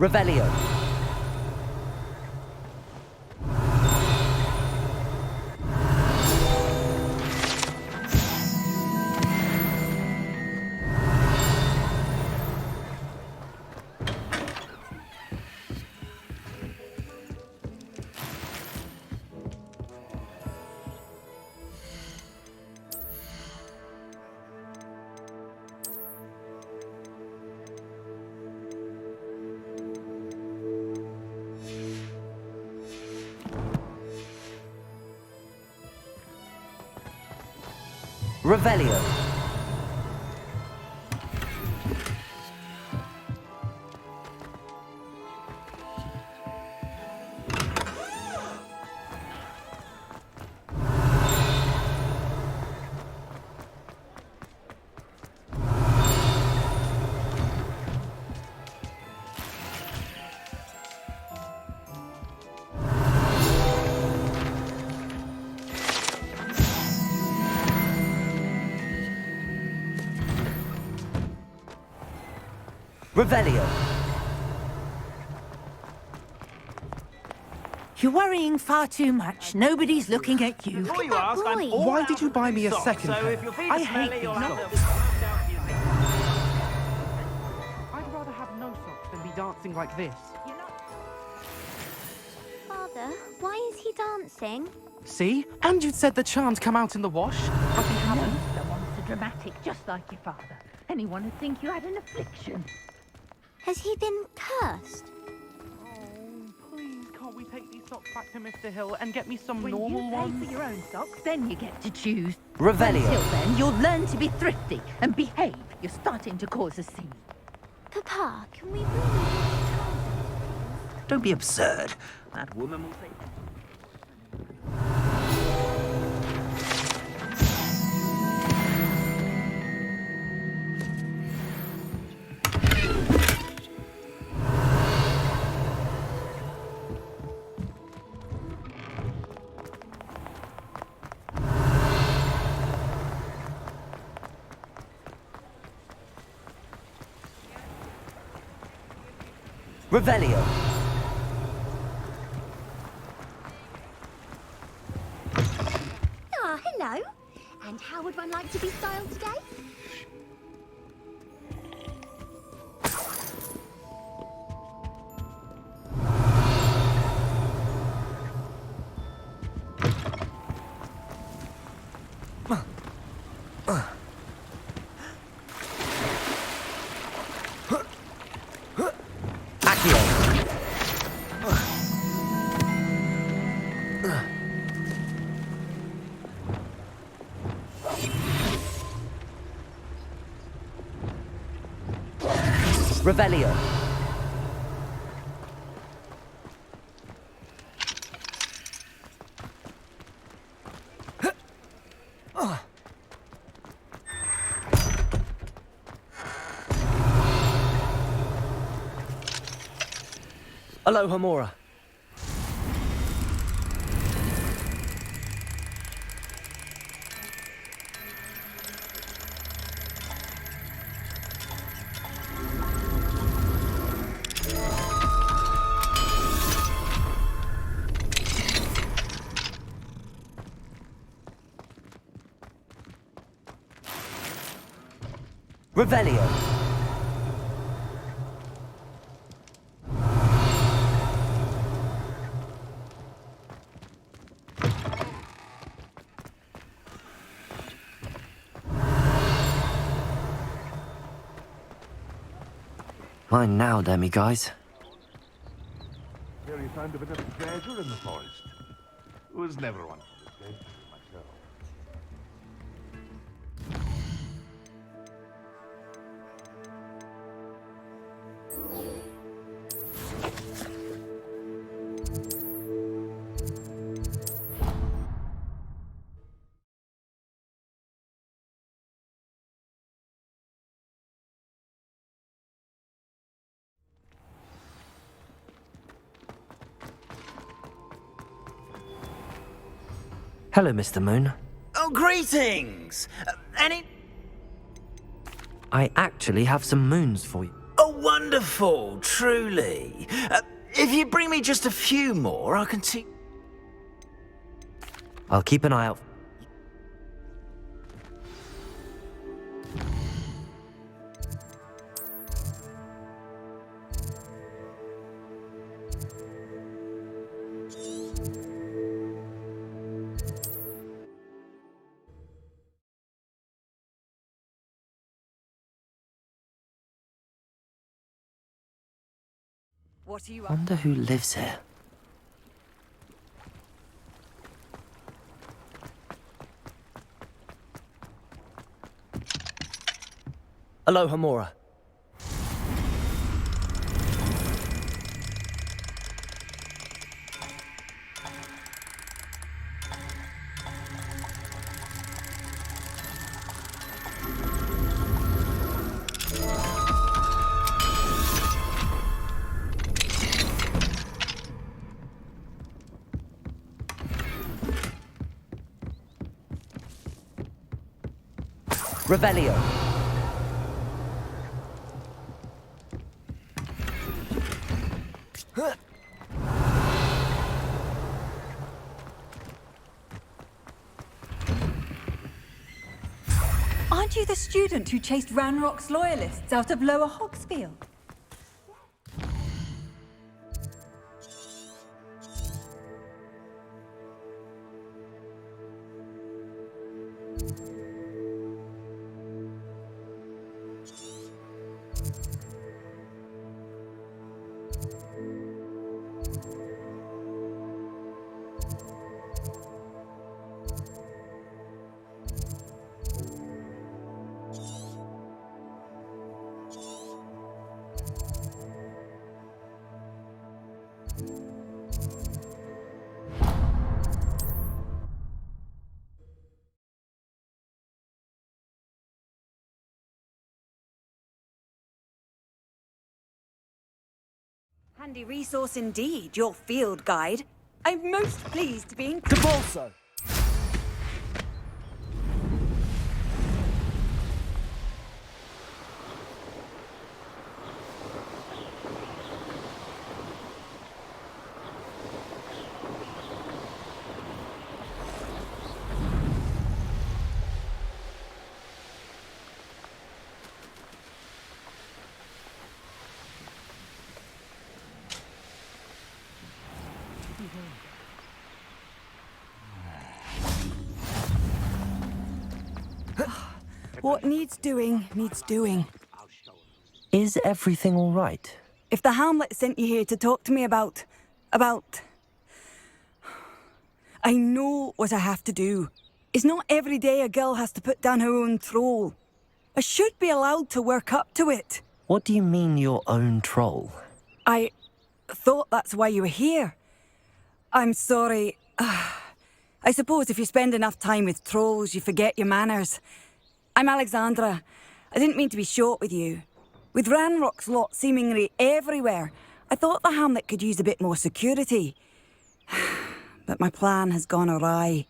Revelio. Revelio. Revelio. You're worrying far too much. Nobody's looking at you. Before you ask, I'm all Why out did you of buy me a socks, second so pair? if your feet I are hate smelly, these you'll have socks. to be washed out for your I'd rather have no socks than be dancing like this. Father, why is he dancing? See? And you'd said the charms come out in the wash. Nothing happened. Someone so dramatic, just like your father. Anyone would think you had an affliction. Has he been cursed? Please, can't we take these socks back to Mr. Hill and get me some When normal you pay ones? for your own socks, then you get to choose. Revelio. Until then, you'll learn to be thrifty and behave. You're starting to cause a scene. Papa, can we really... Don't be absurd. That woman will say... Revelio. Ah, hello. And how would one like to be styled today? Revelio. Alohomora. Revelio. Mine now, guys. Here you found a bit of treasure in the forest. Was never one for the dead myself. Hello, Mr. Moon. Oh, greetings! I actually have some moons for you. Oh, wonderful, truly. If you bring me just a few more, I can see... I'll keep an eye out. What are you up? Wonder who lives here. Alohomora. Revelio. Aren't you the student who chased Ranrock's loyalists out of Lower Hogsfield? Handy resource indeed, your field guide. I'm most pleased to be in... Debolso. What needs doing, needs doing. Is everything all right? If the Hamlet sent you here to talk to me about... I know what I have to do. It's not every day a girl has to put down her own troll. I should be allowed to work up to it. What do you mean, your own troll? I thought that's why you were here. I'm sorry. I suppose if you spend enough time with trolls, you forget your manners. I'm Alexandra. I didn't mean to be short with you. With Ranrock's lot seemingly everywhere, I thought the Hamlet could use a bit more security. But my plan has gone awry.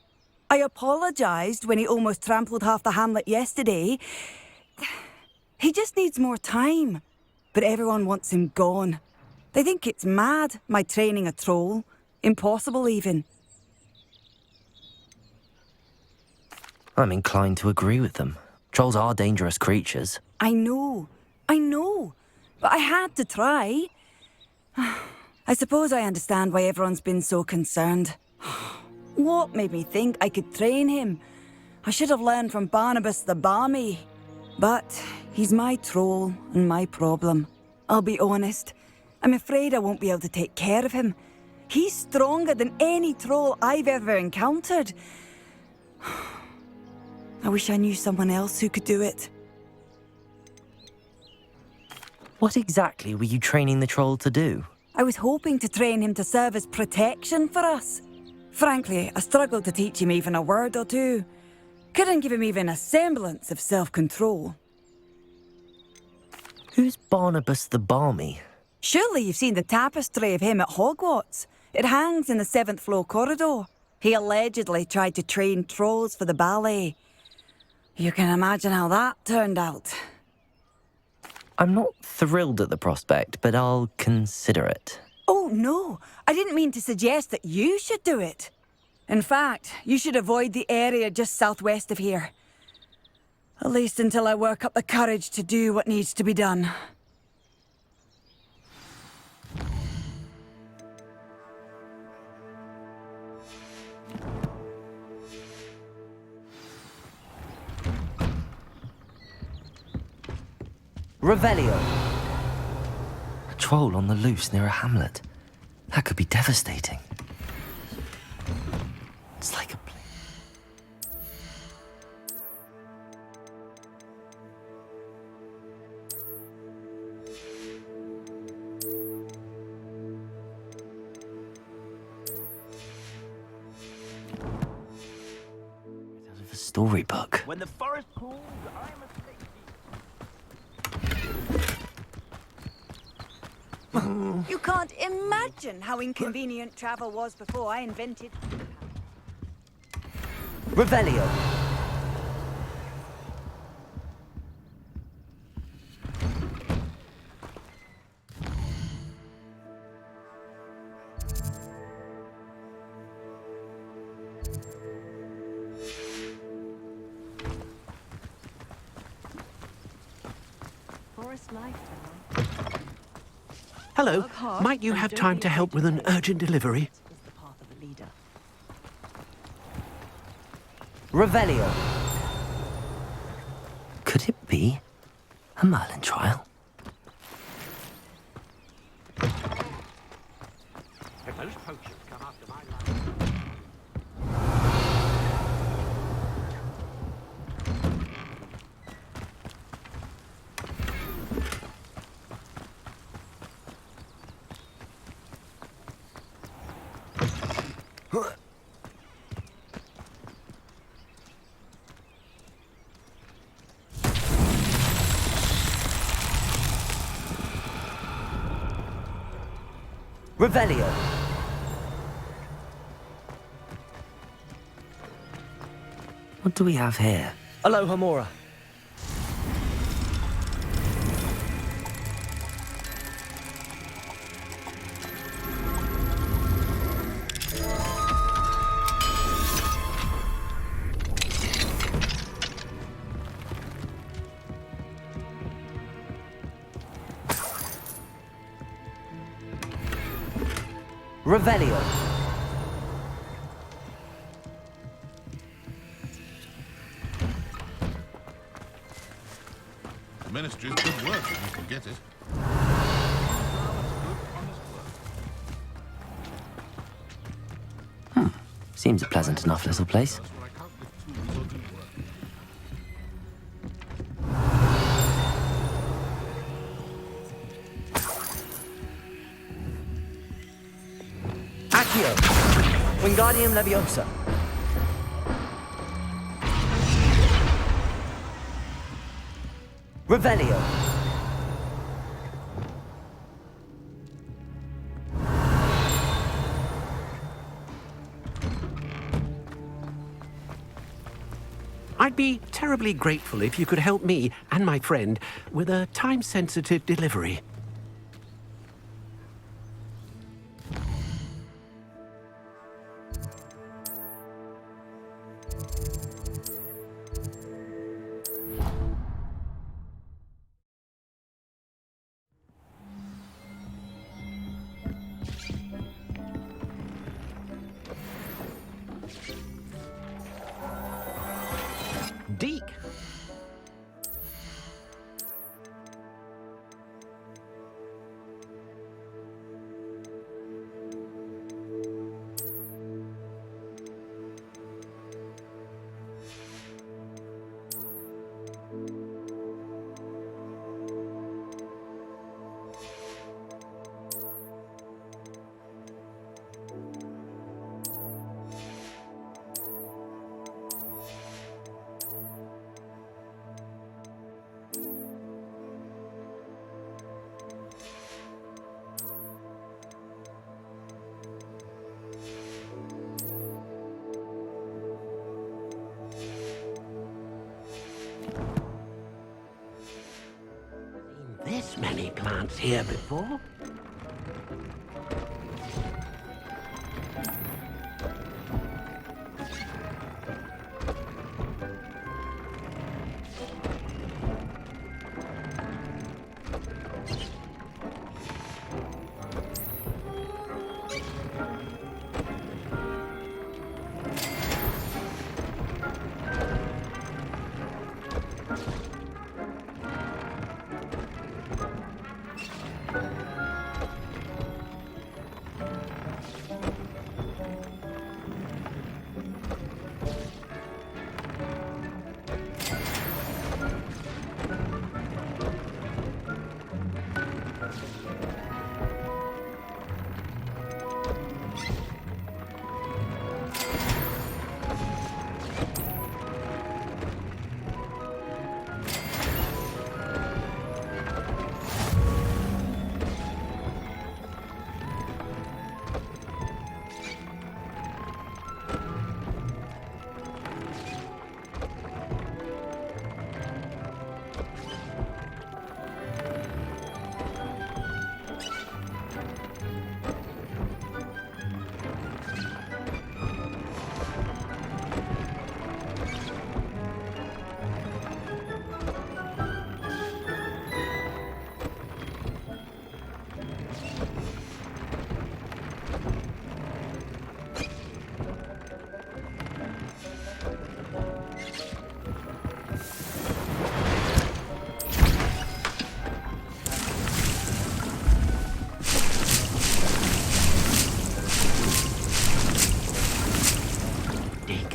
I apologised when he almost trampled half the Hamlet yesterday. He just needs more time. But everyone wants him gone. They think it's mad, my training a troll. Impossible, even. I'm inclined to agree with them. Trolls are dangerous creatures. I know. But I had to try. I suppose I understand why everyone's been so concerned. What made me think I could train him? I should have learned from Barnabas the Barmy. But he's my troll and my problem. I'll be honest. I'm afraid I won't be able to take care of him. He's stronger than any troll I've ever encountered. I wish I knew someone else who could do it. What exactly were you training the troll to do? I was hoping to train him to serve as protection for us. Frankly, I struggled to teach him even a word or two. Couldn't give him even a semblance of self-control. Who's Barnabas the Barmy? Surely you've seen the tapestry of him at Hogwarts. It hangs in the 7th floor corridor. He allegedly tried to train trolls for the ballet. You can imagine how that turned out. I'm not thrilled at the prospect, but I'll consider it. Oh, no. I didn't mean to suggest that you should do it. In fact, you should avoid the area just southwest of here. At least until I work up the courage to do what needs to be done. Revelio. A troll on the loose near a hamlet. That could be devastating. It's like a out of a storybook. When the forest calls, I must You can't imagine how inconvenient travel was before I invented... Revelio. Forest life. Hello, might you have time to help with an urgent delivery? Revelio. Could it be a Merlin trial? If those poachers come after my life... Revelio. What do we have here? Aloha Mora. Revelio. which is good work if you can get it. Seems a pleasant enough little place. Accio! Wingardium Leviosa! Revelio! I'd be terribly grateful if you could help me and my friend with a time-sensitive delivery. Deke! This many plants here before?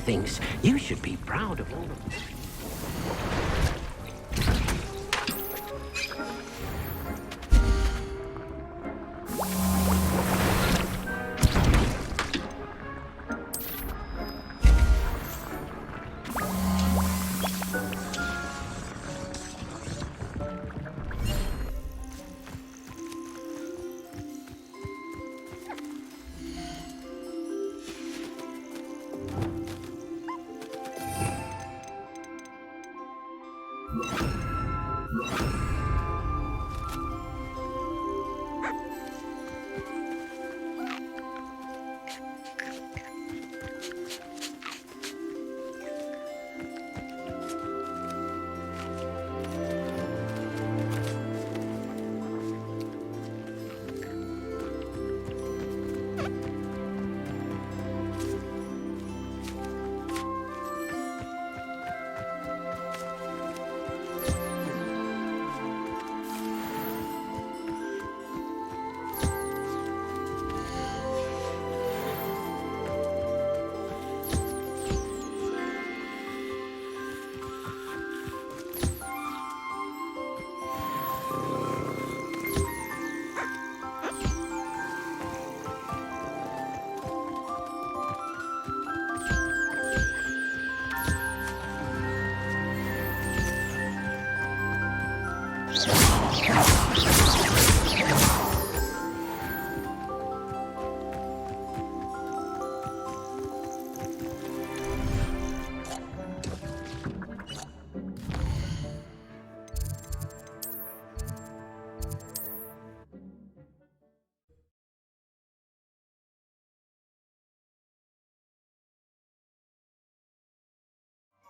Thinks you should be proud of all of this.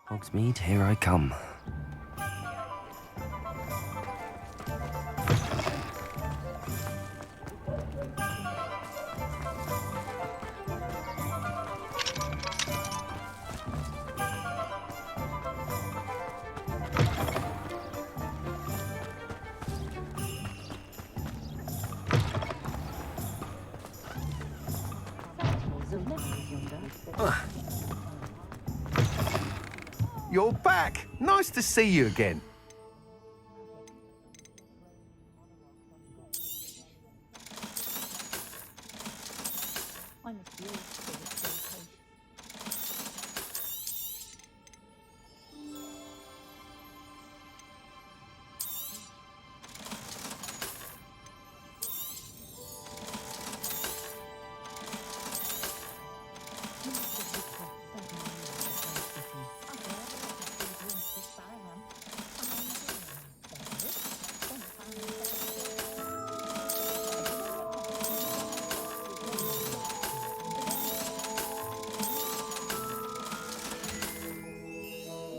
Hogsmeade, here I come. You're back. Nice to see you again.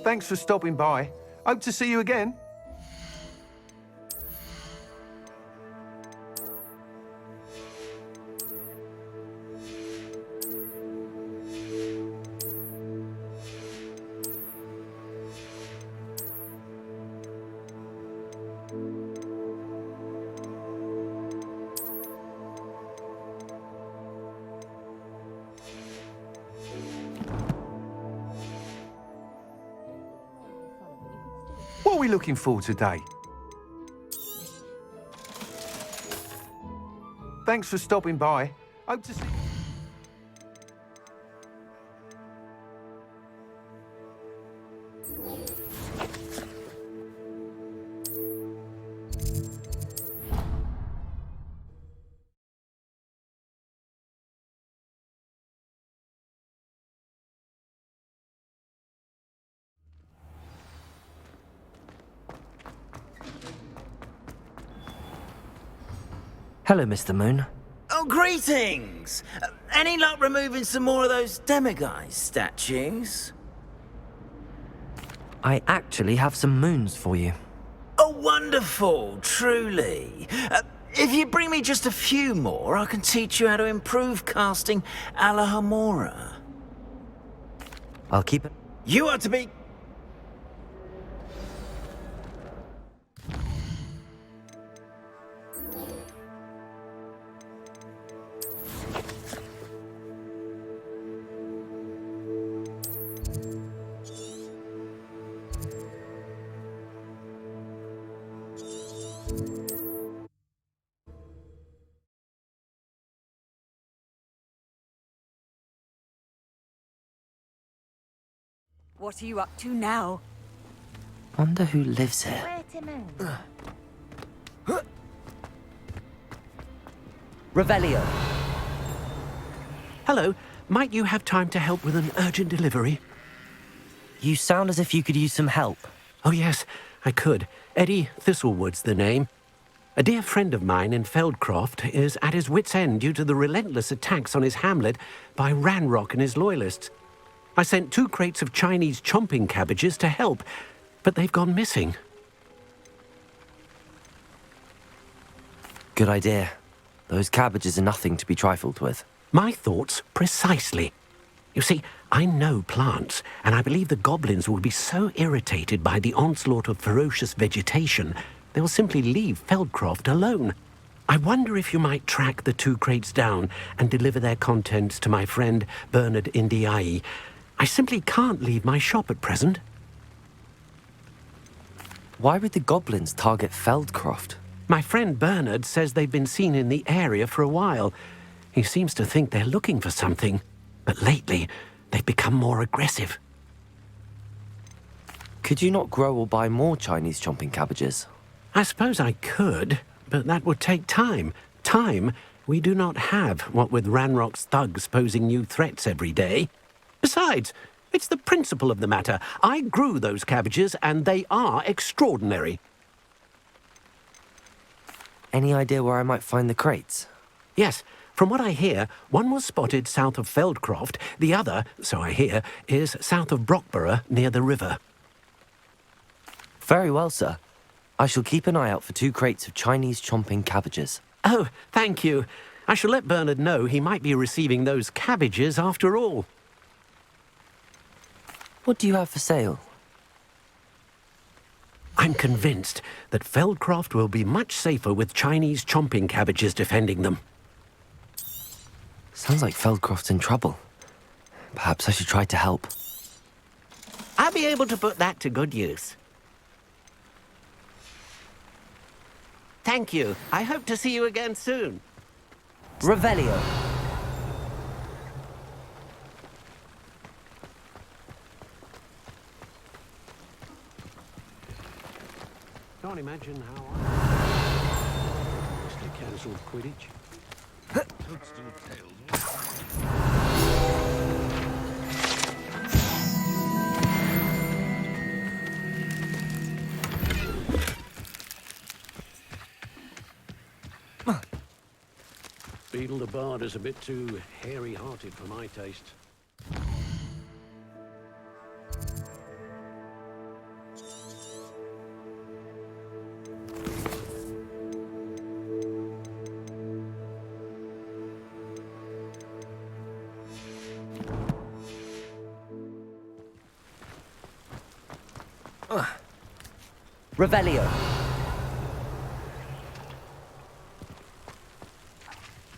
Thanks for stopping by. Hope to see you again. What are we looking for today? Thanks for stopping by. Hope to see you. Hello, Mr. Moon. Oh, greetings! Any luck removing some more of those demiguise statues? I actually have some moons for you. Oh, wonderful, truly. If you bring me just a few more, I can teach you how to improve casting a la Hamora. I'll keep it. You are to be... What are you up to now? Wonder who lives here. Revelio. Hello. Might you have time to help with an urgent delivery? You sound as if you could use some help. Oh, yes, I could. Eddie Thistlewood's the name. A dear friend of mine in Feldcroft is at his wit's end due to the relentless attacks on his hamlet by Ranrock and his loyalists. I sent 2 crates of Chinese chomping cabbages to help, but they've gone missing. Good idea. Those cabbages are nothing to be trifled with. My thoughts precisely. You see, I know plants, and I believe the goblins will be so irritated by the onslaught of ferocious vegetation, they'll simply leave Feldcroft alone. I wonder if you might track the 2 crates down and deliver their contents to my friend Bernard Indiai. I simply can't leave my shop at present. Why would the goblins target Feldcroft? My friend Bernard says they've been seen in the area for a while. He seems to think they're looking for something, but lately they've become more aggressive. Could you not grow or buy more Chinese chomping cabbages? I suppose I could, but that would take time. Time we do not have, what with Ranrock's thugs posing new threats every day. Besides, it's the principle of the matter. I grew those cabbages, and they are extraordinary. Any idea where I might find the crates? Yes, From what I hear, one was spotted south of Feldcroft, the other, so I hear, is south of Brockborough near the river. Very well, sir. I shall keep an eye out for 2 crates of Chinese chomping cabbages. Oh, thank you. I shall let Bernard know he might be receiving those cabbages after all. What do you have for sale? I'm convinced that Feldcroft will be much safer with Chinese chomping cabbages defending them. Sounds like Feldcroft's in trouble. Perhaps I should try to help. I'll be able to put that to good use. Thank you. I hope to see you again soon. Revelio. Can't imagine how I must have cancelled Quidditch. Beetle the Bard is a bit too hairy-hearted for my taste. Revelio.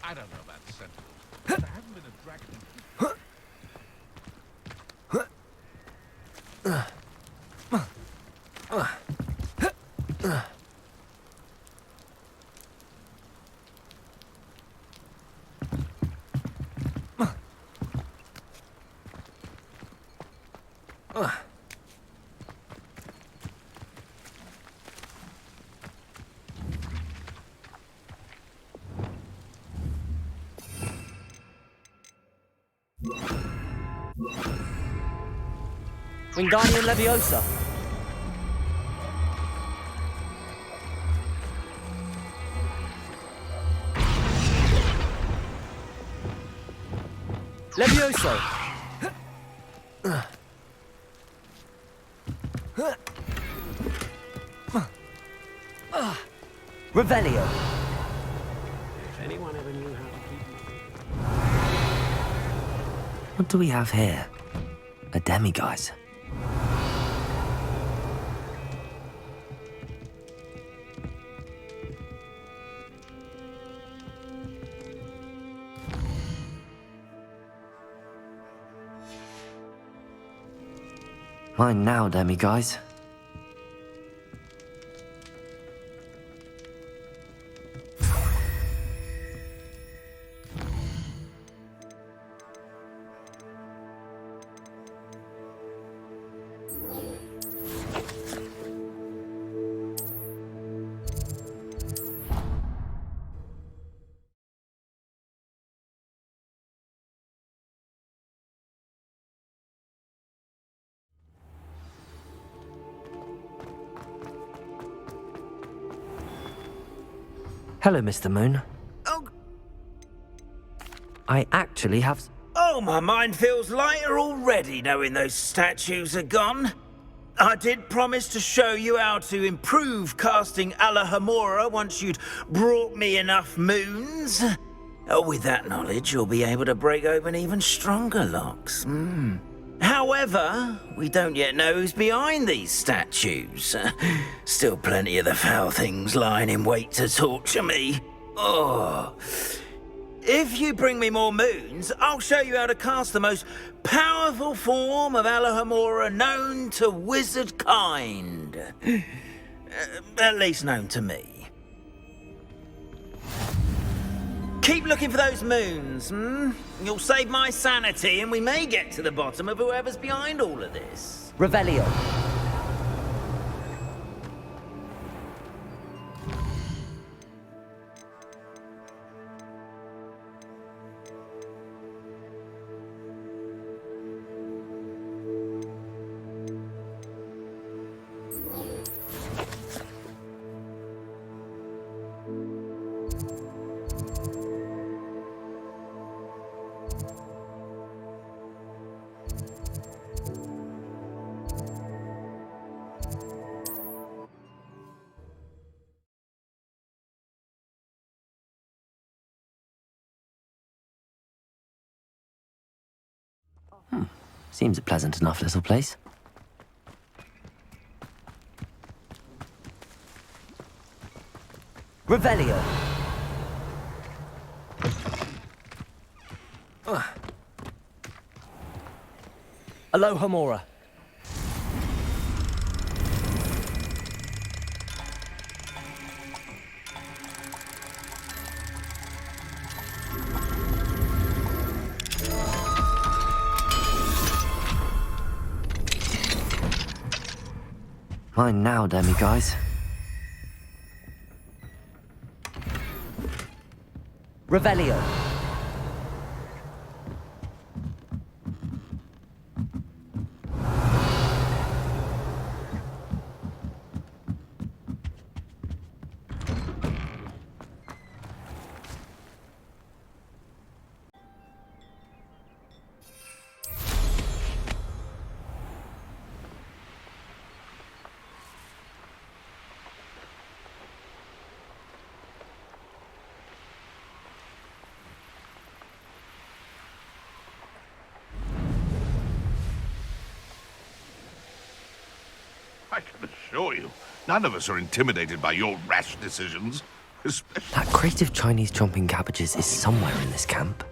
I don't know about the Sentinels, but I haven't been a dragon Wingardium Leviosa. Levioso. Revelio. If anyone ever knew how to keep... What do we have here? A demiguise. Mine now, demiguise. Hello, Mr. Moon. Oh. I actually have... Oh, my mind feels lighter already knowing those statues are gone. I did promise to show you how to improve casting Alohomora once you'd brought me enough moons. With that knowledge, you'll be able to break open even stronger locks. However, we don't yet know who's behind these statues. Still plenty of the foul things lying in wait to torture me. Oh. If you bring me more moons, I'll show you how to cast the most powerful form of Alohomora known to wizard kind. At least known to me. Keep looking for those moons, You'll save my sanity and we may get to the bottom of whoever's behind all of this. Revelio. Seems a pleasant enough little place. Revelio. Alohomora. Mine now, demi-guys. Revelio. I can assure you, none of us are intimidated by your rash decisions. That crate of Chinese chomping cabbages is somewhere in this camp.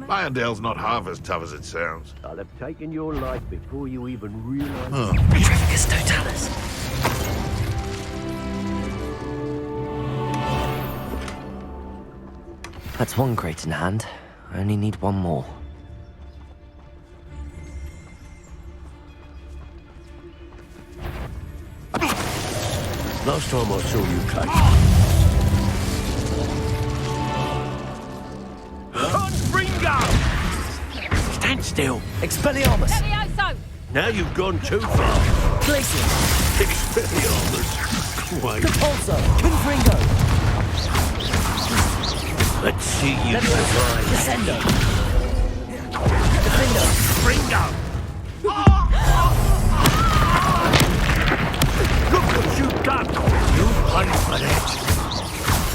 Irondale's not half as tough as it sounds. I'll have taken your life before you even realize. Petrificus totalis. That's one crate in hand. I only need one more. Last time I saw you catch. Confringo! Stand still. Expelliarmus. Levioso! Now you've gone too far. Glacius. Expelliarmus. Wait. Capulso. Confringo. Let's see you Levioso. survive. Descendo. Defendo. Confringo! Look what you've done! You pay for that!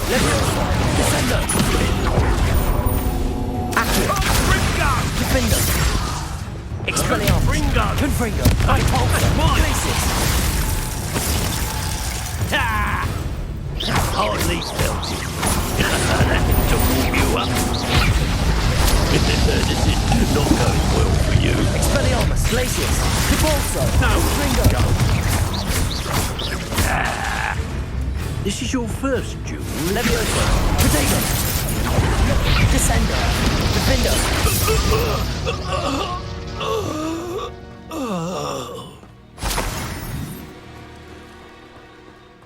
Levioso. Descendo. Accio. Confringo! Defendo. Expelliarmus. Confringo! Confringo. That's mine! Glacius. Ah! Hardly felt it. That to warm you up. This is not going well for you. Expelliarmus. Glacius. Capulso. No, Confringo. Ah. This is your first duel. Levioso. Potato. Descendo. Defendo.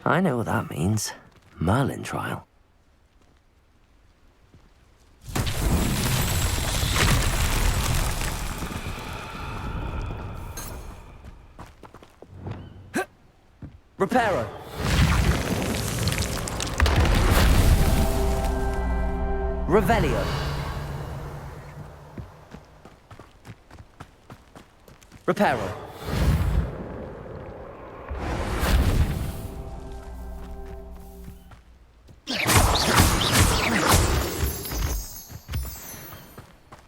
I know what that means. Merlin trial. Reparo. Revelio. Reparo.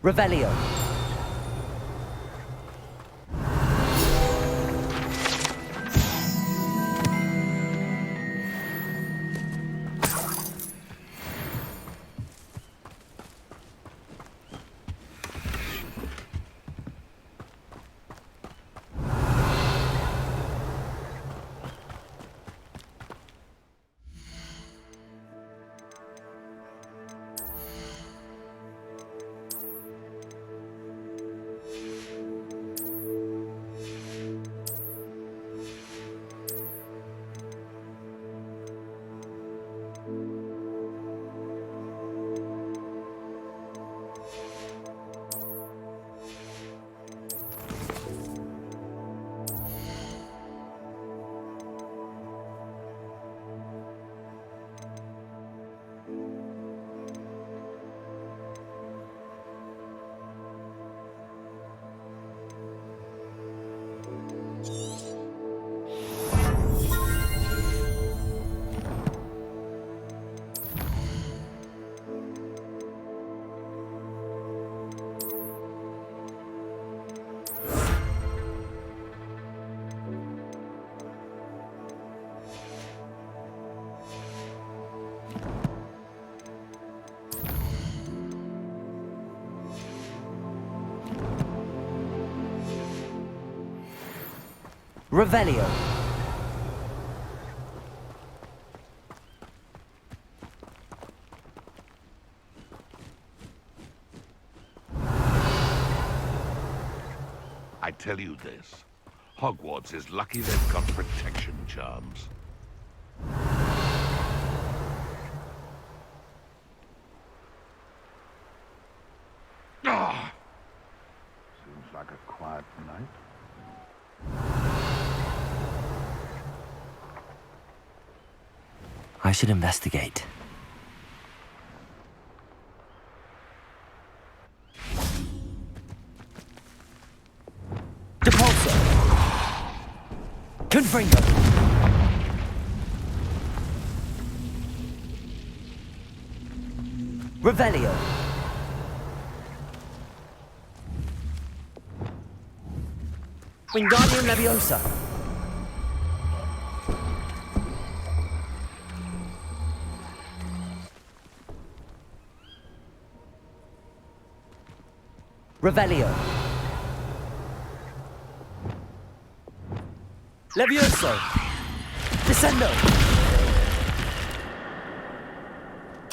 Revelio. Revelio. I tell you this. Hogwarts is lucky they've got protection charms. Ah! Seems like a quiet night. I should investigate. Depulso. Confringo. Revelio. Wingardium Leviosa. Revelio. Levioso. Descendo.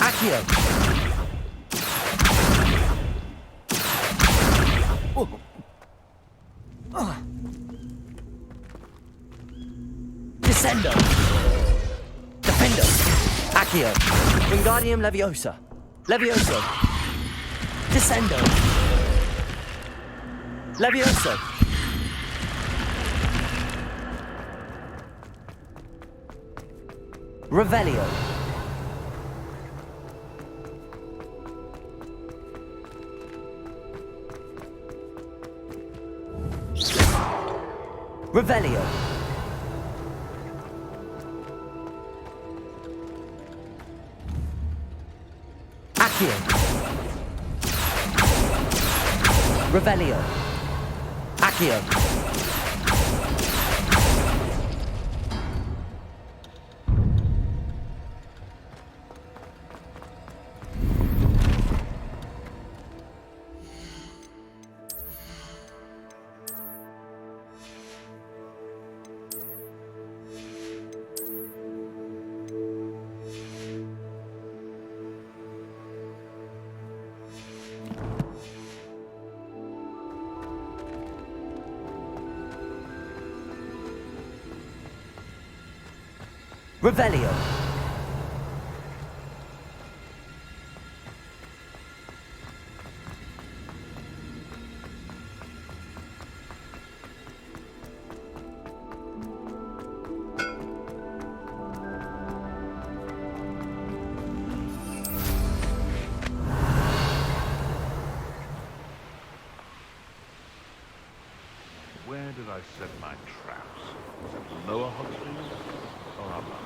Accio. Descendo. Defendo. Accio. Wingardium Leviosa. Levioso. Descendo. Levioso. Revelio. Revelio. Accio. Revelio. Accio. Revelio. Where did I set my traps? Was it lower Hogsmeade or upper?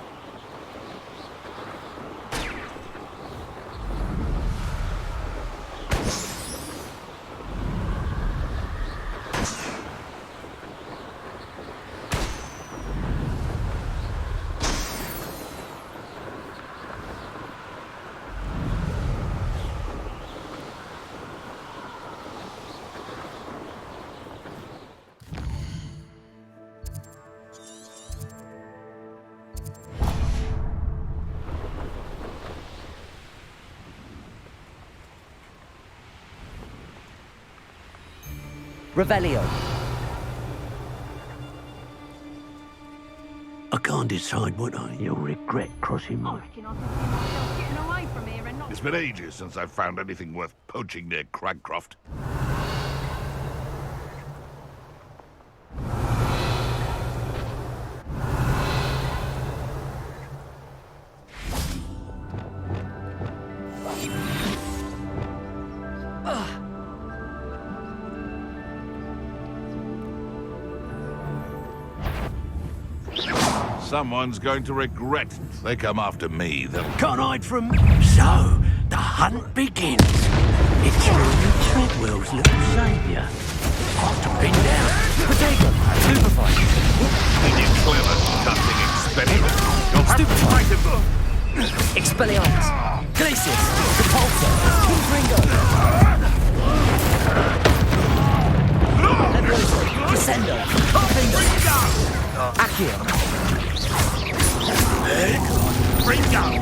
Revelio. I can't decide what you'll regret crossing my... Getting away from here and not... It's been ages since I've found anything worth poaching near Cragcroft. Someone's going to regret they come after me. They'll... Can't hide from... So, the hunt begins. It's Rory Treadwell's little saviour. Hard to pin down. Potato. Stupefy. Ain't you clever, cunning experiment? You'll have to fight him. Expelliarmus. Glacius. Repulsor. Confringo. Levioso. Descendo. Defendo. Accio. Bring up!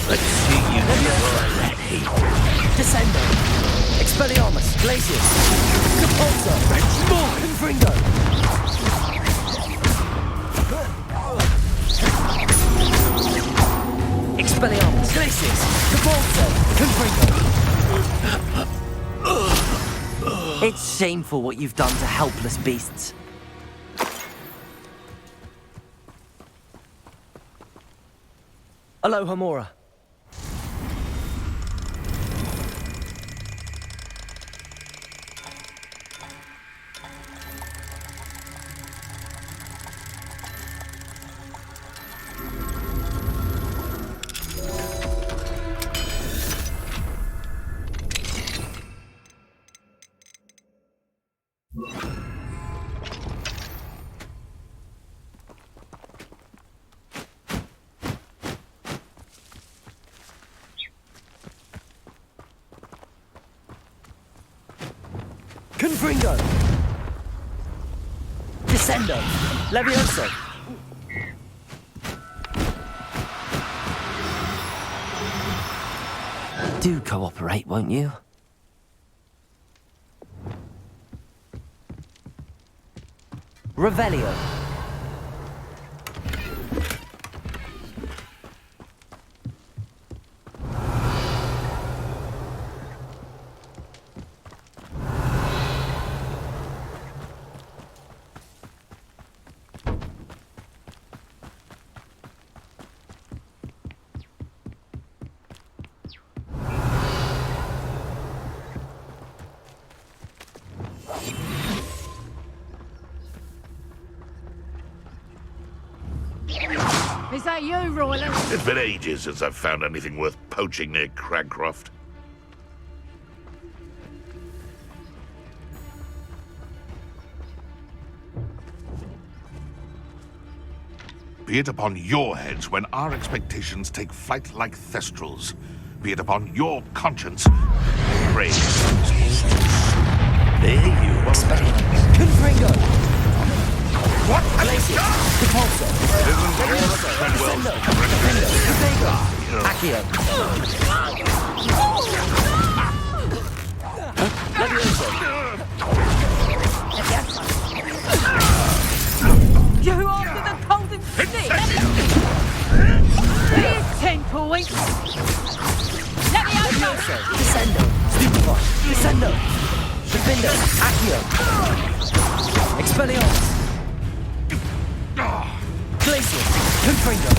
Let's see you ready. Descendo. Expelliarmus. Glacius. Capulso. More. Confringo. Expelliarmus. Glacius. Capulso. Confringo. It's shameful what you've done to helpless beasts. Aloha Mora. Confringo. Descendo. Levioso. Do cooperate, won't you? Revelio. Is that you, Royland? It's been ages since I've found anything worth poaching near Cragcroft. Be it upon your heads when our expectations take flight like thestrals. Be it upon your conscience. Pray. There you are. Confringo. What? Glacius. Capulso. Descendo. Confringo. Accio. Levioso. You after the golden snake! Here's 10 points. Levioso. Descendo. Stupefy. Descendo. Defendo. Accio. Expelliarmus. Glacius. Confringo.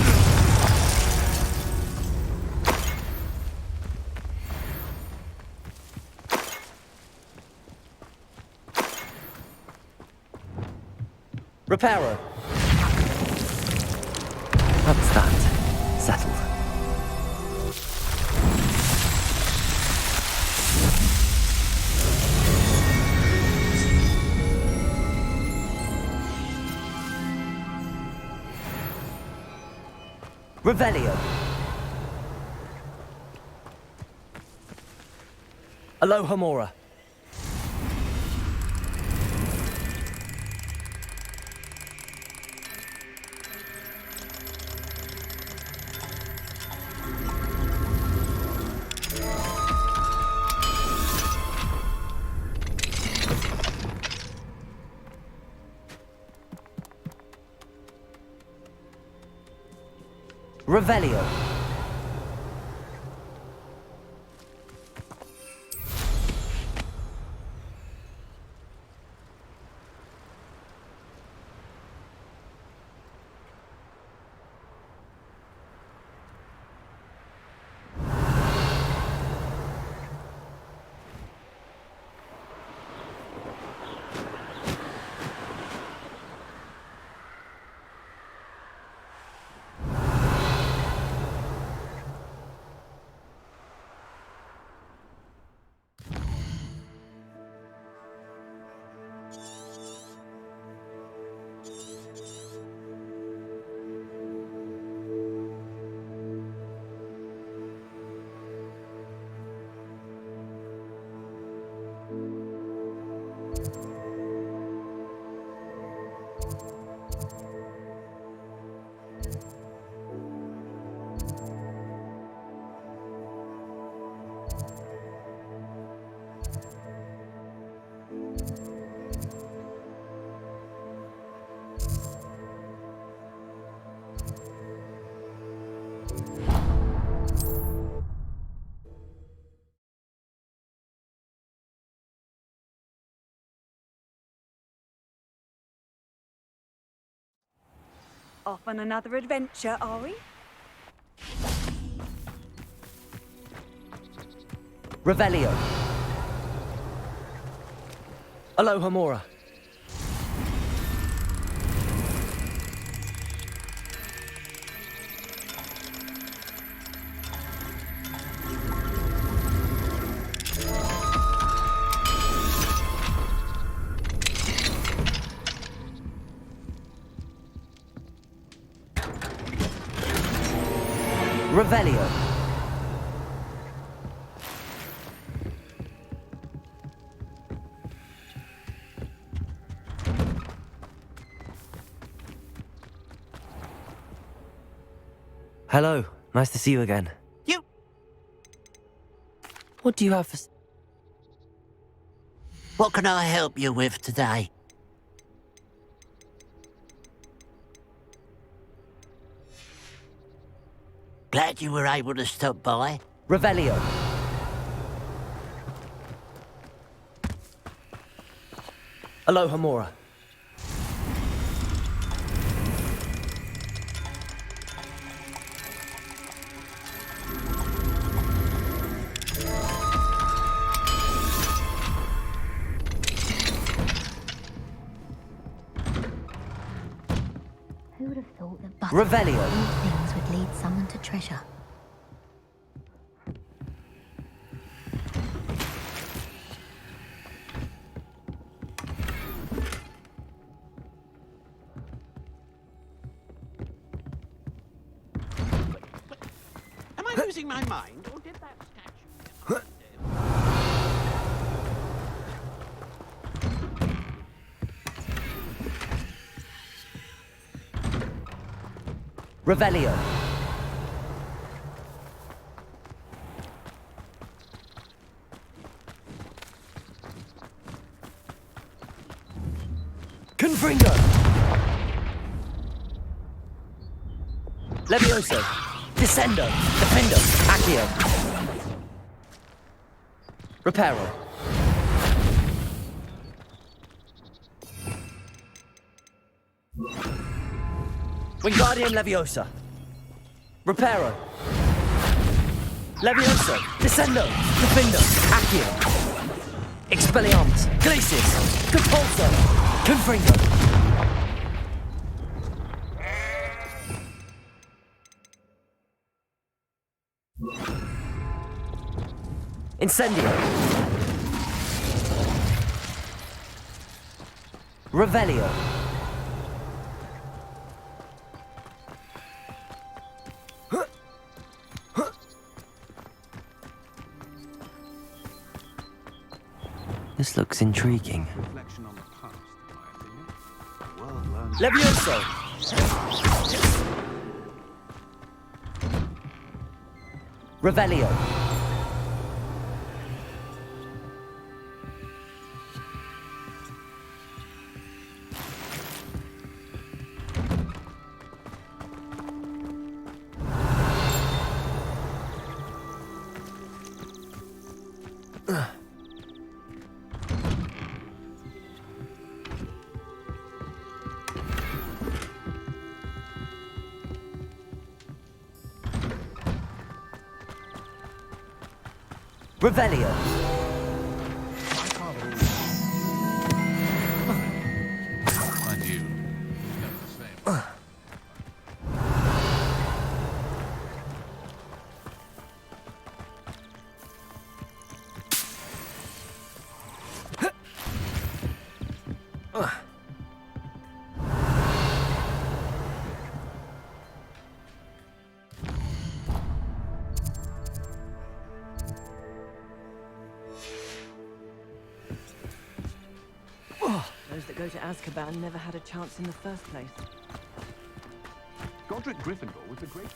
Reparo. That's that. Settled. Revelio. Aloha Mora. Revelio. Off on another adventure, are we? Revelio. Alohomora. Revelio. Hello, nice to see you again. You. What do you have for... What can I help you with today? Glad you were able to stop by. Revelio. Alohomora. Who would have thought that Revelio. things would lead someone to treasure? Am I losing my mind, or did that statue... Revelio. Confringo. Levioso. Descendo. Defendo. Accio. Reparo. Wingardium Leviosa. Reparo. Levioso. Descendo. Defendo. Accio. Expelliarmus. Glacius. Compulso. Confringo. Incendio. Revelio. This looks intriguing. Reflection on the past, in my opinion. The world learns... Levioso. Revelio. Revelio. Mind you, never the same. Those that go to Azkaban never had a chance in the first place. Godric Gryffindor was the greatest...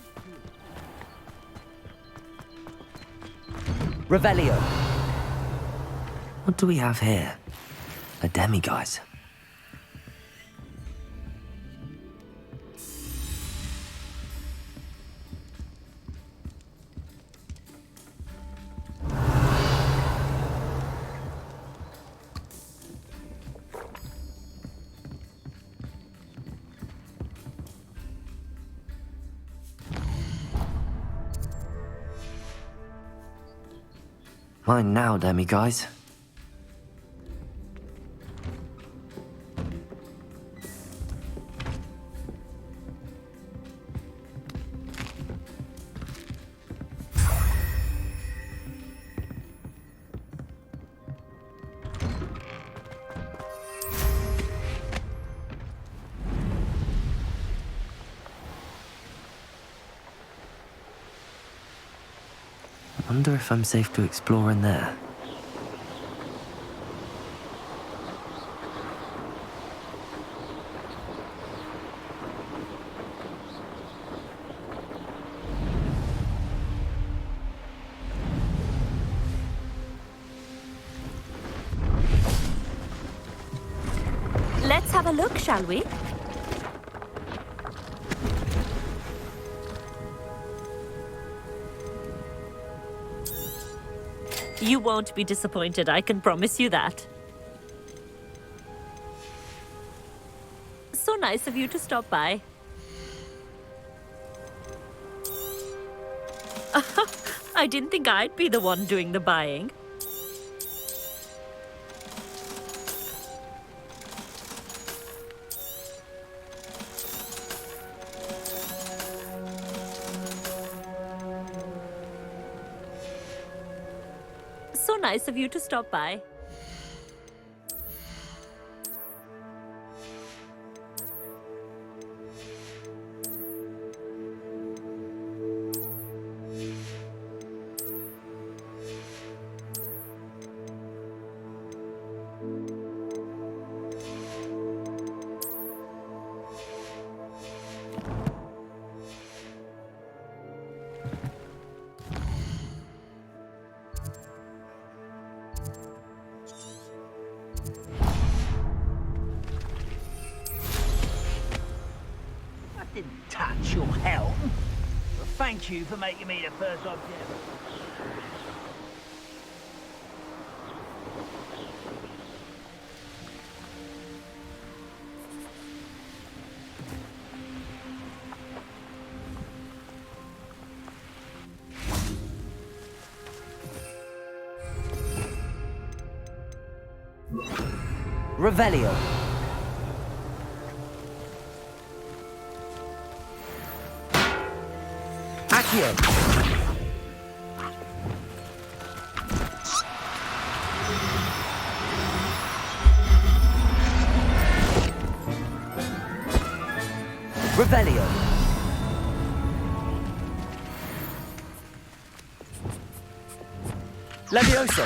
Revelio. What do we have here? A demiguise. Mine now, Demi guys. I wonder if I'm safe to explore in there. Let's have a look, shall we? You won't be disappointed, I can promise you that. So nice of you to stop by. I didn't think I'd be the one doing the buying. So nice of you to stop by. Didn't touch your helm. Well, thank you for making me the first object. Revelio. Accio. Revelio. Levioso.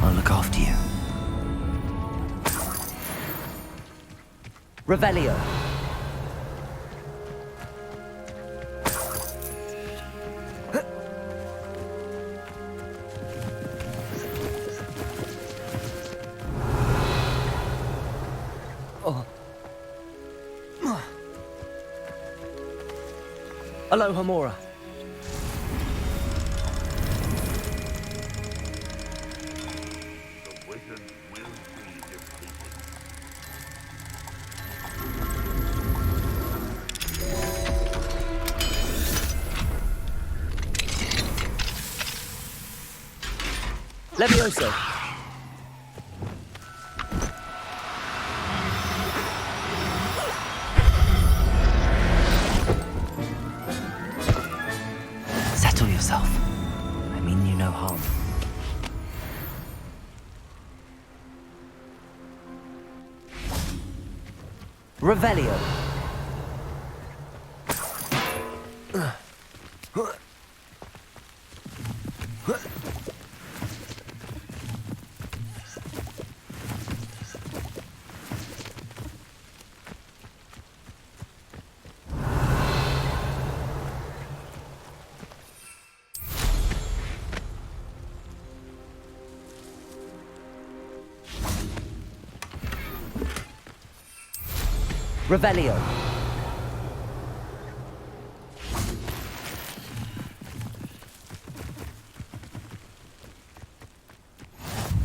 I'll look after you. Revelio. Oh. Aloha Mora. The wizard will be defeated. Levioso. Settle yourself. I mean you no harm. Revelio. Revelio.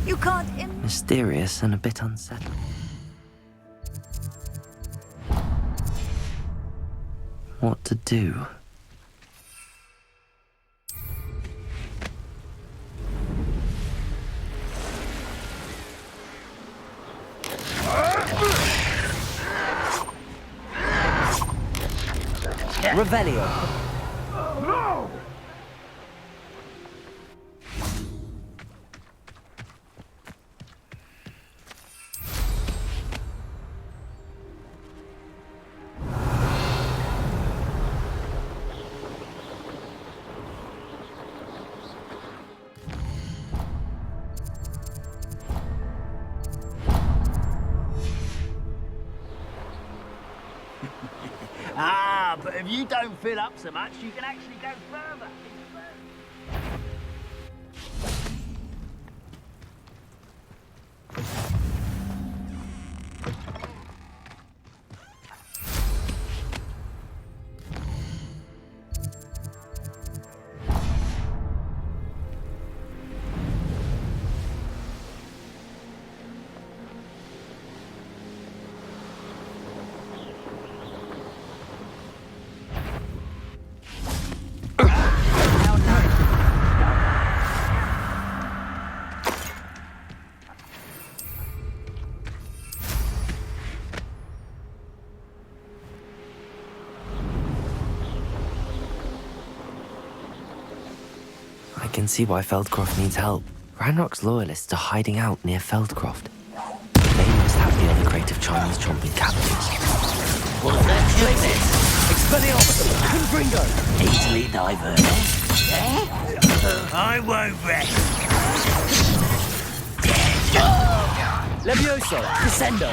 You can't. Mysterious and a bit unsettling. What to do? Revelio. No! Ah, but if you don't fill up so much, you can actually go further. I can see why Feldcroft needs help. Ranrock's loyalists are hiding out near Feldcroft. They must have the other crate of Chinese chomping cabbages. What's that business? Expelliarmus. Confringo. Easily diverted. I won't rest. Levioso. Descendo.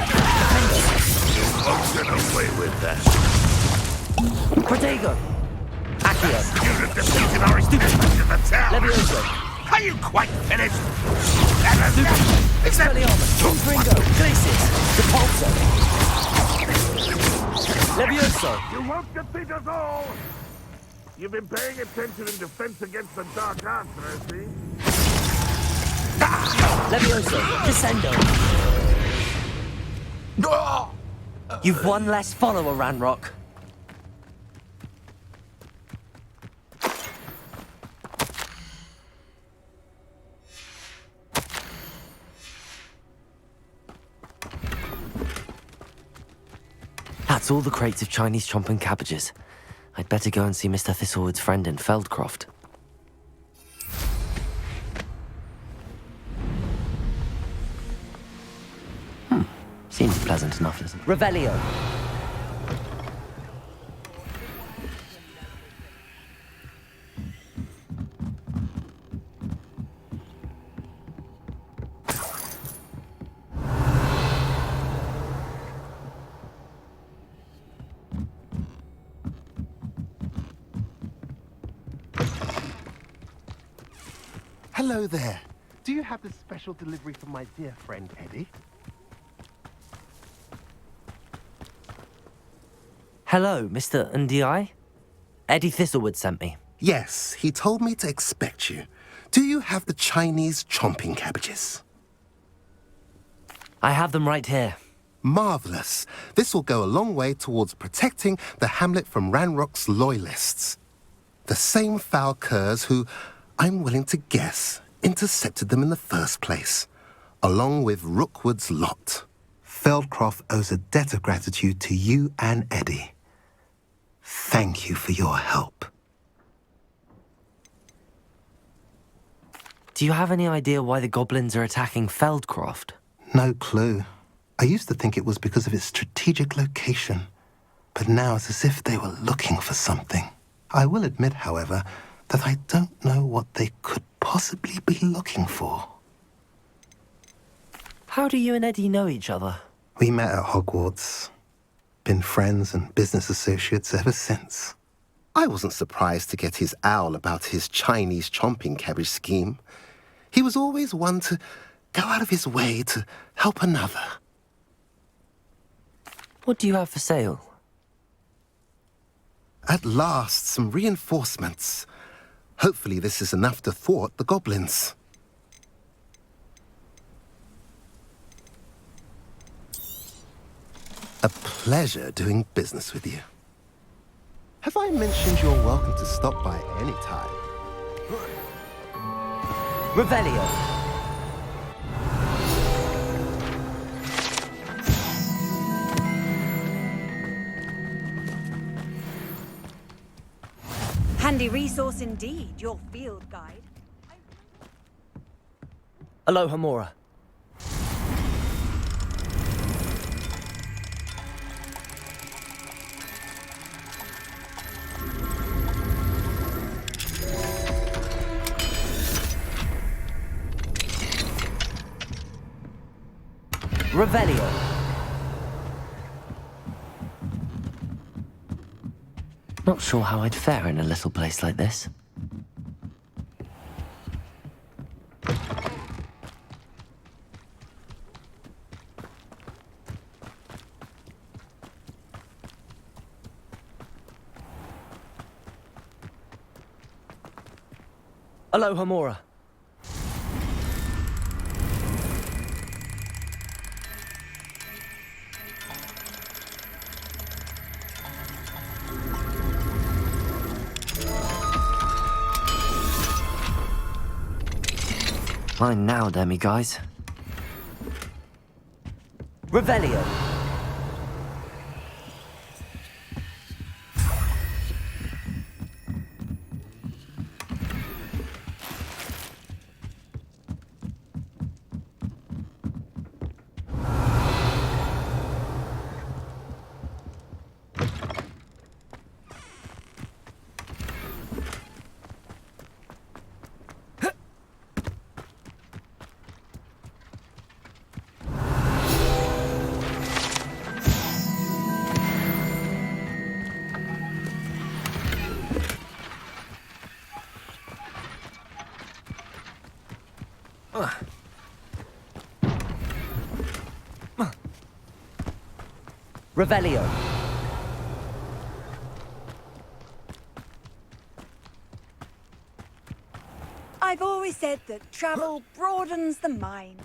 You won't get away with that. Protego. Accio. You'd have defeated our stupid in the town. Levioso. Are you quite finished? Expelliarmus. Confringo. Glacis. Depulso. Levioso. You won't defeat us all! You've been paying attention in defense against the dark arts, I see. Levioso. Descendo. You've one less follower, Ranrock. That's all the crates of Chinese chomping cabbages. I'd better go and see Mr. Thistlewood's friend in Feldcroft. Seems pleasant enough, doesn't it? Revelio. Hello there. Do you have the special delivery for my dear friend Eddie? Hello, Mr. Ndi? Eddie Thistlewood sent me. Yes, he told me to expect you. Do you have the Chinese chomping cabbages? I have them right here. Marvelous. This will go a long way towards protecting the hamlet from Ranrock's loyalists. The same foul curs who, I'm willing to guess, intercepted them in the first place, along with Rookwood's lot. Feldcroft owes a debt of gratitude to you and Eddie. Thank you for your help. Do you have any idea why the goblins are attacking Feldcroft? No clue. I used to think it was because of its strategic location, but now it's as if they were looking for something. I will admit, however, that I don't know what they could possibly be looking for. How do you and Eddie know each other? We met at Hogwarts. Been friends and business associates ever since. I wasn't surprised to get his owl about his Chinese chomping cabbage scheme. He was always one to go out of his way to help another. What do you have for sale? At last, some reinforcements. Hopefully this is enough to thwart the goblins. A pleasure doing business with you. Have I mentioned you're welcome to stop by any time? Revelio. Handy resource indeed, your field guide. Aloha Mora. Revelio. Not sure how I'd fare in a little place like this. Aloha Mora. Mine now, demi-guys. Revelio. Revelio. I've always said that travel broadens the mind.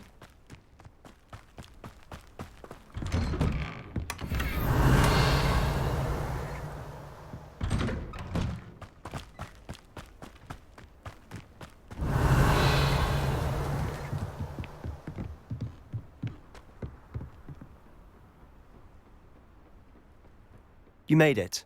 You made it.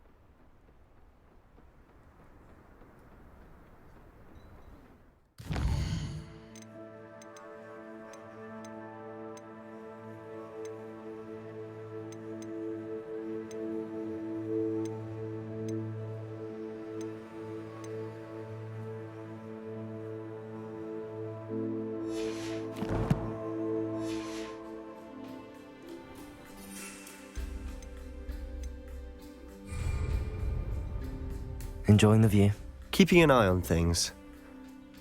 Enjoying the view? Keeping an eye on things.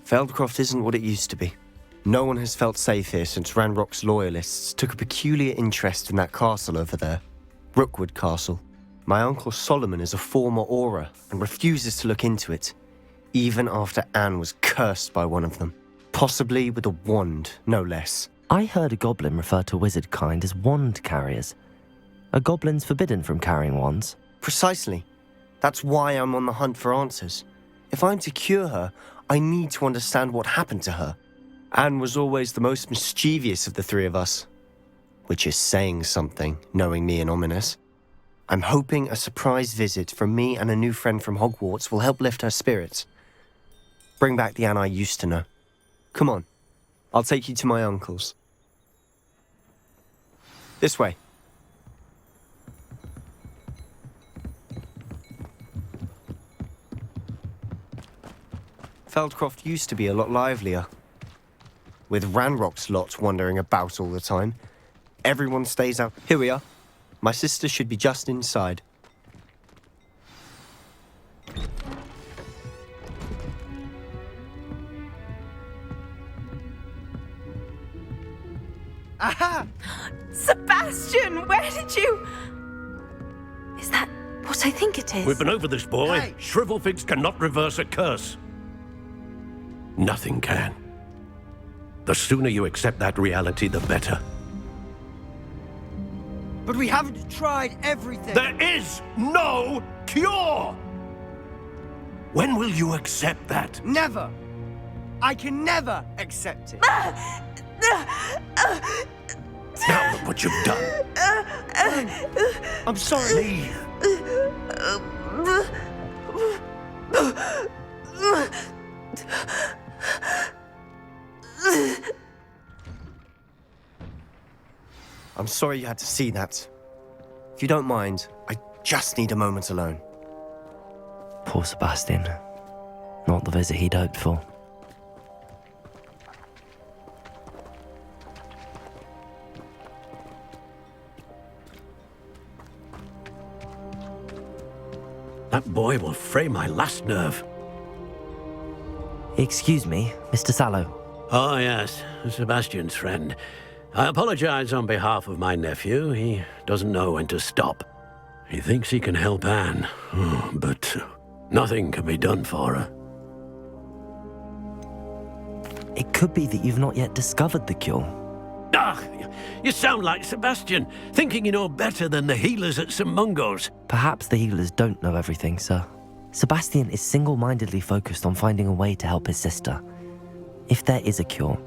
Feldcroft isn't what it used to be. No one has felt safe here since Ranrock's loyalists took a peculiar interest in that castle over there. Rookwood Castle. My uncle Solomon is a former Auror and refuses to look into it, even after Anne was cursed by one of them. Possibly with a wand, no less. I heard a goblin refer to wizard kind as wand carriers. Are goblins forbidden from carrying wands? Precisely. That's why I'm on the hunt for answers. If I'm to cure her, I need to understand what happened to her. Anne was always the most mischievous of the three of us. Which is saying something, knowing me and Ominous. I'm hoping a surprise visit from me and a new friend from Hogwarts will help lift her spirits. Bring back the Anne I used to know. Come on, I'll take you to my uncle's. This way. Feldcroft used to be a lot livelier. With Ranrock's lot wandering about all the time. Everyone stays out. Here we are. My sister should be just inside. Aha! Sebastian, where did you... what I think it is. We've been over this, boy. Shrivelfigs cannot reverse a curse. Nothing can. The sooner you accept that reality, the better. But we haven't tried everything. There is no cure! When will you accept that? Never. I can never accept it. Now look what you've done. I'm sorry. I'm sorry you had to see that. If you don't mind, I just need a moment alone. Poor Sebastian. Not the visit he'd hoped for. That boy will fray my last nerve. Excuse me, Mr. Sallow. Oh, yes, Sebastian's friend. I apologize on behalf of my nephew. He doesn't know when to stop. He thinks he can help Anne, but nothing can be done for her. It could be that you've not yet discovered the cure. Ah, you sound like Sebastian, thinking you know better than the healers at St. Mungo's. Perhaps the healers don't know everything, sir. Sebastian is single-mindedly focused on finding a way to help his sister. If there is a cure,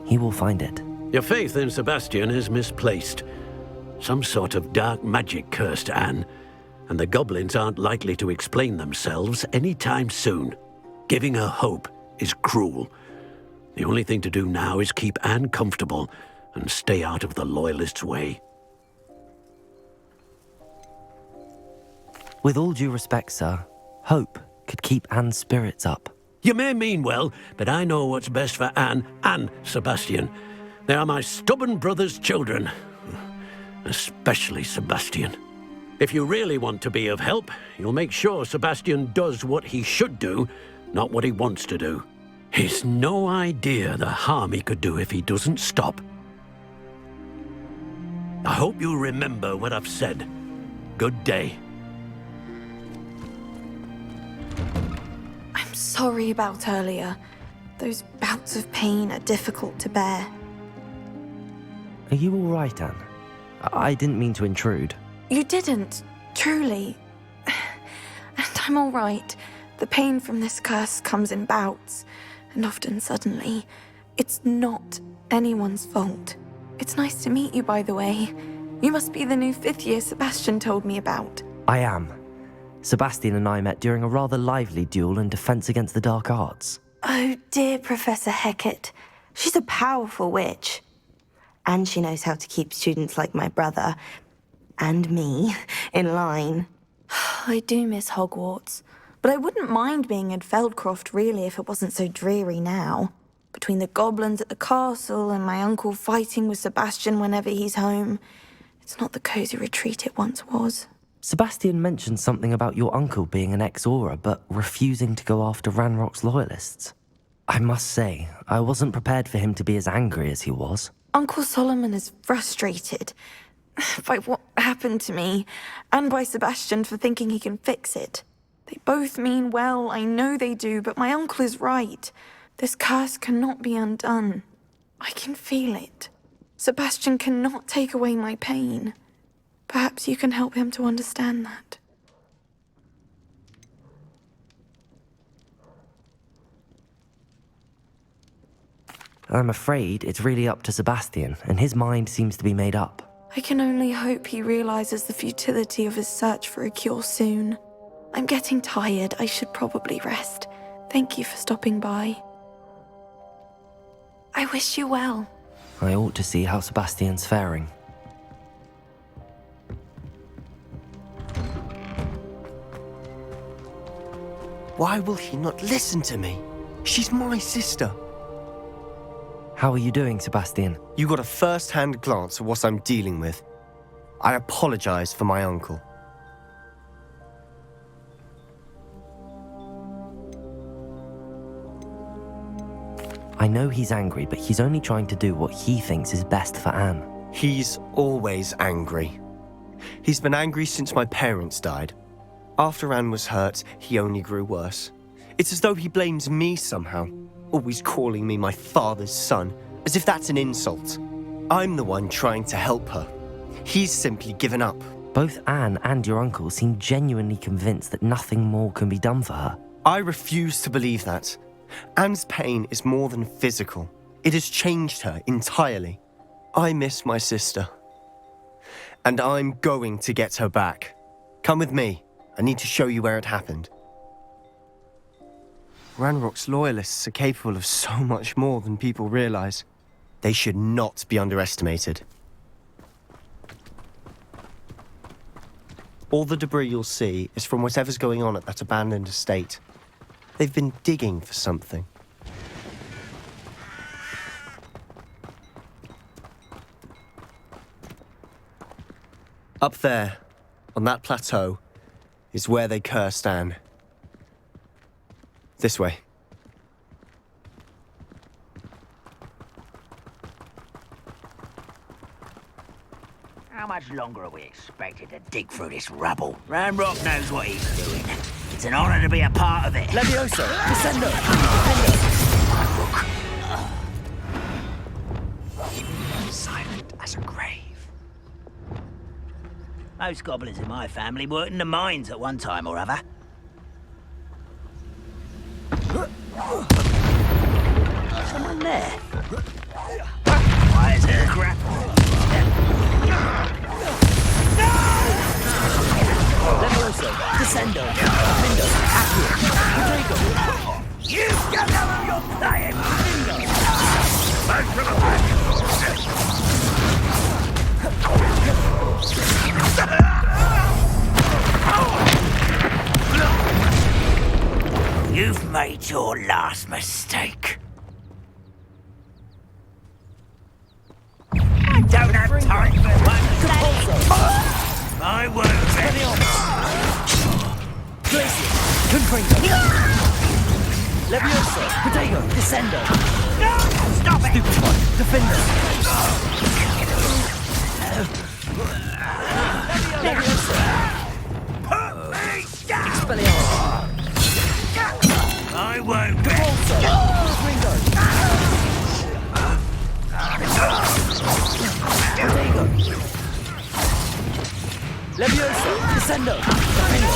he will find it. Your faith in Sebastian is misplaced. Some sort of dark magic cursed Anne, and the goblins aren't likely to explain themselves anytime soon. Giving her hope is cruel. The only thing to do now is keep Anne comfortable and stay out of the Loyalists' way. With all due respect, sir, hope could keep Anne's spirits up. You may mean well, but I know what's best for Anne and Sebastian. They are my stubborn brother's children. Especially Sebastian. If you really want to be of help, you'll make sure Sebastian does what he should do, not what he wants to do. He's no idea the harm he could do if he doesn't stop. I hope you'll remember what I've said. Good day. I'm sorry about earlier. Those bouts of pain are difficult to bear. Are you all right, Anne? I didn't mean to intrude. You didn't, truly. And I'm all right. The pain from this curse comes in bouts, and often suddenly. It's not anyone's fault. It's nice to meet you, by the way. You must be the new 5th year Sebastian told me about. I am. Sebastian and I met during a rather lively duel in Defense Against the Dark Arts. Oh, dear Professor Hecat. She's a powerful witch. And she knows how to keep students like my brother, and me, in line. I do miss Hogwarts, but I wouldn't mind being in Feldcroft, really, if it wasn't so dreary now. Between the goblins at the castle and my uncle fighting with Sebastian whenever he's home, it's not the cosy retreat it once was. Sebastian mentioned something about your uncle being an ex-Auror, but refusing to go after Ranrock's Loyalists. I must say, I wasn't prepared for him to be as angry as he was. Uncle Solomon is frustrated by what happened to me, and by Sebastian for thinking he can fix it. They both mean well, I know they do, but my uncle is right. This curse cannot be undone. I can feel it. Sebastian cannot take away my pain. Perhaps you can help him to understand that. I'm afraid it's really up to Sebastian, and his mind seems to be made up. I can only hope he realizes the futility of his search for a cure soon. I'm getting tired. I should probably rest. Thank you for stopping by. I wish you well. I ought to see how Sebastian's faring. Why will he not listen to me? She's my sister. How are you doing, Sebastian? You got a first-hand glance at what I'm dealing with. I apologize for my uncle. I know he's angry, but he's only trying to do what he thinks is best for Anne. He's always angry. He's been angry since my parents died. After Anne was hurt, he only grew worse. It's as though he blames me somehow, always calling me my father's son, as if that's an insult. I'm the one trying to help her. He's simply given up. Both Anne and your uncle seem genuinely convinced that nothing more can be done for her. I refuse to believe that. Anne's pain is more than physical. It has changed her entirely. I miss my sister. And I'm going to get her back. Come with me. I need to show you where it happened. Ranrock's loyalists are capable of so much more than people realize. They should not be underestimated. All the debris you'll see is from whatever's going on at that abandoned estate. They've been digging for something. Up there, on that plateau, is where they cursed Anne. This way. How much longer are we expected to dig through this rubble? Ranrock knows what he's doing. It's an honor to be a part of it. Levioso! Descendo! Silent as a grave. Most goblins in my family worked in the mines at one time or other. Someone there. Why is there a grapple? Levioso! Descendo! Mindo! Accio! Rodrigo! You get out your playing! Back from the back! You've made your last mistake. I don't have time for one. I won't let Glacier! Confringo! Levioso! Potato! Descendo! No! Stop it! Stupefy! Defender! Levioso! Expelliarmus! I won't Capolso! Ringo! Potato! Levioso! Descendo! Defender!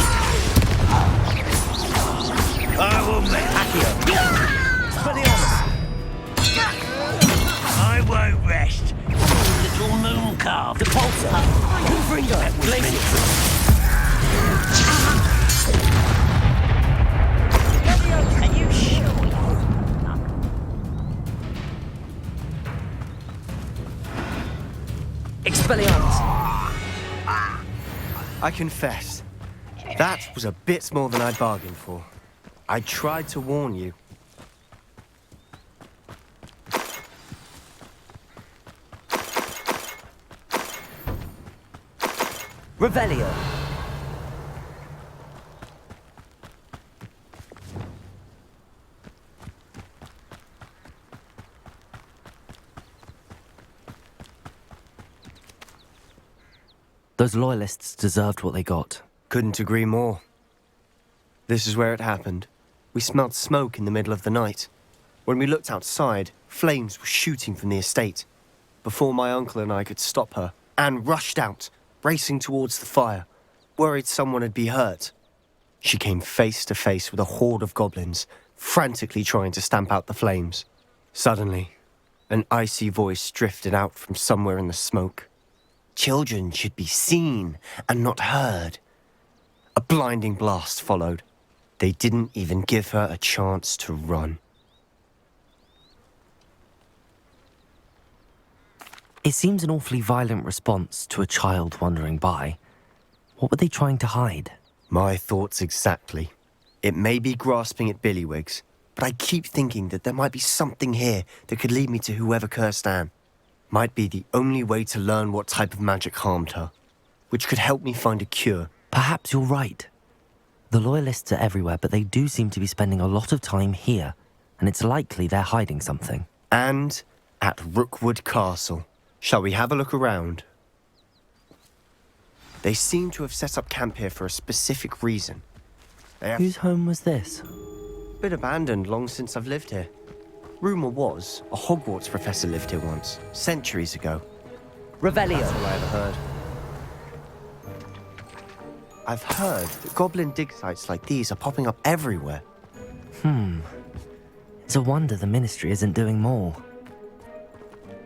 I will make Accio! Expelliarmus! I won't rest. Little moon calf. Capolso! Confringo! Glacier! Are you sure? Expelliarmus! I confess, that was a bit more than I'd bargained for. I tried to warn you. Revelio! Those loyalists deserved what they got. Couldn't agree more. This is where it happened. We smelt smoke in the middle of the night. When we looked outside, flames were shooting from the estate. Before my uncle and I could stop her, Anne rushed out, racing towards the fire, worried someone had been hurt. She came face to face with a horde of goblins, frantically trying to stamp out the flames. Suddenly, an icy voice drifted out from somewhere in the smoke. Children should be seen and not heard. A blinding blast followed. They didn't even give her a chance to run. It seems an awfully violent response to a child wandering by. What were they trying to hide? My thoughts exactly. It may be grasping at billywhigs, but I keep thinking that there might be something here that could lead me to whoever cursed Anne. Might be the only way to learn what type of magic harmed her, which could help me find a cure. Perhaps you're right. The loyalists are everywhere, but they do seem to be spending a lot of time here, and it's likely they're hiding something. And at Rookwood Castle. Shall we have a look around? They seem to have set up camp here for a specific reason. They have Whose home was this? been abandoned long since I've lived here. Rumour was, a Hogwarts professor lived here once, centuries ago. Revelio. That's all I ever heard. I've heard that goblin dig sites like these are popping up everywhere. It's a wonder the Ministry isn't doing more.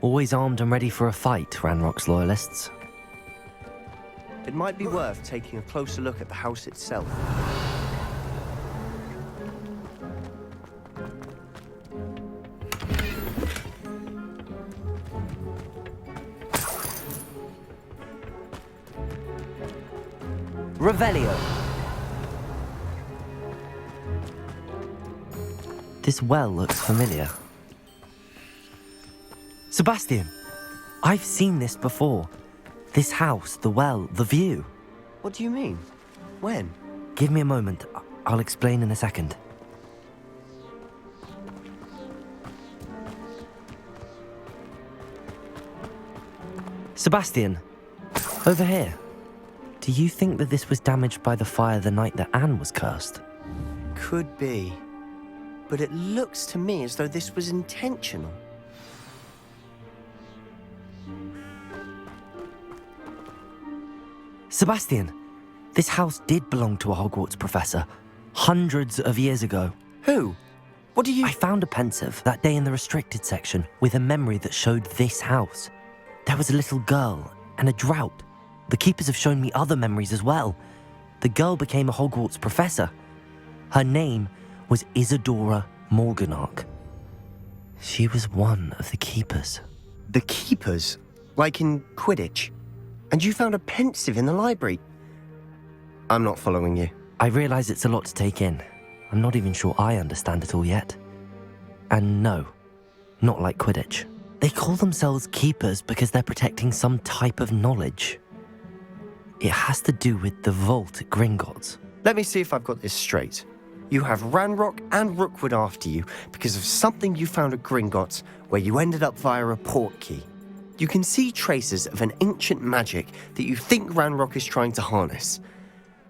Always armed and ready for a fight, Ranrock's loyalists. It might be worth taking a closer look at the house itself. Revelio. This well looks familiar. Sebastian, I've seen this before. This house, the well, the view. What do you mean? When? Give me a moment. I'll explain in a second. Sebastian, over here. Do you think that this was damaged by the fire the night that Anne was cursed? Could be. But it looks to me as though this was intentional. Sebastian, this house did belong to a Hogwarts professor, hundreds of years ago. Who? What do you... I found a pensive that day in the restricted section with a memory that showed this house. There was a little girl and a drought. The keepers have shown me other memories as well. The girl became a Hogwarts professor. Her name was Isadora Morganach. She was one of the keepers. The keepers? Like in Quidditch? And you found a pensive in the library? I'm not following you. I realise it's a lot to take in. I'm not even sure I understand it all yet. And no, not like Quidditch. They call themselves keepers because they're protecting some type of knowledge. It has to do with the vault at Gringotts. Let me see if I've got this straight. You have Ranrock and Rookwood after you because of something you found at Gringotts where you ended up via a portkey. You can see traces of an ancient magic that you think Ranrock is trying to harness.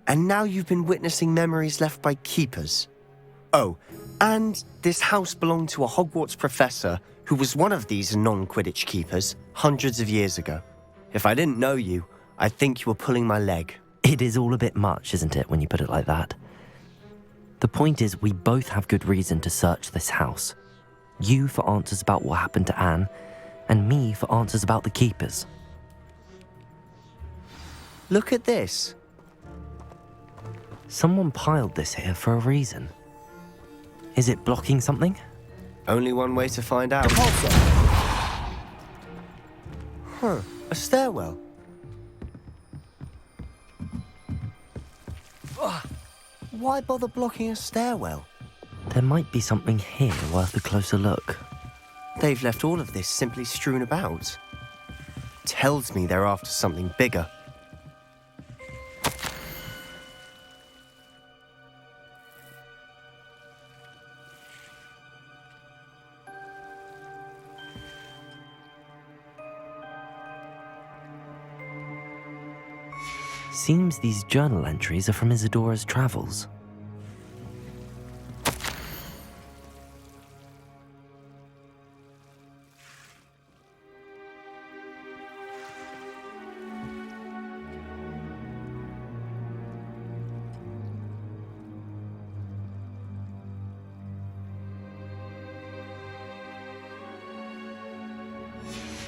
And now you've been witnessing memories left by keepers. Oh, and this house belonged to a Hogwarts professor who was one of these non-Quidditch keepers hundreds of years ago. If I didn't know you, I'd think you were pulling my leg. It is all a bit much, isn't it, when you put it like that? The point is, we both have good reason to search this house. You for answers about what happened to Anne, and me for answers about the keepers. Look at this. Someone piled this here for a reason. Is it blocking something? Only one way to find out. Huh, a stairwell. Why bother blocking a stairwell? There might be something here worth a closer look. They've left all of this simply strewn about. Tells me they're after something bigger. Seems these journal entries are from Isadora's travels.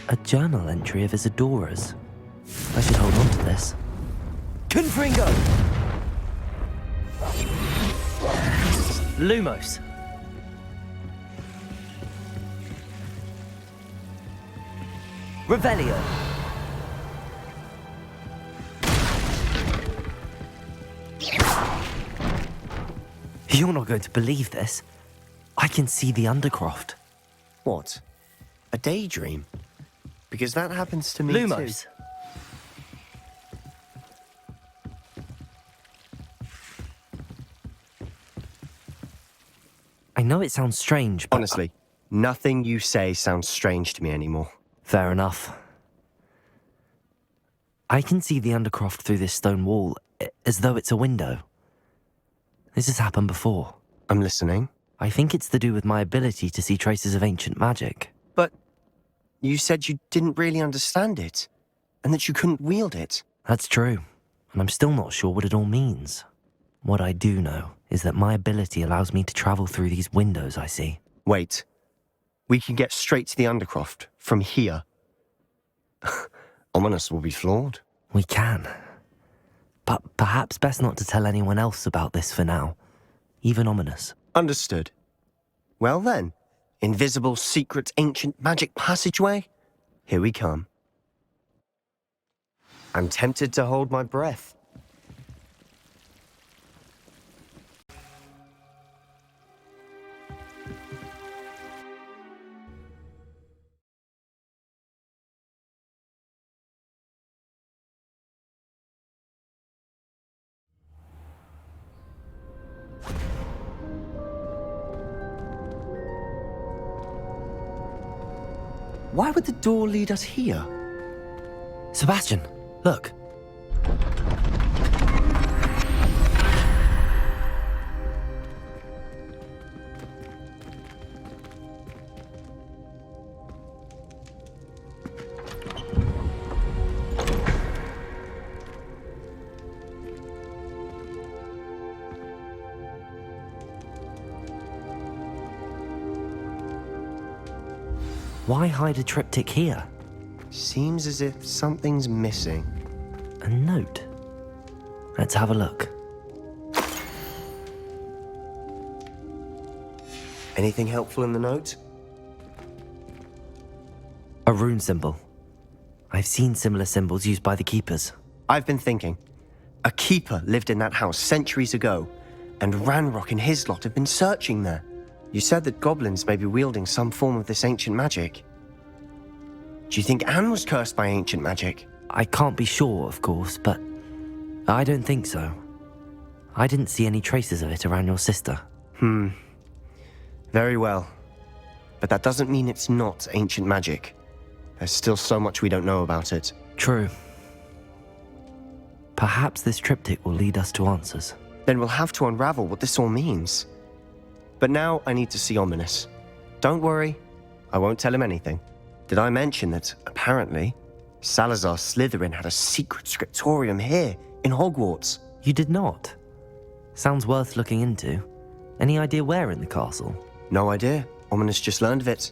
A journal entry of Isadora's. I should hold on to this. Confringo! Lumos. Revelio. You're not going to believe this. I can see the Undercroft. What? A daydream? Because that happens to me Lumos. too. I know it sounds strange, but... Honestly, nothing you say sounds strange to me anymore. Fair enough. I can see the Undercroft through this stone wall, as though it's a window. This has happened before. I'm listening. I think it's to do with my ability to see traces of ancient magic. But you said you didn't really understand it, and that you couldn't wield it. That's true, and I'm still not sure what it all means. What I do know is that my ability allows me to travel through these windows I see. Wait. We can get straight to the Undercroft from here. Ominous will be floored. We can. But perhaps best not to tell anyone else about this for now. Even Ominous. Understood. Well then, invisible, secret, ancient magic passageway? Here we come. I'm tempted to hold my breath. Why would the door lead us here? Sebastian, look. Why hide a triptych here? Seems as if something's missing. A note. Let's have a look. Anything helpful in the note? A rune symbol. I've seen similar symbols used by the keepers. I've been thinking. A keeper lived in that house centuries ago, and Ranrock and his lot have been searching there. You said that goblins may be wielding some form of this ancient magic. Do you think Anne was cursed by ancient magic? I can't be sure, of course, but I don't think so. I didn't see any traces of it around your sister. Very well. But that doesn't mean it's not ancient magic. There's still so much we don't know about it. True. Perhaps this triptych will lead us to answers. Then we'll have to unravel what this all means. But now I need to see Ominous. Don't worry, I won't tell him anything. Did I mention that, apparently, Salazar Slytherin had a secret scriptorium here, in Hogwarts? You did not? Sounds worth looking into. Any idea where in the castle? No idea. Ominous just learned of it.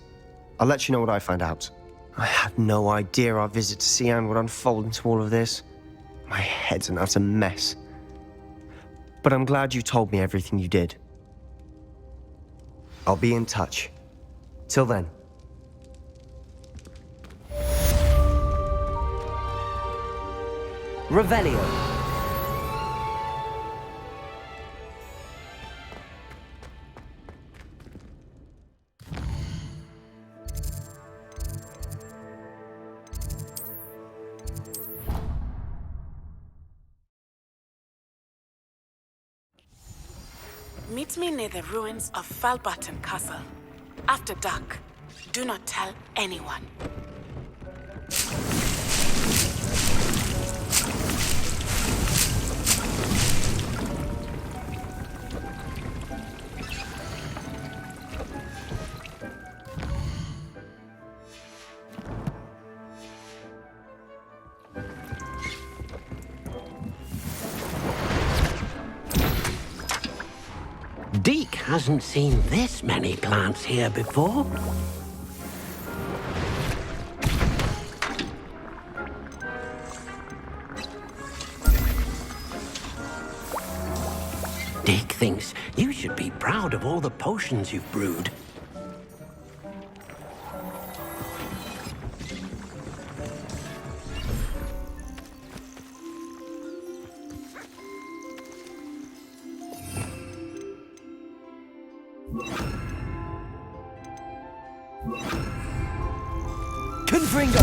I'll let you know what I find out. I had no idea our visit to see Anne would unfold into all of this. My head's an utter mess. But I'm glad you told me everything you did. I'll be in touch. Till then. Revelio. Meet me near the ruins of Falbutton Castle. After dark. Do not tell anyone. Deke hasn't seen this many plants here before. Deke thinks you should be proud of all the potions you've brewed. Confringo!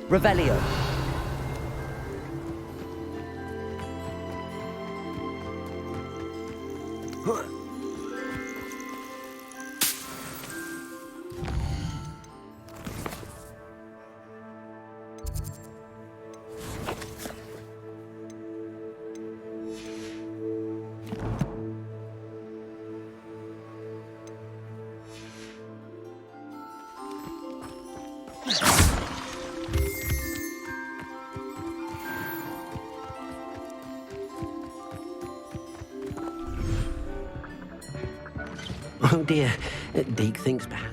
Revelio. Oh dear, Deke thinks perhaps...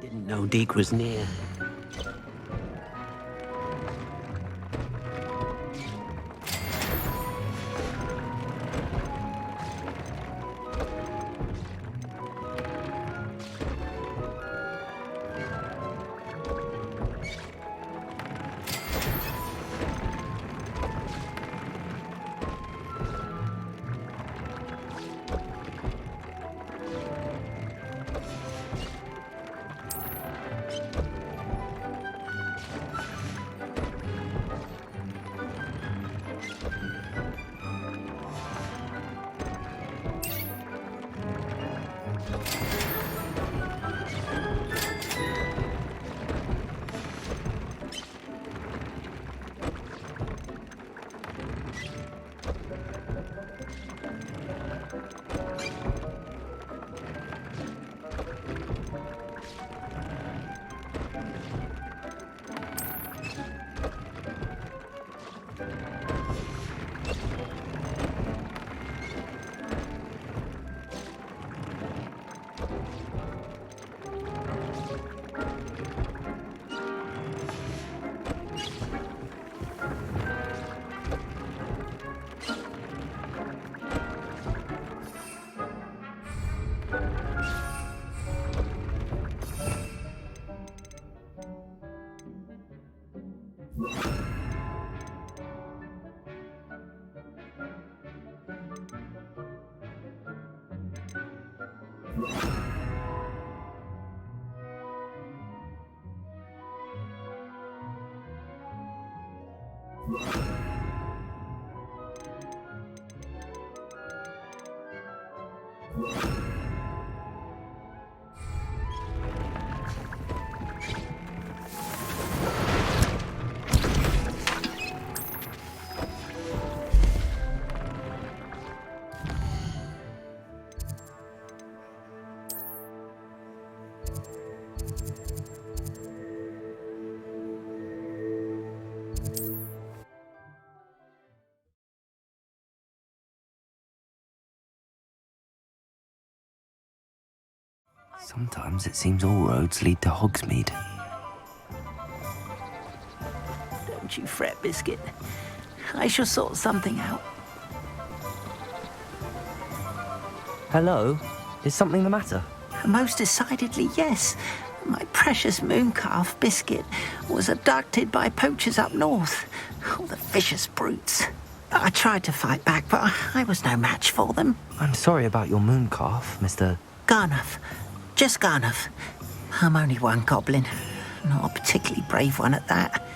Didn't know Deke was near. Sometimes it seems all roads lead to Hogsmeade. Don't you fret, Biscuit. I shall sort something out. Hello? Is something the matter? Most decidedly, yes. My precious mooncalf, Biscuit, was abducted by poachers up north. Oh, the vicious brutes. I tried to fight back, but I was no match for them. I'm sorry about your moon calf, Mr. Garnuff. Just Garnuff. I'm only one goblin. Not a particularly brave one at that.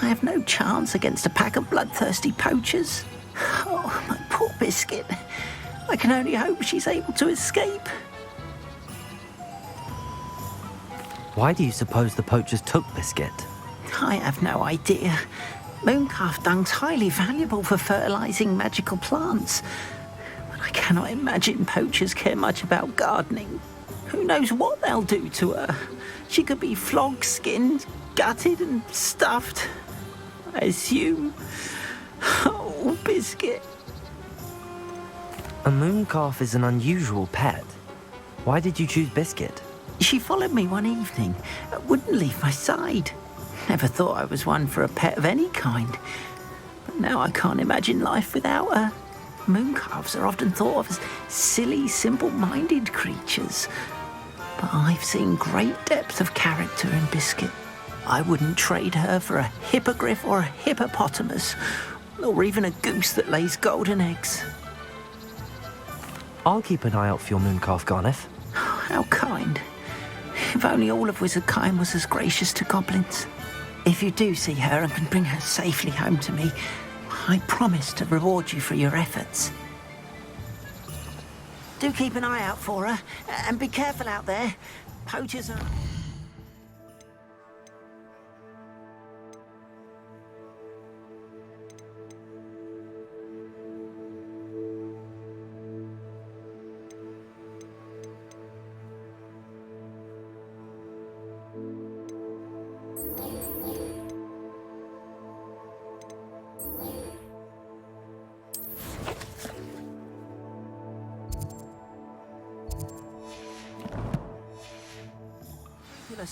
I have no chance against a pack of bloodthirsty poachers. Oh, my poor Biscuit. I can only hope she's able to escape. Why do you suppose the poachers took Biscuit? I have no idea. Mooncalf dung's highly valuable for fertilising magical plants. But I cannot imagine poachers care much about gardening. Who knows what they'll do to her? She could be flogged, skinned, gutted and stuffed. I assume. Oh, Biscuit. A moon calf is an unusual pet. Why did you choose Biscuit? She followed me one evening, wouldn't leave my side. Never thought I was one for a pet of any kind. But now I can't imagine life without her. Mooncalves are often thought of as silly, simple-minded creatures. But I've seen great depth of character in Biscuit. I wouldn't trade her for a hippogriff or a hippopotamus, or even a goose that lays golden eggs. I'll keep an eye out for your moon calf, Garniff. How kind. If only all of Wizardkind was as gracious to goblins. If you do see her and can bring her safely home to me, I promise to reward you for your efforts. Do keep an eye out for her, and be careful out there. Poachers are...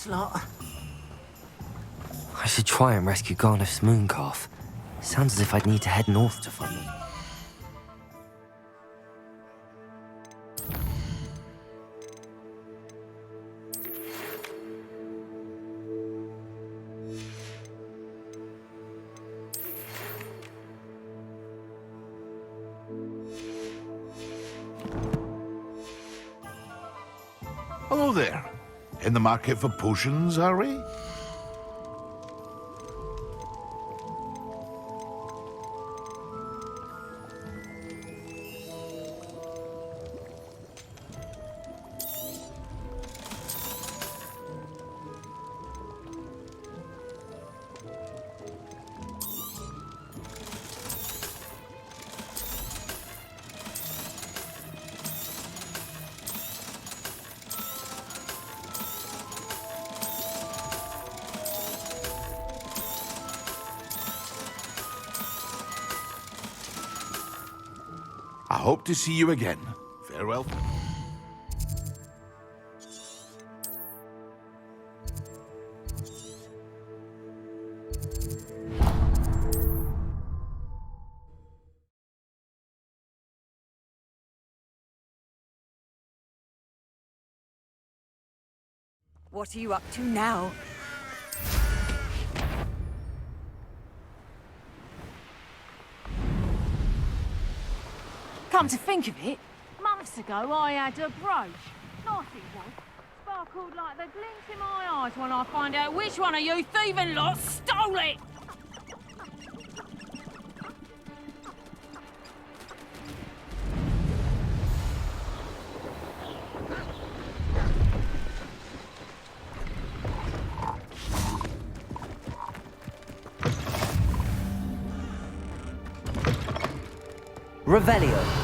lot. I should try and rescue Garniff's moon calf. Sounds as if I'd need to head north to find them. Hello there. In the market for potions, are we? I hope to see you again. Farewell. What are you up to now? Come to think of it, Months ago, I had a brooch. Nice it was. Sparkled like the glint in my eyes when I find out which one of you thieving lot stole it! Revelio.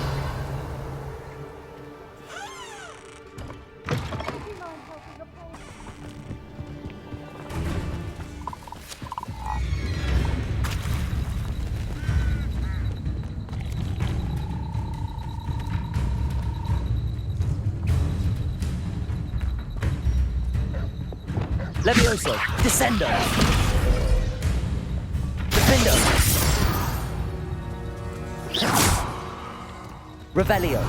Levioso. Descendo. Defendo. Revelio.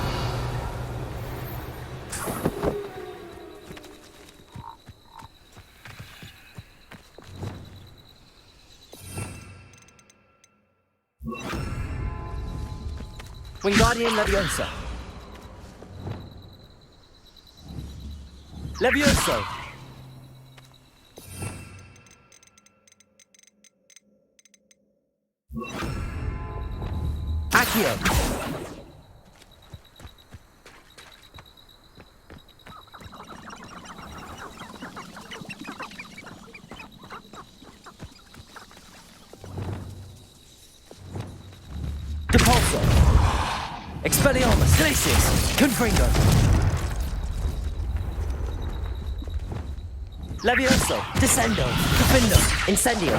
Wingardium Leviosa. Levioso. Accio. Depulso. Expelliarmus. Glacius. Confringo. Levioso. Descendo. Profindo. Incendio.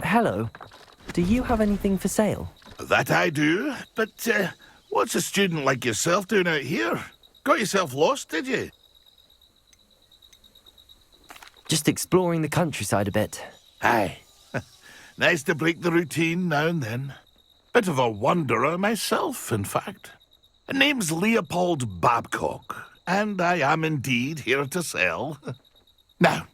Hello. Do you have anything for sale? That I do, but what's a student like yourself doing out here? Got yourself lost, did you? Just exploring the countryside a bit. Aye. Nice to break the routine now and then. Bit of a wanderer myself, in fact. Name's Leopold Babcock, and I am indeed here to sell. Now,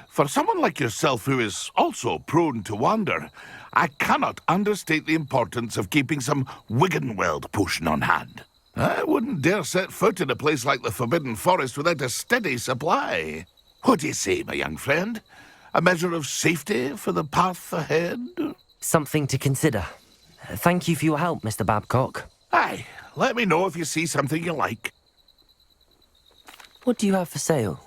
for someone like yourself who is also prone to wander, I cannot understate the importance of keeping some Wiggenweld potion on hand. I wouldn't dare set foot in a place like the Forbidden Forest without a steady supply. What do you say, my young friend? A measure of safety for the path ahead? Something to consider. Thank you for your help, Mr. Babcock. Aye, let me know if you see something you like. What do you have for sale?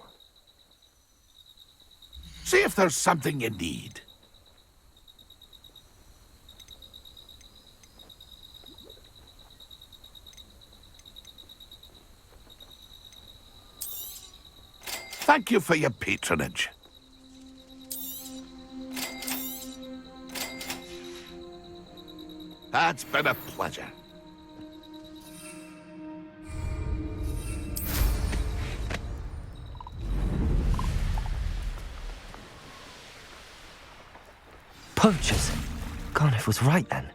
See if there's something you need. Thank you for your patronage. That's been a pleasure. Poachers? Garniff was right then.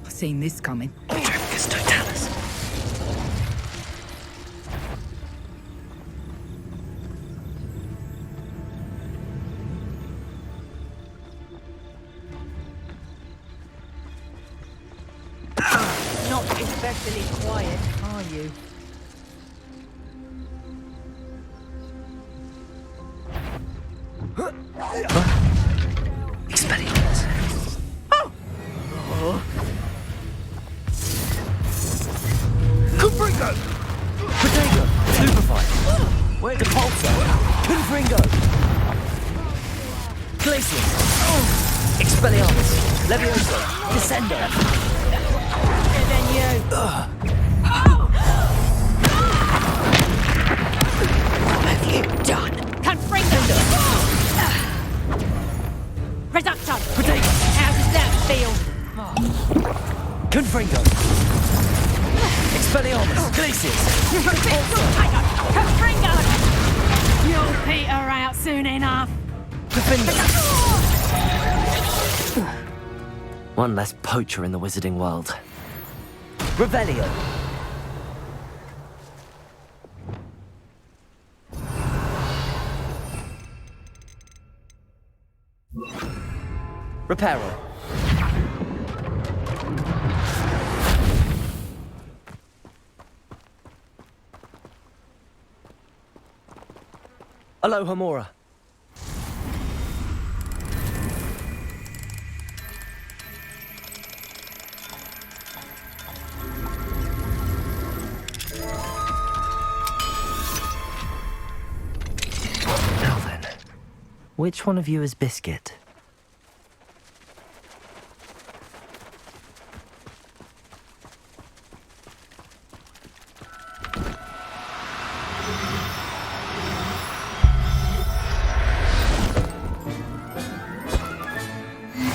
Seen this coming. Petrificus totalis. Not especially quiet, are you? Expelliarmus. Confringo! Potato! Stupefy! Depulso! Confringo! Glacius! Expelliarmus! Levioso! Descendo! And then you. What have you done? Confringo! Reducto! Potato! How does that feel? Confringo! Expelliarmus! Glacius! Confringo! You'll peter out soon enough. One less poacher in the wizarding world. Revelio! Reparo. Alohomora. Now then, which one of you is Biscuit?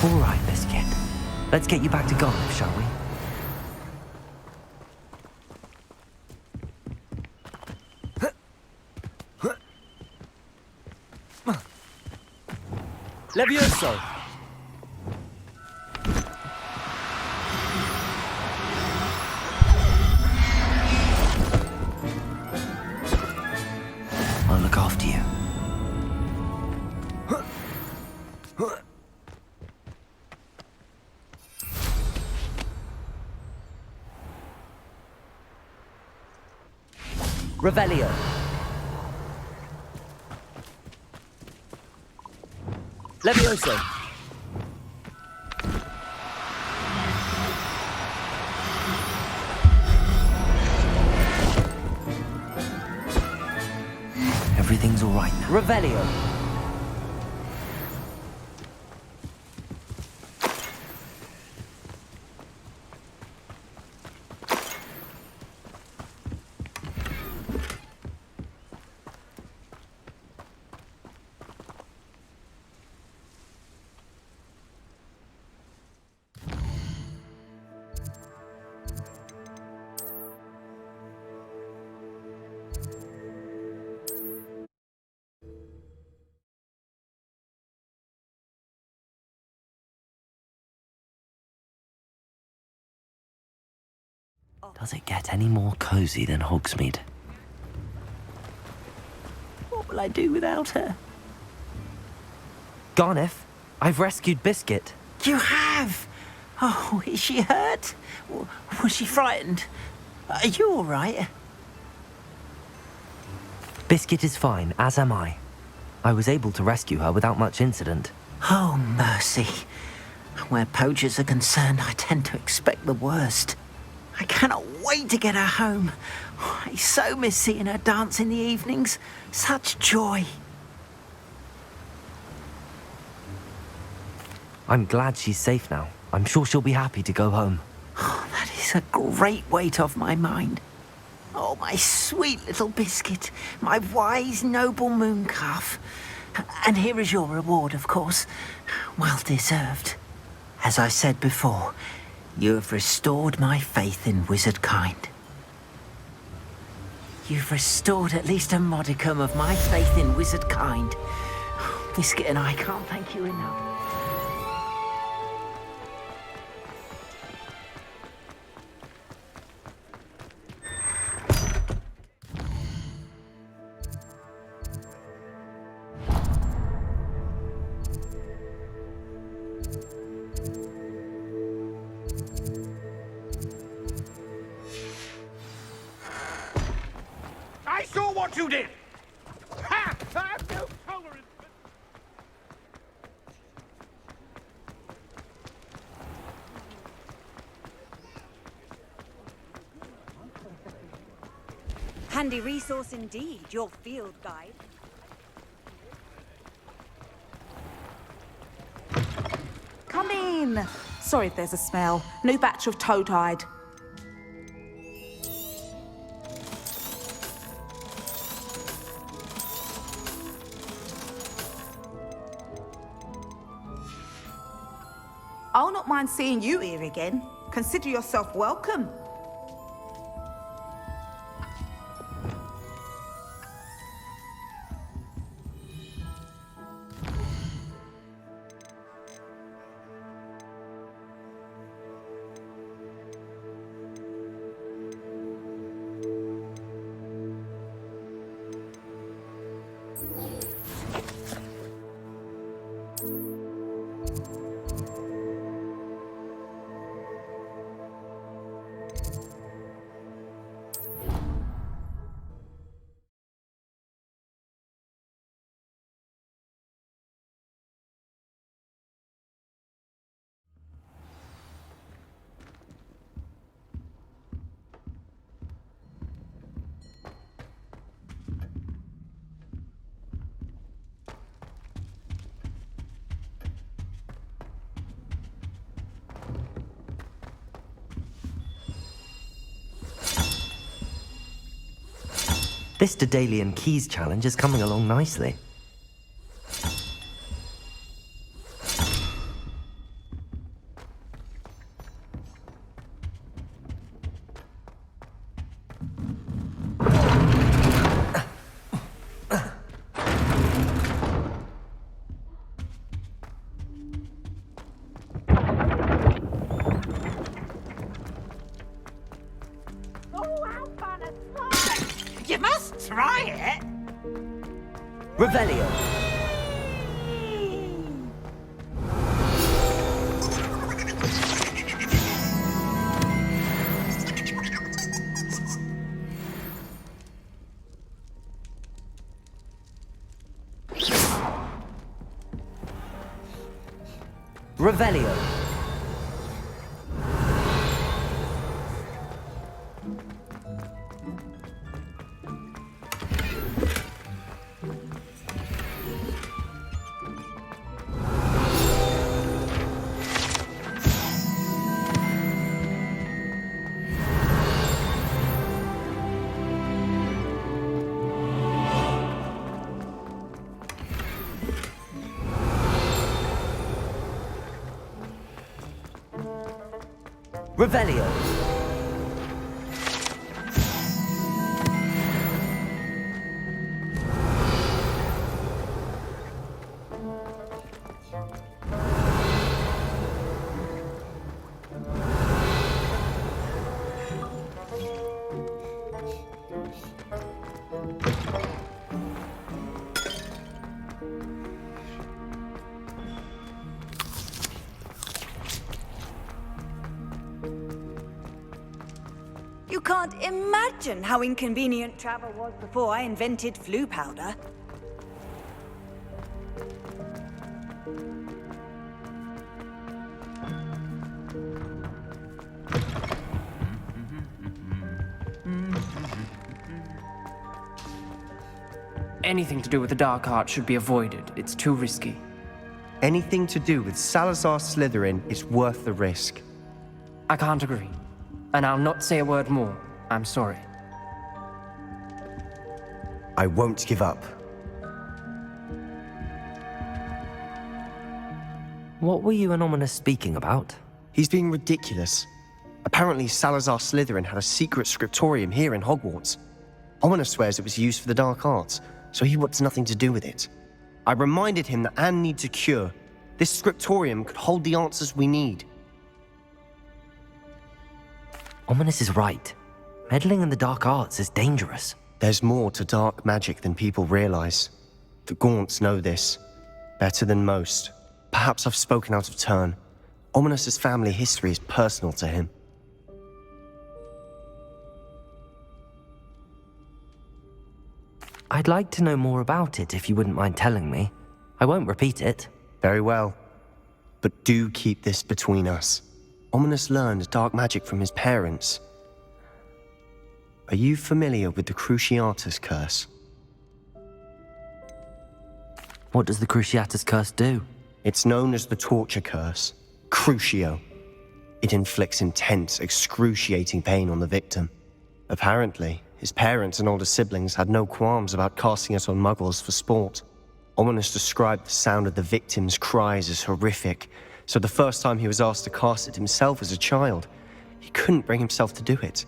All right, Biscuit. Let's get you back to Garliff, shall we? Levioso! I'll look after you. Revelio. Levioso. Everything's all right now. Revelio. Does it get any more cozy than Hogsmeade? What will I do without her? Garneth, I've rescued Biscuit. You have? Oh, is she hurt? Was she frightened? Are you all right? Biscuit is fine, as am I. I was able to rescue her without much incident. Oh, mercy. Where poachers are concerned, I tend to expect the worst. I cannot wait to get her home. I so miss seeing her dance in the evenings. Such joy. I'm glad she's safe now. I'm sure she'll be happy to go home. Oh, that is a great weight off my mind. Oh, my sweet little Biscuit, my wise, noble moon calf. And here is your reward, of course. Well deserved. As I said before, you have restored my faith in wizard kind. You've restored at least a modicum of my faith in wizard kind. Biscuit and I can't thank you enough. I saw what you did! Ha! I have no tolerance for... Handy resource indeed, your field guide. Come in. Sorry if there's a smell. New batch of toad-hide. I'll not mind seeing you here again. Consider yourself welcome. This Daedalian Keys challenge is coming along nicely. Quiet! Revelio. Revelio. Revelio. You can't imagine how inconvenient travel was before I invented flu powder. Anything to do with the dark art should be avoided. It's too risky. Anything to do with Salazar Slytherin is worth the risk. I can't agree. And I'll not say a word more. I'm sorry. I won't give up. What were you and Ominous speaking about? He's being ridiculous. Apparently Salazar Slytherin had a secret scriptorium here in Hogwarts. Ominous swears it was used for the dark arts, so he wants nothing to do with it. I reminded him that Anne needs a cure. This scriptorium could hold the answers we need. Ominous is right. Meddling in the dark arts is dangerous. There's more to dark magic than people realize. The Gaunts know this. Better than most. Perhaps I've spoken out of turn. Ominous's family history is personal to him. I'd like to know more about it if you wouldn't mind telling me. I won't repeat it. Very well. But do keep this between us. Ominous learned dark magic from his parents. Are you familiar with the Cruciatus Curse? What does the Cruciatus Curse do? It's known as the Torture Curse. Crucio. It inflicts intense, excruciating pain on the victim. Apparently, his parents and older siblings had no qualms about casting it on muggles for sport. Ominous described the sound of the victim's cries as horrific, so the first time he was asked to cast it himself as a child, he couldn't bring himself to do it.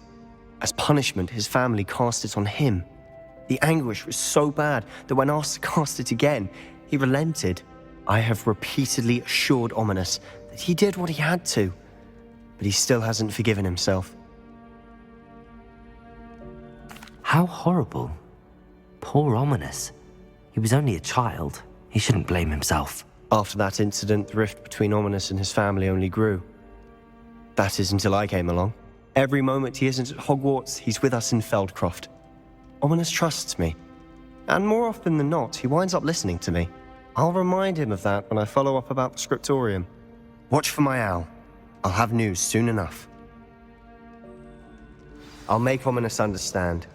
As punishment, his family cast it on him. The anguish was so bad that when asked to cast it again, he relented. I have repeatedly assured Ominous that he did what he had to, but he still hasn't forgiven himself. How horrible. Poor Ominous. He was only a child. He shouldn't blame himself. After that incident, the rift between Ominous and his family only grew. That is until I came along. Every moment he isn't at Hogwarts, he's with us in Feldcroft. Ominous trusts me. And more often than not, he winds up listening to me. I'll remind him of that when I follow up about the scriptorium. Watch for my owl. I'll have news soon enough. I'll make Ominous understand.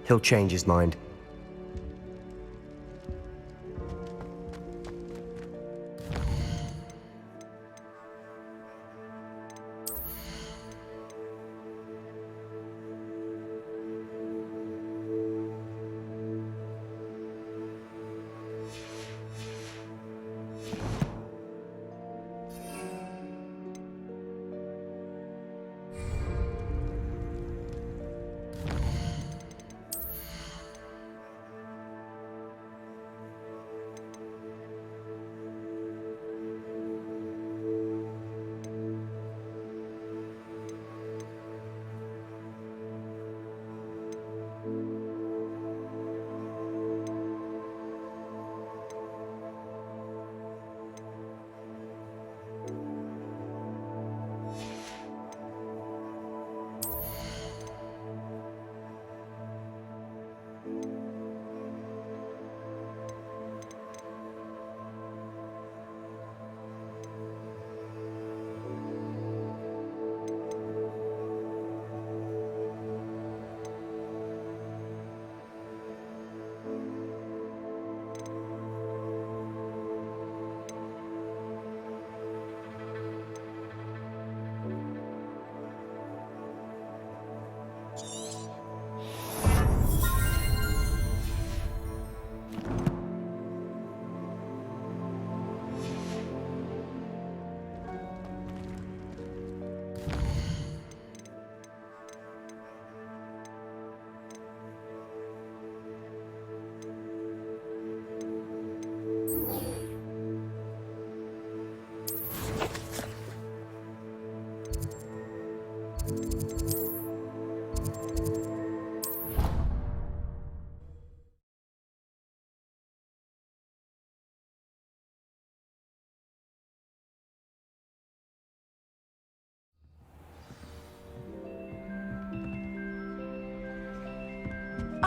He'll change his mind.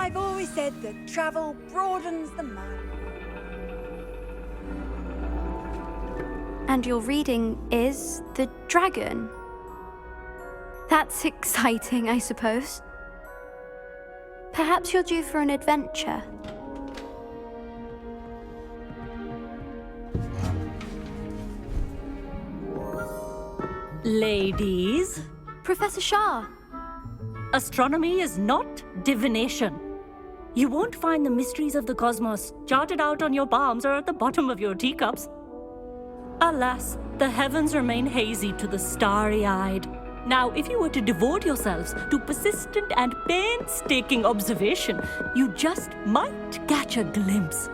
I've always said that travel broadens the mind. And your reading is the dragon. That's exciting, I suppose. Perhaps you're due for an adventure. Ladies, Professor Shah. astronomy is not divination. You won't find the mysteries of the cosmos charted out on your palms or at the bottom of your teacups. Alas, the heavens remain hazy to the starry-eyed. Now, if you were to devote yourselves to persistent and painstaking observation, you just might catch a glimpse.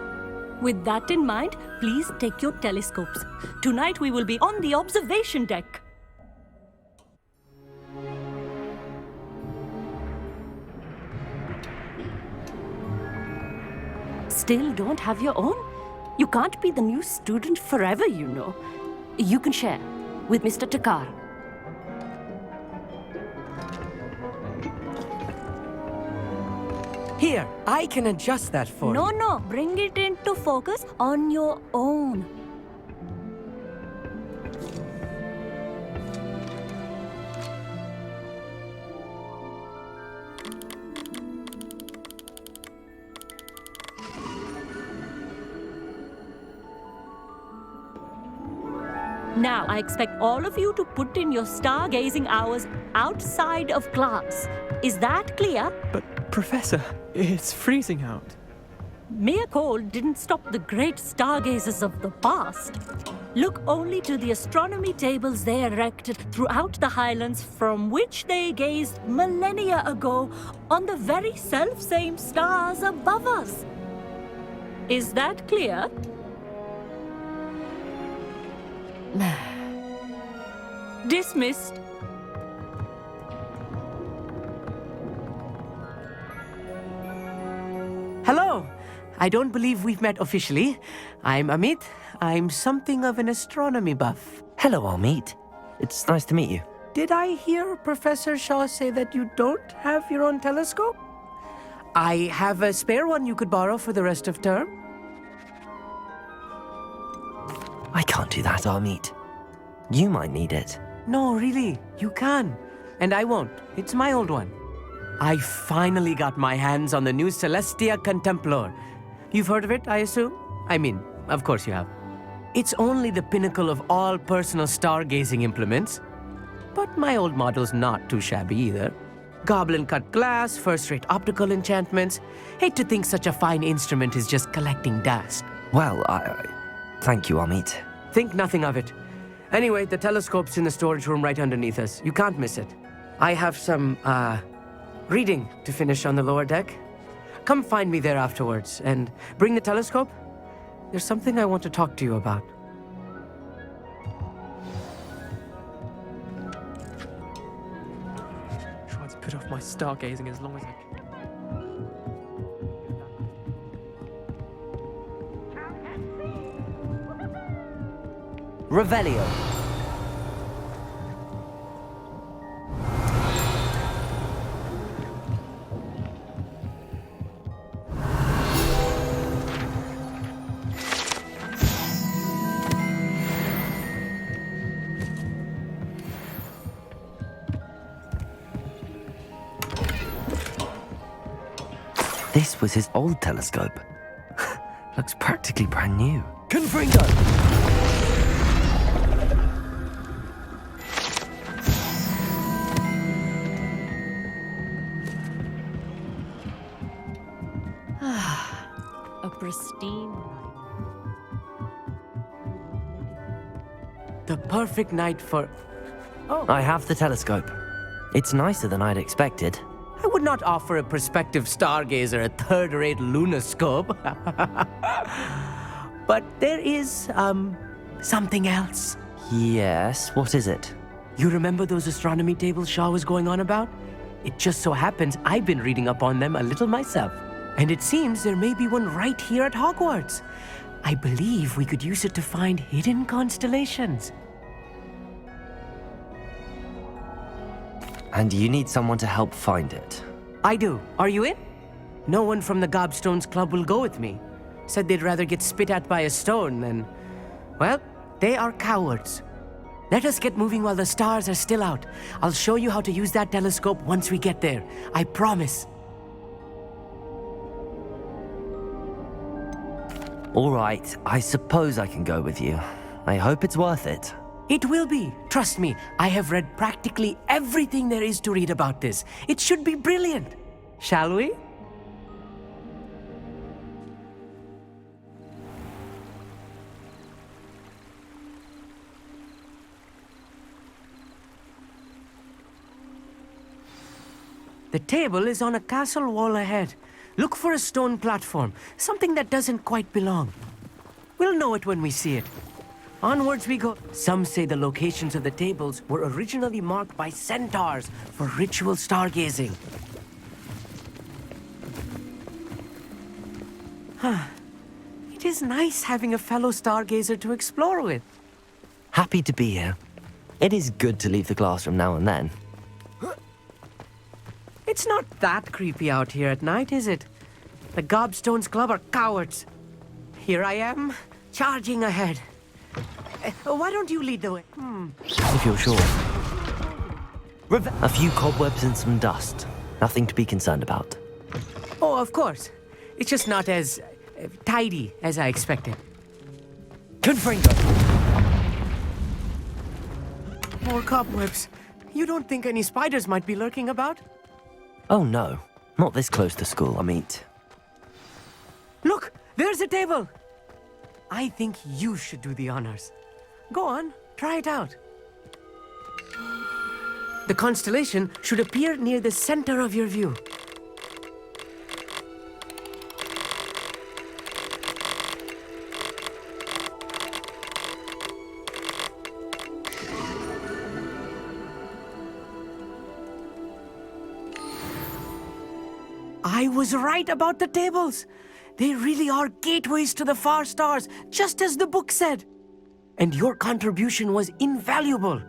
With that in mind, please take your telescopes. Tonight we will be on the observation deck. Still don't have your own? You can't be the new student forever, you know. You can share with Mr. Takar. Here, I can adjust that for you. No, bring it into focus on your own. Now, I expect all of you to put in your stargazing hours outside of class. Is that clear? But, Professor, it's freezing out. Mere cold didn't stop the great stargazers of the past. Look only to the astronomy tables they erected throughout the highlands from which they gazed millennia ago on the very self-same stars above us. Is that clear? Dismissed. Hello. I don't believe we've met officially. I'm Amit. I'm something of an astronomy buff. Hello, Amit. It's nice to meet you. Did I hear Professor Shaw say that you don't have your own telescope? I have a spare one you could borrow for the rest of term. I can't do that, Amit. You might need it. No, really, you can. And I won't. It's my old one. I finally got my hands on the new Celestia Contemplar. You've heard of it, I assume? I mean, of course you have. It's only the pinnacle of all personal stargazing implements. But my old model's not too shabby either. Goblin-cut glass, first-rate optical enchantments. Hate to think such a fine instrument is just collecting dust. Well, thank you, Amit. Think nothing of it. Anyway, the telescope's in the storage room right underneath us. You can't miss it. I have some, reading to finish on the lower deck. Come find me there afterwards, and bring the telescope. There's something I want to talk to you about. Try to put off my stargazing as long as I can. Revelio. This was his old telescope. Looks practically brand new. Confringo! A pristine. The perfect night for... Oh. I have the telescope. It's nicer than I'd expected. I would not offer a prospective stargazer a third-rate lunoscope. But there is, something else. Yes, what is it? You remember those astronomy tables Shaw was going on about? It just so happens I've been reading up on them a little myself. And it seems there may be one right here at Hogwarts. I believe we could use it to find hidden constellations. And you need someone to help find it. I do. Are you in? No one from the Gobstones Club will go with me. Said they'd rather get spit at by a stone than... Well, they are cowards. Let us get moving while the stars are still out. I'll show you how to use that telescope once we get there. I promise. All right, I suppose I can go with you. I hope it's worth it. It will be. Trust me, I have read practically everything there is to read about this. It should be brilliant. Shall we? The table is on a castle wall ahead. Look for a stone platform, something that doesn't quite belong. We'll know it when we see it. Onwards we go. Some say the locations of the tables were originally marked by centaurs for ritual stargazing. It is nice having a fellow stargazer to explore with. Happy to be here. It is good to leave the classroom now and then. It's not that creepy out here at night, is it? The Gobstones Club are cowards. Here I am, charging ahead. Why don't you lead the way? If you're sure. A few cobwebs and some dust. Nothing to be concerned about. Oh, of course. It's just not as tidy as I expected. Confringo! More cobwebs. You don't think any spiders might be lurking about? Oh no, not this close to school, I mean. Look, there's a table. I think you should do the honors. Go on, try it out. The constellation should appear near the center of your view. I was right about the tables. They really are gateways to the far stars, just as the book said. And your contribution was invaluable.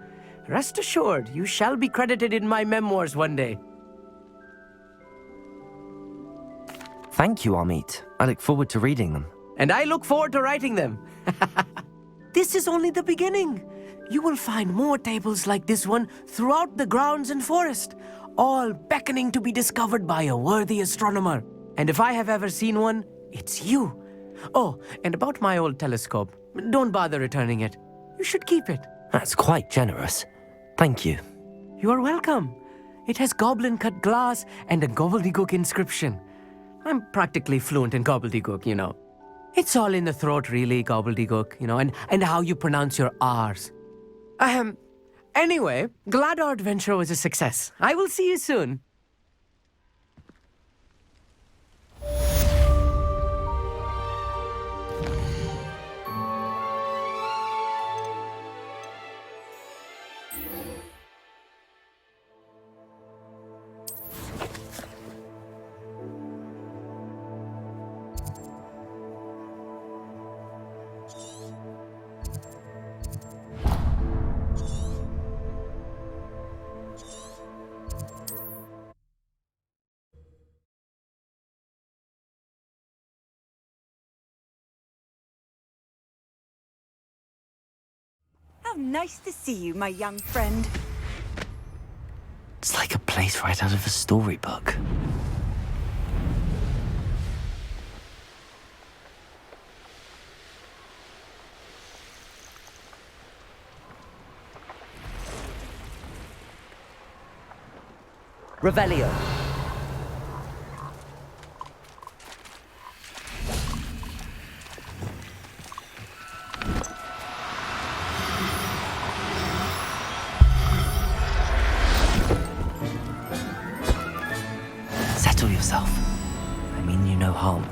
Rest assured, you shall be credited in my memoirs one day. Thank you, Amit. I look forward to reading them. And I look forward to writing them. This is only the beginning. You will find more tables like this one throughout the grounds and forest, all beckoning to be discovered by a worthy astronomer. And if I have ever seen one, it's you. Oh, and about my old telescope, don't bother returning it. You should keep it. That's quite generous. Thank you. You are welcome. It has goblin-cut glass and a gobbledygook inscription. I'm practically fluent in gobbledygook, you know. It's all in the throat, really, gobbledygook, you know, and how you pronounce your R's. Anyway, glad our adventure was a success. I will see you soon. How nice to see you, my young friend. It's like a place right out of a storybook. Revelio. Settle yourself. I mean you no harm.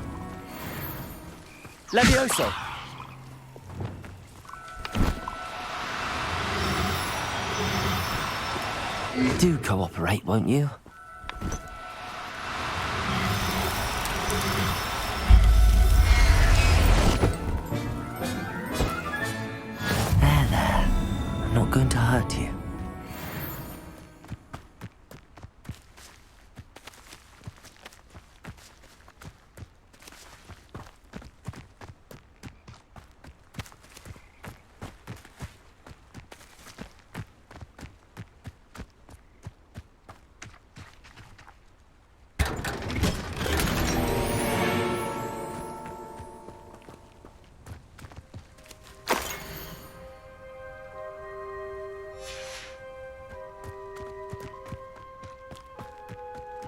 Levioso. Do cooperate, won't you? There. I'm not going to hurt you.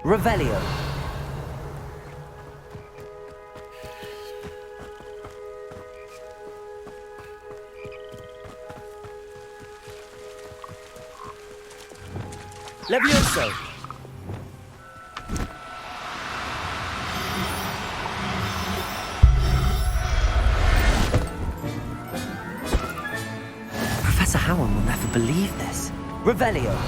Revelio. Levioso! Professor Howard will never believe this. Revelio.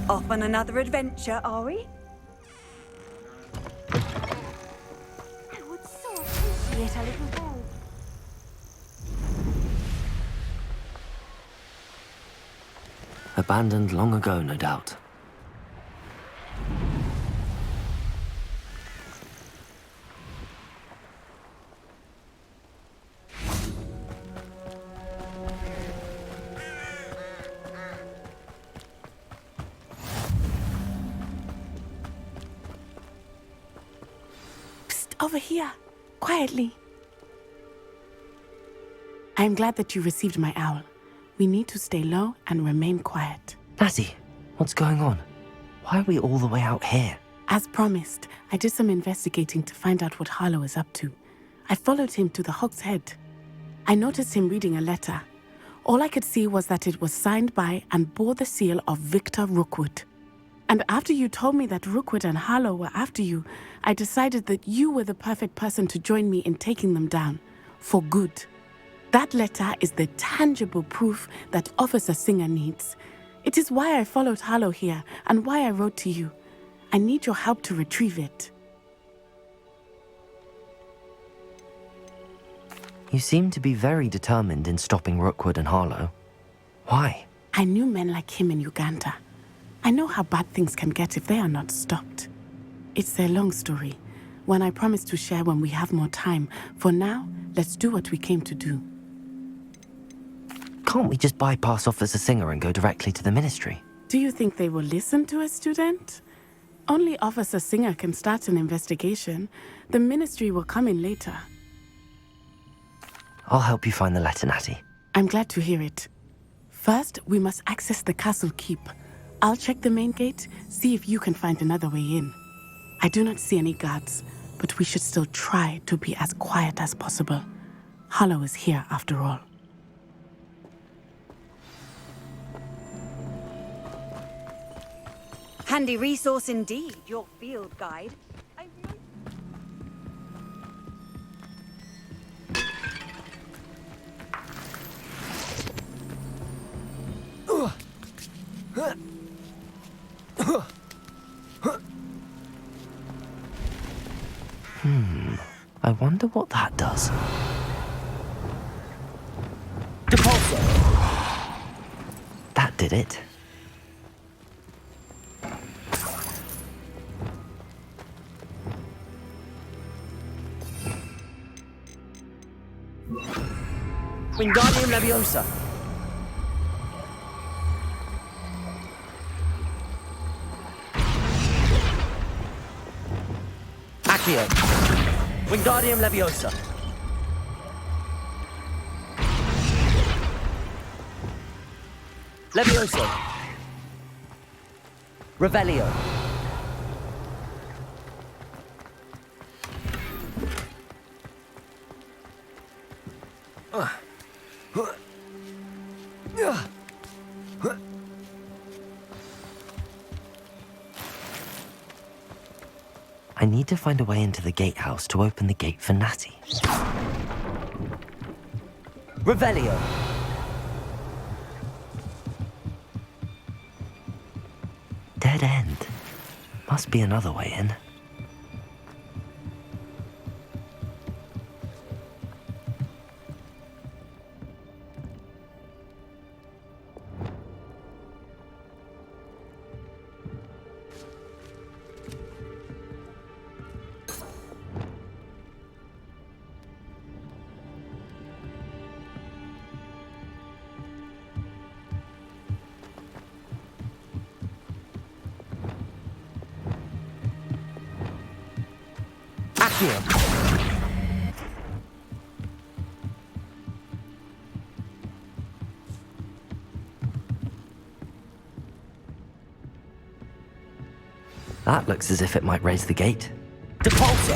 Off on another adventure, are we? I would so appreciate a little help. Abandoned long ago, no doubt. Over here, quietly. I am glad that you received my owl. We need to stay low and remain quiet. Natty, what's going on? Why are we all the way out here? As promised, I did some investigating to find out what Harlow is up to. I followed him to the Hog's Head. I noticed him reading a letter. All I could see was that it was signed by and bore the seal of Victor Rookwood. And after you told me that Rookwood and Harlow were after you, I decided that you were the perfect person to join me in taking them down. For good. That letter is the tangible proof that Officer Singer needs. It is why I followed Harlow here and why I wrote to you. I need your help to retrieve it. You seem to be very determined in stopping Rookwood and Harlow. Why? I knew men like him in Uganda. I know how bad things can get if they are not stopped. It's a long story, one I promise to share when we have more time. For now, let's do what we came to do. Can't we just bypass Officer Singer and go directly to the Ministry? Do you think they will listen to a student? Only Officer Singer can start an investigation. The Ministry will come in later. I'll help you find the letter, Natty. I'm glad to hear it. First, we must access the castle keep. I'll check the main gate, see if you can find another way in. I do not see any guards, but we should still try to be as quiet as possible. Harlow is here after all. Handy resource indeed, your field guide. I wonder what that does. Depulso! That did it. Wingardium Leviosa! Accio! Wingardium Leviosa! Levioso! Revelio! I need to find a way into the gatehouse to open the gate for Natty. Revelio! Dead end. Must be another way in. Accio. That looks as if it might raise the gate. Depulso!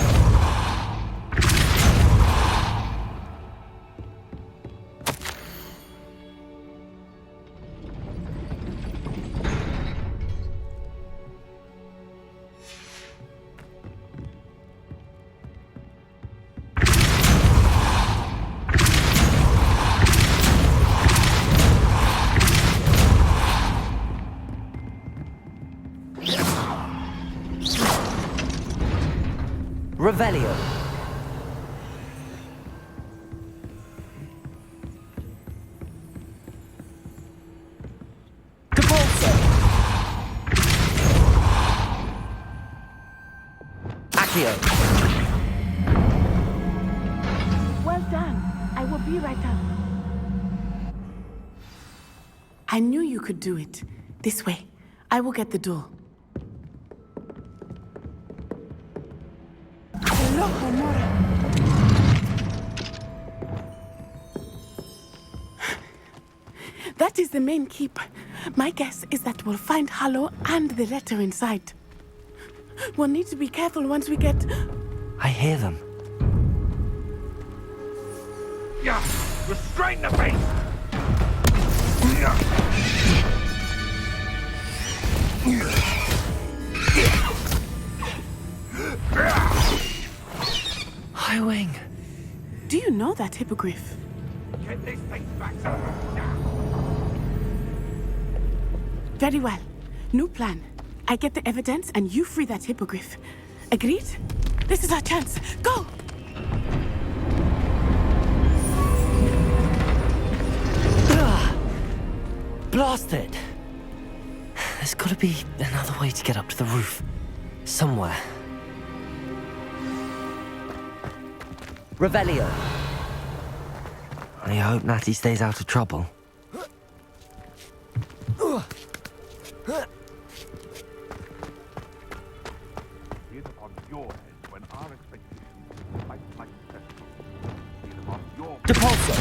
Revelio. Depulso. Accio. Well done. I will be right up. I knew you could do it. This way. I will get the door. Hello, Homura. That is the main keep. My guess is that we'll find Hallow and the letter inside. We'll need to be careful once we get... I hear them. Yeah, restrain the beast! Highwing. Do you know that hippogriff? Get this thing back. Very well. New plan. I get the evidence and you free that hippogriff. Agreed? This is our chance. Go! Blasted! There's gotta be another way to get up to the roof. Somewhere. Revelio. I hope Natty stays out of trouble. It upon your head when our expectations might successful. It upon your Depulso.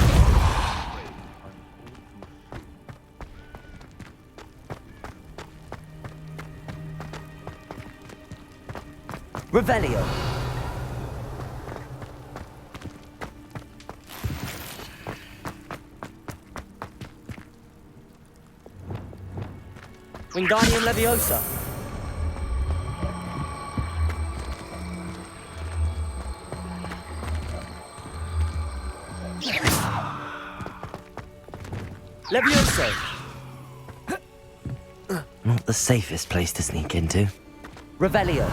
Revelio. Wingardium Leviosa. Levioso. Not the safest place to sneak into. Revelio.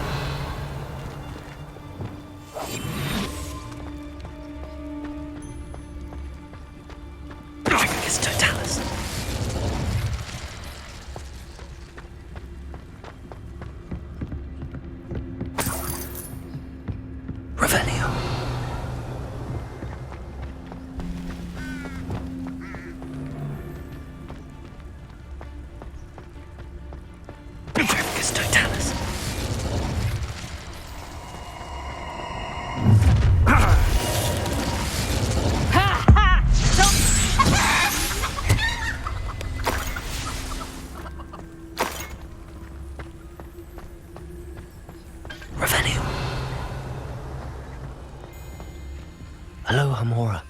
Hello, Hamora.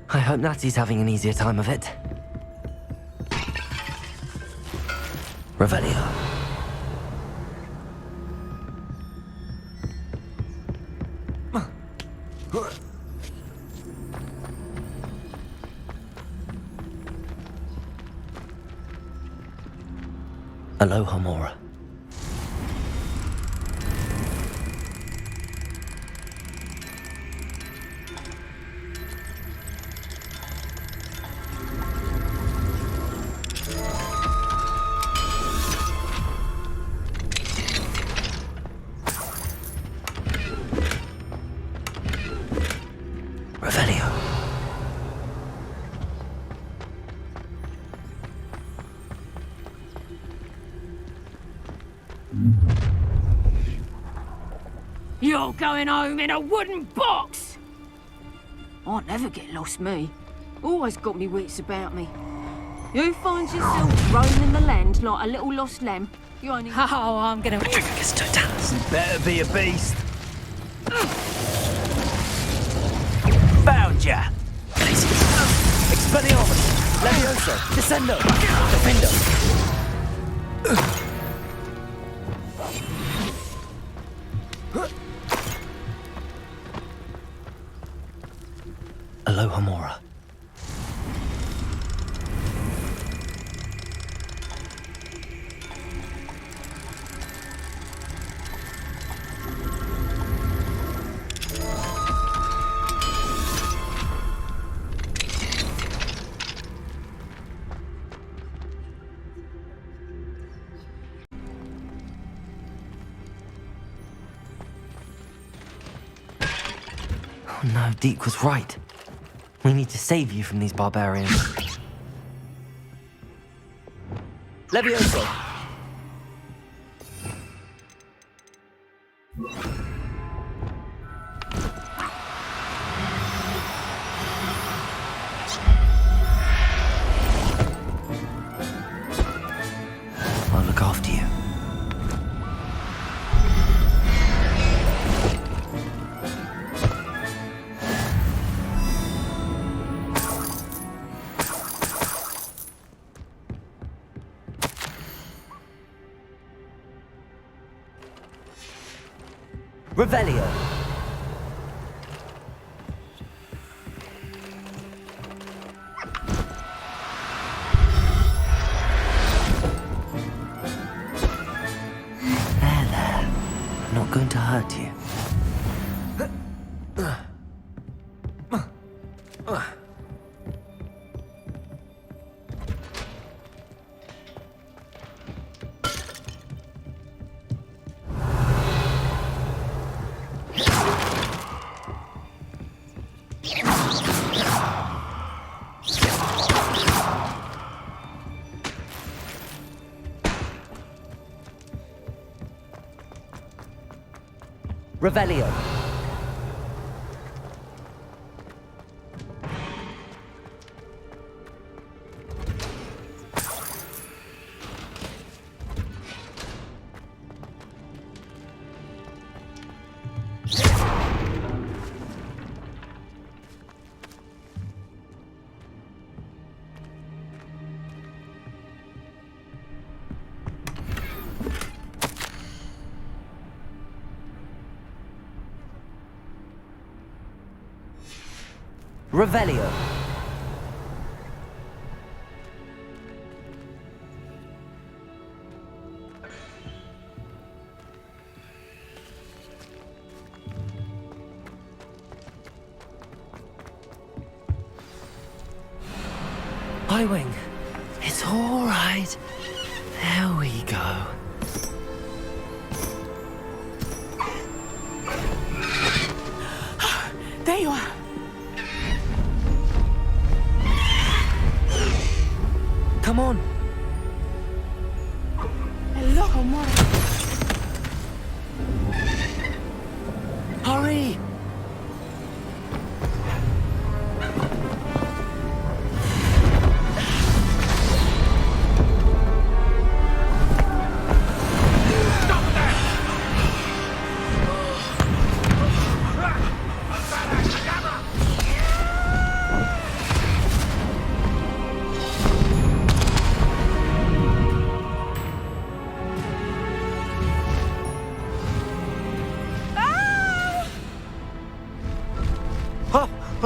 I hope Natty's having an easier time of it. Revelio. Aloha, Mora. Revelio. You're going home in a wooden box! I'll never get lost, me. Always got me wits about me. You find yourself roaming the land like a little lost lamb. You only... Oh, I'm gonna... You better be a beast. Found ya! Expelliarmus! Levioso! Descendo! Defendo! Aloha Mora. Oh no, Deke was right. We need to save you from these barbarians. Levioso! I'll look after you. Revelio. There. I'm not going to hurt you. Revelio. Revelio. Highwing. It's all right. There we go. There you are. Come on. Hello, Mora. Hurry.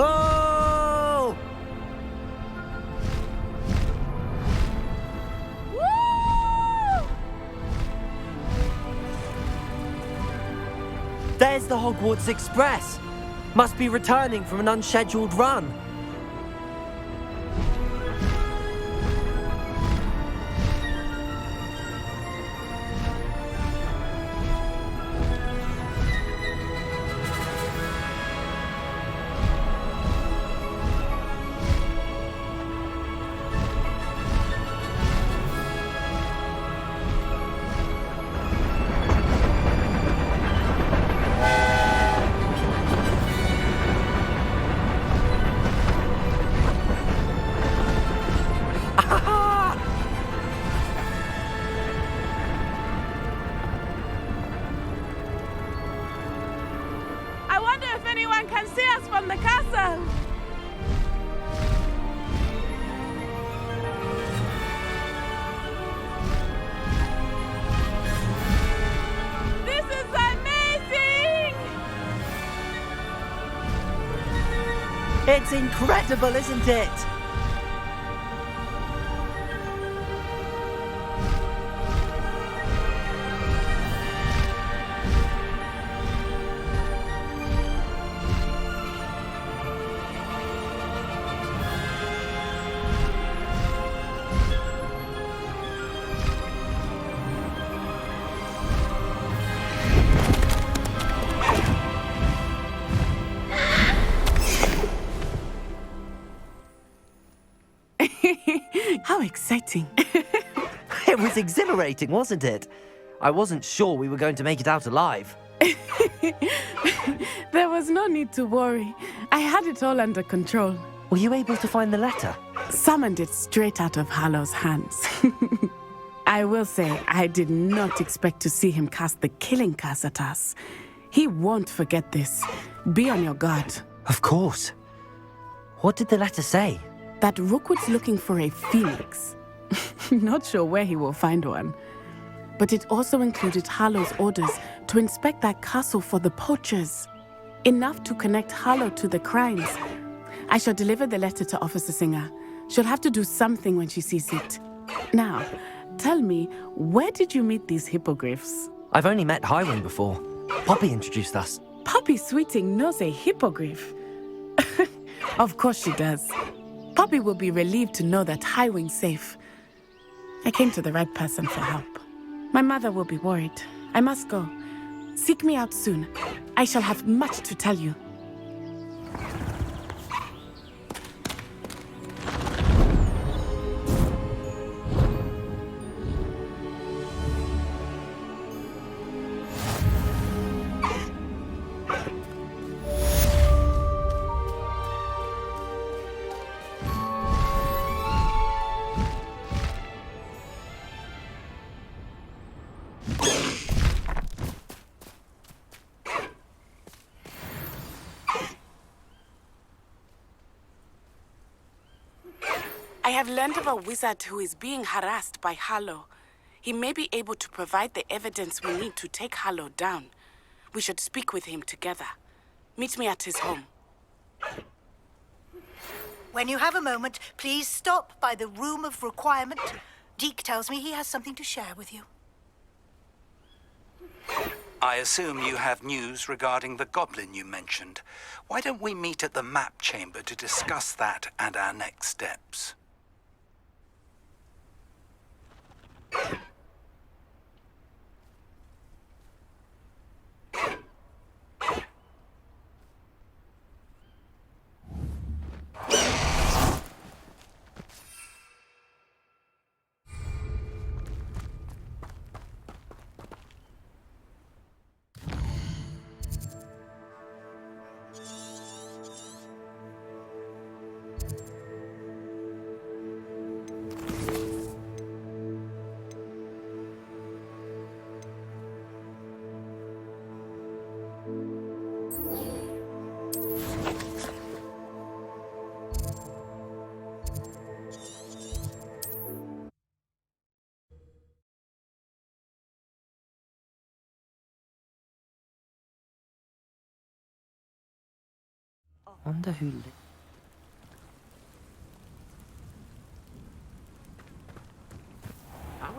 Oh! There's the Hogwarts Express. Must be returning from an unscheduled run. castle! This is amazing! It's incredible, isn't it? How exciting. It was exhilarating, wasn't it? I wasn't sure we were going to make it out alive. There was no need to worry. I had it all under control. Were you able to find the letter? Summoned it straight out of Hallow's hands. I will say, I did not expect to see him cast the killing curse at us. He won't forget this. Be on your guard. Of course. What did the letter say? That Rookwood's looking for a phoenix. Not sure where he will find one. But it also included Hallow's orders to inspect that castle for the poachers. Enough to connect Hallow to the crimes. I shall deliver the letter to Officer Singer. She'll have to do something when she sees it. Now, tell me, where did you meet these hippogriffs? I've only met Highwing before. Poppy introduced us. Poppy Sweeting knows a hippogriff. Of course she does. Poppy will be relieved to know that Highwing's safe. I came to the right person for help. My mother will be worried. I must go. Seek me out soon. I shall have much to tell you. I have learned of a wizard who is being harassed by Hallow. He may be able to provide the evidence we need to take Hallow down. We should speak with him together. Meet me at his home. When you have a moment, please stop by the Room of Requirement. Deke tells me he has something to share with you. I assume you have news regarding the goblin you mentioned. Why don't we meet at the map chamber to discuss that and our next steps? Wonder who I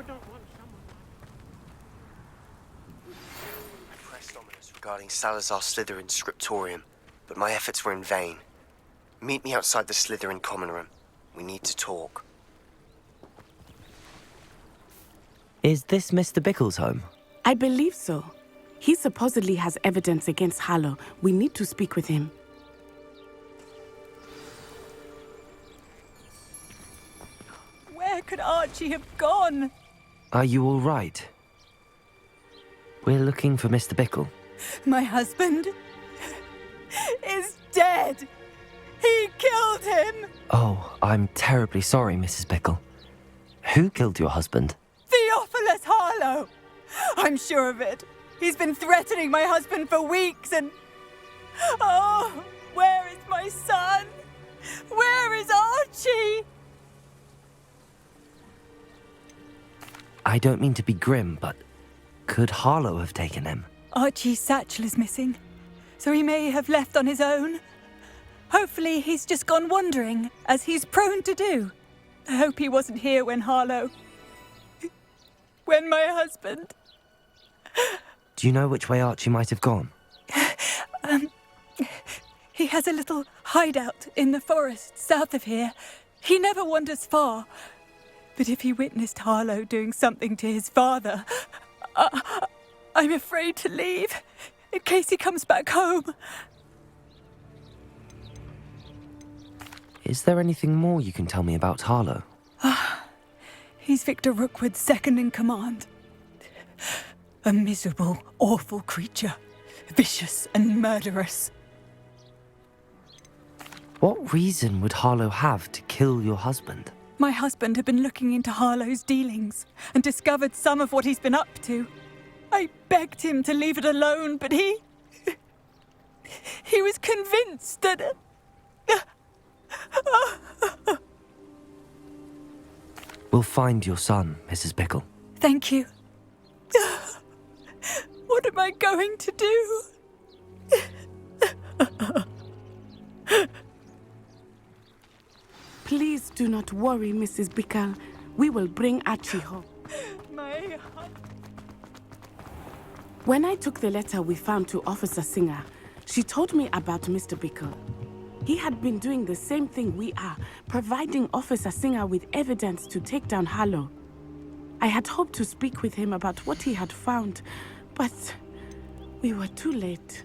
pressed Ominous regarding Salazar Slytherin's scriptorium, but my efforts were in vain. Meet me outside the Slytherin common room. We need to talk. Is this Mr. Bickle's home? I believe so. He supposedly has evidence against Hallow. We need to speak with him. Where could Archie have gone? Are you all right? We're looking for Mr. Bickle. My husband is dead. He killed him. Oh, I'm terribly sorry, Mrs. Bickle. Who killed your husband? Theophilus Harlow. I'm sure of it. He's been threatening my husband for weeks and... Oh, where is my I don't mean to be grim, but could Harlow have taken him? Archie's satchel is missing, so he may have left on his own. Hopefully he's just gone wandering, as he's prone to do. I hope he wasn't here when when my husband... Do you know which way Archie might have gone? He has a little hideout in the forest south of here. He never wanders far. But if he witnessed Harlow doing something to his father, I'm afraid to leave, in case he comes back home. Is there anything more you can tell me about Harlow? He's Victor Rookwood's second in command. A miserable, awful creature. Vicious and murderous. What reason would Harlow have to kill your husband? My husband had been looking into Harlow's dealings and discovered some of what he's been up to. I begged him to leave it alone, but he was convinced that... We'll find your son, Mrs. Bickle. Thank you. What am I going to do? Please do not worry, Mrs. Bickle. We will bring Archie home. When I took the letter we found to Officer Singer, she told me about Mr. Bickle. He had been doing the same thing we are, providing Officer Singer with evidence to take down Harlow. I had hoped to speak with him about what he had found, but we were too late.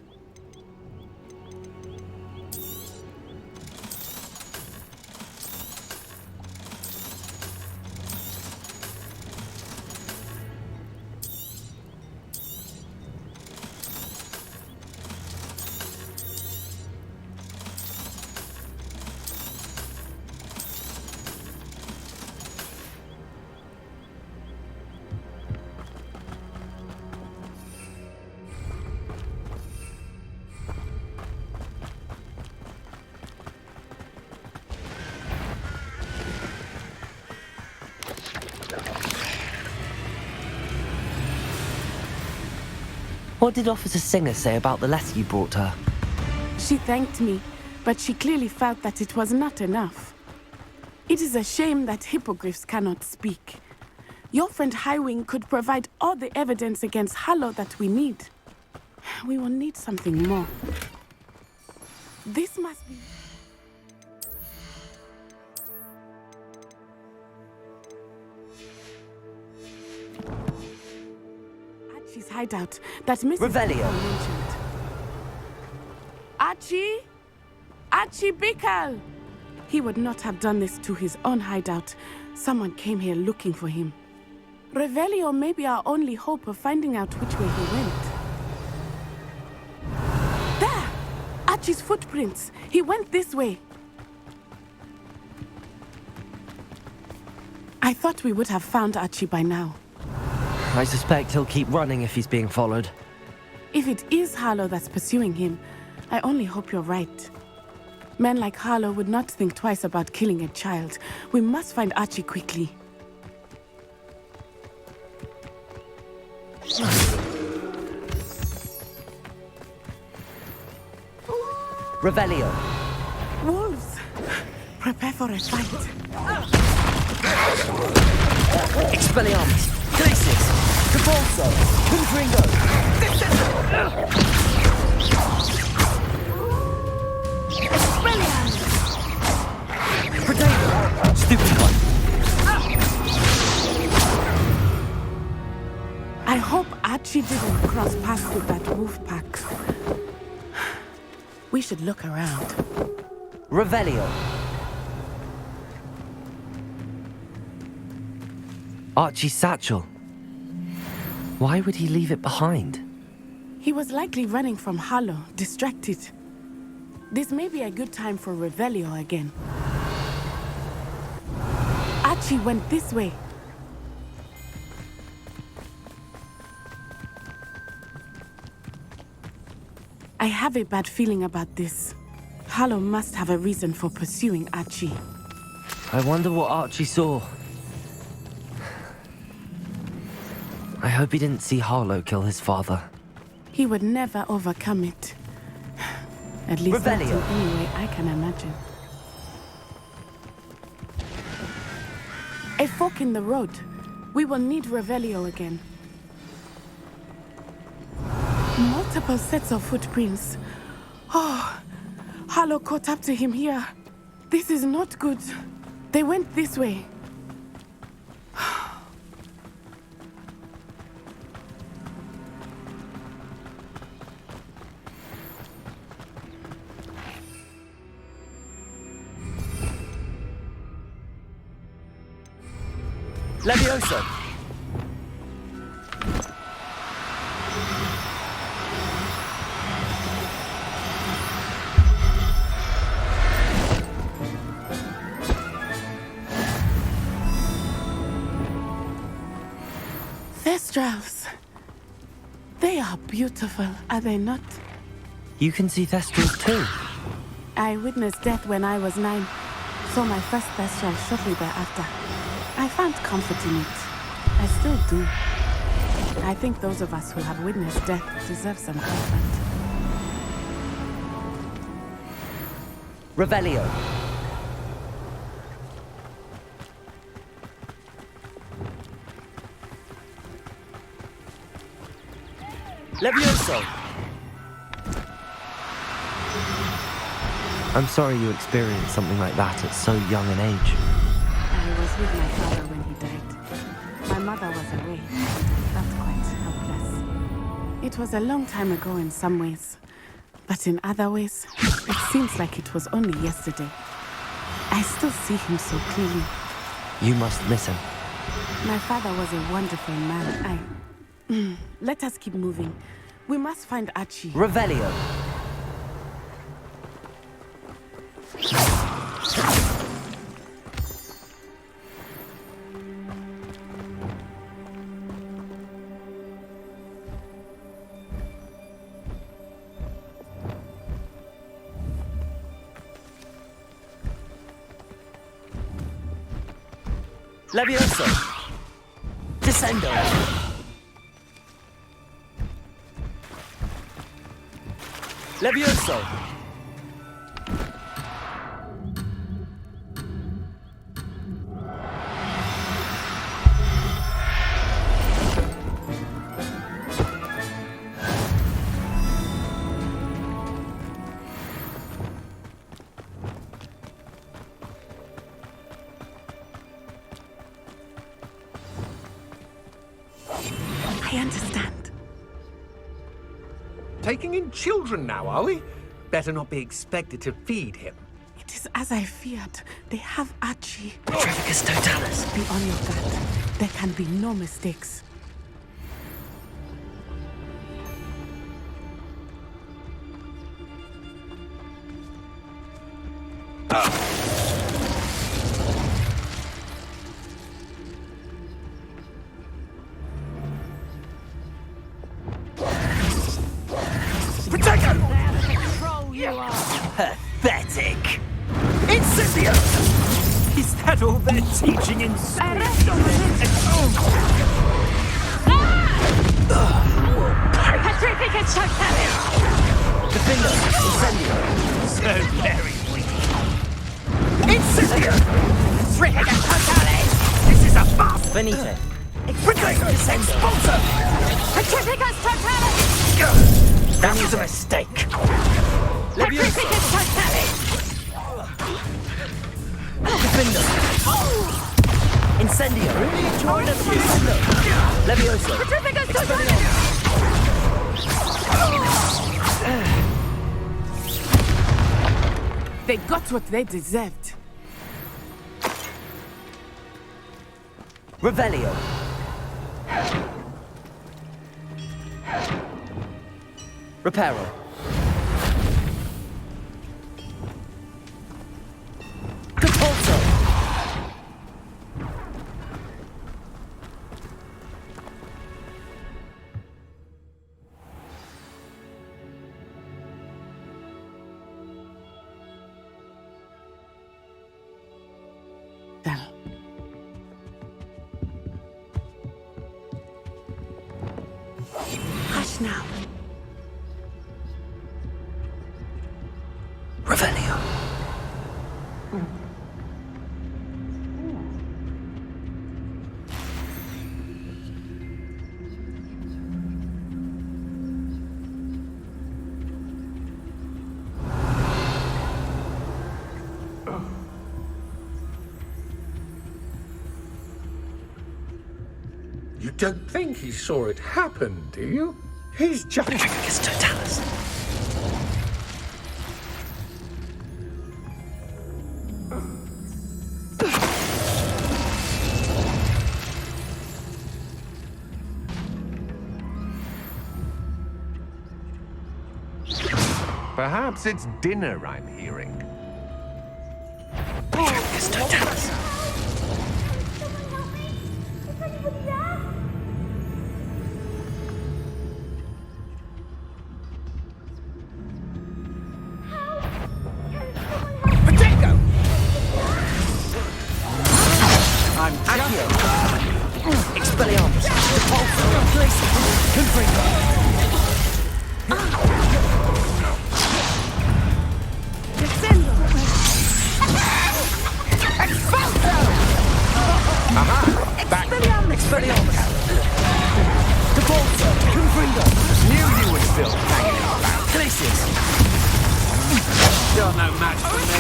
What did Officer Singer say about the letter you brought her? She thanked me, but she clearly felt that it was not enough. It is a shame that hippogriffs cannot speak. Your friend Highwing could provide all the evidence against Harlow that we need. We will need something more. This must be... Archie's hideout that Mrs. Revelio. mentioned. Archie? Archie Bickle! He would not have done this to his own hideout. Someone came here looking for him. Revelio may be our only hope of finding out which way he went. There! Archie's footprints. He went this way. I thought we would have found Archie by now. I suspect he'll keep running if he's being followed. If it is Harlow that's pursuing him, I only hope you're right. Men like Harlow would not think twice about killing a child. We must find Archie quickly. Revelio. Wolves! Prepare for a fight. Expelliarmus. Glacis. Capulso. Confringo. Expelliarmus! Potato. Stupid one. I hope Archie didn't cross paths with that wolf pack. We should look around. Revelio. Archie's satchel. Why would he leave it behind? He was likely running from Harlow, distracted. This may be a good time for Revelio again. Archie went this way. I have a bad feeling about this. Harlow must have a reason for pursuing Archie. I wonder what Archie saw. I hope he didn't see Harlow kill his father. He would never overcome it. At least not in Revelio. any way I can imagine. A fork in the road. We will need Revelio again. Multiple sets of footprints. Oh, Harlow caught up to him here. This is not good. They went this way. Levioso! Thestrals. They are beautiful, are they not? You can see Thestrals too. I witnessed death when I was 9. Saw my first Thestral shortly thereafter. I found comfort in it. I still do. I think those of us who have witnessed death deserve some comfort. Revelio. Levioso! I'm sorry you experienced something like that at so young an age. I was with my father when he died. My mother was away. I felt quite helpless. It was a long time ago in some ways. But in other ways, it seems like it was only yesterday. I still see him so clearly. You must miss him. My father was a wonderful man. Let us keep moving. We must find Archie. Revelio. Levioso! Descendo! Levioso! I understand. Taking in children now, are we? Better not be expected to feed him. It is as I feared. They have Archie. Trafficus totalis. Be on your guard. There can be no mistakes. Pathetic! Incendio! Is that all they're teaching in school? Petrificus totalis! Defender! Incendio! So very weak. Incendio! Petrificus totalis! This is a farce! Benite. Expulsor! Petrificus totalis! That was a mistake. Petrificus totalis! Defender! Incendio! Really enjoyed it. Levioso! Petrificus totalis! They got what they deserved. Revelio. Reparo. Capulso. Hush now. Revelio. You don't think he saw it happen, do you? He's just... It's Totalis. Perhaps it's dinner I'm hearing. It's Totalis. I'm Accio. Expelliarmus. Repulsor. Glacier. Confringo. Descendo. Expulso. Aha! Back! Expelliarmus. Repulsor. Confringo. Knew you were still hanging about. Glaciers. You're no match for me.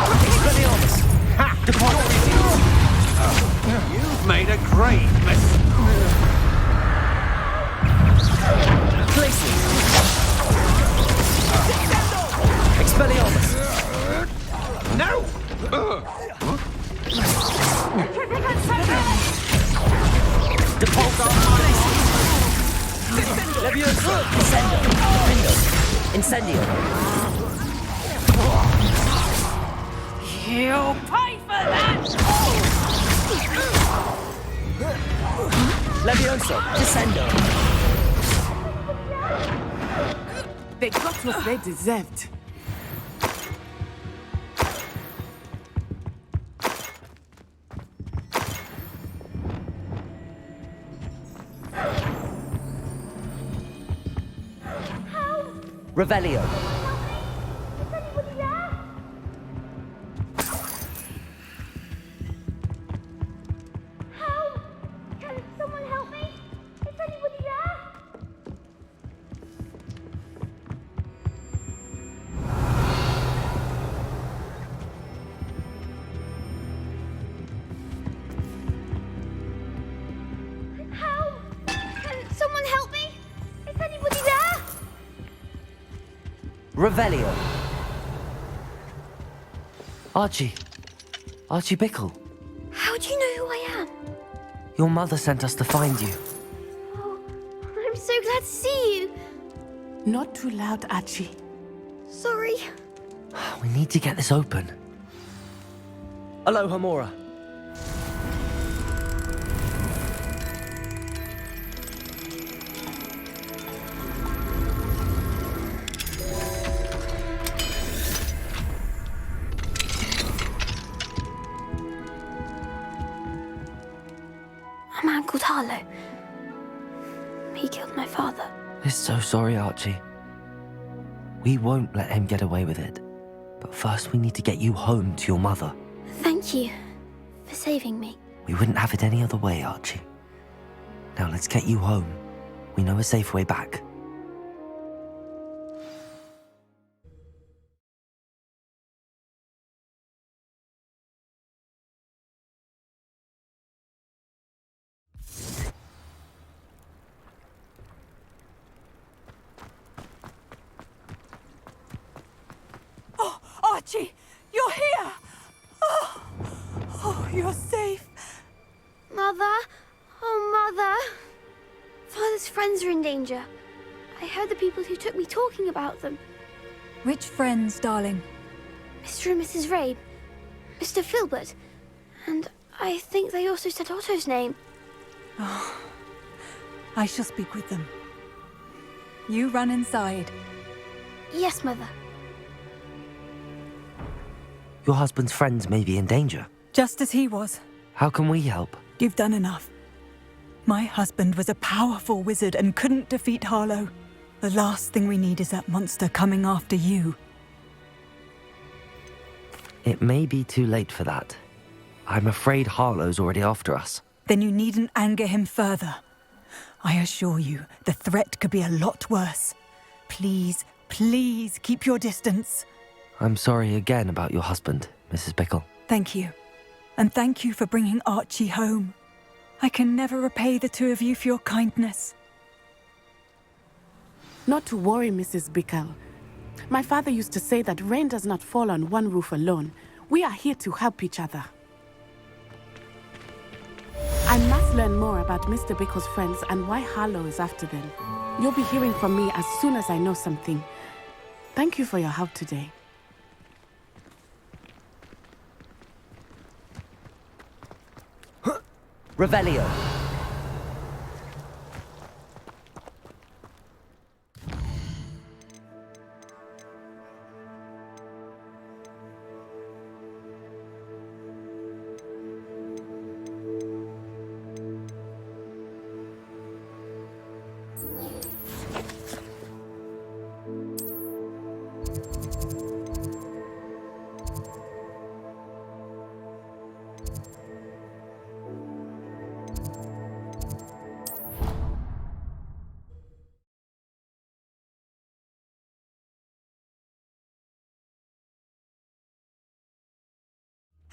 Expelliarmus. Ha! You've made a great mess. Glaciers. Expelliarmus. No! Depulso. Levioso. Incendio. Incendio. You'll pay for that! Levioso. Descendo. They got what they deserved. Revelio. Revelio. Archie. Archie Bickle. How do you know who I am? Your mother sent us to find you. Oh, I'm so glad to see you. Not too loud, Archie. Sorry. We need to get this open. Aloha, Mora. A man called Harlow. He killed my father. We're so sorry, Archie. We won't let him get away with it. But first we need to get you home to your mother. Thank you for saving me. We wouldn't have it any other way, Archie. Now let's get you home. We know a safe way back. Oh, Archie, you're here! Oh, you're safe. Mother? Oh, Mother. Father's friends are in danger. I heard the people who took me talking about them. Which friends, darling? Mr. and Mrs. Rabe, Mr. Filbert, and I think they also said Otto's name. Oh, I shall speak with them. You run inside. Yes, Mother. Your husband's friends may be in danger. Just as he was. How can we help? You've done enough. My husband was a powerful wizard and couldn't defeat Harlow. The last thing we need is that monster coming after you. It may be too late for that. I'm afraid Harlow's already after us. Then you needn't anger him further. I assure you, the threat could be a lot worse. Please, please keep your distance. I'm sorry again about your husband, Mrs. Bickle. Thank you. And thank you for bringing Archie home. I can never repay the two of you for your kindness. Not to worry, Mrs. Bickle. My father used to say that rain does not fall on one roof alone. We are here to help each other. I must learn more about Mr. Bickle's friends and why Harlow is after them. You'll be hearing from me as soon as I know something. Thank you for your help today. Revelio.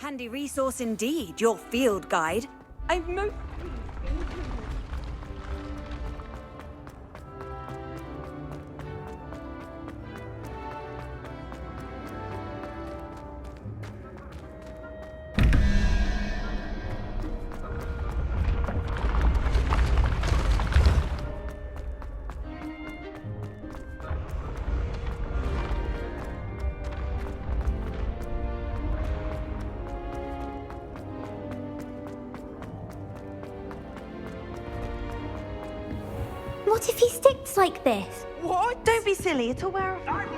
Handy resource indeed, your field guide. I'm most What if he sticks like this? What? Don't be silly, it'll wear off.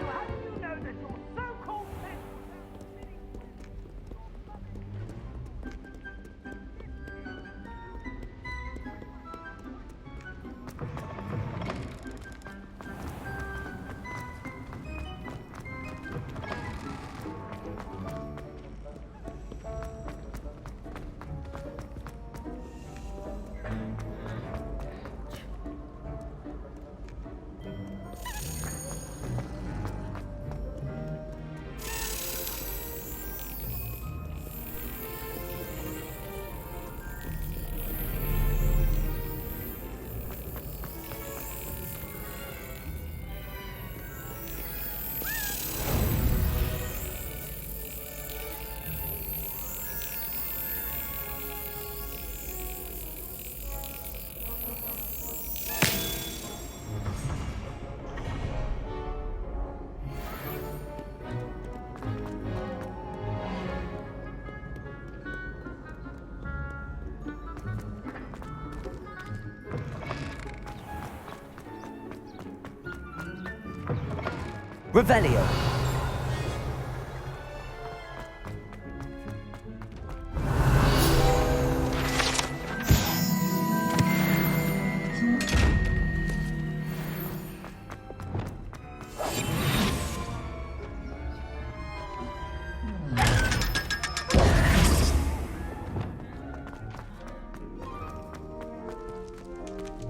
Revelio.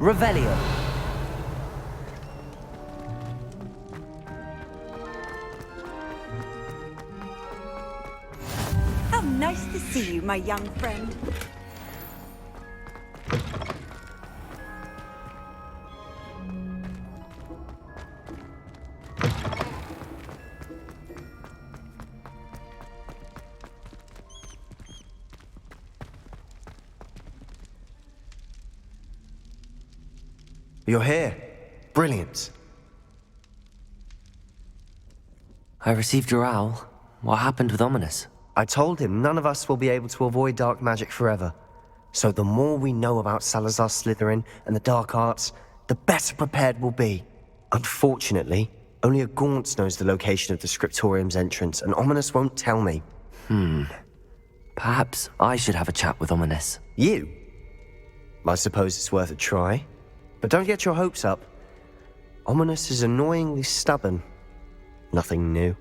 Revelio. How nice to see you, my young friend. You're here. Brilliant. I received your owl. What happened with Ominous? I told him none of us will be able to avoid dark magic forever. So the more we know about Salazar Slytherin and the dark arts, the better prepared we'll be. Unfortunately, only a Gaunt knows the location of the Scriptorium's entrance, and Ominous won't tell me. Perhaps I should have a chat with Ominous. You? I suppose it's worth a try. But don't get your hopes up. Ominous is annoyingly stubborn. Nothing new.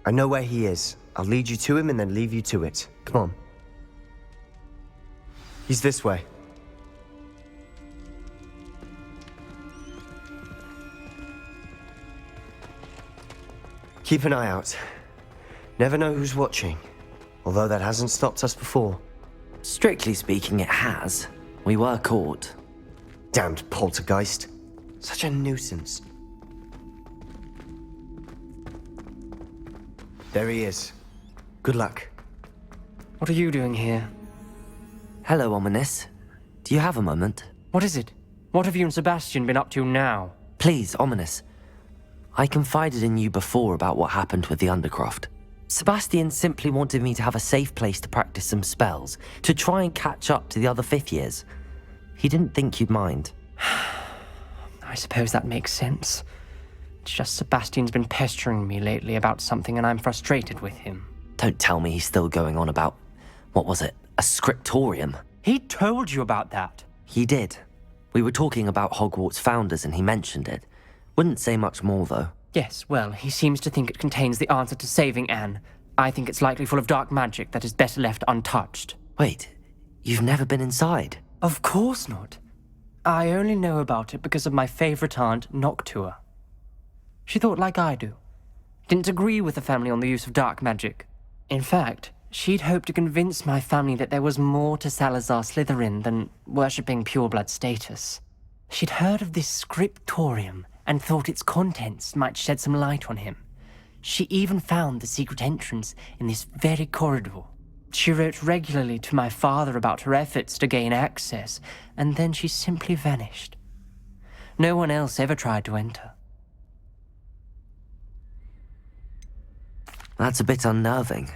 I know where he is. I'll lead you to him and then leave you to it. Come on. He's this way. Keep an eye out. Never know who's watching. Although that hasn't stopped us before. Strictly speaking, it has. We were caught. Damned poltergeist. Such a nuisance. There he is. Good luck. What are you doing here? Hello, Ominous. Do you have a moment? What is it? What have you and Sebastian been up to now? Please, Ominous. I confided in you before about what happened with the Undercroft. Sebastian simply wanted me to have a safe place to practice some spells, to try and catch up to the other fifth years. He didn't think you'd mind. I suppose that makes sense. It's just Sebastian's been pestering me lately about something and I'm frustrated with him. Don't tell me he's still going on about, what was it, a scriptorium? He told you about that. He did. We were talking about Hogwarts founders and he mentioned it. Wouldn't say much more, though. Yes, well, he seems to think it contains the answer to saving Anne. I think it's likely full of dark magic that is better left untouched. Wait, you've never been inside? Of course not. I only know about it because of my favorite aunt, Noctua. She thought like I do. Didn't agree with the family on the use of dark magic. In fact, she'd hoped to convince my family that there was more to Salazar Slytherin than worshipping pureblood status. She'd heard of this scriptorium and thought its contents might shed some light on him. She even found the secret entrance in this very corridor. She wrote regularly to my father about her efforts to gain access, and then she simply vanished. No one else ever tried to enter. That's a bit unnerving.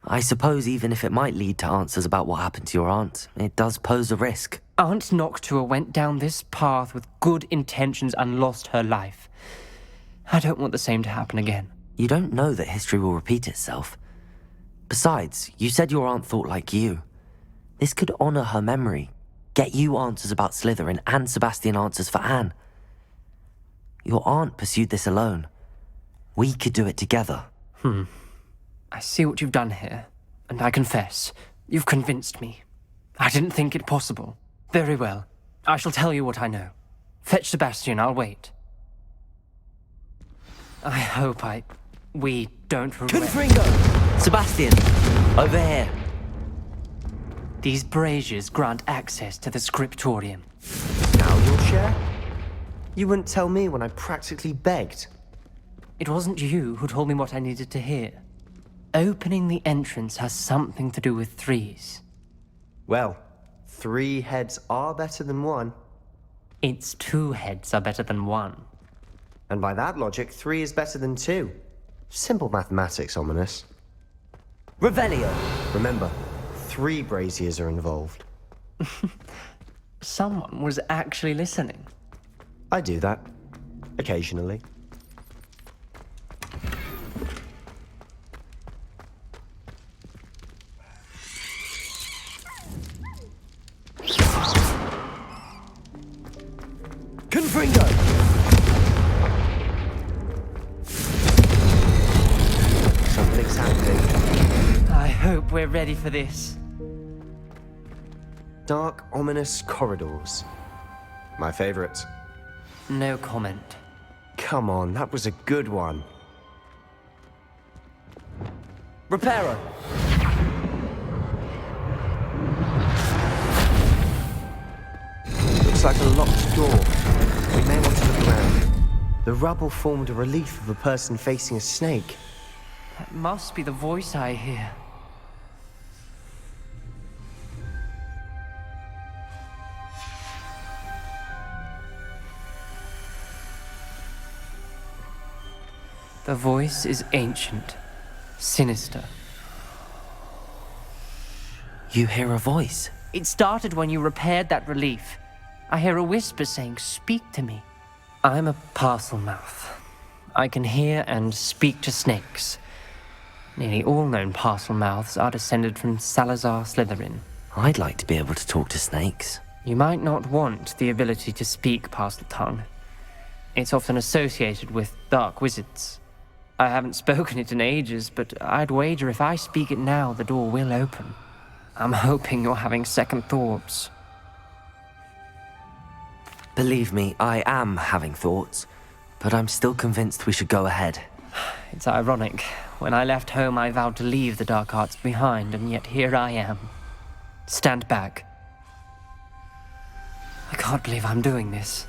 I suppose even if it might lead to answers about what happened to your aunt, it does pose a risk. Aunt Noctua went down this path with good intentions and lost her life. I don't want the same to happen again. You don't know that history will repeat itself. Besides, you said your aunt thought like you. This could honor her memory, get you answers about Slytherin and Sebastian answers for Anne. Your aunt pursued this alone. We could do it together. I see what you've done here, and I confess, you've convinced me. I didn't think it possible. Very well. I shall tell you what I know. Fetch Sebastian, I'll wait. I hope we don't regret... Confringo! Sebastian! Over here! These braziers grant access to the scriptorium. Now you'll share? You wouldn't tell me when I practically begged. It wasn't you who told me what I needed to hear. Opening the entrance has something to do with threes. Well, 3 heads are better than 1. It's 2 heads are better than 1. And by that logic, 3 is better than 2. Simple mathematics, Ominous. Revelio! Remember, 3 braziers are involved. Someone was actually listening. I do that. Occasionally. Confringo! Something's happening. I hope we're ready for this. Dark, ominous corridors. My favorite. No comment. Come on, that was a good one. Reparo! Looks like a locked door. We may want to look around. The rubble formed a relief of a person facing a snake. That must be the voice I hear. The voice is ancient, sinister. You hear a voice? It started when you repaired that relief. I hear a whisper saying, "Speak to me." I'm a parcel mouth. I can hear and speak to snakes. Nearly all known parcel mouths are descended from Salazar Slytherin. I'd like to be able to talk to snakes. You might not want the ability to speak past the tongue. It's often associated with dark wizards. I haven't spoken it in ages, but I'd wager if I speak it now, the door will open. I'm hoping you're having second thoughts. Believe me, I am having thoughts, but I'm still convinced we should go ahead. It's ironic. When I left home, I vowed to leave the dark arts behind, and yet here I am. Stand back. I can't believe I'm doing this.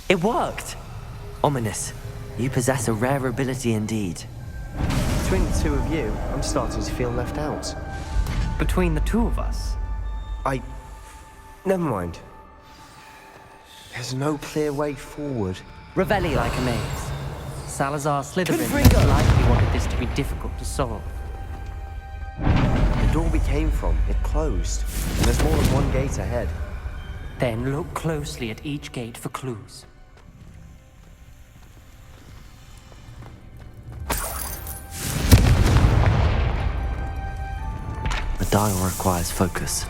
It worked! Ominous. You possess a rare ability indeed. Between the two of you, I'm starting to feel left out. Between the two of us? Never mind. There's no clear way forward. Revelio. Like a maze. Salazar Slytherin most likely wanted this to be difficult to solve. The door we came from, it closed. And there's more than one gate ahead. Then look closely at each gate for clues. The dial requires focus.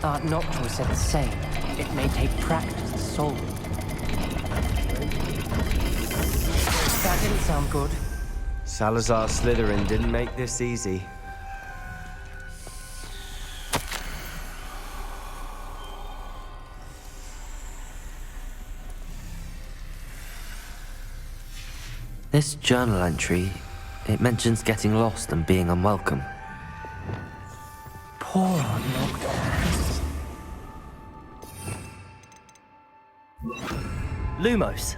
Art Noctua said the same. It may take practice to solve it. That didn't sound good. Salazar Slytherin didn't make this easy. This journal entry, it mentions getting lost and being unwelcome. Poor Art Noctua. Lumos.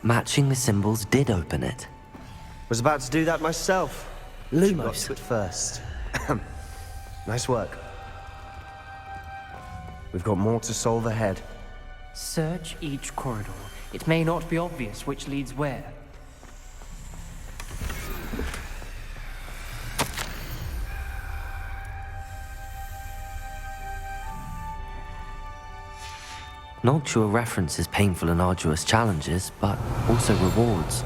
Matching the symbols did open it. Was about to do that myself. Lumos. Got to it first. Nice work. We've got more to solve ahead. Search each corridor. It may not be obvious which leads where. Noctua references painful and arduous challenges, but also rewards.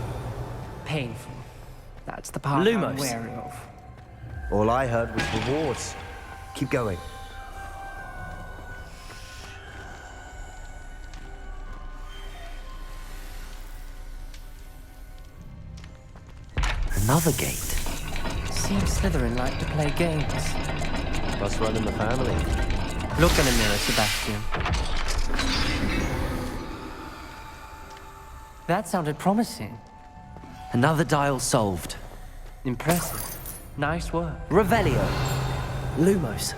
Painful. That's the part I'm wary of. All I heard was rewards. Keep going. Another gate. Seems Slytherin like to play games. Must run in the family. Look in a mirror, Sebastian. That sounded promising. Another dial solved. Impressive. Nice work. Revelio. Lumos.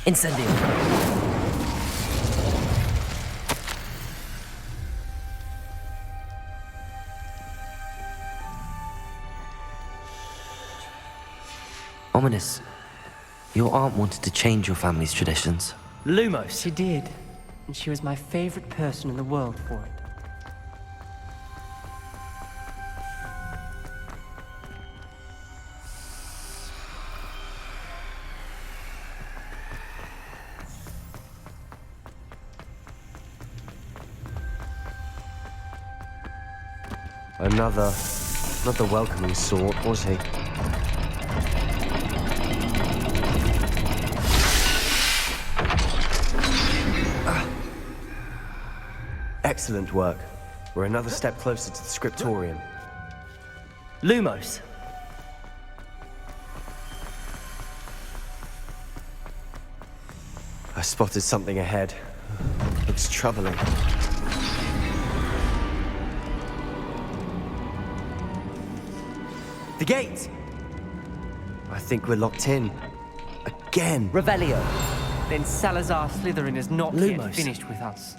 Incendio. Ominous. Your aunt wanted to change your family's traditions. Lumos. She did. And she was my favorite person in the world for it. Not the welcoming sort, was he? Excellent work. We're another step closer to the scriptorium. Lumos. I spotted something ahead. Looks troubling. The gate! I think we're locked in. Again! Revelio. Then Salazar Slytherin is not yet Lumos. finished with us.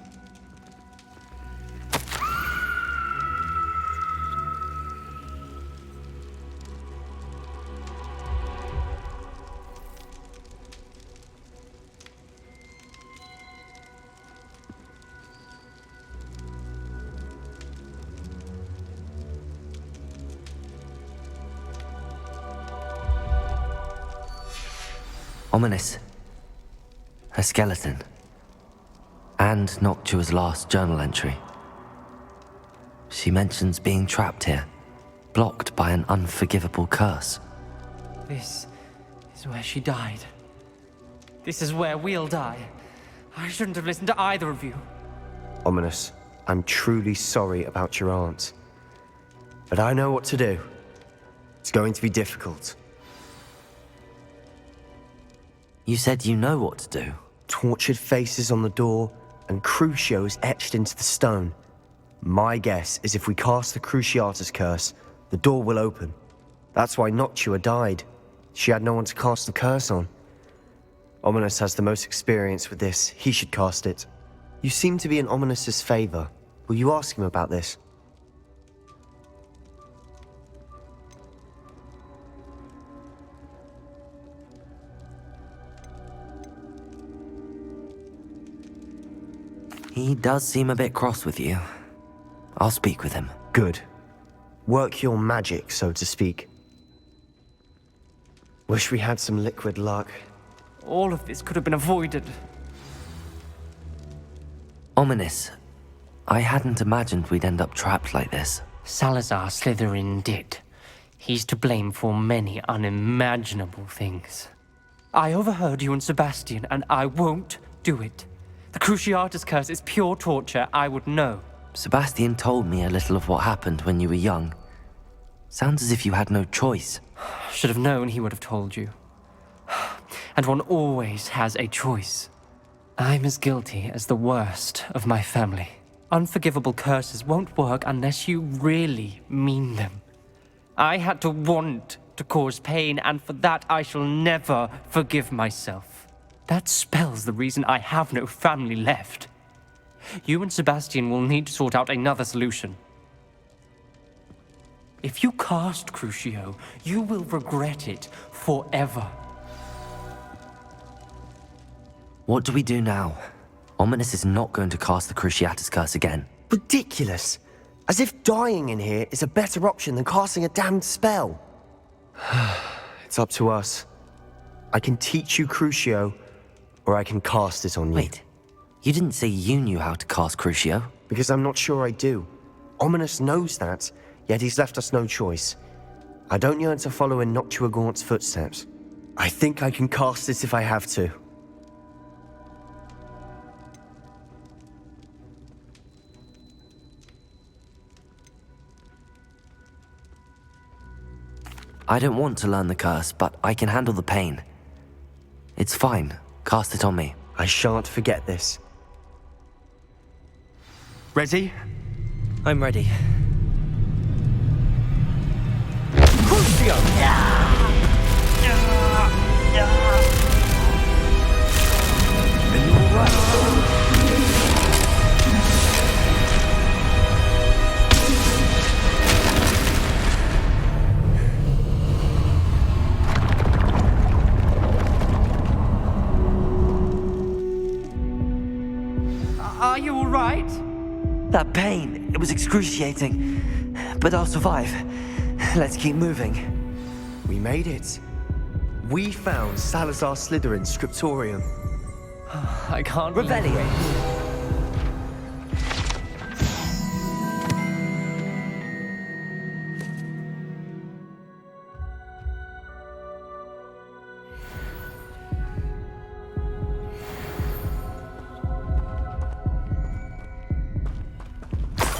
Ominous. A skeleton. And Noctua's last journal entry. She mentions being trapped here, blocked by an unforgivable curse. This is where she died. This is where we'll die. I shouldn't have listened to either of you. Ominous, I'm truly sorry about your aunt. But I know what to do. It's going to be difficult. You said you know what to do. Tortured faces on the door and Crucios etched into the stone. My guess is if we cast the Cruciatus curse, the door will open. That's why Noctua died. She had no one to cast the curse on. Ominous has the most experience with this. He should cast it. You seem to be in Ominous's favor. Will you ask him about this? He does seem a bit cross with you. I'll speak with him. Good. Work your magic, so to speak. Wish we had some liquid luck. All of this could have been avoided. Ominous. I hadn't imagined we'd end up trapped like this. Salazar Slytherin did. He's to blame for many unimaginable things. I overheard you and Sebastian, and I won't do it. The Cruciatus curse is pure torture, I would know. Sebastian told me a little of what happened when you were young. Sounds as if you had no choice. Should have known he would have told you. And one always has a choice. I'm as guilty as the worst of my family. Unforgivable curses won't work unless you really mean them. I had to want to cause pain, and for that I shall never forgive myself. That spells the reason I have no family left. You and Sebastian will need to sort out another solution. If you cast Crucio, you will regret it forever. What do we do now? Ominous is not going to cast the Cruciatus curse again. Ridiculous! As if dying in here is a better option than casting a damned spell. It's up to us. I can teach you Crucio, or I can cast it on you. Wait, you didn't say you knew how to cast Crucio? Because I'm not sure I do. Ominous knows that, yet he's left us no choice. I don't yearn to follow in Noctua Gaunt's footsteps. I think I can cast it if I have to. I don't want to learn the curse, but I can handle the pain. It's fine. Cast it on me. I shan't forget this. Ready? I'm ready. Are you all right? That pain, it was excruciating. But I'll survive. Let's keep moving. We made it. We found Salazar Slytherin's scriptorium. I can't Revelio.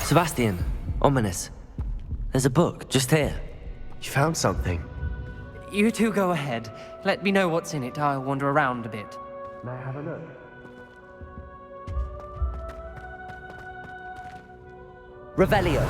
Sebastian, Ominous. There's a book just here. You found something? You two go ahead. Let me know what's in it. I'll wander around a bit. May I have a look? Revelio.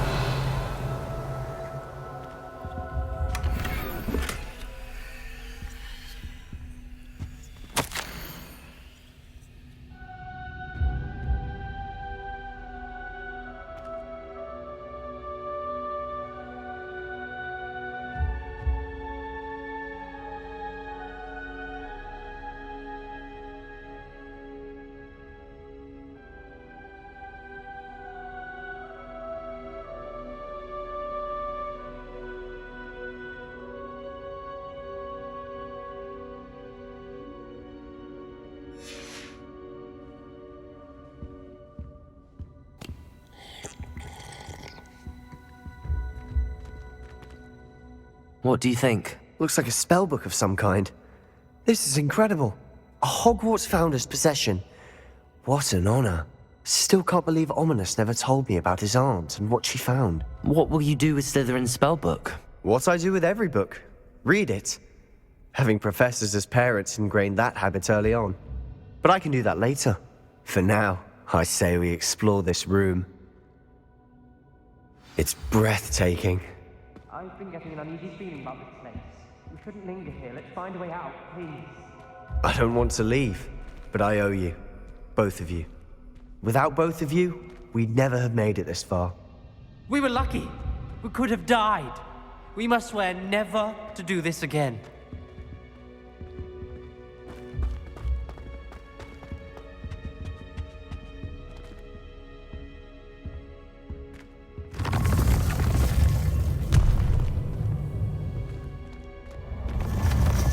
What do you think? Looks like a spellbook of some kind. This is incredible. A Hogwarts founder's possession. What an honor. Still can't believe Ominous never told me about his aunt and what she found. What will you do with Slytherin's spellbook? What I do with every book. Read it. Having professors as parents ingrained that habit early on. But I can do that later. For now, I say we explore this room. It's breathtaking. I've been getting an uneasy feeling about this place. We shouldn't linger here. Let's find a way out, please. I don't want to leave, but I owe you. Both of you. Without both of you, we'd never have made it this far. We were lucky. We could have died. We must swear never to do this again.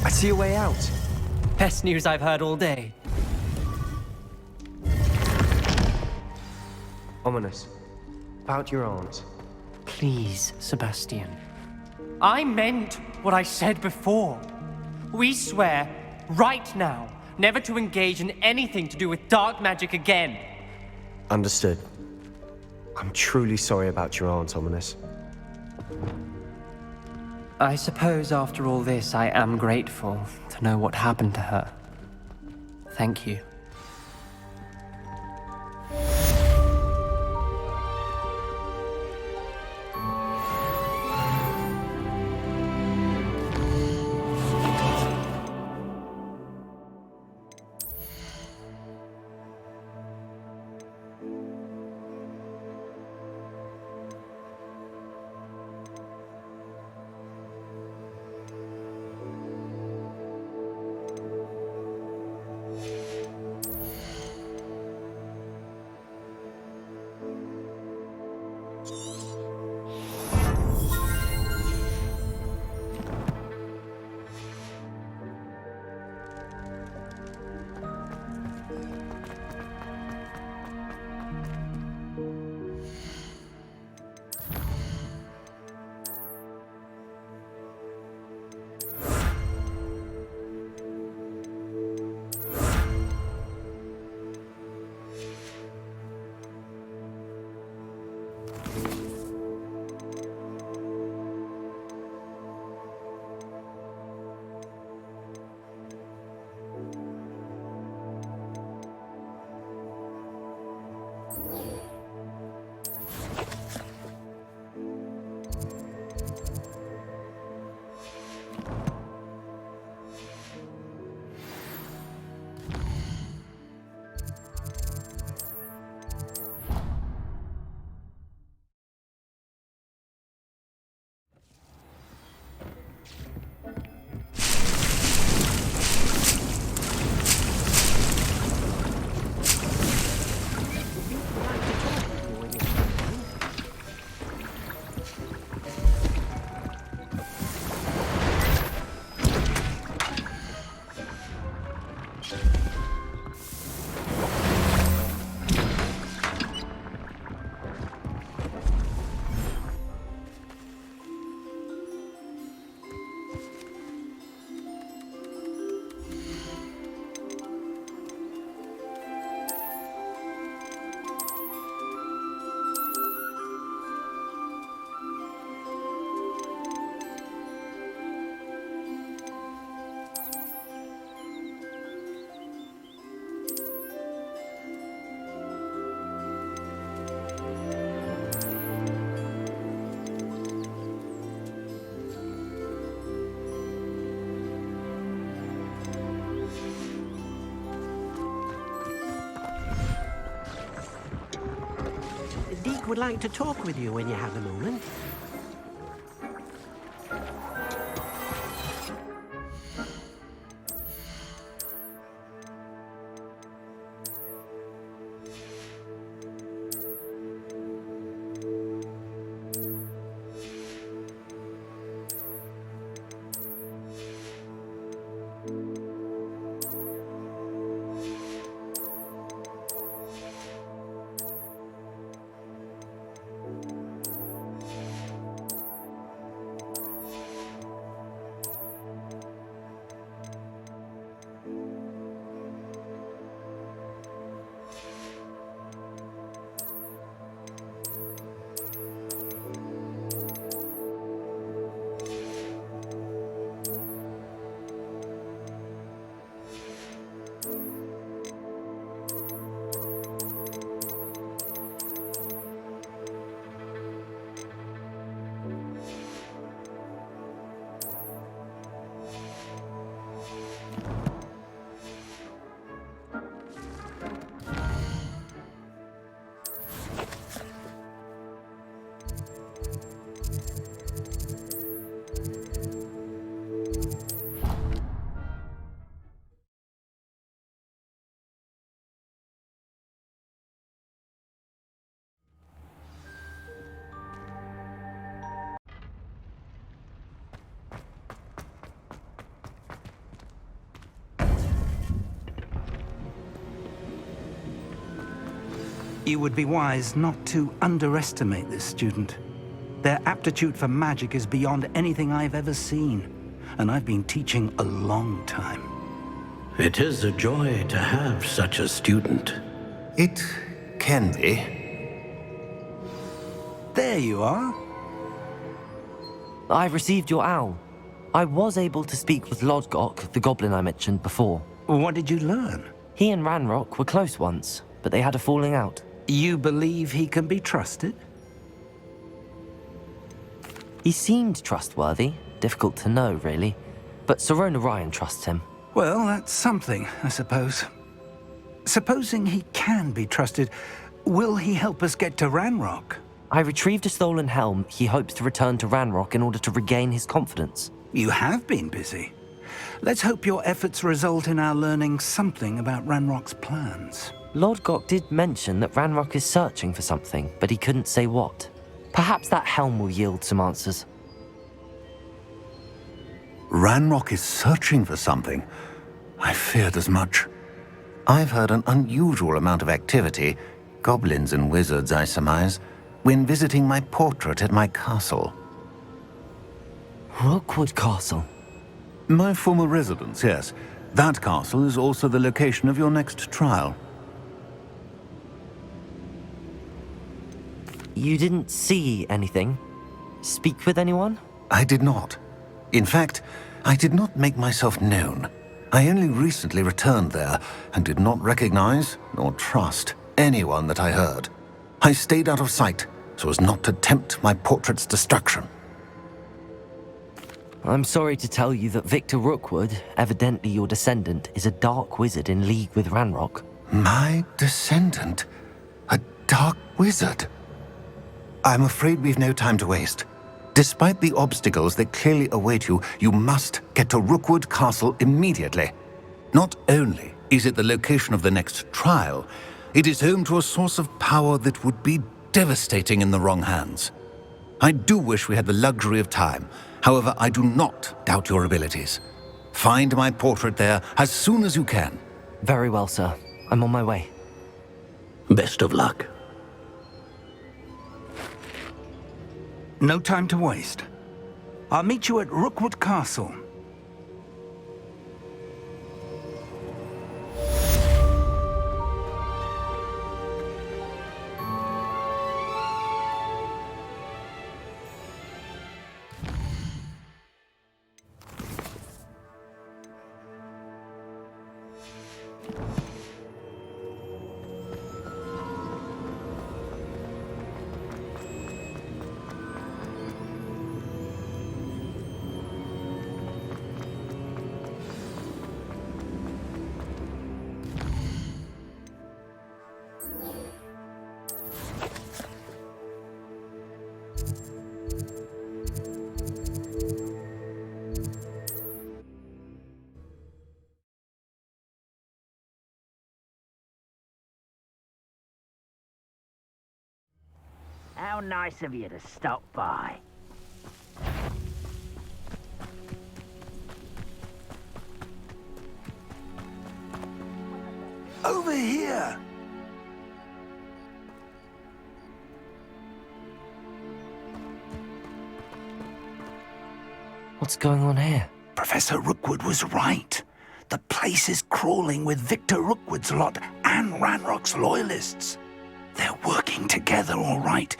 I see a way out. Best news I've heard all day. Ominous. About your aunt. Please, Sebastian. I meant what I said before. We swear, right now, never to engage in anything to do with dark magic again. Understood. I'm truly sorry about your aunt, Ominous. I suppose after all this, I am grateful to know what happened to her. Thank you. Deke would like to talk with you when you have a moment. You would be wise not to underestimate this student. Their aptitude for magic is beyond anything I've ever seen, and I've been teaching a long time. It is a joy to have such a student. It can be. There you are. I received your owl. I was able to speak with Lodgok, the goblin I mentioned before. What did you learn? He and Ranrock were close once, but they had a falling out. You believe he can be trusted? He seemed trustworthy. Difficult to know, really. But Sirona Ryan trusts him. Well, that's something, I suppose. Supposing he can be trusted, will he help us get to Ranrock? I retrieved a stolen helm. He hopes to return to Ranrock in order to regain his confidence. You have been busy. Let's hope your efforts result in our learning something about Ranrock's plans. Lodgok did mention that Ranrock is searching for something, but he couldn't say what. Perhaps that helm will yield some answers. Ranrock is searching for something. I feared as much. I've heard an unusual amount of activity, goblins and wizards, I surmise, when visiting my portrait at my castle. Rookwood Castle? My former residence, yes. That castle is also the location of your next trial. You didn't see anything? Speak with anyone? I did not. In fact, I did not make myself known. I only recently returned there and did not recognize nor trust anyone that I heard. I stayed out of sight so as not to tempt my portrait's destruction. I'm sorry to tell you that Victor Rookwood, evidently your descendant, is a dark wizard in league with Ranrock. My descendant? A dark wizard? I'm afraid we've no time to waste. Despite the obstacles that clearly await you, you must get to Rookwood Castle immediately. Not only is it the location of the next trial, it is home to a source of power that would be devastating in the wrong hands. I do wish we had the luxury of time. However, I do not doubt your abilities. Find my portrait there as soon as you can. Very well, sir. I'm on my way. Best of luck. No time to waste. I'll meet you at Rookwood Castle. How nice of you to stop by. Over here! What's going on here? Professor Rookwood was right. The place is crawling with Victor Rookwood's lot and Ranrock's loyalists. They're working together, all right,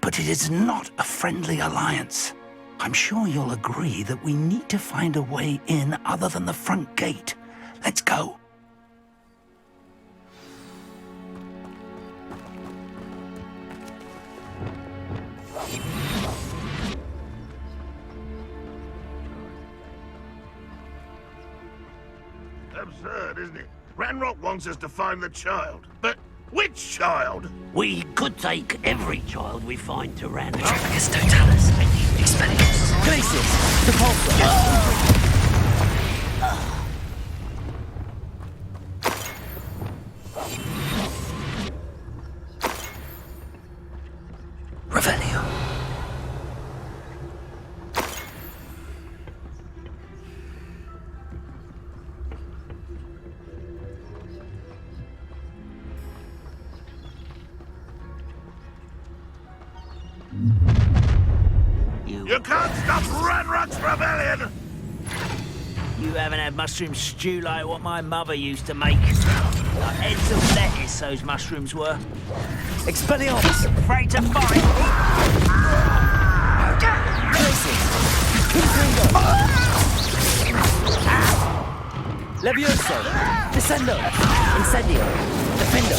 but it is not a friendly alliance. I'm sure you'll agree that we need to find a way in other than the front gate. Let's go. Absurd, isn't it? Ranrock wants us to find the child, but which child? We could take every child we find to Ranrock. Metricus totalis. Expelliarmus. Glacius. Sepulchre. Revelio. You can't stop Ranrock's rebellion! You haven't had mushroom stew like what my mother used to make. Like heads of lettuce, those mushrooms were. Expelliarmus! Afraid to fight! Levioso! Descendo! Incendio! Defendo!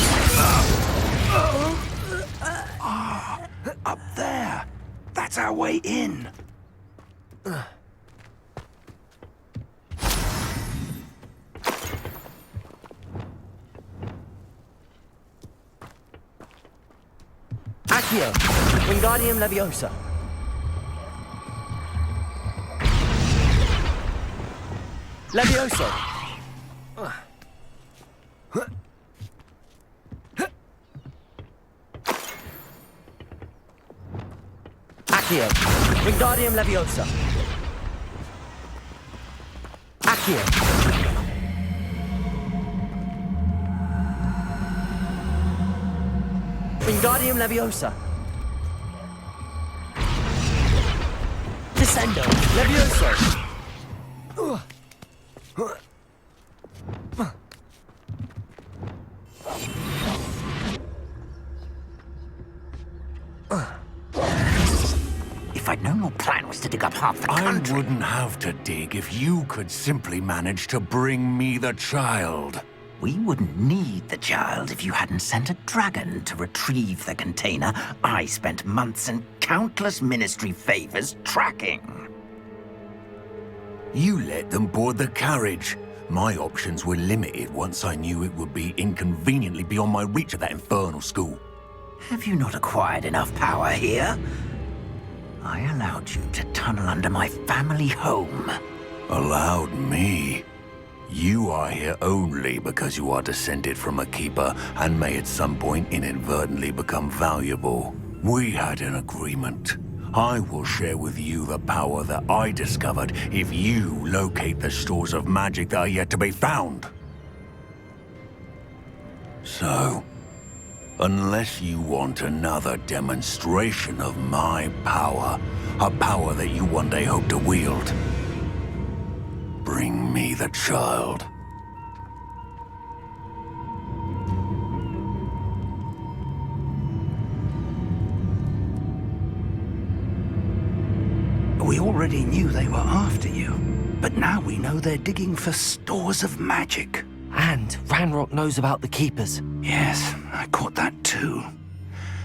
Up there. That's our way in. Accio! Wingardium Leviosa! Levioso! Accio! Wingardium Leviosa! Accio! Wingardium Leviosa! Descendo! Levioso! If I'd known your plan was to dig up half the country... I wouldn't have to dig if you could simply manage to bring me the child. We wouldn't need the child if you hadn't sent a dragon to retrieve the container I spent months and countless ministry favors tracking. You let them board the carriage. My options were limited once I knew it would be inconveniently beyond my reach at that infernal school. Have you not acquired enough power here? I allowed you to tunnel under my family home. Allowed me? You are here only because you are descended from a keeper and may at some point inadvertently become valuable. We had an agreement. I will share with you the power that I discovered if you locate the stores of magic that are yet to be found. So, unless you want another demonstration of my power, a power that you one day hope to wield, bring me the child. We already knew they were after you, but now we know they're digging for stores of magic. And Ranrock knows about the Keepers. Yes, I caught that too.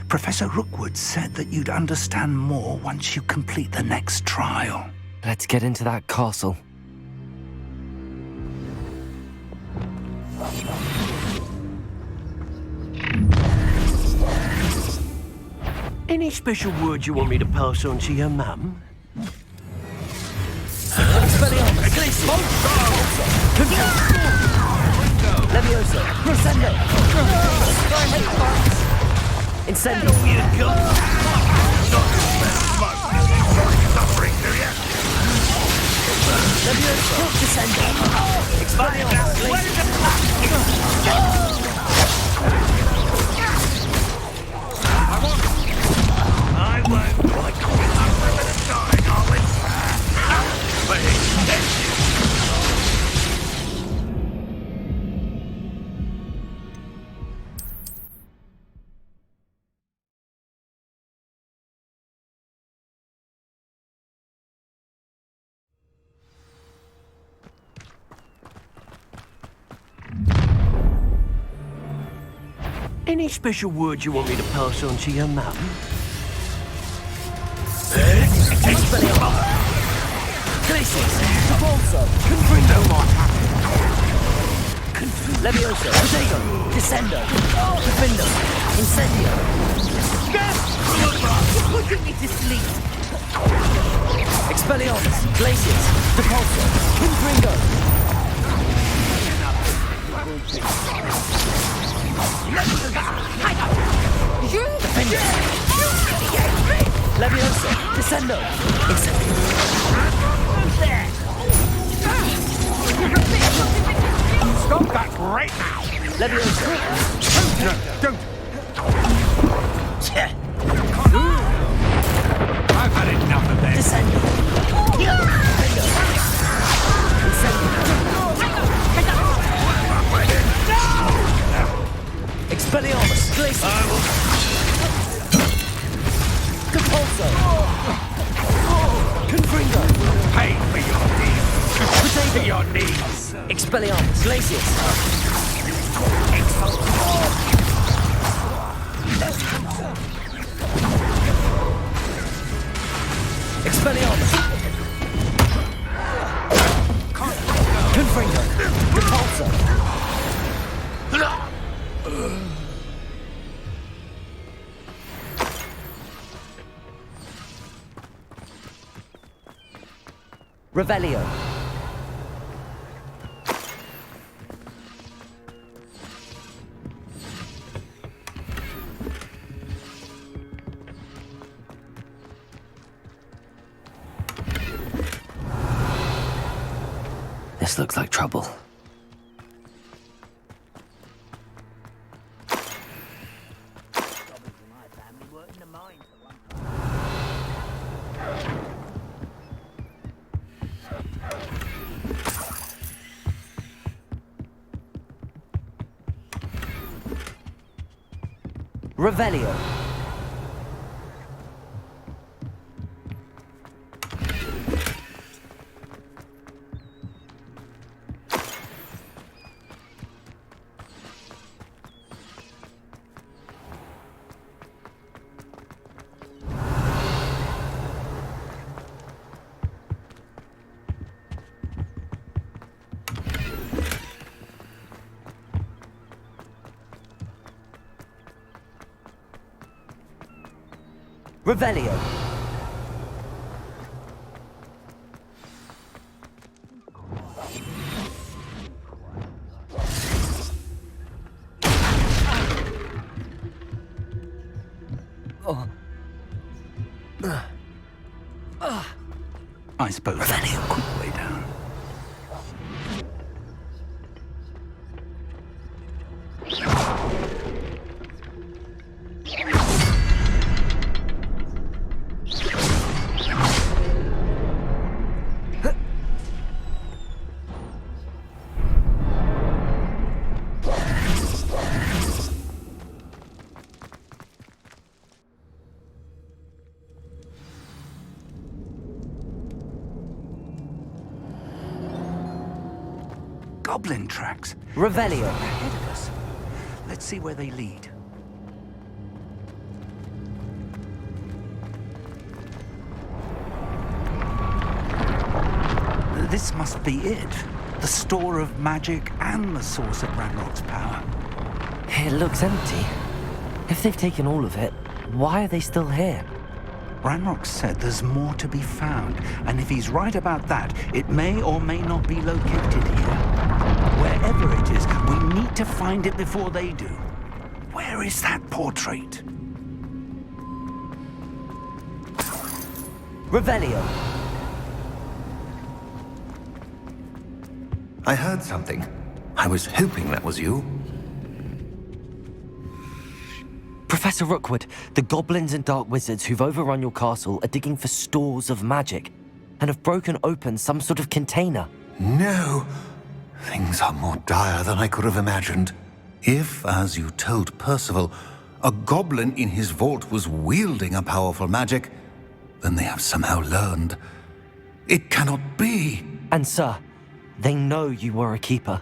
Professor Rookwood said that you'd understand more once you complete the next trial. Let's get into that castle. Any special words you want me to pass on to your mum? Levioso! Crescendo! Incendio! Levioso! Descendo! I won't like a bit of dying, are we? But Any special words you want me to pass on to your mum? Levioso! Potato! Descendo! Defendo! Incendio! You're putting me to sleep. Expelliarmus! Glacius! Depulso! Confringo! You! Defendo! Levioso! Descendo! Incendio! stop that right now! Levioso! No, don't! I've had enough of this! Descendo! Confringo! Pay for your deeds! Potato! To your knees! Expelliarmus! Glacius! Expelliarmus! Confringo! Repulsor! Revelio. This looks like trouble. Revelio. Revelio. I suppose that's a quick way down. Goblin tracks. Revelio. Ahead of us. Let's see where they lead. This must be it. The store of magic and the source of Ranrock's power. It looks empty. If they've taken all of it, why are they still here? Ranrock said there's more to be found, and if he's right about that, it may or may not be located here. Wherever it is, we need to find it before they do. Where is that portrait? Revelio. I heard something. I was hoping that was you. Professor Rookwood, the goblins and dark wizards who've overrun your castle are digging for stores of magic and have broken open some sort of container. No! Things are more dire than I could have imagined. If, as you told Percival, a goblin in his vault was wielding a powerful magic, then they have somehow learned. It cannot be! And sir, they know you were a keeper.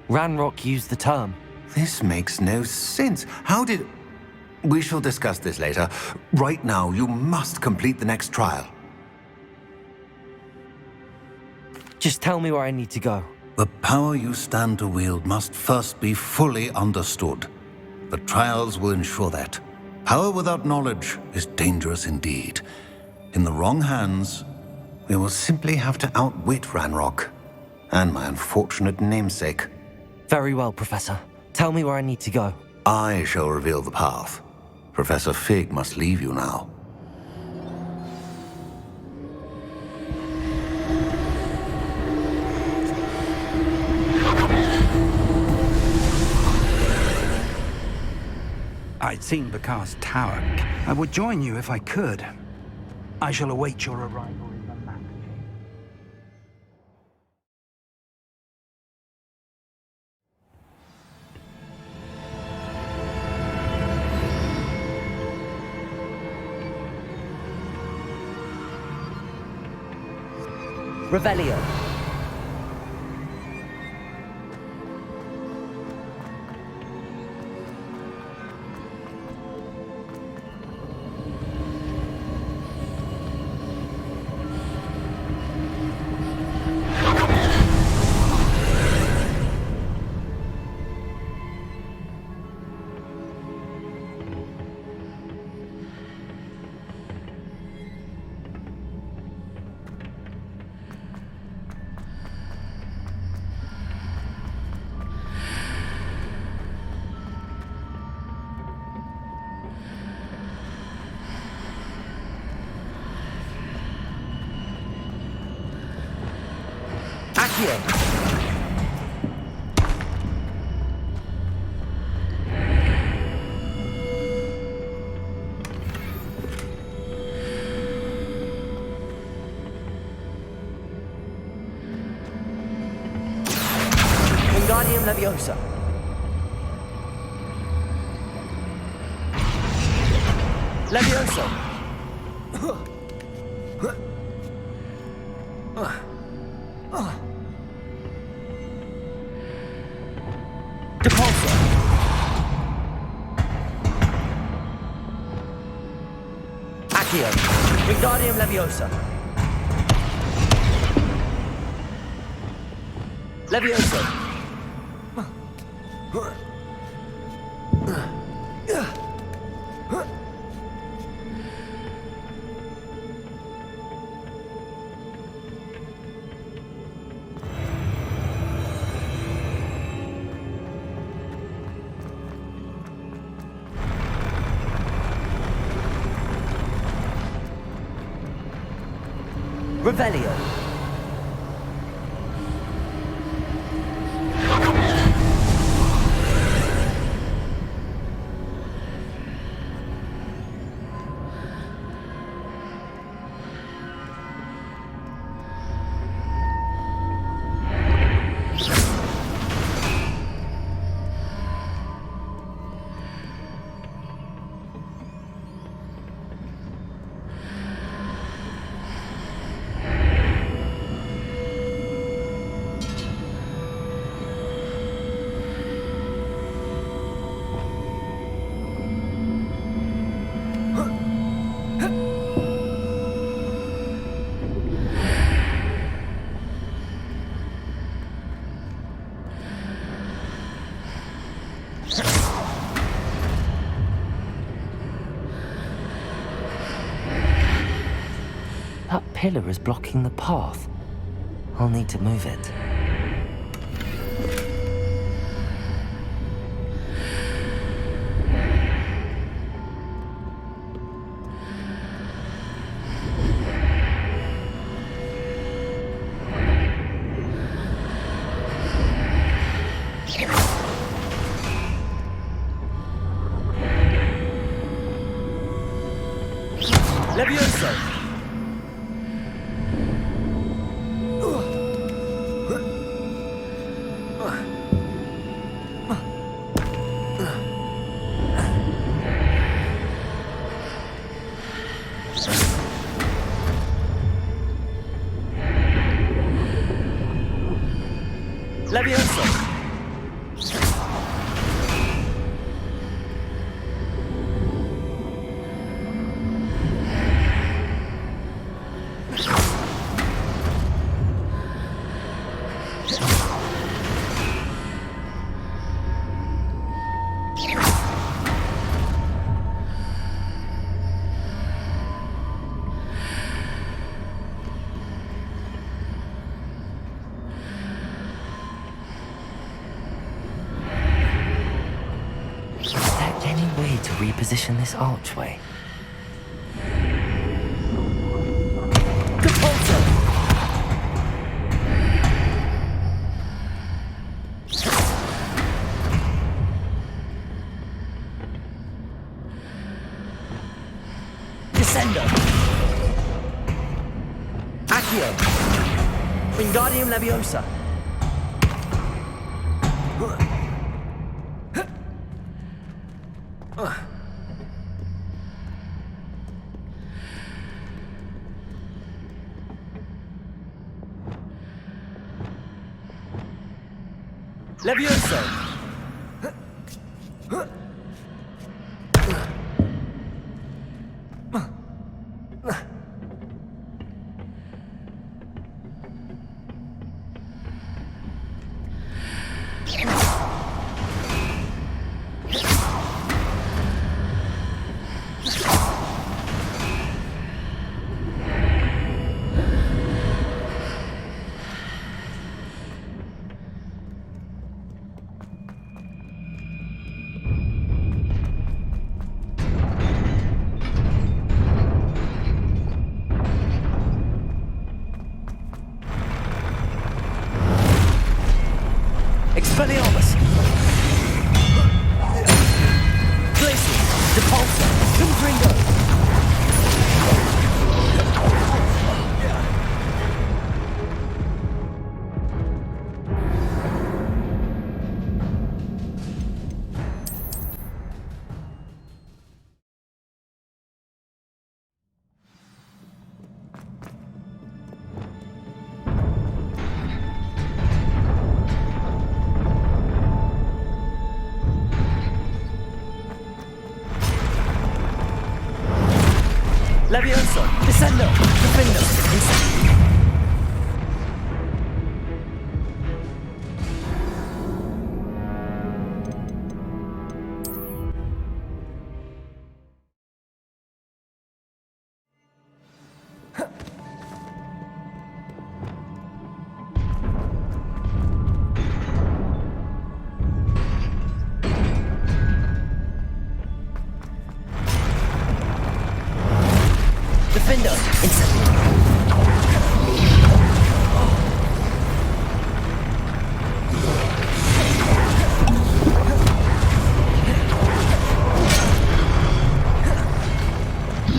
Ranrock used the term. This makes no sense. How did... We shall discuss this later. Right now, you must complete the next trial. Just tell me where I need to go. The power you stand to wield must first be fully understood. The trials will ensure that. Power without knowledge is dangerous indeed. In the wrong hands, we will simply have to outwit Ranrock and my unfortunate namesake. Very well, Professor. Tell me where I need to go. I shall reveal the path. Professor Fig must leave you now. I'd seen Bakar's tower. I would join you if I could. I shall await your arrival in the map. Revelio. Accio. Wingardium Leviosa. Leviosa. Depulso. Accio. Wingardium Leviosa. Leviosa. Revelio. That pillar is blocking the path. I'll need to move it. Leviosa! Leviosa! To reposition this archway. Depulso! Descendo! Accio! Wingardium Leviosa! Levioso! Expelliarmus! Glacier! Depulsor! Confringo! Levioso! Descendo! Defendo! Incendio! Defender! Incendio!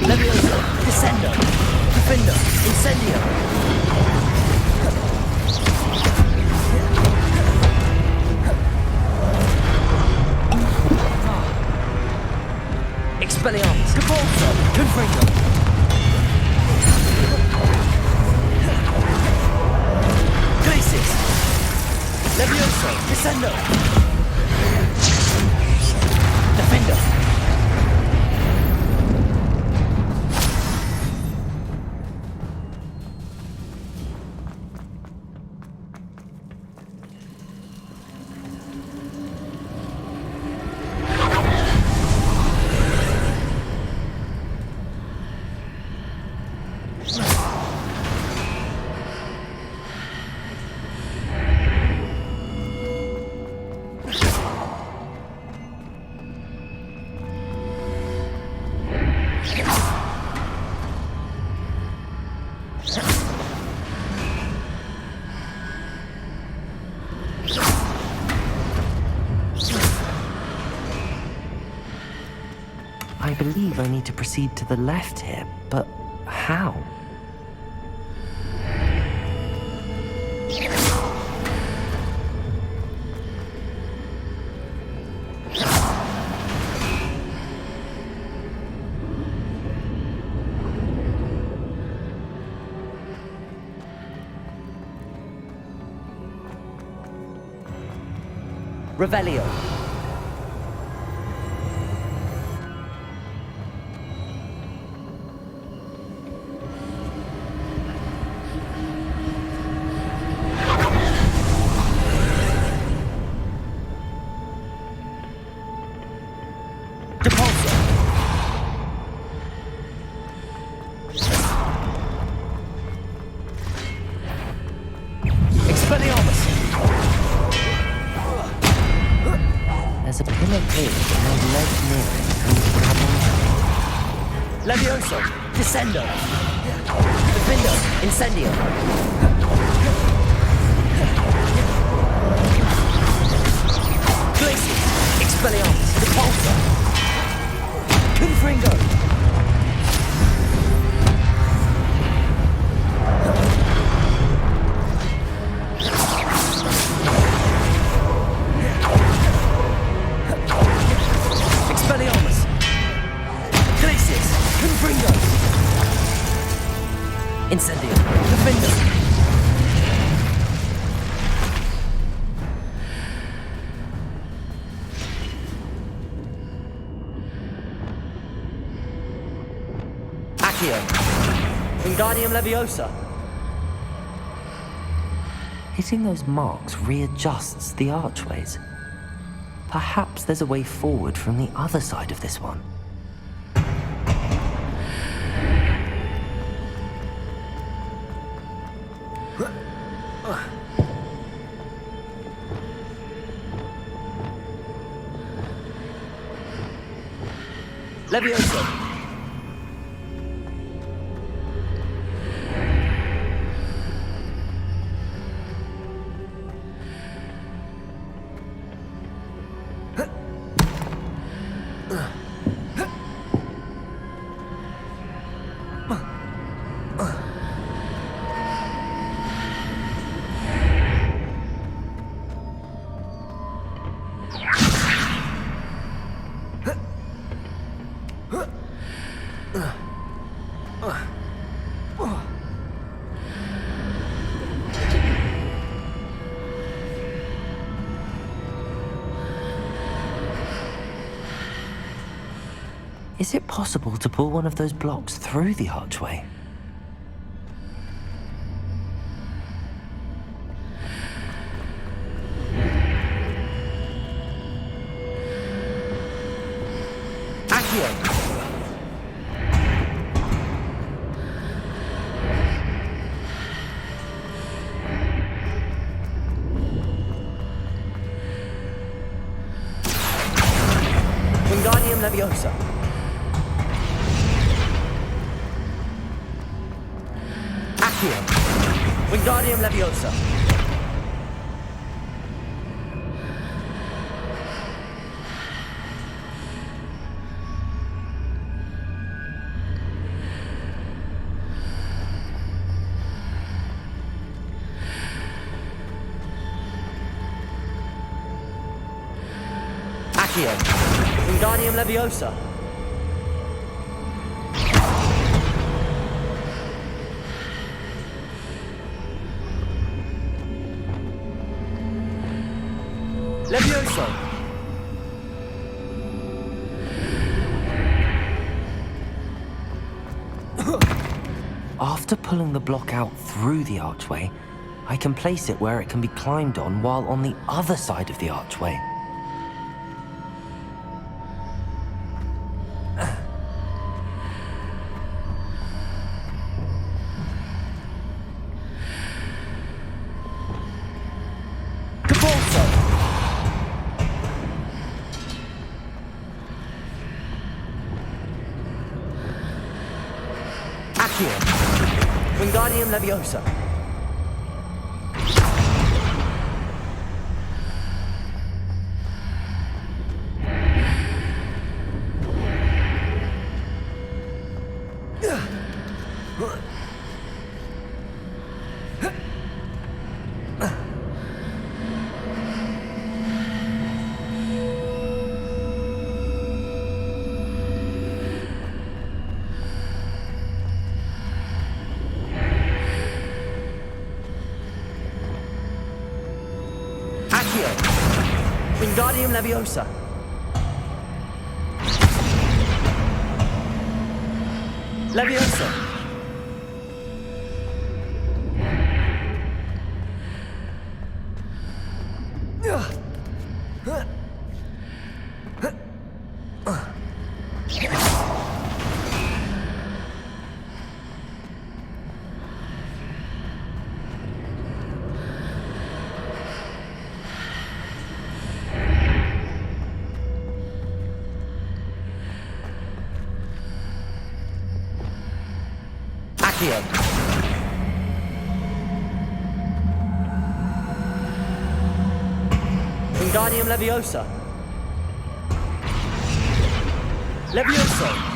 Levioso! Descendo! Defender! Incendio! Expelliarmus! Depulsor! Confringo! Levioso! Descendo! Defendo! I believe I need to proceed to the left here, but how? Revelio! There's a pillar here and a ledge near it. Levioso! Descendo! Defendo! Incendio! Glacier! Expelliarmus! Depulsor! Confringo! Incendio! Defendo! Accio! Wingardium Leviosa! Hitting those marks readjusts the archways. Perhaps there's a way forward from the other side of this one. Leviosa! Is it possible to pull one of those blocks through the archway? Accio! Wingardium Leviosa! Wingardium Leviosa. Accio. Wingardium Leviosa. Leviosa! After pulling the block out through the archway, I can place it where it can be climbed on while on the other side of the archway. Wingardium Leviosa. Wingardium Leviosa. Leviosa. Accio. Wingardium Leviosa. Leviosa.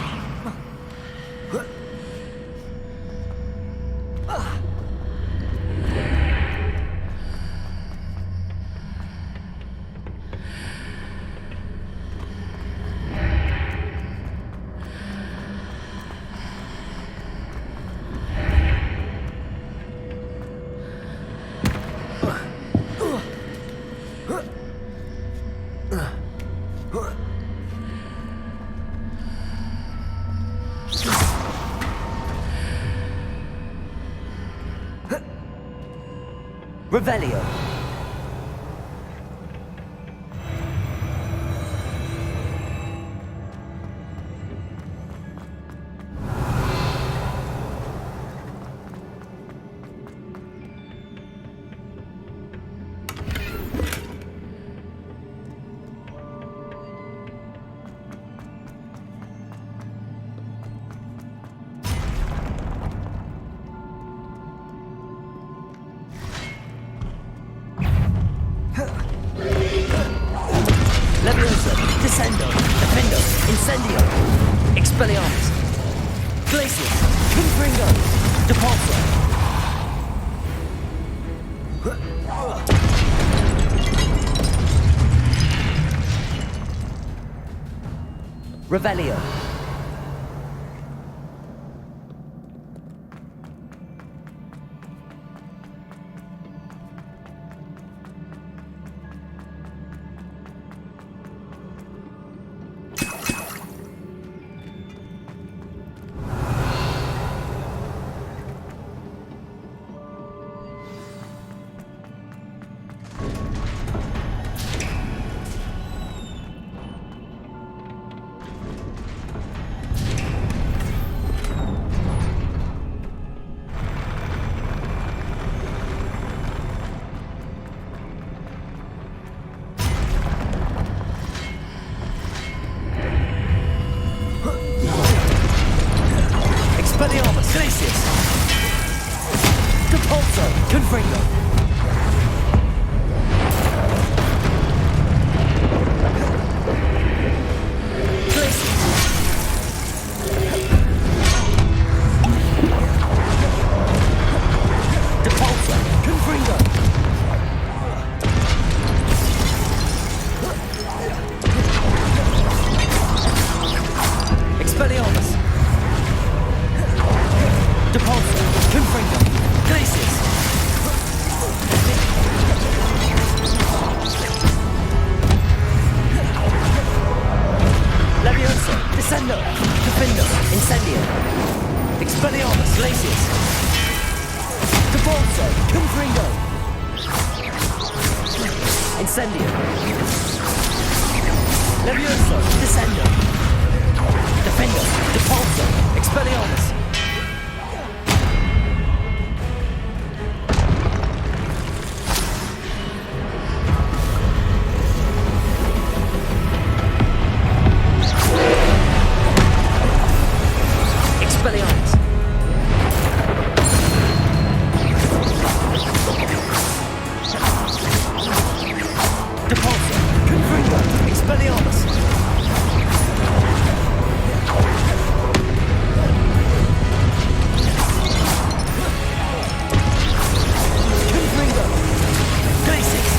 Revelio. Leviosa, Descendo, Defendo, Incendio, Expelliarmus, Glacius, Confringo, Depulso. Revelio. Expelliarmus, Glacius, Depulso, Confringo. Expelliarmus, Depulso, Confringo, Glacius. Leviosa, Descendo, Defendo, Incendio, Expelliarmus, Glacius, Depulso, Confringo, Incendio, Leviosa, Descendo, Defendo, Depulso, Expelliarmus. Expelliarmus. Depulso, Confringo, Expelliarmus. Confringo, Glacius.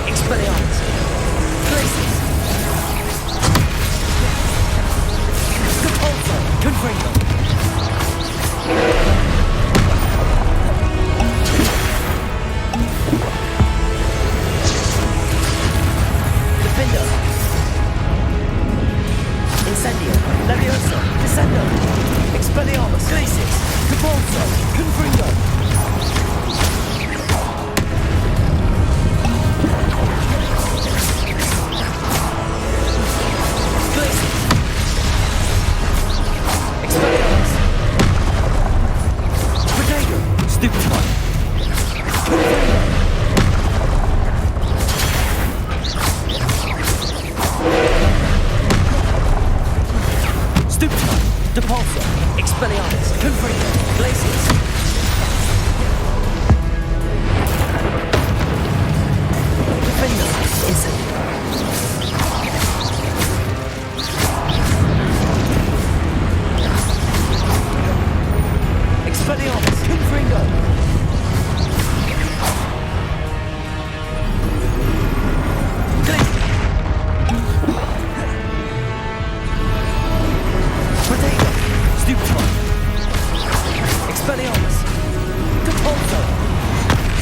Expelliarmus, Glacius, Depulso, Confringo, Defendo, Incendio, Leviosa, Descendo, Expelliarmus, Glacius, Depulso, Confringo. Expelliarmus, Protego, Stupid One, Confringo, Stupid One, Depulso, Expelliarmus, Confringo, Glacius. Defendo, Incendio. Expelliarmus, Confringo. Protego, Stupid One. Expelliarmus, Depulso,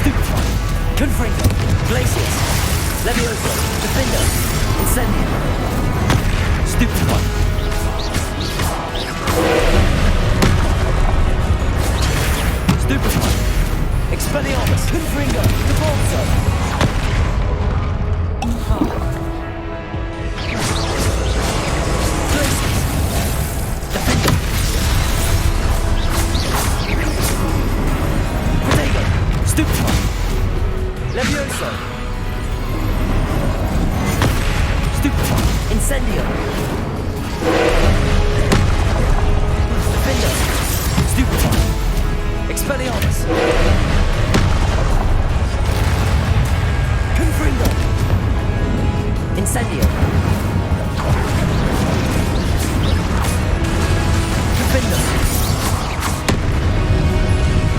Stupid One, Confringo, Glacius, Leviosa, Defendo, Incendio, Stupid One. Stupefy! Expelliarmus! Confringo! Devolso! Glacius! Defender! Protego! Stupefy! Levioso! Stupefy! Incendio! Defender! Stupefy! Expelliarmus! Confringo! Incendio! Defender!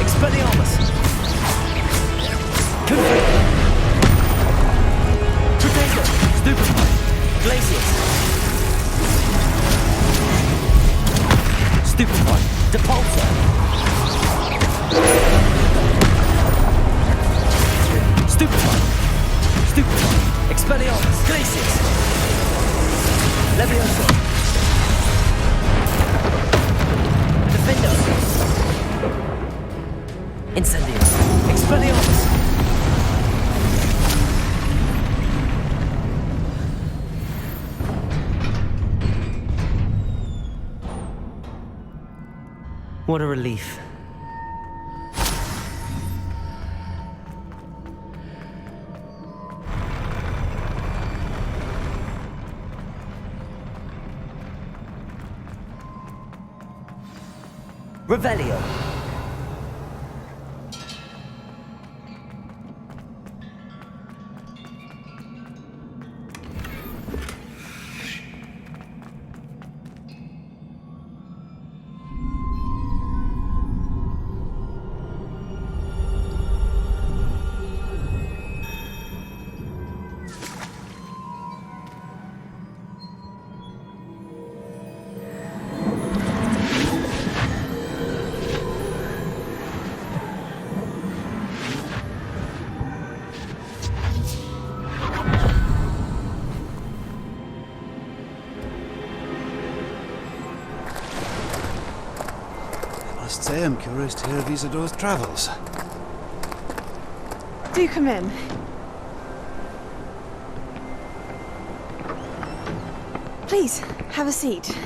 Expelliarmus! Confringo! Protego! Stupefy! Glacius! Stupefy! Depulso! Stupefy! Stupefy! Expelliarmus! Glacius! Levioso! Defender! Incendio! Expelliarmus! What a relief. Revelio. Must say I'm curious to hear of Isidore's travels. Do come in. Please, have a seat.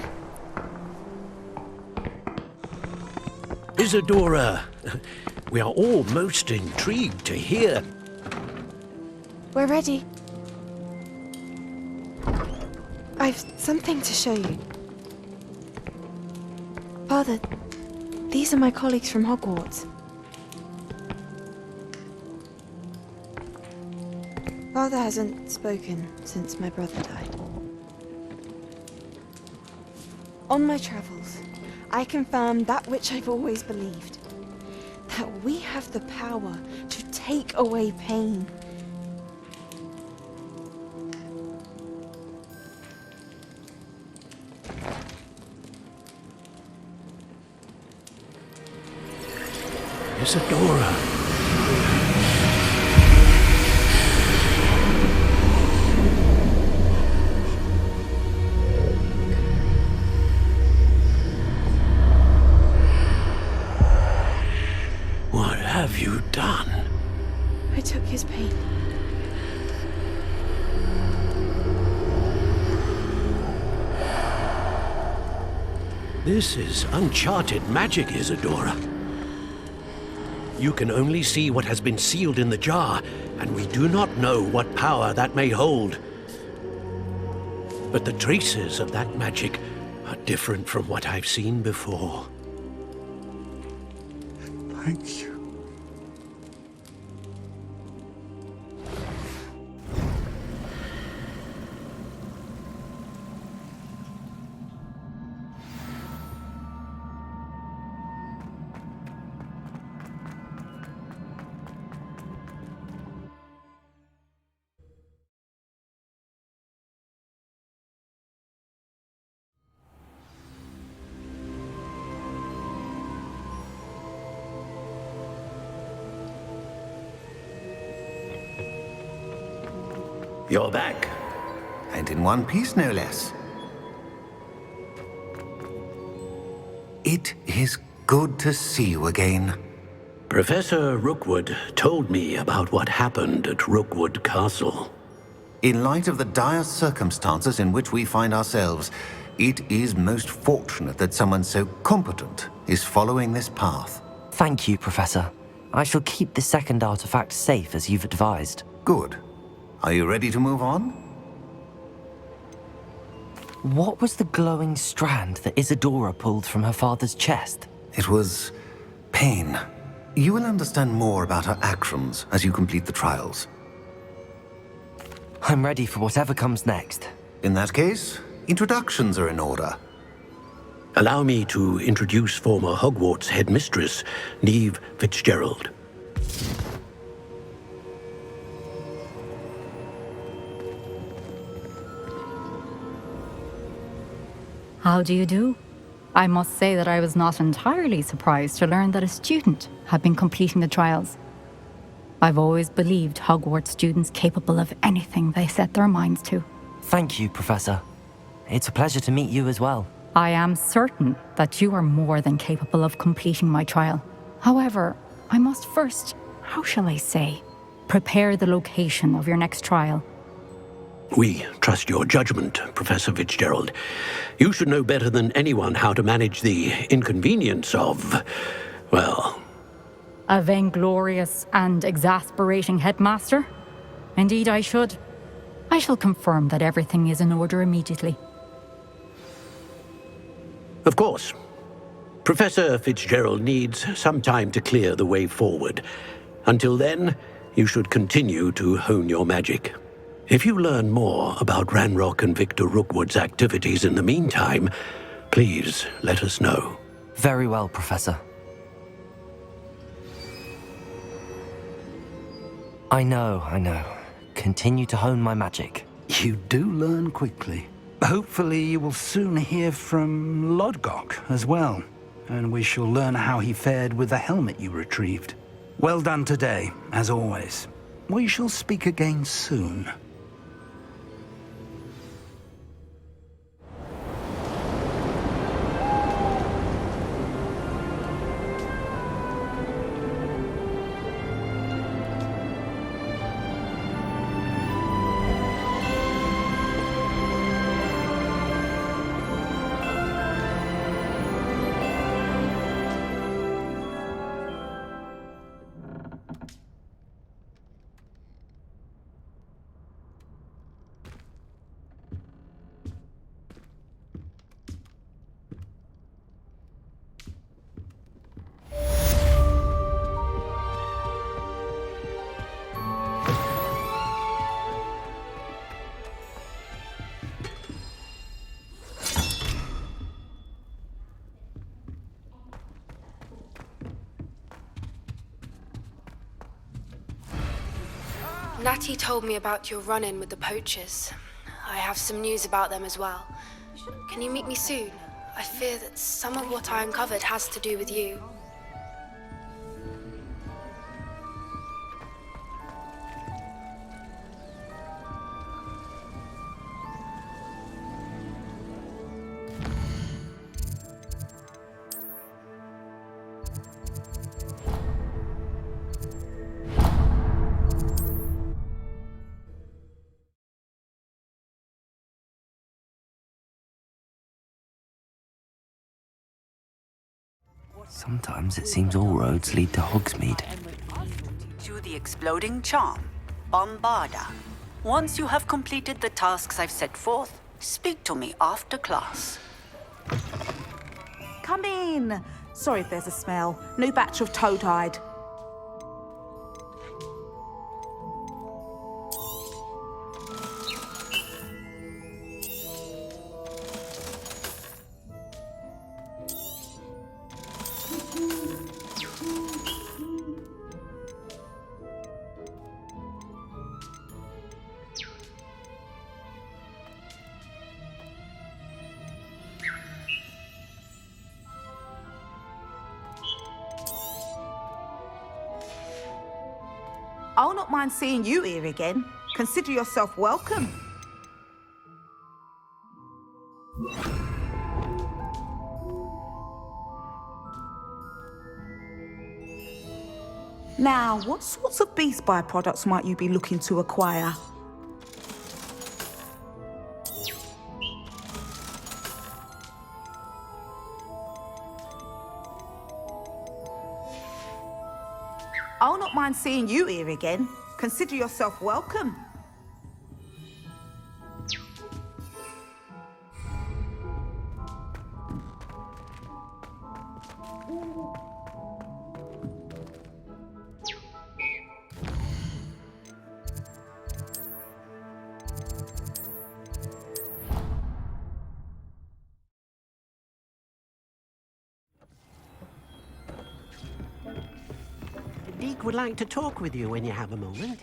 Isadora, we are all most intrigued to hear. We're ready. I've something to show you. Father, these are my colleagues from Hogwarts. Father hasn't spoken since my brother died. On my travels, I confirmed that which I've always believed. That we have the power to take away pain. Isadora. What have you done? I took his pain. This is uncharted magic, Isadora. You can only see what has been sealed in the jar, and we do not know what power that may hold. But the traces of that magic are different from what I've seen before. Thank you. You're back. And in one piece, no less. It is good to see you again. Professor Rookwood told me about what happened at Rookwood Castle. In light of the dire circumstances in which we find ourselves, it is most fortunate that someone so competent is following this path. Thank you, Professor. I shall keep the second artifact safe as you've advised. Good. Are you ready to move on? What was the glowing strand that Isadora pulled from her father's chest? It was pain. You will understand more about her actions as you complete the trials. I'm ready for whatever comes next. In that case, introductions are in order. Allow me to introduce former Hogwarts headmistress, Neve Fitzgerald. How do you do? I must say that I was not entirely surprised to learn that a student had been completing the trials. I've always believed Hogwarts students capable of anything they set their minds to. Thank you, Professor. It's a pleasure to meet you as well. I am certain that you are more than capable of completing my trial. However, I must first, how shall I say, prepare the location of your next trial. We trust your judgment, Professor Fitzgerald. You should know better than anyone how to manage the inconvenience of, well... A vainglorious and exasperating headmaster? Indeed I should. I shall confirm that everything is in order immediately. Of course. Professor Fitzgerald needs some time to clear the way forward. Until then, you should continue to hone your magic. If you learn more about Ranrock and Victor Rookwood's activities in the meantime, please let us know. Very well, Professor. I know. Continue to hone my magic. You do learn quickly. Hopefully you will soon hear from Lodgok as well, and we shall learn how he fared with the helmet you retrieved. Well done today, as always. We shall speak again soon. Natty told me about your run-in with the poachers. I have some news about them as well. Can you meet me soon? I fear that some of what I uncovered has to do with you. Sometimes it seems all roads lead to Hogsmeade. To the exploding charm, Bombarda. Once you have completed the tasks I've set forth, speak to me after class. Come in. Sorry if there's a smell. New batch of toad-hide. I'll not mind seeing you here again. Consider yourself welcome. Now, what sorts of beast byproducts might you be looking to acquire? I'll not mind seeing you here again. Consider yourself welcome. Deke would like to talk with you when you have a moment.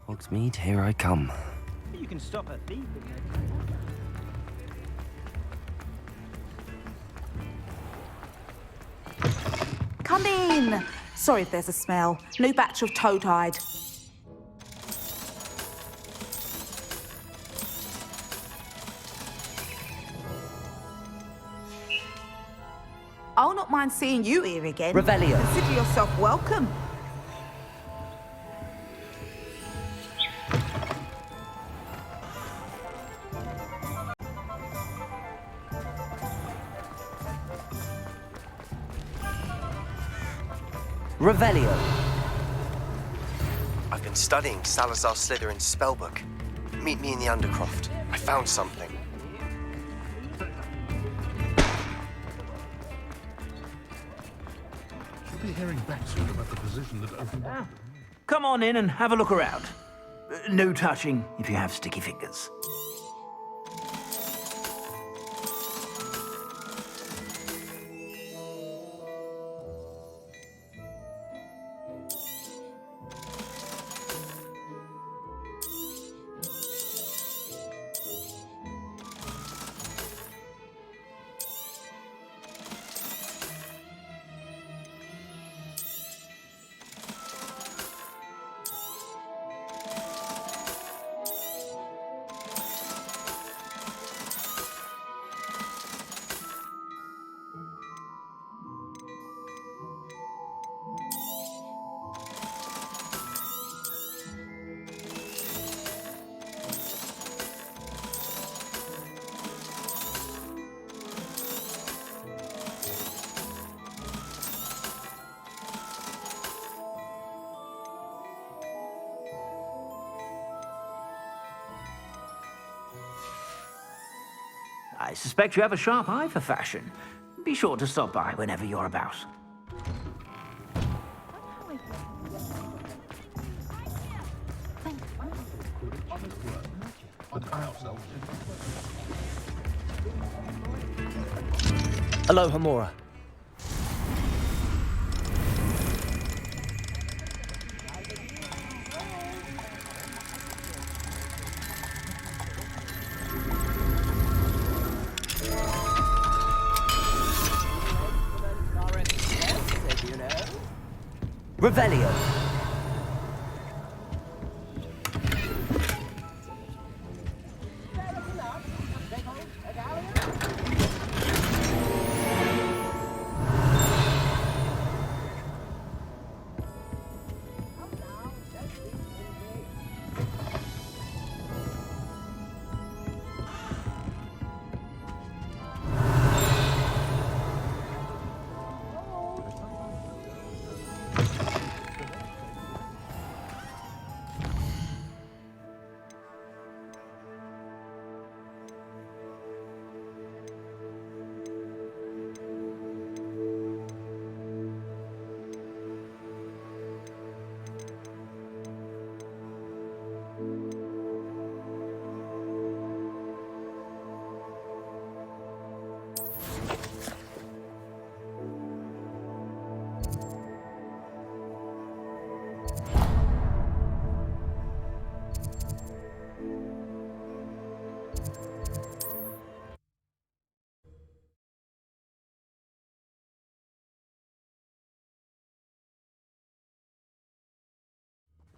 Hogsmeade, here I come. You can stop a thief. Come in. Sorry if there's a smell. New batch of toad-hide. I'll not mind seeing you here again. Revelio. Consider yourself welcome. Revelio. I've been studying Salazar Slytherin's spellbook. Meet me in the Undercroft. I found something. Should be hearing back soon about the position that opened up. Come on in and have a look around. No touching if you have sticky fingers. I suspect you have a sharp eye for fashion. Be sure to stop by whenever you're about. Aloha, Mora. Revelio.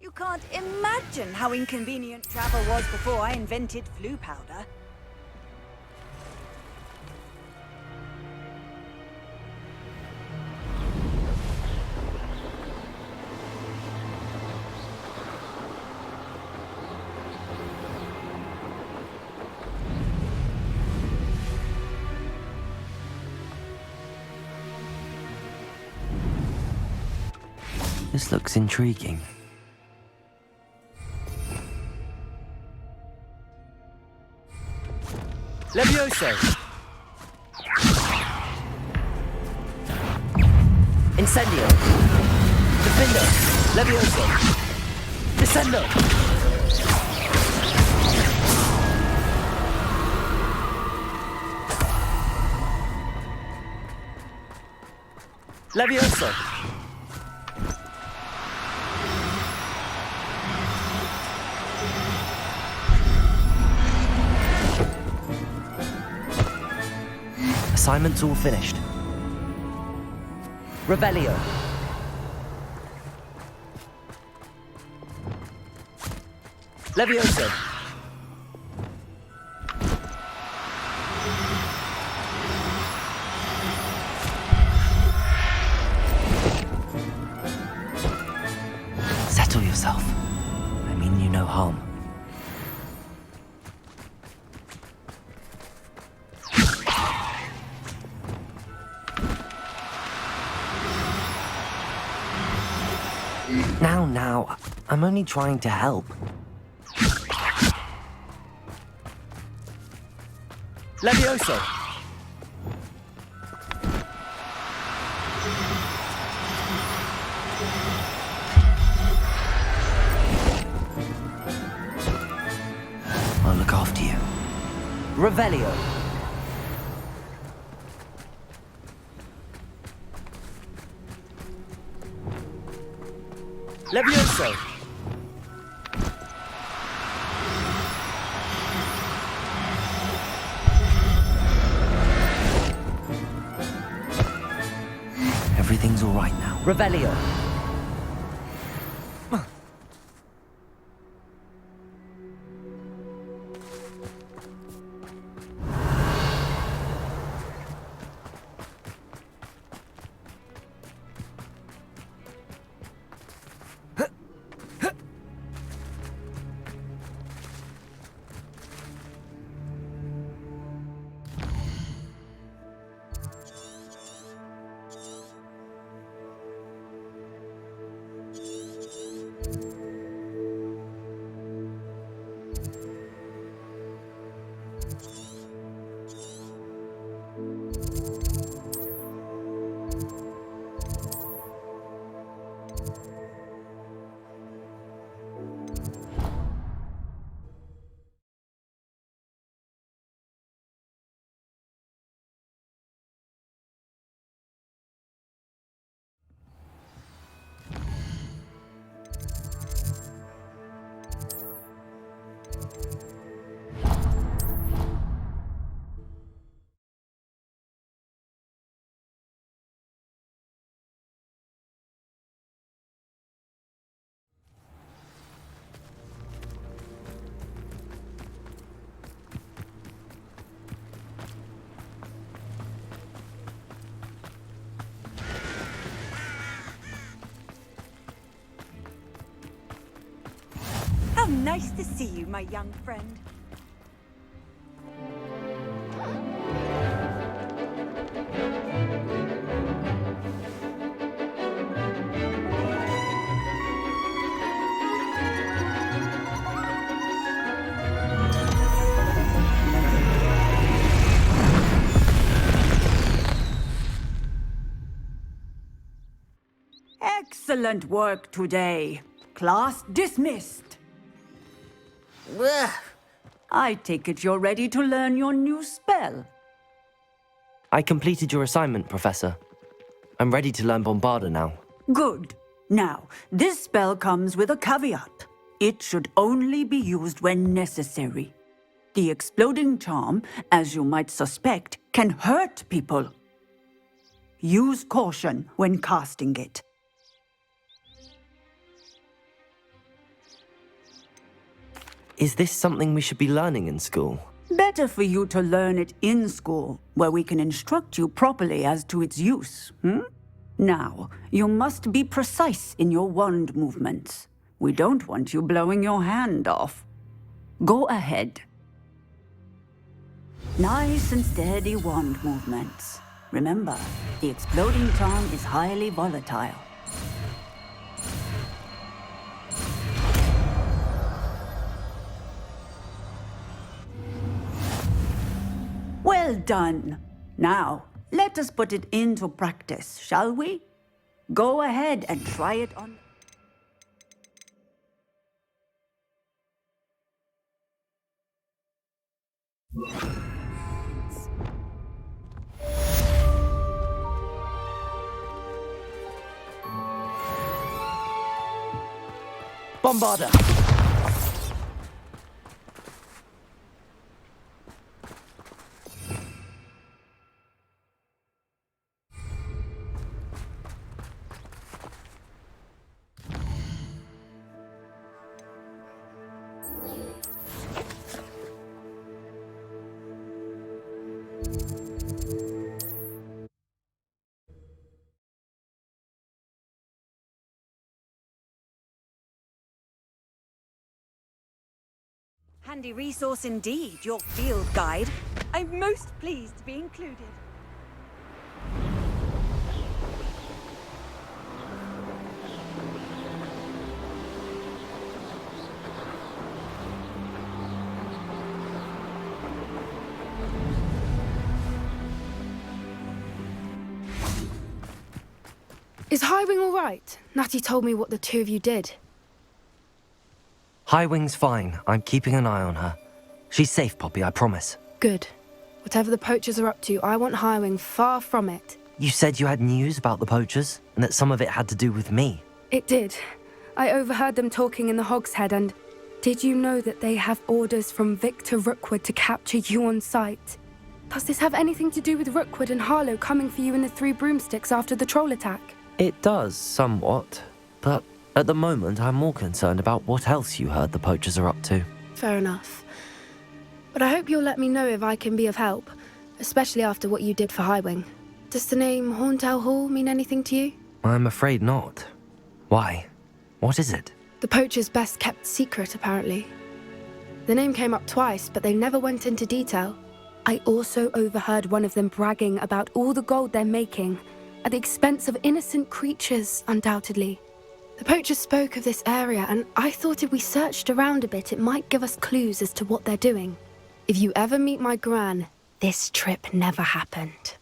You can't imagine how inconvenient travel was before I invented flu powder. This looks intriguing. Levioso. Incendio. Defendo. Levioso. Descendo. Levioso. Assignment's all finished. Revelio. Levioso. Settle yourself. I mean you no harm. Now, I'm only trying to help. Levioso. I'll look after you. Revelio. Levioso. Everything's all right now. Revelio. Nice to see you, my young friend. Excellent work today. Class dismissed. Ugh. I take it you're ready to learn your new spell. I completed your assignment, Professor. I'm ready to learn Bombarda now. Good. Now, this spell comes with a caveat. It should only be used when necessary. The exploding charm, as you might suspect, can hurt people. Use caution when casting it. Is this something we should be learning in school? Better for you to learn it in school, where we can instruct you properly as to its use, Now, you must be precise in your wand movements. We don't want you blowing your hand off. Go ahead. Nice and steady wand movements. Remember, the exploding charm is highly volatile. Well done. Now, let us put it into practice, shall we? Go ahead and try it on. Bombarda! Handy resource indeed, your field guide. I'm most pleased to be included. Is Highwing all right? Natty told me what the two of you did. Highwing's fine. I'm keeping an eye on her. She's safe, Poppy, I promise. Good. Whatever the poachers are up to, I want Highwing far from it. You said you had news about the poachers, and that some of it had to do with me. It did. I overheard them talking in the Hogshead, and did you know that they have orders from Victor Rookwood to capture you on sight? Does this have anything to do with Rookwood and Harlow coming for you in the Three Broomsticks after the troll attack? It does, somewhat. But at the moment, I'm more concerned about what else you heard the poachers are up to. Fair enough. But I hope you'll let me know if I can be of help, especially after what you did for Highwing. Does the name Horntail Hall mean anything to you? I'm afraid not. Why? What is it? The poachers' best kept secret, apparently. The name came up twice, but they never went into detail. I also overheard one of them bragging about all the gold they're making, at the expense of innocent creatures, undoubtedly. The poachers spoke of this area, and I thought if we searched around a bit, it might give us clues as to what they're doing. If you ever meet my gran, this trip never happened.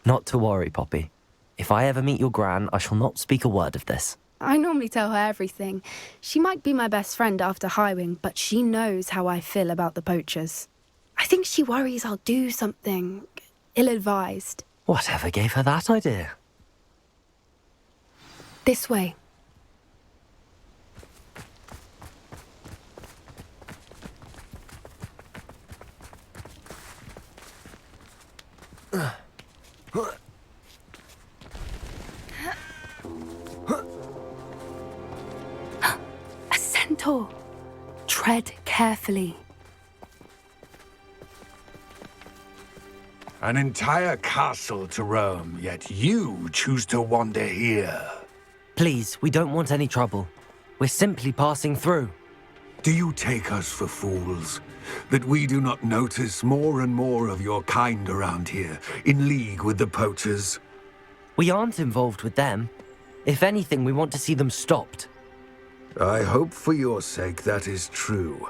Not to worry, Poppy. If I ever meet your gran, I shall not speak a word of this. I normally tell her everything. She might be my best friend after Highwing, but she knows how I feel about the poachers. I think she worries I'll do something ill-advised. Whatever gave her that idea? This way. A centaur. Tread carefully. An entire castle to roam, yet you choose to wander here. Please, we don't want any trouble. We're simply passing through. Do you take us for fools? That we do not notice more and more of your kind around here, in league with the poachers? We aren't involved with them. If anything, we want to see them stopped. I hope for your sake that is true.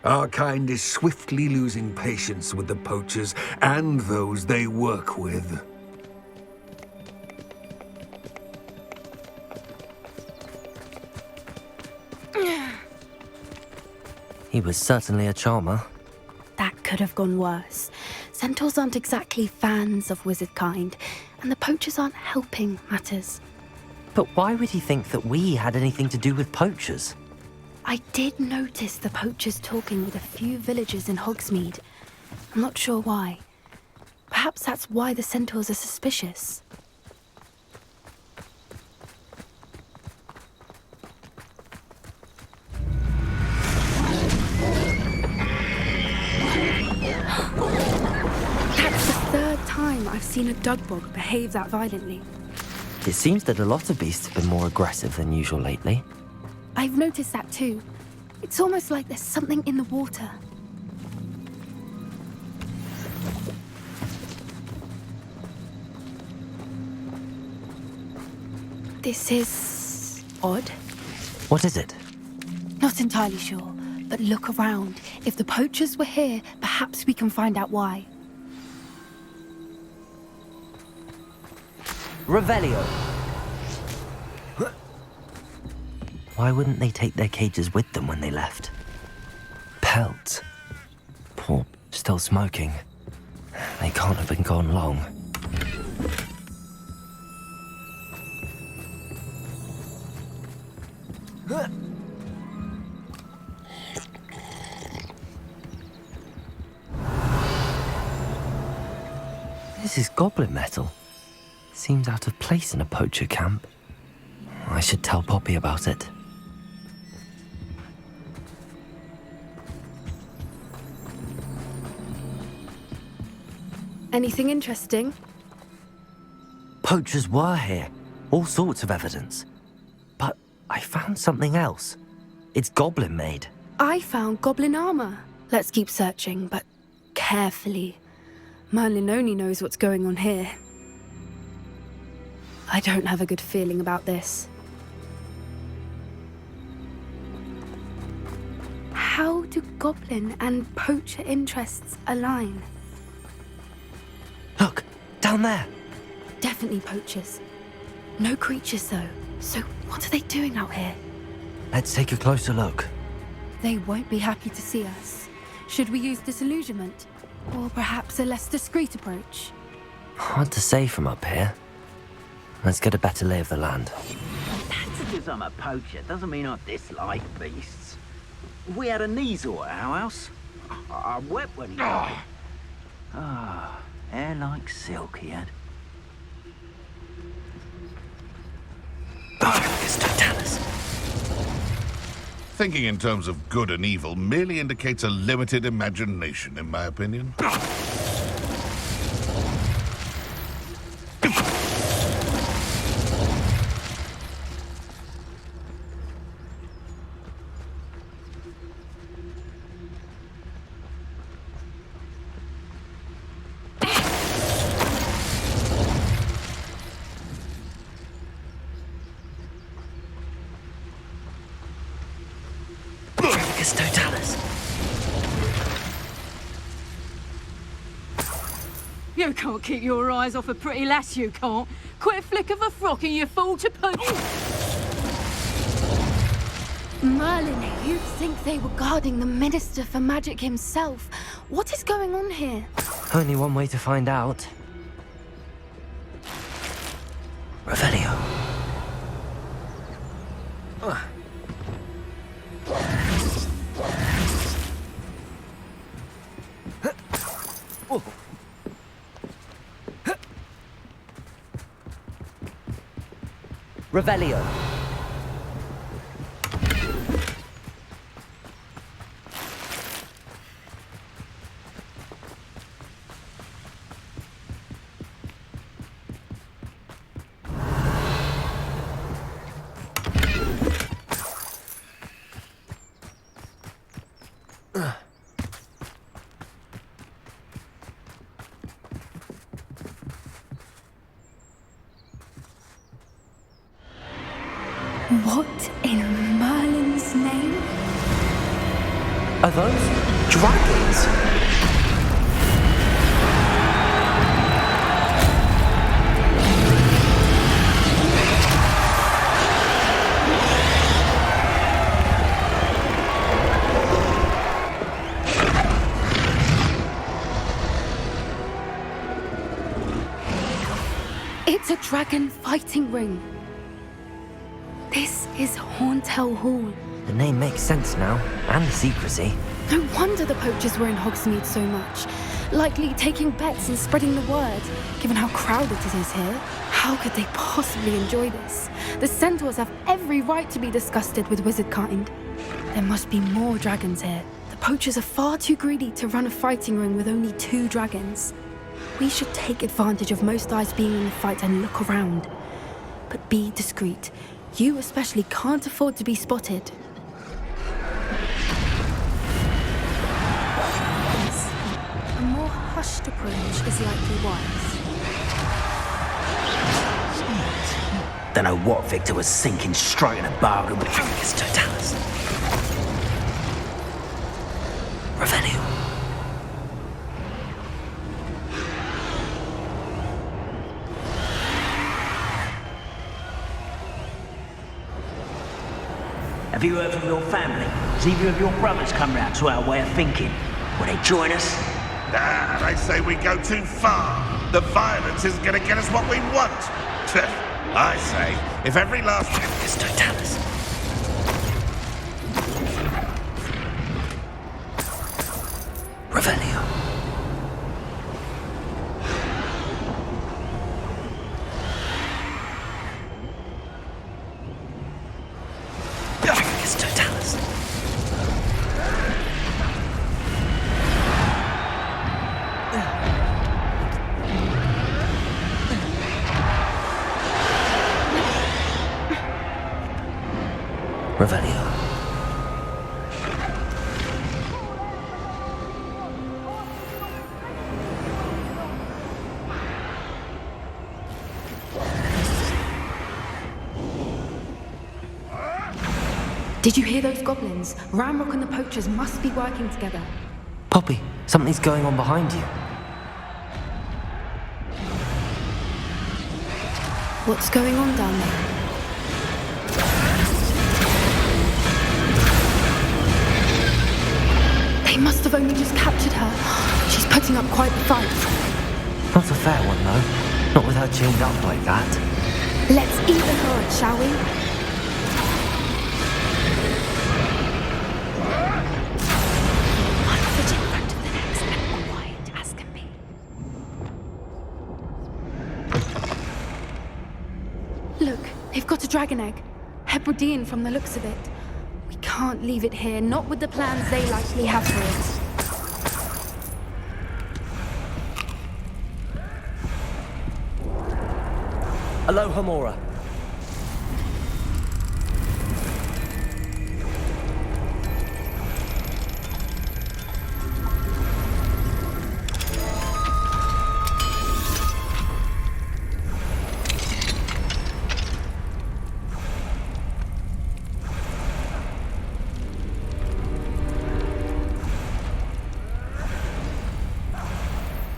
Our kind is swiftly losing patience with the poachers and those they work with. He was certainly a charmer. That could have gone worse. Centaurs aren't exactly fans of wizard kind, and the poachers aren't helping matters. But why would he think that we had anything to do with poachers? I did notice the poachers talking with a few villagers in Hogsmeade. I'm not sure why. Perhaps that's why the centaurs are suspicious. That's the third time I've seen a dugbog behave that violently. It seems that a lot of beasts have been more aggressive than usual lately. I've noticed that too. It's almost like there's something in the water. This is odd. What is it? Not entirely sure, but look around. If the poachers were here, perhaps we can find out why. Revelio. Why wouldn't they take their cages with them when they left? Pelts. Poor, still smoking. They can't have been gone long. This is goblin metal. Seems out of place in a poacher camp. I should tell Poppy about it. Anything interesting? Poachers were here. All sorts of evidence. But I found something else. It's goblin made. I found goblin armor. Let's keep searching, but carefully. Merlin only knows what's going on here. I don't have a good feeling about this. How do goblin and poacher interests align? Look, down there. Definitely poachers. No creatures, though. So what are they doing out here? Let's take a closer look. They won't be happy to see us. Should we use disillusionment? Or perhaps a less discreet approach? Hard to say from up here. Let's get a better lay of the land. That's because I'm a poacher doesn't mean I dislike beasts. We had a Kneazor at our house. I wept when he died. Ah, hair like silk he had. Thinking in terms of good and evil merely indicates a limited imagination, in my opinion. You can't keep your eyes off a pretty lass, you can't. Quit a flick of a frock and you fall to poach. Merlin, you'd think they were guarding the Minister for Magic himself. What is going on here? Only one way to find out. Revelio. Revelio. What in Merlin's name? Are those dragons? It's a dragon fighting ring. This is Hauntel Hall. The name makes sense now, and the secrecy. No wonder the poachers were in Hogsmeade so much. Likely taking bets and spreading the word, given how crowded it is here. How could they possibly enjoy this? The centaurs have every right to be disgusted with wizard kind. There must be more dragons here. The poachers are far too greedy to run a fighting ring with only 2 dragons. We should take advantage of most eyes being in the fight and look around. But be discreet. You especially can't afford to be spotted. Yes, a more hushed approach is likely wise. Don't know what Victor was thinking, striking a bargain with Fingers Totalis. Revelio. Have you heard from your family? Has either of your brothers come round to our way of thinking? Will they join us? Nah, they say we go too far. The violence isn't going to get us what we want. I say, if every last... Fingers Totalis. Revelio. Fingers Totalis. Revelio. Did you hear those goblins? Ramrock and the poachers must be working together. Poppy, something's going on behind you. What's going on down there? They must have only just captured her. She's putting up quite the fight. Not a fair one, though. Not with her chained up like that. Let's even her it, shall we? Look, they've got a dragon egg. Hebridean from the looks of it. We can't leave it here, not with the plans they likely have for it. Aloha, Mora.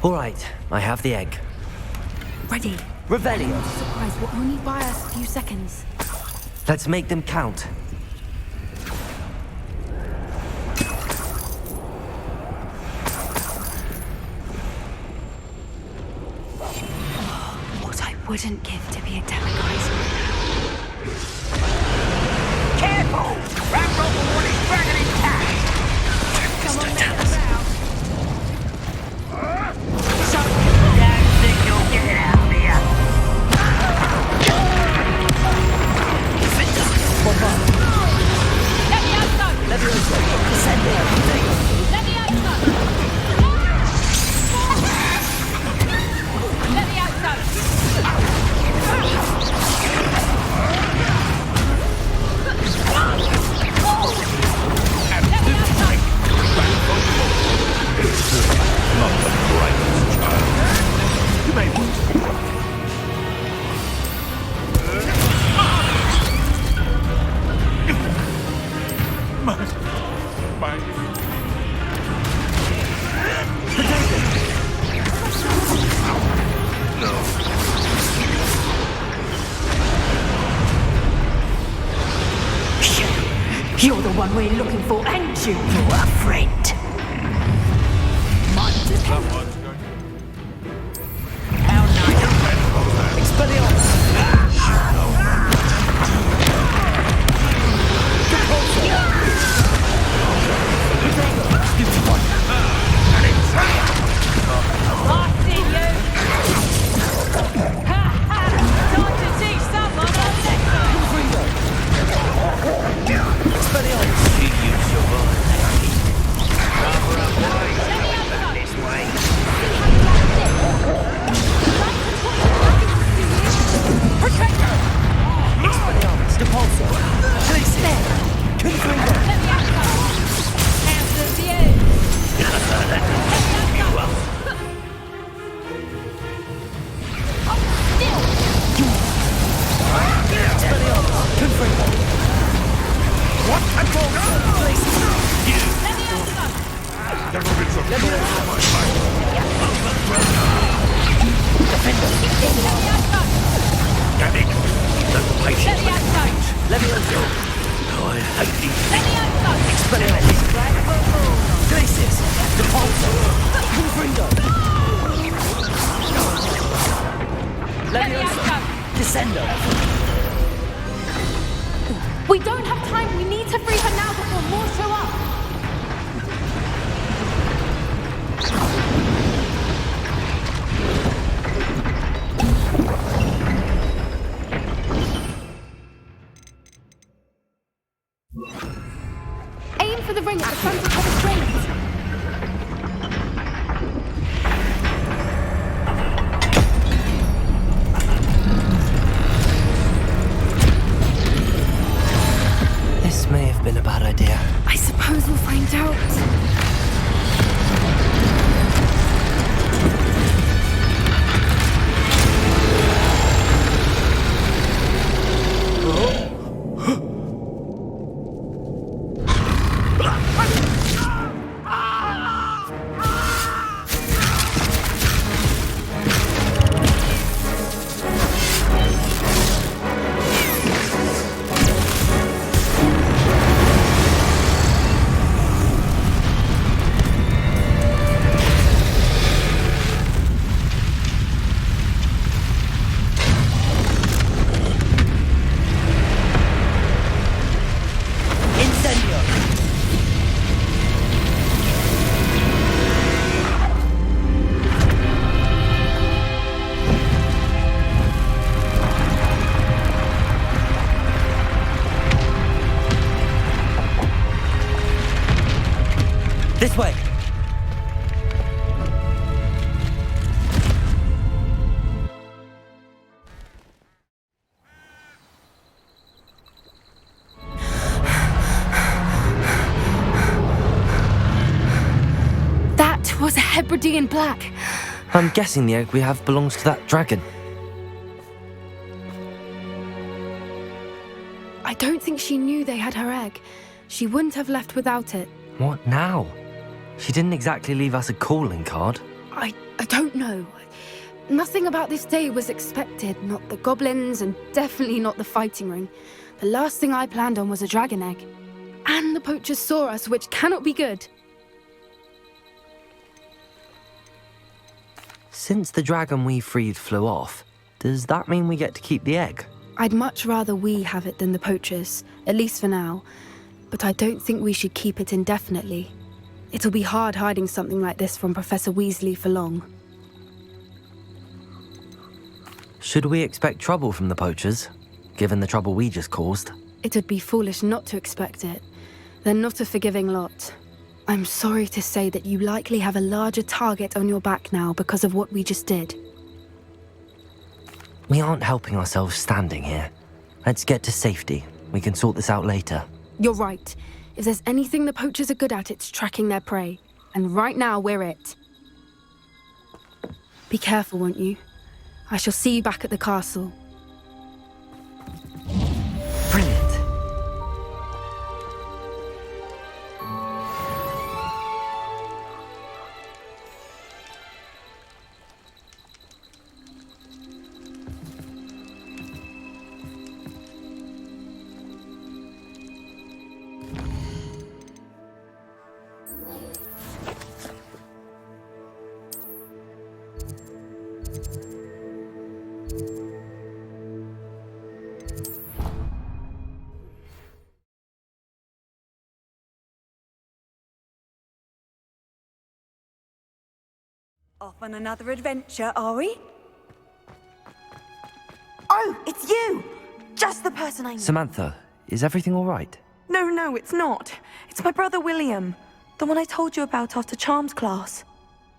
All right, I have the egg. Ready. Revelio. Surprise will only buy us a few seconds. Let's make them count. What I wouldn't give to be a demigod. Careful! Ramrock will want his dragon intact! Come on, Totalis. So you don't think you'll get it out of here? You're the one we're looking for, ain't you? You're a friend. We don't have time. We need to free her now before more show up. Aim for the ring at the front of the strings. This may have been a bad idea. I suppose we'll find out. This way! That was a Hebridean black. I'm guessing the egg we have belongs to that dragon. I don't think she knew they had her egg. She wouldn't have left without it. What now? She didn't exactly leave us a calling card. I don't know. Nothing about this day was expected. Not the goblins, and definitely not the fighting ring. The last thing I planned on was a dragon egg. And the poachers saw us, which cannot be good. Since the dragon we freed flew off, does that mean we get to keep the egg? I'd much rather we have it than the poachers, at least for now. But I don't think we should keep it indefinitely. It'll be hard hiding something like this from Professor Weasley for long. Should we expect trouble from the poachers, given the trouble we just caused? It would be foolish not to expect it. They're not a forgiving lot. I'm sorry to say that you likely have a larger target on your back now because of what we just did. We aren't helping ourselves standing here. Let's get to safety. We can sort this out later. You're right. If there's anything the poachers are good at, it's tracking their prey. And right now, we're it. Be careful, won't you? I shall see you back at the castle. Brilliant. Off on another adventure, are we? Oh, it's you! Just the person I need. Samantha, is everything all right? No, it's not. It's my brother William. The one I told you about after Charms class.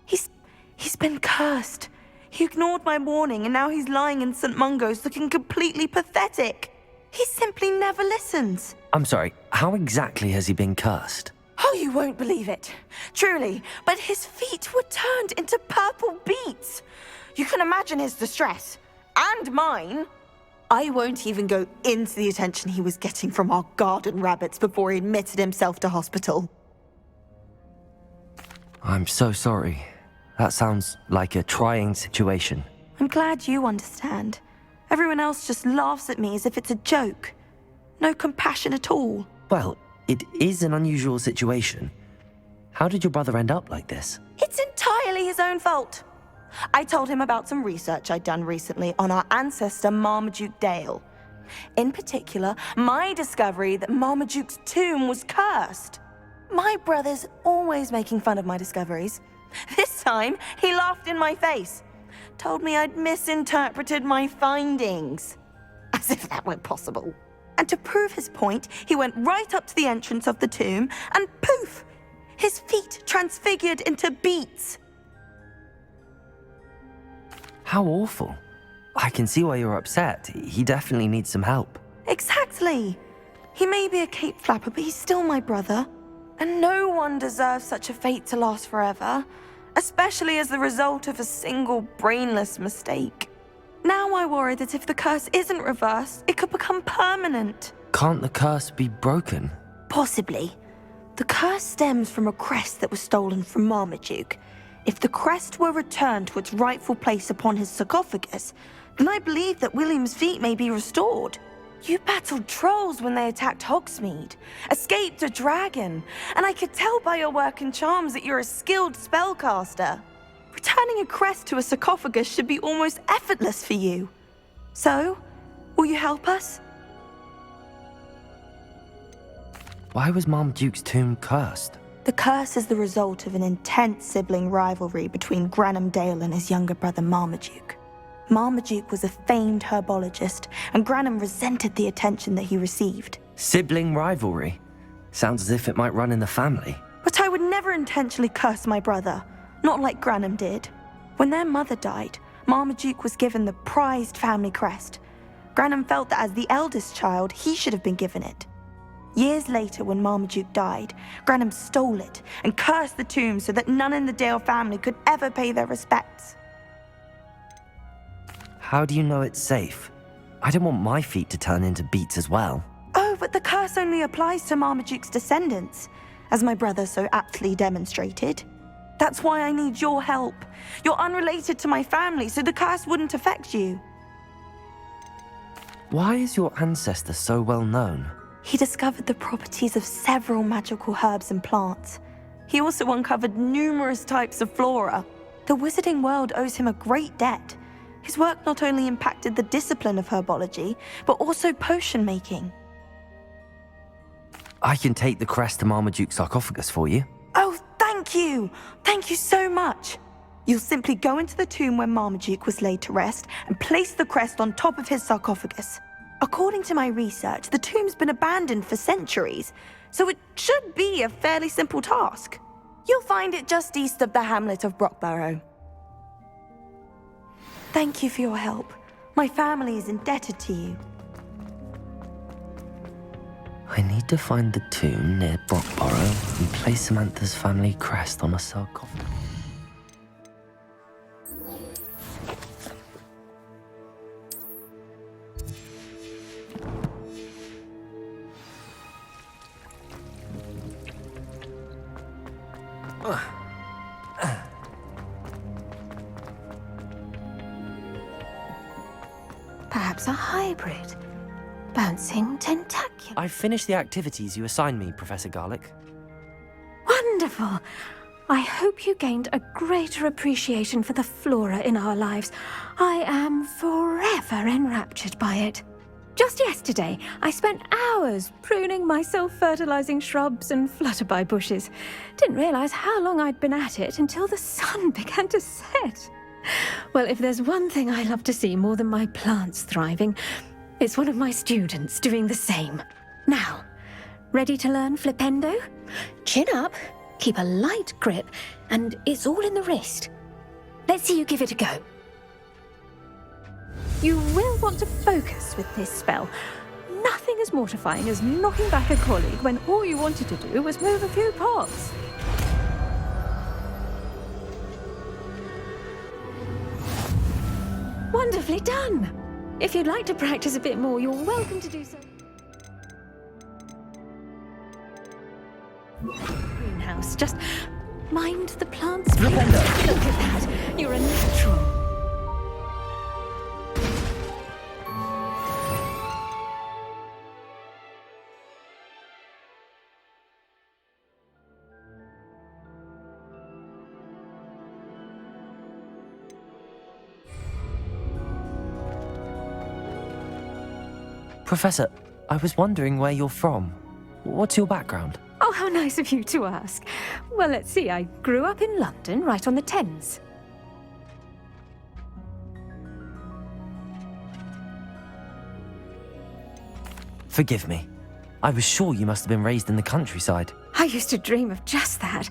He's been cursed. He ignored my warning and now he's lying in St. Mungo's looking completely pathetic. He simply never listens. I'm sorry, how exactly has he been cursed? Oh, you won't believe it. Truly, but his feet were turned into purple beets. You can imagine his distress. And mine. I won't even go into the attention he was getting from our garden rabbits before he admitted himself to hospital. I'm so sorry. That sounds like a trying situation. I'm glad you understand. Everyone else just laughs at me as if it's a joke. No compassion at all. Well, it is an unusual situation. How did your brother end up like this? It's entirely his own fault. I told him about some research I'd done recently on our ancestor Marmaduke Dale. In particular, my discovery that Marmaduke's tomb was cursed. My brother's always making fun of my discoveries. This time, he laughed in my face. Told me I'd misinterpreted my findings. As if that were possible. And to prove his point, he went right up to the entrance of the tomb and poof! His feet transfigured into beets. How awful. I can see why you're upset. He definitely needs some help. Exactly. He may be a cape flapper, but he's still my brother. And no one deserves such a fate to last forever, especially as the result of a single brainless mistake. Now I worry that if the curse isn't reversed, it could become permanent. Can't the curse be broken? Possibly. The curse stems from a crest that was stolen from Marmaduke. If the crest were returned to its rightful place upon his sarcophagus, then I believe that William's feet may be restored. You battled trolls when they attacked Hogsmeade, escaped a dragon, and I could tell by your work and charms that you're a skilled spellcaster. Returning a crest to a sarcophagus should be almost effortless for you. So, will you help us? Why was Marmaduke's tomb cursed? The curse is the result of an intense sibling rivalry between Granham Dale and his younger brother Marmaduke. Marmaduke was a famed herbologist, and Granham resented the attention that he received. Sibling rivalry? Sounds as if it might run in the family. But I would never intentionally curse my brother, not like Granham did. When their mother died, Marmaduke was given the prized family crest. Granham felt that as the eldest child, he should have been given it. Years later, when Marmaduke died, Granham stole it and cursed the tomb so that none in the Dale family could ever pay their respects. How do you know it's safe? I don't want my feet to turn into beets as well. Oh, but the curse only applies to Marmaduke's descendants, as my brother so aptly demonstrated. That's why I need your help. You're unrelated to my family, so the curse wouldn't affect you. Why is your ancestor so well known? He discovered the properties of several magical herbs and plants. He also uncovered numerous types of flora. The wizarding world owes him a great debt. His work not only impacted the discipline of herbology, but also potion making. I can take the crest to Marmaduke's sarcophagus for you. Oh, thank you! Thank you so much! You'll simply go into the tomb where Marmaduke was laid to rest and place the crest on top of his sarcophagus. According to my research, the tomb's been abandoned for centuries, so it should be a fairly simple task. You'll find it just east of the hamlet of Brockborough. Thank you for your help. My family is indebted to you. I need to find the tomb near Brockborough and place Samantha's family crest on a sarcophagus. Perhaps a hybrid. Bouncing tentacular. I've finished the activities you assigned me, Professor Garlick. Wonderful! I hope you gained a greater appreciation for the flora in our lives. I am forever enraptured by it. Just yesterday, I spent hours pruning my self-fertilizing shrubs and flutterby bushes. Didn't realize how long I'd been at it until the sun began to set. Well, if there's one thing I love to see more than my plants thriving, it's one of my students doing the same. Now, ready to learn Flipendo? Chin up, keep a light grip, and it's all in the wrist. Let's see you give it a go. You will want to focus with this spell. Nothing as mortifying as knocking back a colleague when all you wanted to do was move a few pots. Wonderfully done! If you'd like to practice a bit more, you're welcome to do so. Greenhouse, just mind the plants. Look at that! You're a natural. Professor, I was wondering where you're from. What's your background? Oh, how nice of you to ask. Well, let's see. I grew up in London, right on the Thames. Forgive me. I was sure you must have been raised in the countryside. I used to dream of just that.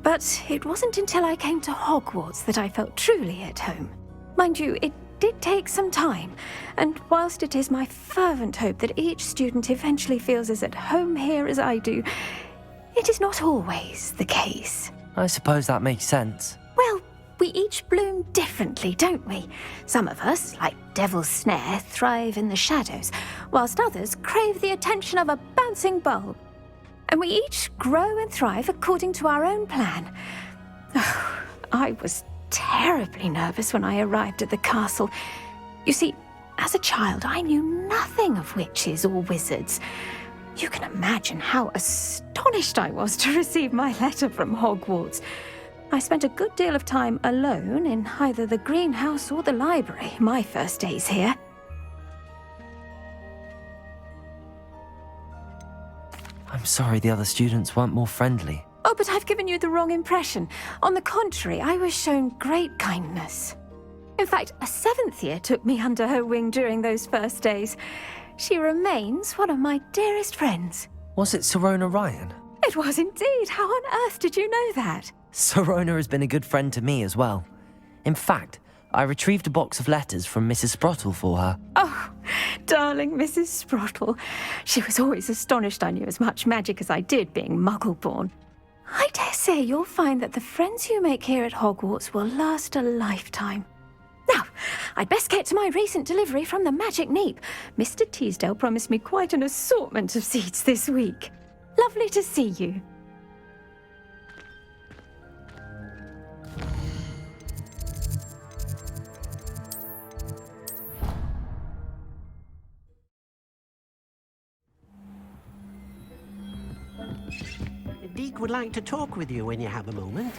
But it wasn't until I came to Hogwarts that I felt truly at home. Mind you, it did take some time, and whilst it is my fervent hope that each student eventually feels as at home here as I do, it is not always the case. I suppose that makes sense. Well, we each bloom differently, don't we? Some of us, like Devil's Snare, thrive in the shadows, whilst others crave the attention of a bouncing bulb. And we each grow and thrive according to our own plan. Oh, I was terribly nervous when I arrived at the castle. You see, as a child, I knew nothing of witches or wizards. You can imagine how astonished I was to receive my letter from Hogwarts. I spent a good deal of time alone in either the greenhouse or the library my first days here. I'm sorry the other students weren't more friendly. Oh, but I've given you the wrong impression. On the contrary, I was shown great kindness. In fact, a 7th year took me under her wing during those first days. She remains one of my dearest friends. Was it Sirona Ryan? It was indeed. How on earth did you know that? Sirona has been a good friend to me as well. In fact, I retrieved a box of letters from Mrs. Sprottle for her. Oh, darling Mrs. Sprottle. She was always astonished I knew as much magic as I did, being Muggle-born. I dare say you'll find that the friends you make here at Hogwarts will last a lifetime. Now, I'd best get to my recent delivery from the Magic Neep. Mr. Teasdale promised me quite an assortment of seeds this week. Lovely to see you. Deke would like to talk with you when you have a moment.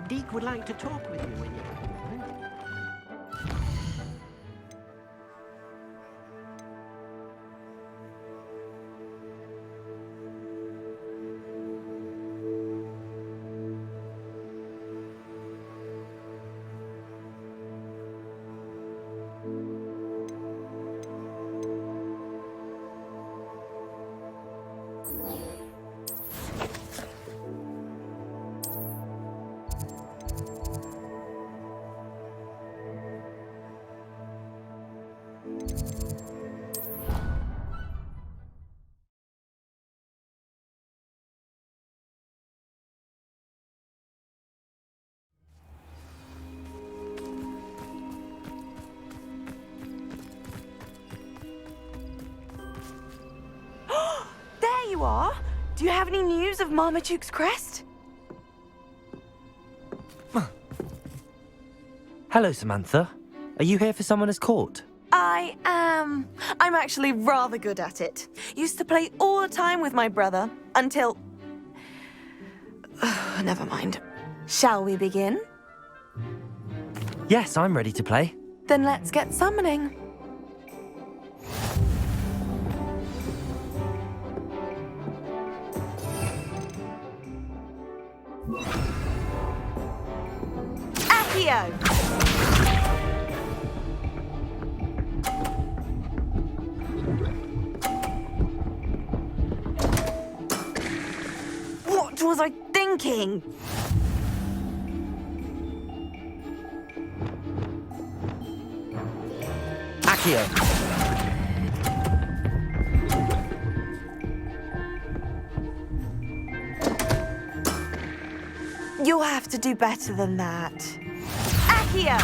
Deke would like to talk with you when you're... There you are! Do you have any news of Marmaduke's crest? Hello, Samantha. Are you here for someone as caught? I am. I'm actually rather good at it. Used to play all the time with my brother, until... Never mind. Shall we begin? Yes, I'm ready to play. Then let's get summoning. Accio! What was I thinking? Accio! You'll have to do better than that. Accio!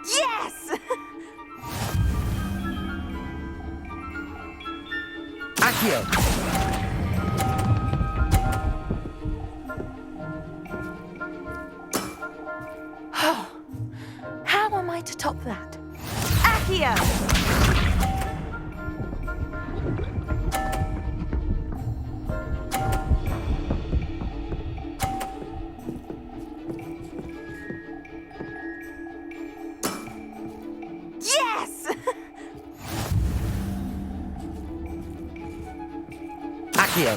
Yes! Accio! How am I to top that? Accio! Yes! Accio!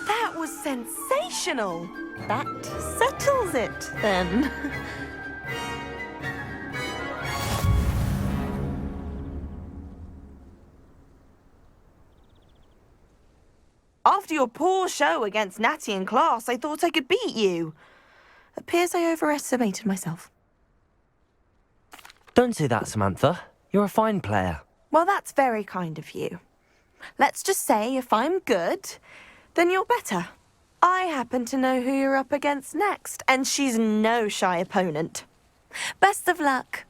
That was sensational. That settles it, then. After your poor show against Natty in class, I thought I could beat you. Appears I overestimated myself. Don't say that, Samantha. You're a fine player. Well, that's very kind of you. Let's just say if I'm good, then you're better. I happen to know who you're up against next, and she's no shy opponent. Best of luck.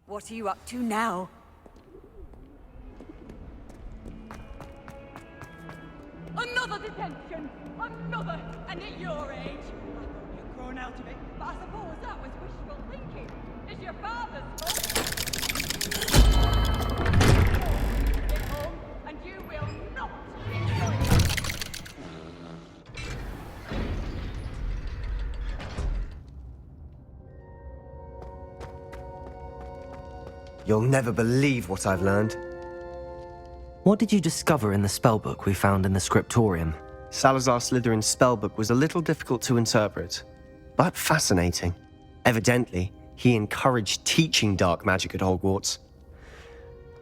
What are you up to now? Another detention! Another! And at your age! I thought you'd grown out of it, but I suppose that was wishful thinking. It's your father's fault. Get home, and you will not enjoy it. You'll never believe what I've learned. What did you discover in the spellbook we found in the scriptorium? Salazar Slytherin's spellbook was a little difficult to interpret, but fascinating. Evidently, he encouraged teaching dark magic at Hogwarts.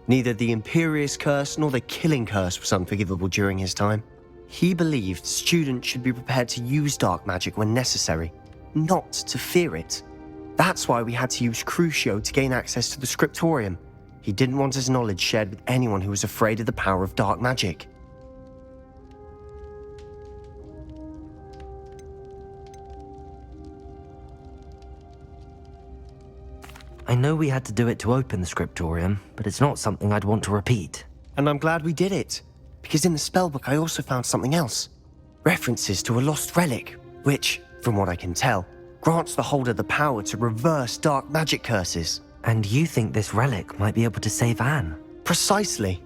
Neither the Imperious Curse nor the Killing Curse was unforgivable during his time. He believed students should be prepared to use dark magic when necessary, not to fear it. That's why we had to use Crucio to gain access to the scriptorium. He didn't want his knowledge shared with anyone who was afraid of the power of dark magic. I know we had to do it to open the scriptorium, but it's not something I'd want to repeat. And I'm glad we did it, because in the spellbook I also found something else. References to a lost relic, which, from what I can tell, grants the holder the power to reverse dark magic curses. And you think this relic might be able to save Anne? Precisely.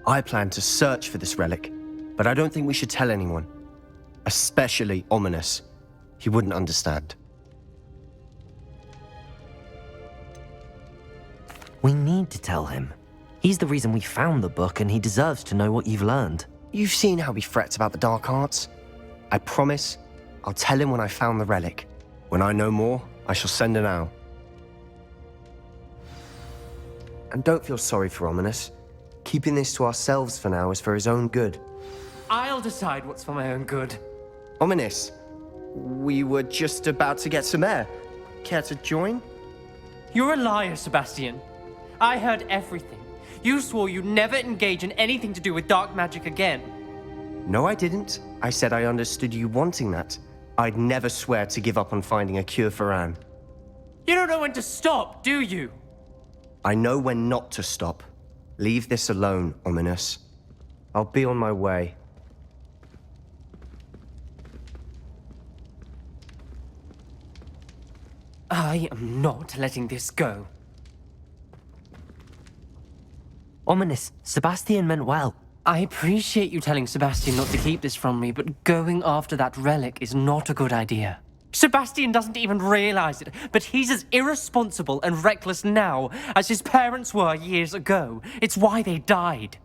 I plan to search for this relic, but I don't think we should tell anyone. Especially Ominous. He wouldn't understand. We need to tell him. He's the reason we found the book, and he deserves to know what you've learned. You've seen how he frets about the dark arts. I promise I'll tell him when I found the relic. When I know more, I shall send an owl. And don't feel sorry for Ominous. Keeping this to ourselves for now is for his own good. I'll decide what's for my own good. Ominous, we were just about to get some air. Care to join? You're a liar, Sebastian. I heard everything. You swore you'd never engage in anything to do with dark magic again. No, I didn't. I said I understood you wanting that. I'd never swear to give up on finding a cure for Anne. You don't know when to stop, do you? I know when not to stop. Leave this alone, Ominous. I'll be on my way. I am not letting this go. Ominous, Sebastian meant well. I appreciate you telling Sebastian not to keep this from me, but going after that relic is not a good idea. Sebastian doesn't even realize it, but he's as irresponsible and reckless now as his parents were years ago. It's why they died.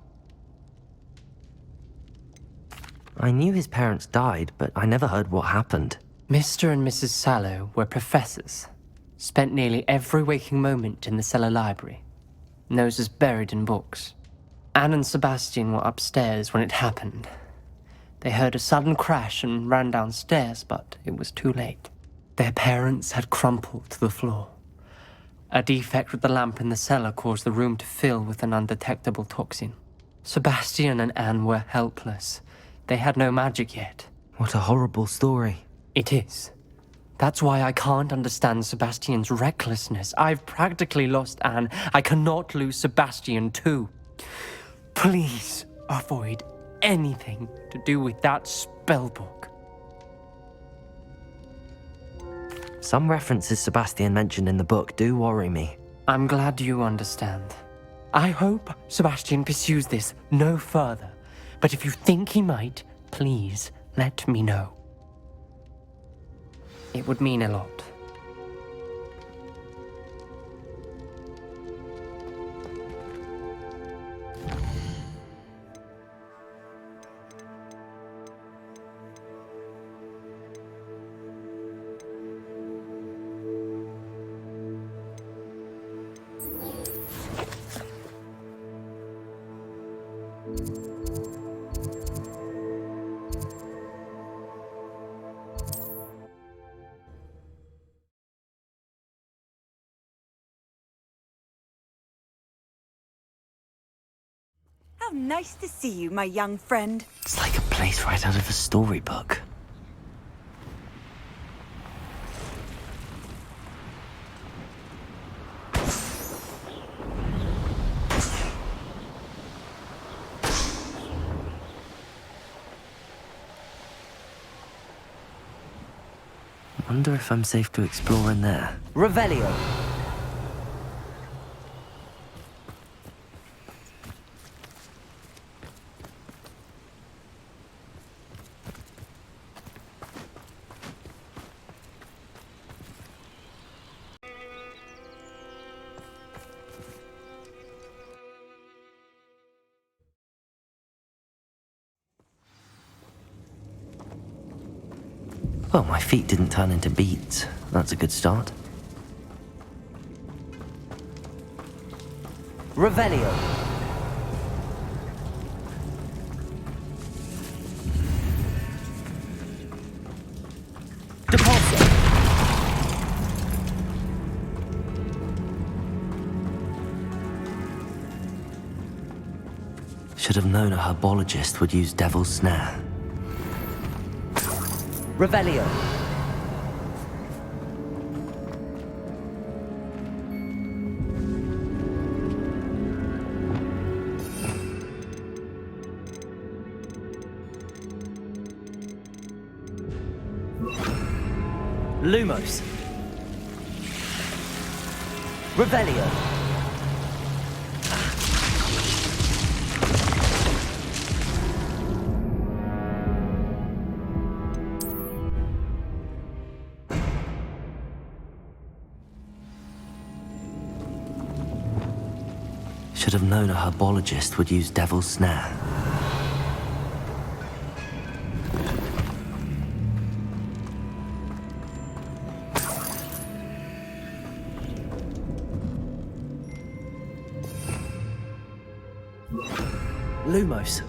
I knew his parents died, but I never heard what happened. Mr. and Mrs. Sallow were professors. Spent nearly every waking moment in the cellar library. Noses buried in books. Anne and Sebastian were upstairs when it happened. They heard a sudden crash and ran downstairs, but it was too late. Their parents had crumpled to the floor. A defect with the lamp in the cellar caused the room to fill with an undetectable toxin. Sebastian and Anne were helpless. They had no magic yet. What a horrible story. It is. That's why I can't understand Sebastian's recklessness. I've practically lost Anne. I cannot lose Sebastian too. Please avoid anything to do with that spellbook. Some references Sebastian mentioned in the book do worry me. I'm glad you understand. I hope Sebastian pursues this no further, But if you think he might, please let me know. It would mean a lot. How nice to see you, my young friend. It's like a place right out of a storybook. I wonder if I'm safe to explore in there. Revelio. Well, my feet didn't turn into beads. That's a good start. Revelio. Depulso. Should have known a herbologist would use Devil's Snare. Revelio. Lumos. Revelio. Should have known a herbologist would use Devil's Snare. Lumos.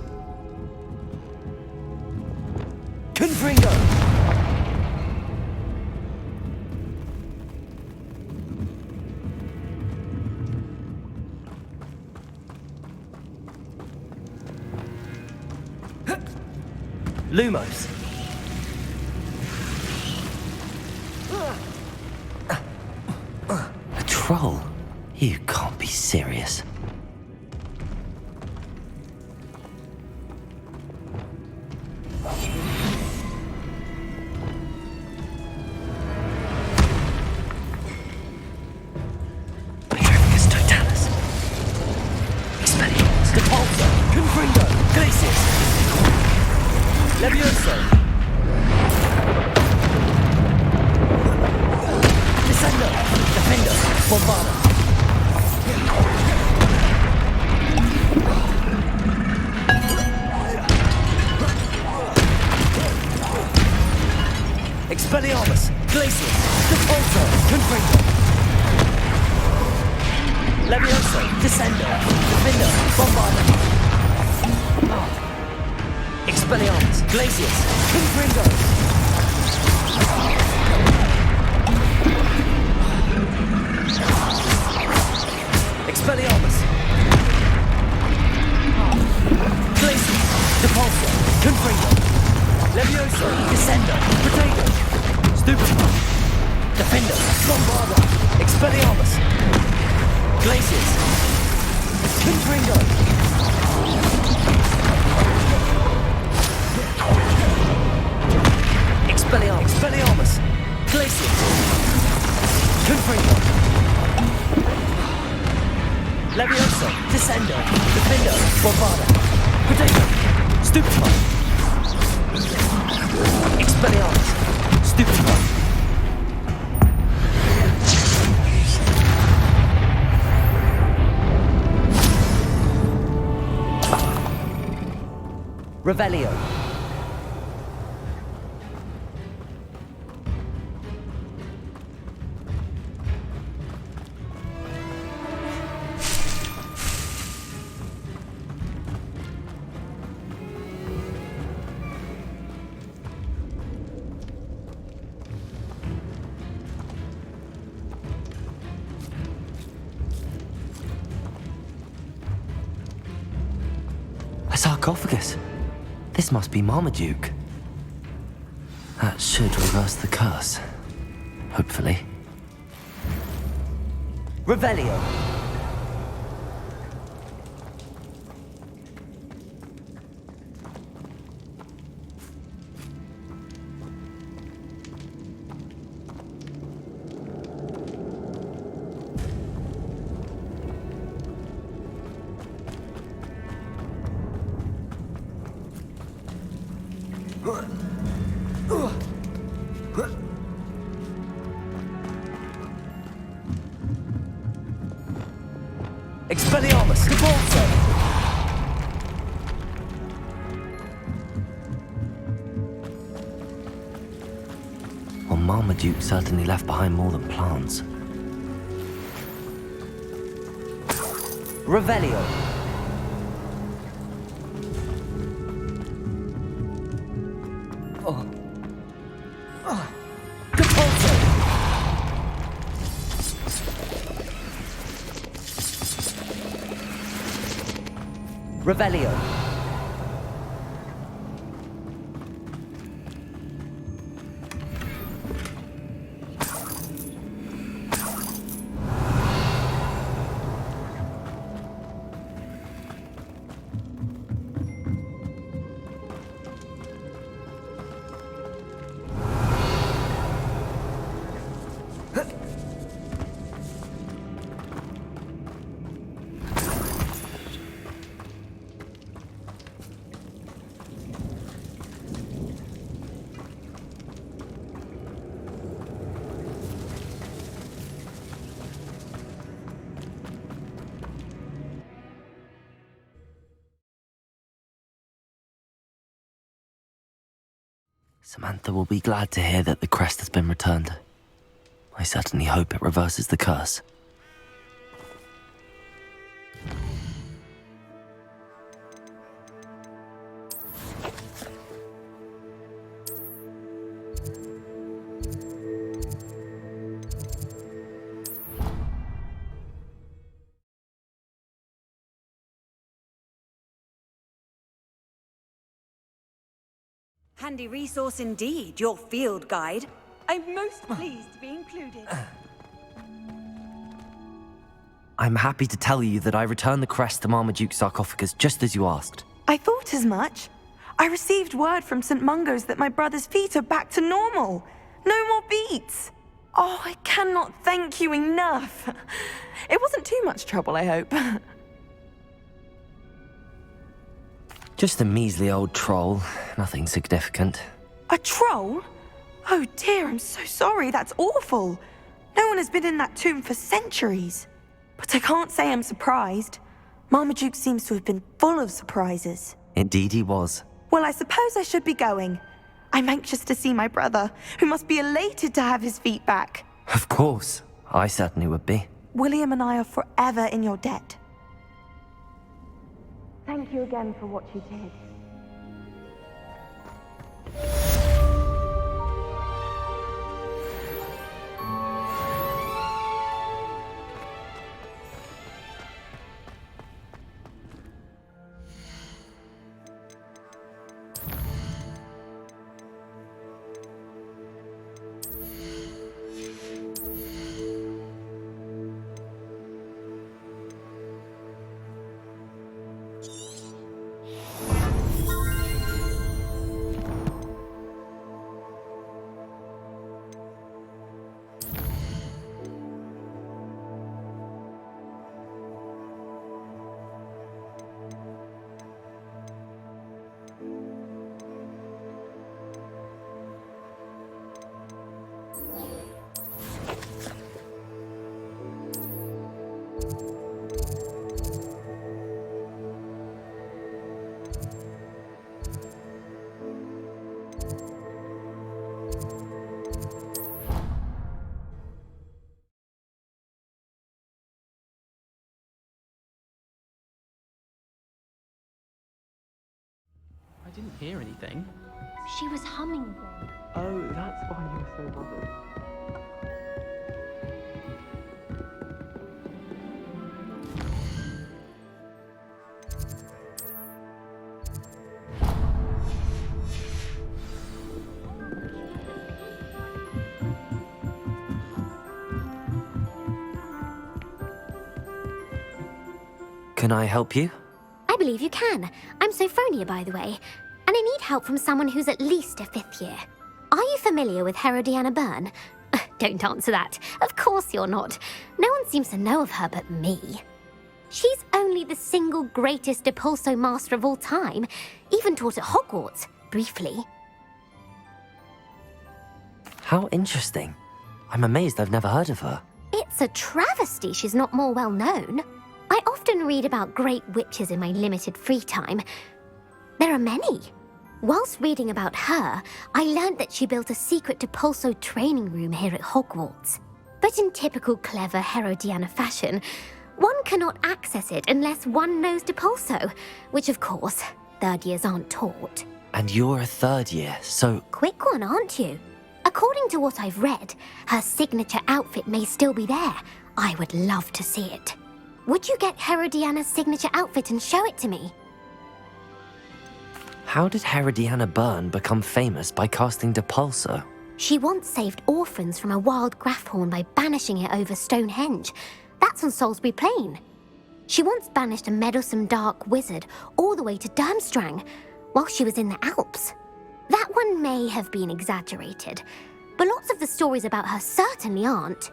Confringo. Lumos. A troll? You can't be serious. Levioso! Descendo! Defendo! Bombada! Expelliarmus! Glacius! Depulso! Confringo! Levioso! Descendo! Defendo! Bombada! Expelliarmus! Glacius! Confringo! Expelliarmus! Glacius! Depulso! Confringo! Levioso! Descendo! Potato! Stupefy! Defender! Bombarda! Expelliarmus! Glacius! Confringo! Expelliarmus! Glacius! Confringo! Levioso! Descendo! Defendo! Bombarda! Potato! Stupefy! Expelliarmus! Stupefy! Revelio. A sarcophagus. This must be Marmaduke. That should reverse the curse. Hopefully. Revelio. Expelliarmus! Cabalzo! Well, Marmaduke certainly left behind more than plants. Revelio! Oh. Cabalzo! Revelio. Samantha will be glad to hear that the crest has been returned. I certainly hope it reverses the curse. Handy resource indeed, your field guide. I'm most pleased to be included. I'm happy to tell you that I returned the crest to Marmaduke's sarcophagus just as you asked. I thought as much. I received word from St. Mungo's that my brother's feet are back to normal. No more beats. Oh, I cannot thank you enough. It wasn't too much trouble, I hope. Just a measly old troll, nothing significant. A troll? Oh dear, I'm so sorry, that's awful. No one has been in that tomb for centuries. But I can't say I'm surprised. Marmaduke seems to have been full of surprises. Indeed he was. Well, I suppose I should be going. I'm anxious to see my brother, who must be elated to have his feet back. Of course, I certainly would be. William and I are forever in your debt. Thank you again for what you did. hear anything. She was humming then. Oh, that's why you were so bothered. Can I help you? I believe you can. I'm Sophronia, by the way, and I need help from someone who's at least a 5th year. Are you familiar with Herodiana Byrne? Don't answer that. Of course you're not. No one seems to know of her but me. She's only the single greatest Depulso master of all time, even taught at Hogwarts, briefly. How interesting. I'm amazed I've never heard of her. It's a travesty she's not more well known. I often read about great witches in my limited free time. There are many. Whilst reading about her, I learned that she built a secret Depulso training room here at Hogwarts. But in typical clever Herodiana fashion, one cannot access it unless one knows Depulso, which of course, 3rd years aren't taught. And you're a 3rd year, so... Quick one, aren't you? According to what I've read, her signature outfit may still be there. I would love to see it. Would you get Herodiana's signature outfit and show it to me? How did Herodiana Byrne become famous by casting Depulso? She once saved orphans from a wild Grafhorn by banishing it over Stonehenge. That's on Salisbury Plain. She once banished a meddlesome dark wizard all the way to Durmstrang while she was in the Alps. That one may have been exaggerated, but lots of the stories about her certainly aren't.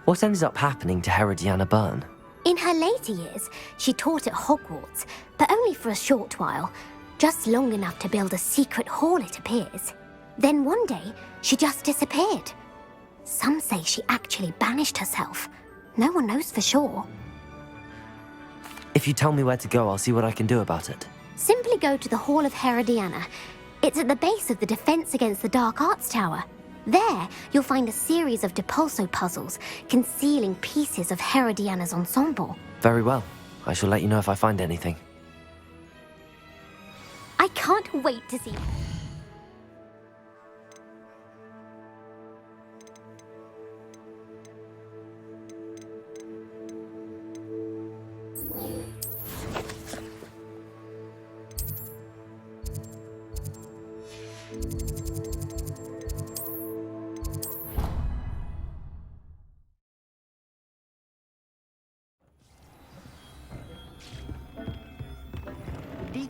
What ended up happening to Herodiana Byrne? In her later years, she taught at Hogwarts, but only for a short while, just long enough to build a secret hall, it appears. Then one day, she just disappeared. Some say she actually banished herself. No one knows for sure. If you tell me where to go, I'll see what I can do about it. Simply go to the Hall of Herodiana. It's at the base of the Defense Against the Dark Arts Tower. There, you'll find a series of Depulso puzzles concealing pieces of Herodiana's ensemble. Very well. I shall let you know if I find anything. I can't wait to see...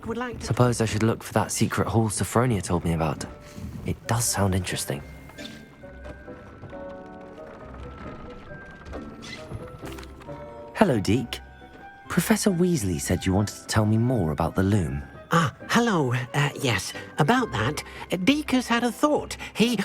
Would like to... Suppose I should look for that secret hall Sophronia told me about. It does sound interesting. Hello, Deke. Professor Weasley said you wanted to tell me more about the loom. Ah, hello. Yes, about that, Deke has had a thought. He...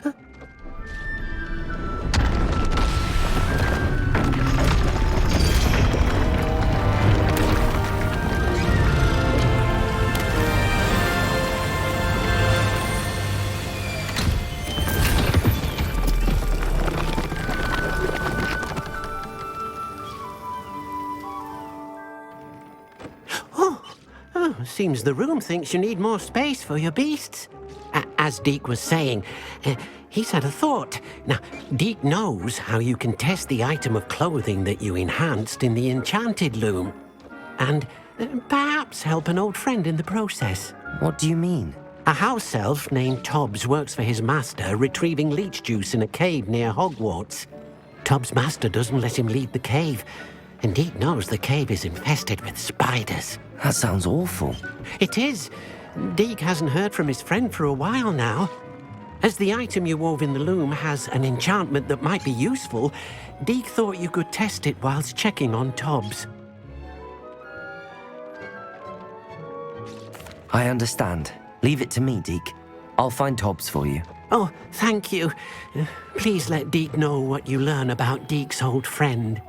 Seems the room thinks you need more space for your beasts. As Deke was saying, he's had a thought. Now, Deke knows how you can test the item of clothing that you enhanced in the enchanted loom. And perhaps help an old friend in the process. What do you mean? A house elf named Tobbs works for his master, retrieving leech juice in a cave near Hogwarts. Tobbs' master doesn't let him leave the cave, and Deke knows the cave is infested with spiders. That sounds awful. It is. Deke hasn't heard from his friend for a while now. As the item you wove in the loom has an enchantment that might be useful, Deke thought you could test it whilst checking on Tobbs. I understand. Leave it to me, Deke. I'll find Tobbs for you. Oh, thank you. Please let Deke know what you learn about Deke's old friend.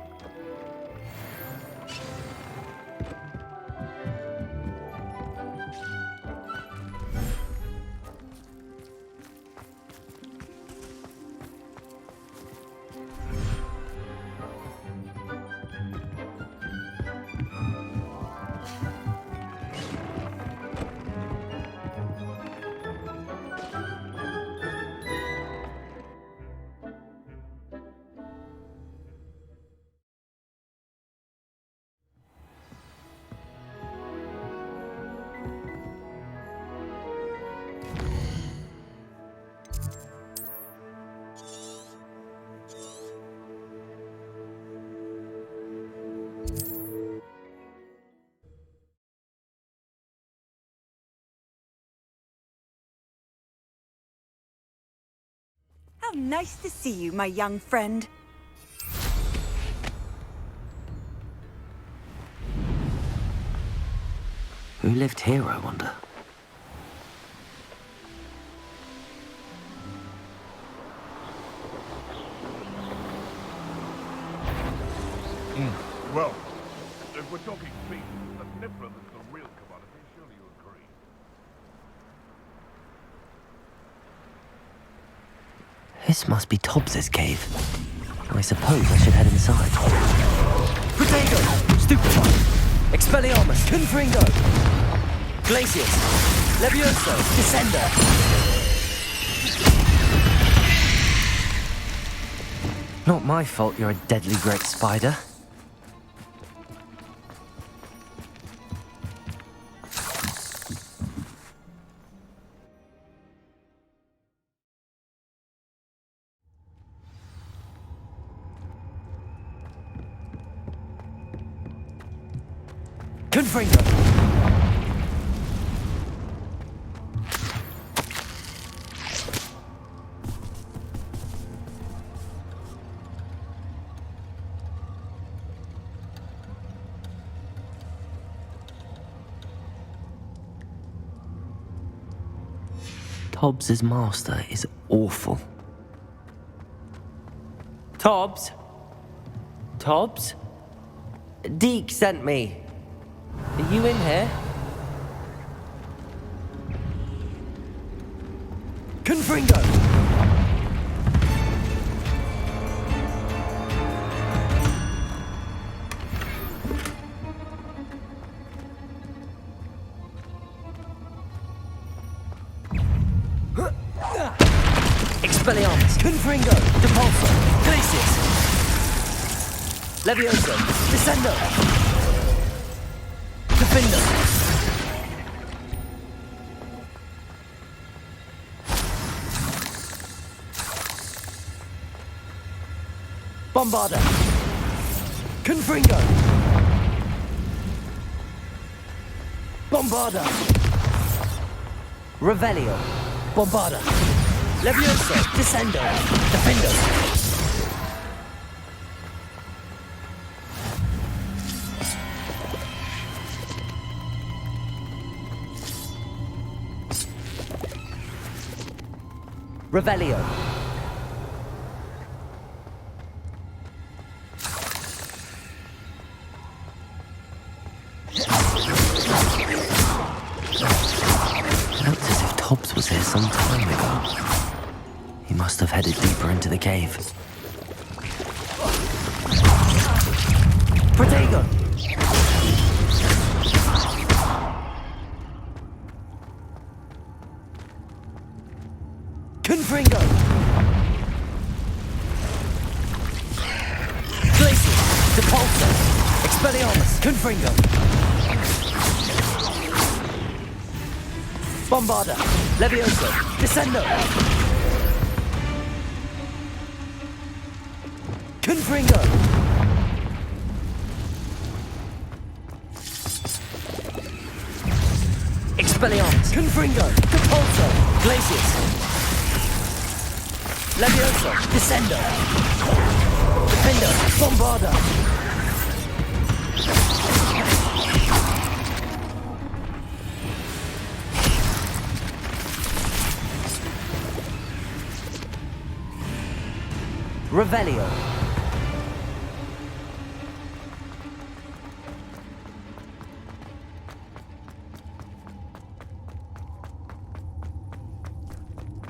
How nice to see you, my young friend. Who lived here, I wonder? Well, if we're talking feet, the Niflheim is the real commodity, surely you agree. This must be Tobbs's cave. I suppose I should head inside. Protego! Stupefy! Expelliarmus! Confringo! Glacius! Levioso! Descender! Not my fault you're a deadly great spider. Confringo! Tobbs's master is awful. Tobbs? Tobbs? Deke sent me. Are you in here? Confringo! Expelliarmus! Confringo! Depulso! Glacius! Levioso! Descendo! Defender! Bombarda! Confringo! Bombarda! Revelio! Bombarda! Levioso! Descendo! Defender! Revelio. Looks as if Tobbs was here some time ago. He must have headed deeper into the cave. Protego! Confringo! Glacius! Depulso! Expelliarmus! Confringo! Bombarda! Levioso! Descendo! Confringo! Expelliarmus! Confringo! Depulso! Glacius! Levioso! Descendo! Defender! Bombarda! Revelio!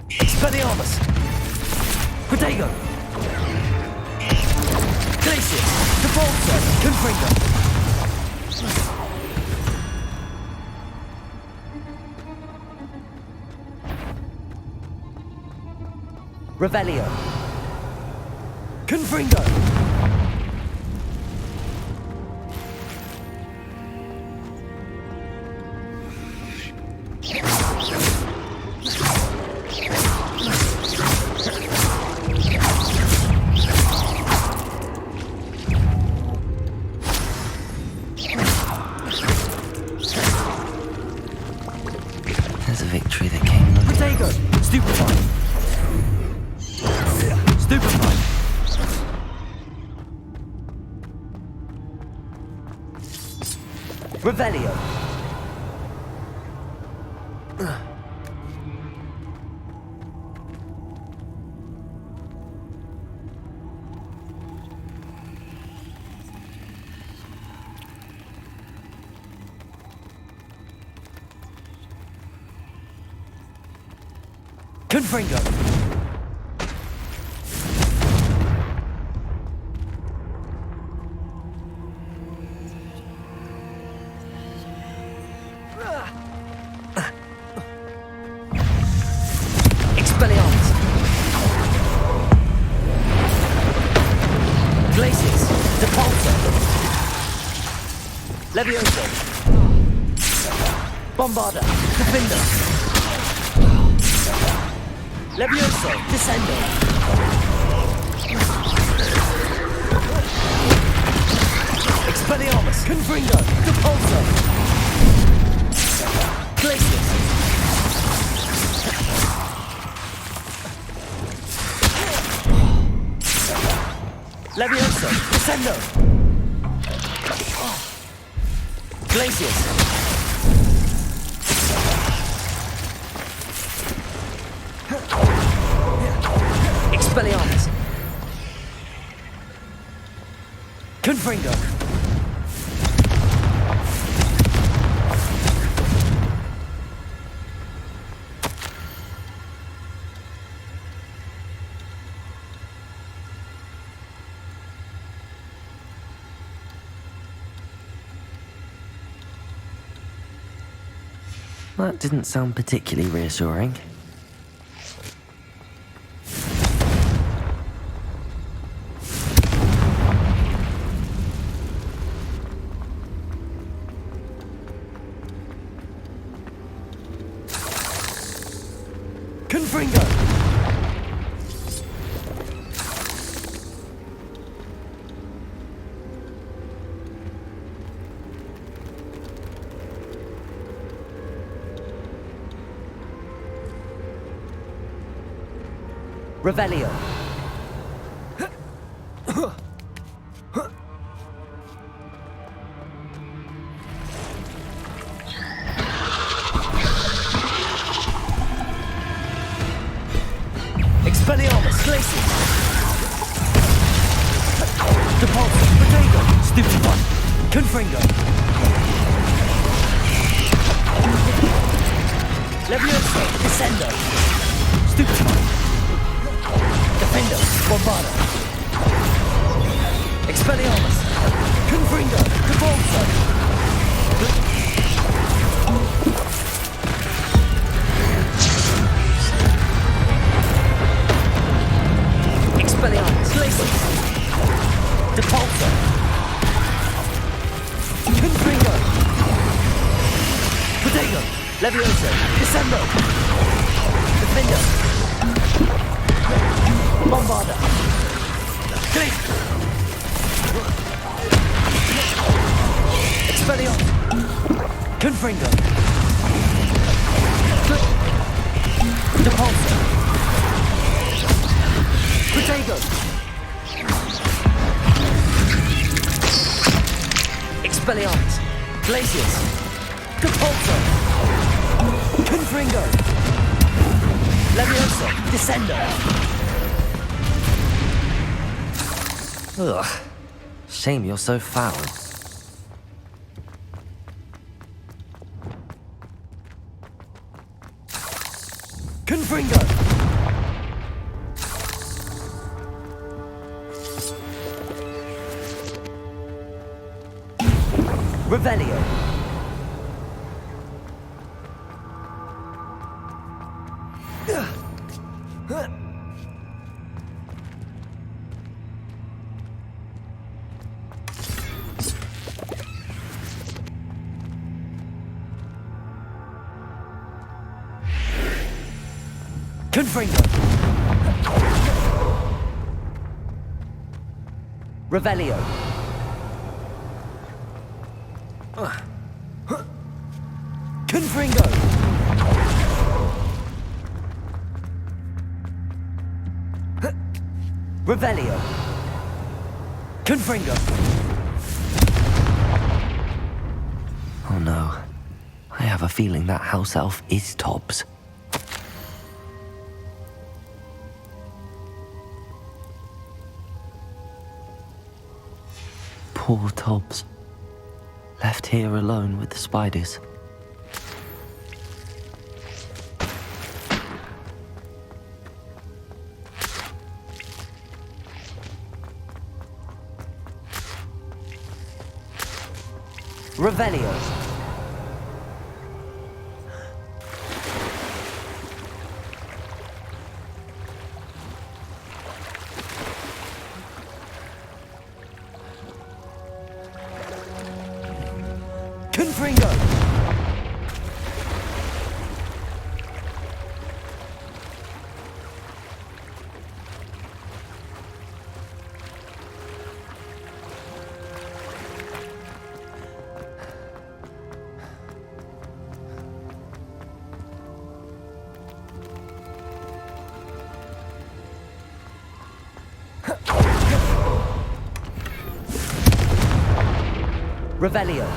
Expelliarmus! Protego! Glacius! Depulso! Confringo! Revelio! Confringo! There's a victory that came. Protego! Stupefy! Revelio. Confringo. Expelliarmus. Glacius. Depulso. Levioso. Bombarda. Defender. Levioso. Descendo. Expelliarmus. Confringo. Depulso. Glacius. Levioso. Descendo. Glacius. Expelliarmus. Confringo. That didn't sound particularly reassuring. Confringo! Revelio. Expelliarmus, Glacius. Depulso, Potato, Stupefy, Confringo. Levioso, Descendo, Stupefy. Defendo, Bombarda. Expelliarmus. Confringo, Depulso. Expelliarmus, Glacius. Depulso. Confringo. Potato, Levioso, Descendo. Defendo. Bombarda. Glacius. Expelliarmus. Confringo. Depulso. Potato. Expelliarmus. Glacius. Depulso. Confringo. Levioso. Descendo. Ugh. Shame you're so foul. Confringo! Revelio. Confringo. Revelio. Confringo. Revelio. Confringo. no. I have a feeling that house elf is Tobbs. Poor Tobbs. Left here alone with the spiders. Revelio. Confringo. Revelio.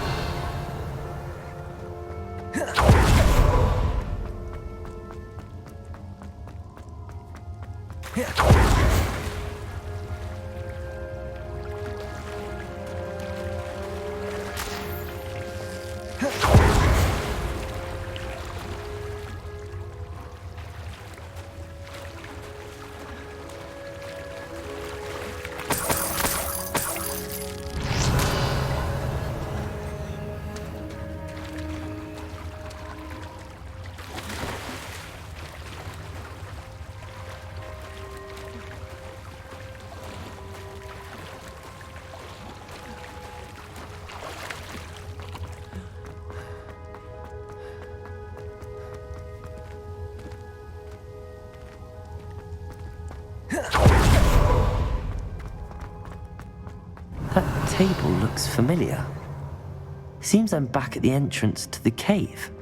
That table looks familiar. Seems I'm back at the entrance to the cave.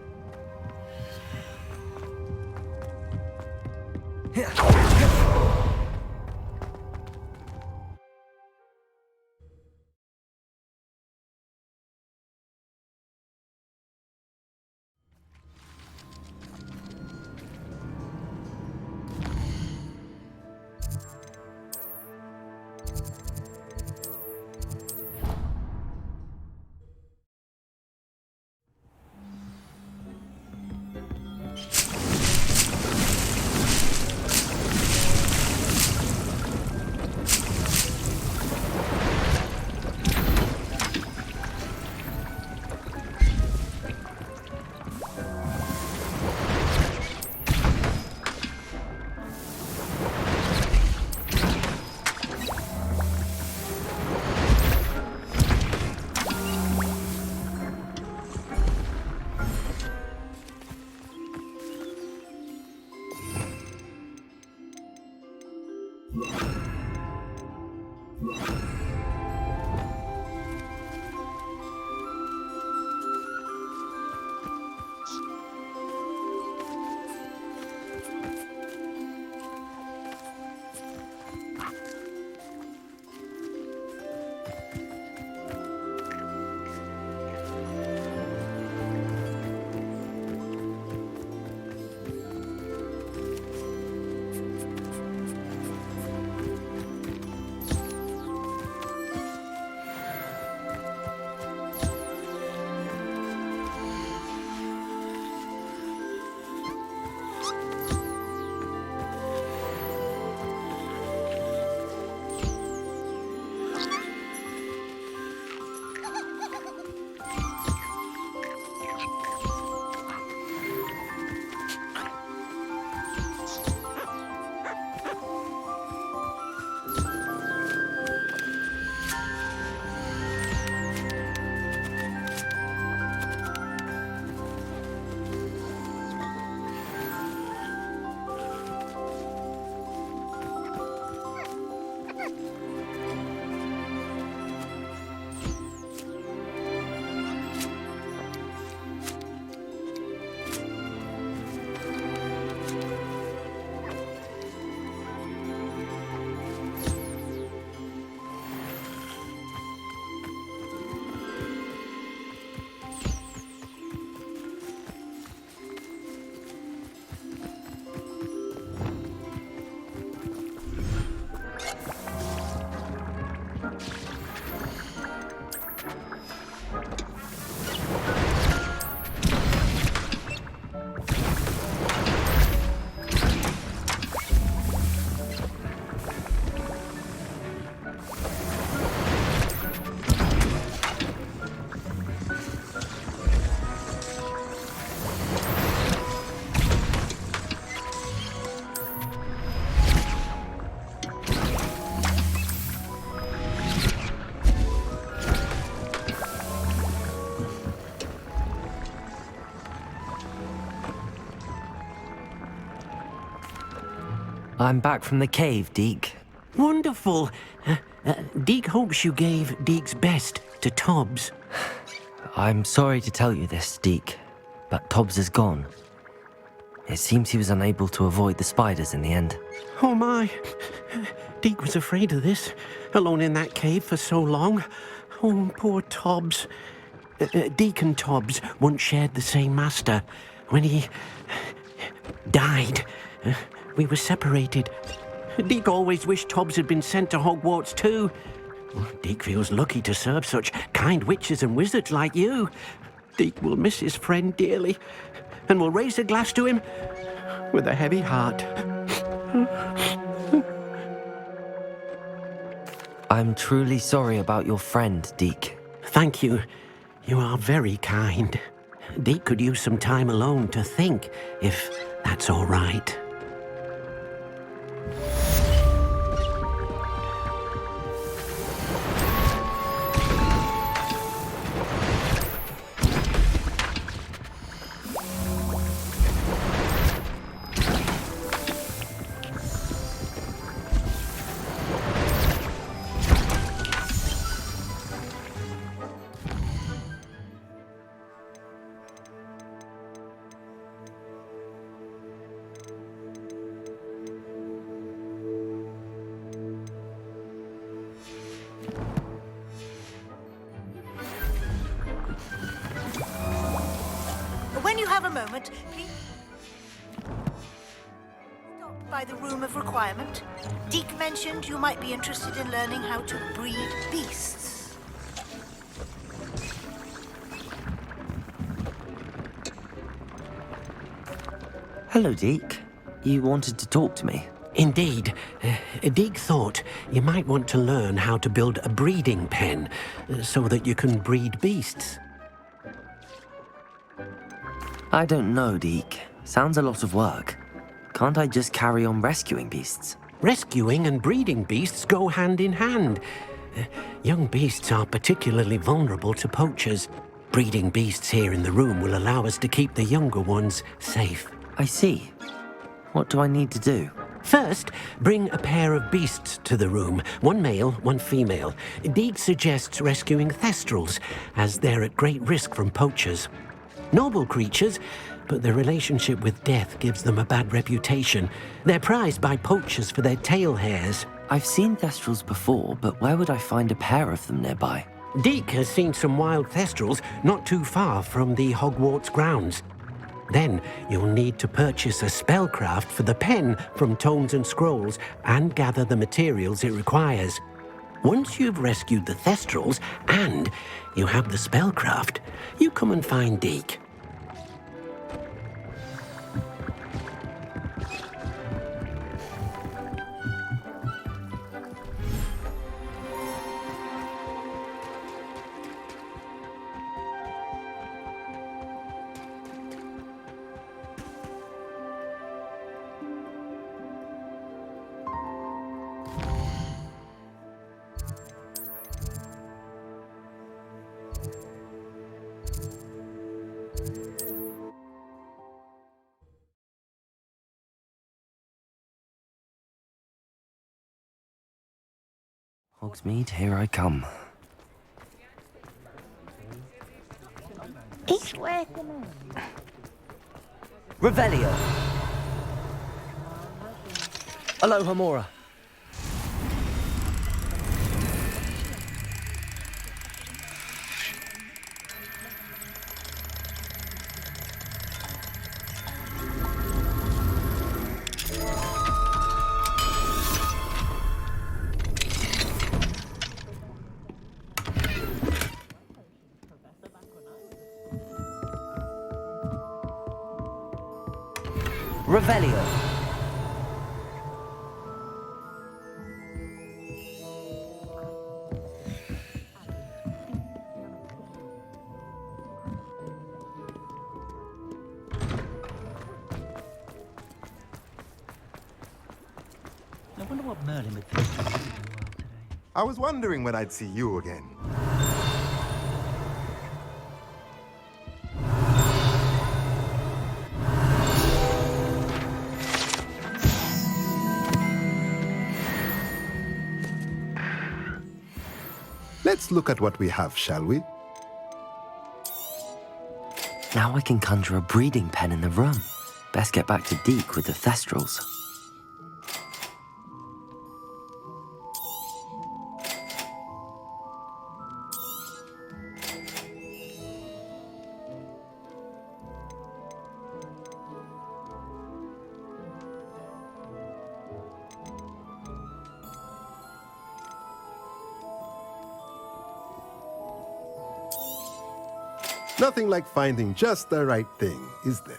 I'm back from the cave, Deke. Wonderful. Deke hopes you gave Deke's best to Tobbs. I'm sorry to tell you this, Deke, but Tobbs is gone. It seems he was unable to avoid the spiders in the end. Oh my. Deke was afraid of this, alone in that cave for so long. Oh, poor Tobbs. Deke and Tobbs once shared the same master. When he died, we were separated. Deke always wished Tobbs had been sent to Hogwarts too. Deke feels lucky to serve such kind witches and wizards like you. Deke will miss his friend dearly, and will raise a glass to him with a heavy heart. I'm truly sorry about your friend, Deke. Thank you. You are very kind. Deke could use some time alone to think, if that's all right. When you have a moment, please stop by the Room of Requirement. Deke mentioned you might be interested in learning how to breed beasts. Hello, Deke. You wanted to talk to me? Indeed. Deke thought you might want to learn how to build a breeding pen so that you can breed beasts. I don't know, Deke. Sounds a lot of work. Can't I just carry on rescuing beasts? Rescuing and breeding beasts go hand in hand. Young beasts are particularly vulnerable to poachers. Breeding beasts here in the room will allow us to keep the younger ones safe. I see. What do I need to do? First, bring a pair of beasts to the room. One male, one female. Deke suggests rescuing thestrals, as they're at great risk from poachers. Noble creatures, but their relationship with death gives them a bad reputation. They're prized by poachers for their tail hairs. I've seen thestrals before, but where would I find a pair of them nearby? Deke has seen some wild thestrals not too far from the Hogwarts grounds. Then you'll need to purchase a spellcraft for the pen from Tomes and Scrolls and gather the materials it requires. Once you've rescued the thestrals and you have the spellcraft, you come and find Deke. Hogsmeade, here I come. It's working. Revelio! Aloha Mora. Revelio. I wonder what Merlin would think. I was wondering when I'd see you again. Let's look at what we have, shall we? Now I can conjure a breeding pen in the room. Best get back to Deke with the Thestrals. Nothing like finding just the right thing, is there?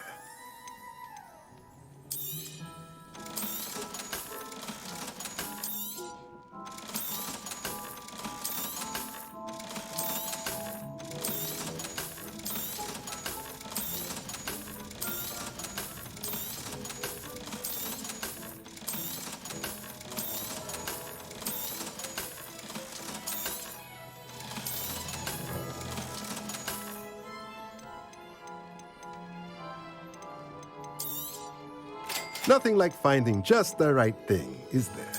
Nothing like finding just the right thing, is there?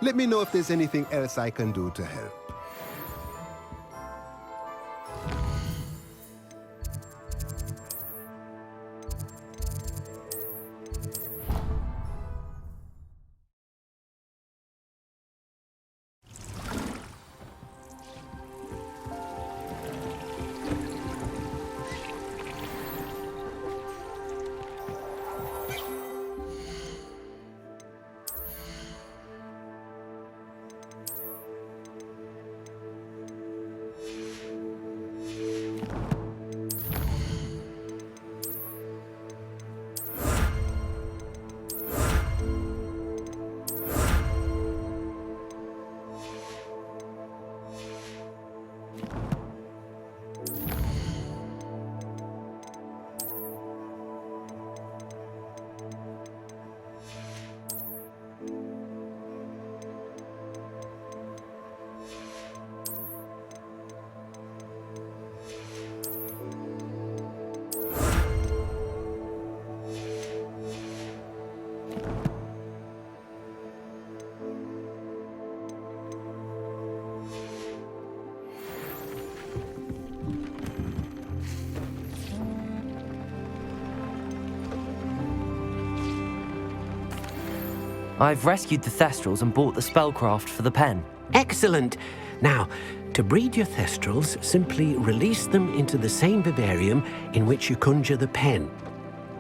Let me know if there's anything else I can do to help. I've rescued the Thestrals and bought the spellcraft for the pen. Excellent. Now, to breed your Thestrals, simply release them into the same vivarium in which you conjure the pen.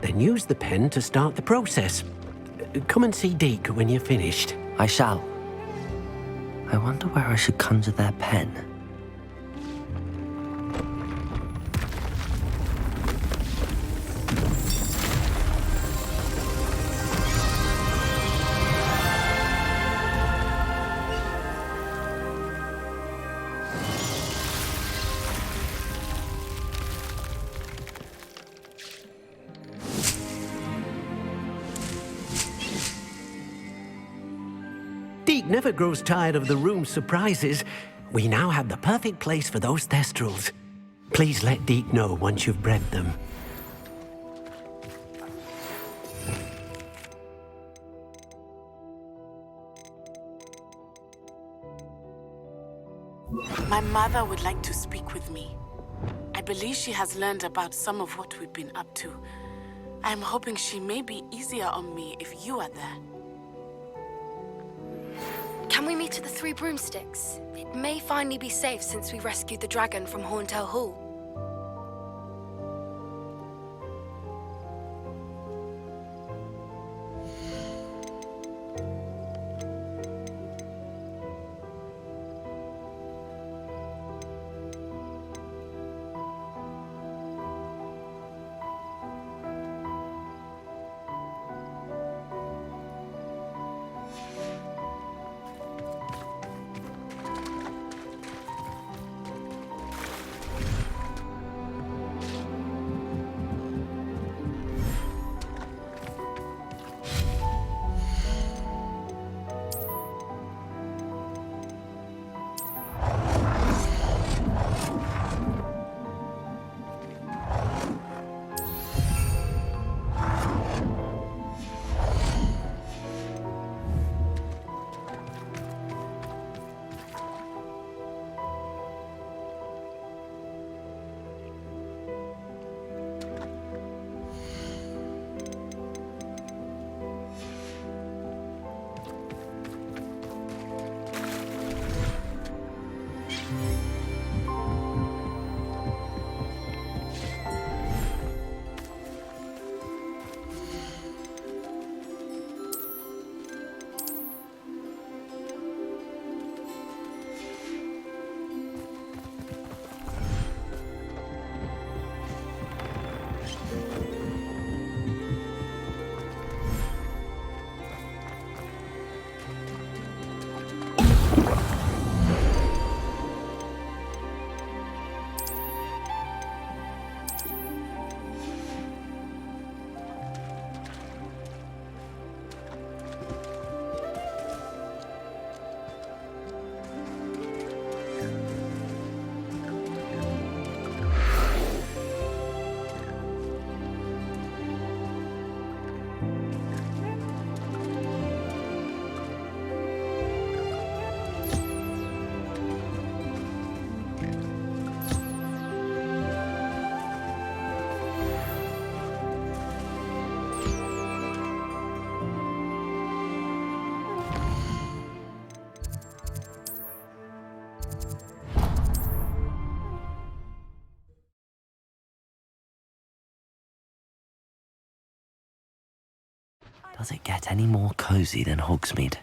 Then use the pen to start the process. Come and see Deke when you're finished. I shall. I wonder where I should conjure their pen. Deke never grows tired of the room's surprises. We now have the perfect place for those Thestrals. Please let Deke know once you've bred them. My mother would like to speak with me. I believe she has learned about some of what we've been up to. I'm hoping she may be easier on me if you are there. Can we meet at the Three Broomsticks? It may finally be safe since we rescued the dragon from Horntail Hall. Does it get any more cozy than Hogsmeade?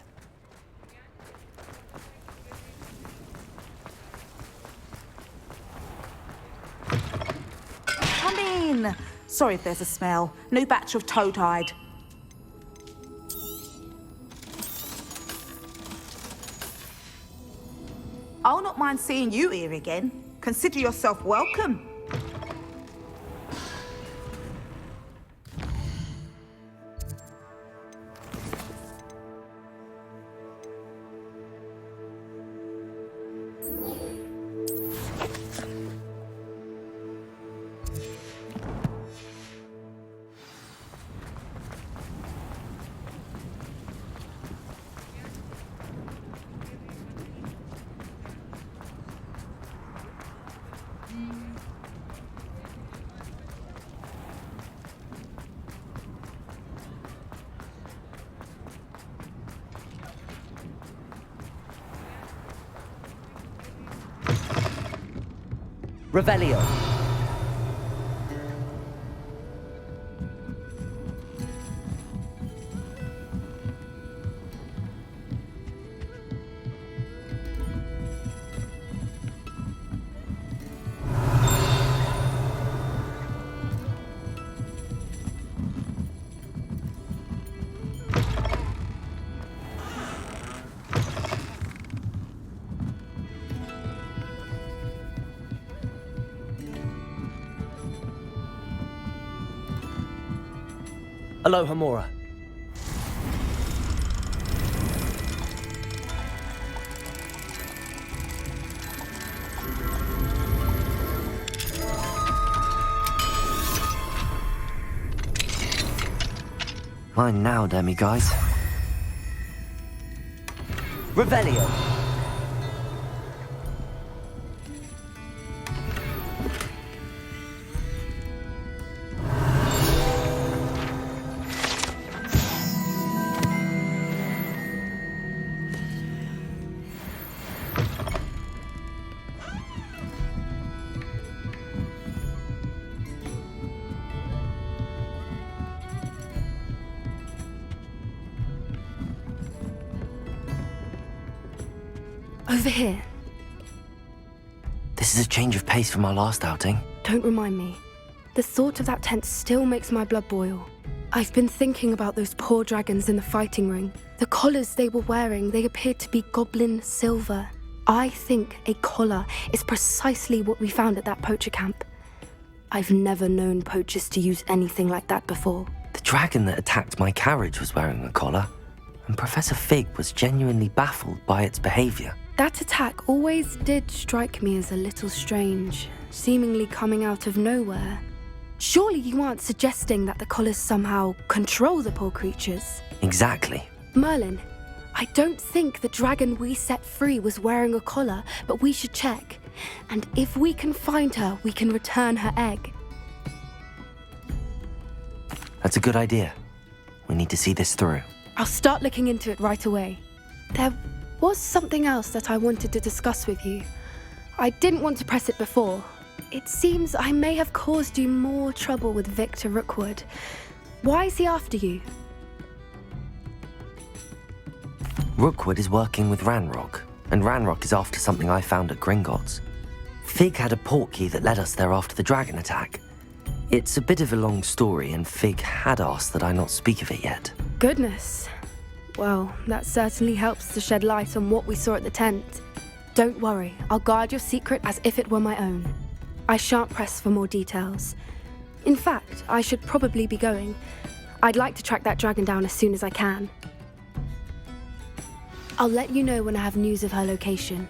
Come in. Sorry if there's a smell. New batch of toad-hide. I'll not mind seeing you here again. Consider yourself welcome. Revelio. Aloha Mora. Mine now, demiguise. Revelio. Over here. This is a change of pace from our last outing. Don't remind me. The thought of that tent still makes my blood boil. I've been thinking about those poor dragons in the fighting ring. The collars they were wearing, they appeared to be goblin silver. I think a collar is precisely what we found at that poacher camp. I've never known poachers to use anything like that before. The dragon that attacked my carriage was wearing a collar, and Professor Fig was genuinely baffled by its behavior. That attack always did strike me as a little strange, seemingly coming out of nowhere. Surely you aren't suggesting that the collars somehow control the poor creatures? Exactly. Merlin, I don't think the dragon we set free was wearing a collar, but we should check. And if we can find her, we can return her egg. That's a good idea. We need to see this through. I'll start looking into it right away. There was something else that I wanted to discuss with you. I didn't want to press it before. It seems I may have caused you more trouble with Victor Rookwood. Why is he after you? Rookwood is working with Ranrock, and Ranrock is after something I found at Gringotts. Fig had a portkey that led us there after the dragon attack. It's a bit of a long story, and Fig had asked that I not speak of it yet. Goodness. Well, that certainly helps to shed light on what we saw at the tent. Don't worry, I'll guard your secret as if it were my own. I shan't press for more details. In fact, I should probably be going. I'd like to track that dragon down as soon as I can. I'll let you know when I have news of her location.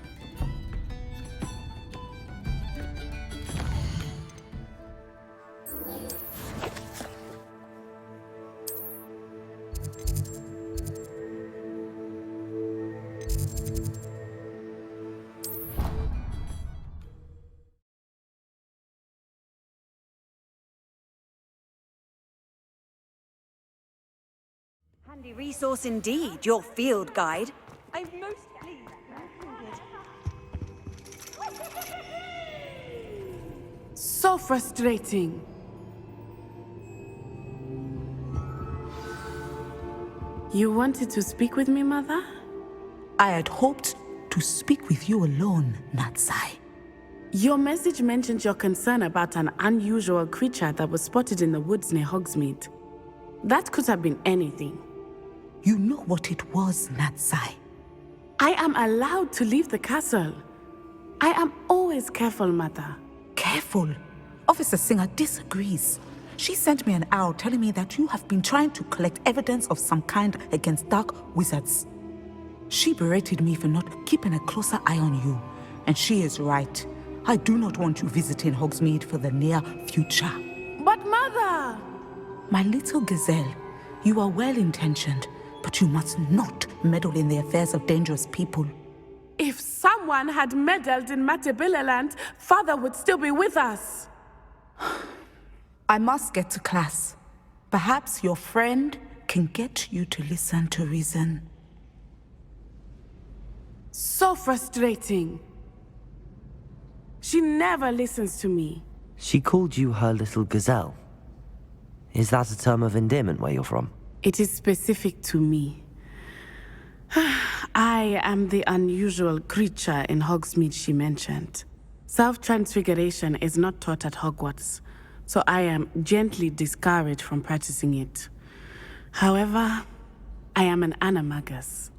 Handy resource indeed, your field guide. I'm most pleased. So frustrating. You wanted to speak with me, Mother? I had hoped to speak with you alone, Natsai. Your message mentioned your concern about an unusual creature that was spotted in the woods near Hogsmeade. That could have been anything. You know what it was, Natsai. I am allowed to leave the castle. I am always careful, Mother. Careful? Officer Singer disagrees. She sent me an owl telling me that you have been trying to collect evidence of some kind against dark wizards. She berated me for not keeping a closer eye on you, and she is right. I do not want you visiting Hogsmeade for the near future. But Mother! My little gazelle, you are well-intentioned, but you must not meddle in the affairs of dangerous people. If someone had meddled in Matabeleland, Father would still be with us. I must get to class. Perhaps your friend can get you to listen to reason. So frustrating. She never listens to me. She called you her little gazelle. Is that a term of endearment where you're from? It is specific to me. I am the unusual creature in Hogsmeade she mentioned. Self-transfiguration is not taught at Hogwarts, so I am gently discouraged from practicing it. However, I am an animagus,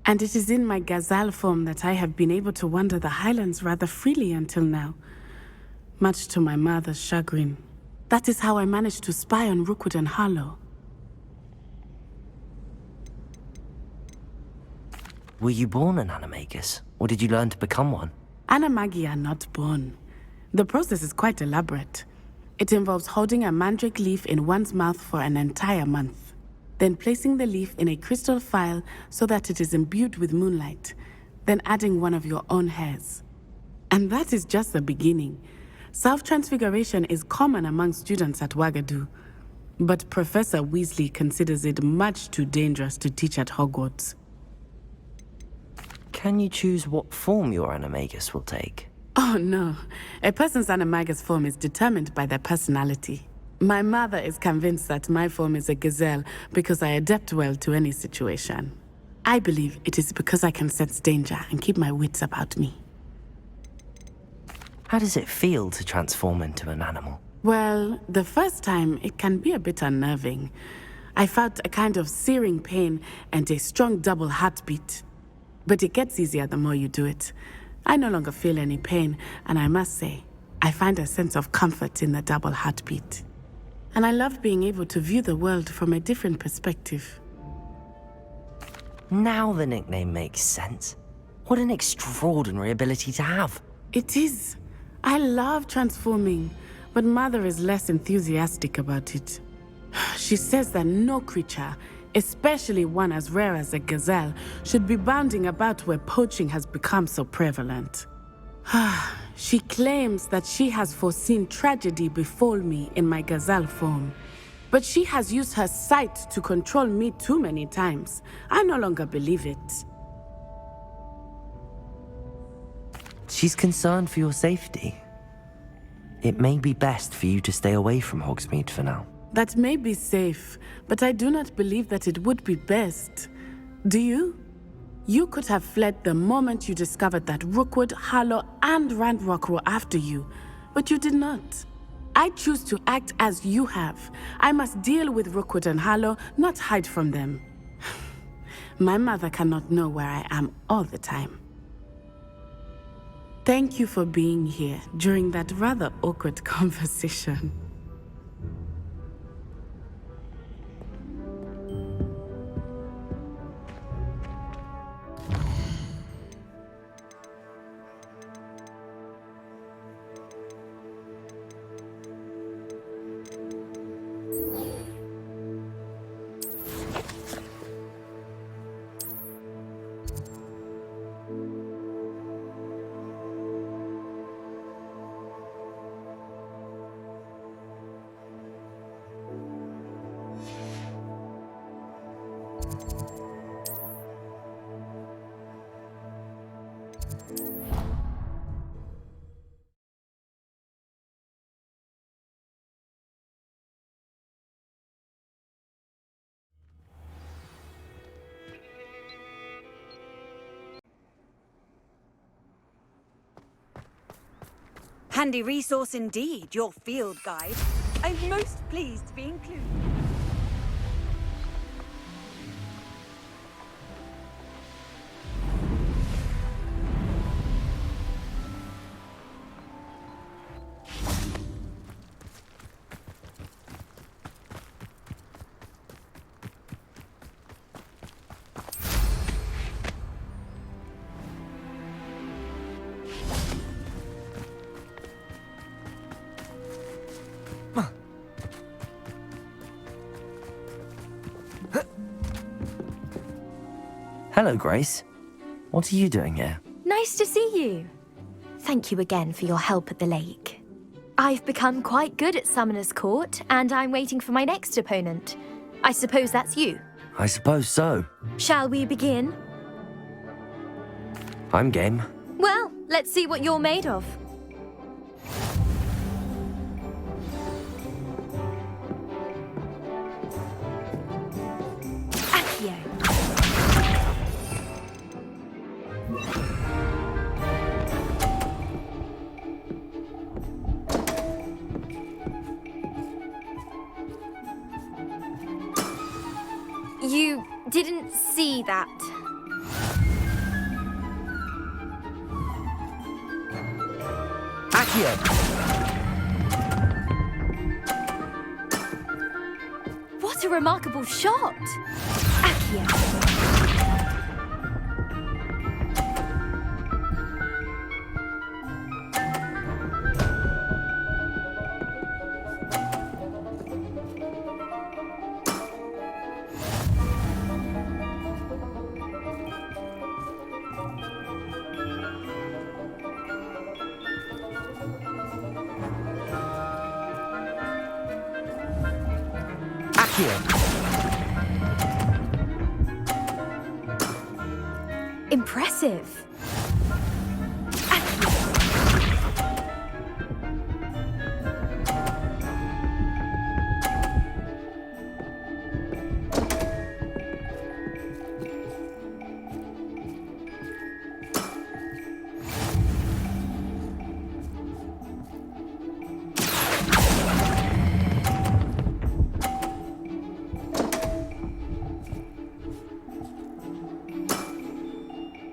and it is in my gazelle form that I have been able to wander the Highlands rather freely until now, much to my mother's chagrin. That is how I managed to spy on Rookwood and Harlow. Were you born an animagus, or did you learn to become one? Animagi are not born. The process is quite elaborate. It involves holding a mandrake leaf in one's mouth for an entire month, then placing the leaf in a crystal phial so that it is imbued with moonlight, then adding one of your own hairs. And that is just the beginning. Self-transfiguration is common among students at Wagadu, but Professor Weasley considers it much too dangerous to teach at Hogwarts. Can you choose what form your animagus will take? Oh no, a person's animagus form is determined by their personality. My mother is convinced that my form is a gazelle because I adapt well to any situation. I believe it is because I can sense danger and keep my wits about me. How does it feel to transform into an animal? Well, the first time it can be a bit unnerving. I felt a kind of searing pain and a strong double heartbeat. But it gets easier the more you do it. I no longer feel any pain, and I must say, I find a sense of comfort in the double heartbeat. And I love being able to view the world from a different perspective. Now the nickname makes sense. What an extraordinary ability to have. It is. I love transforming, but Mother is less enthusiastic about it. She says that no creature, especially one as rare as a gazelle, should be bounding about where poaching has become so prevalent. She claims that she has foreseen tragedy befall me in my gazelle form. But she has used her sight to control me too many times. I no longer believe it. She's concerned for your safety. It may be best for you to stay away from Hogsmeade for now. That may be safe, but I do not believe that it would be best. Do you? You could have fled the moment you discovered that Rookwood, Harlow, and Ranrock were after you, but you did not. I choose to act as you have. I must deal with Rookwood and Harlow, not hide from them. My mother cannot know where I am all the time. Thank you for being here during that rather awkward conversation. handy resource indeed, your field guide. I'm most pleased to be included. Hello, Grace. What are you doing here? Nice to see you. Thank you again for your help at the lake. I've become quite good at Summoner's Court, and I'm waiting for my next opponent. I suppose that's you. I suppose so. Shall we begin? I'm game. Well, let's see what you're made of. Accio. You didn't see that. Accio! What a remarkable shot! Accio. Impressive.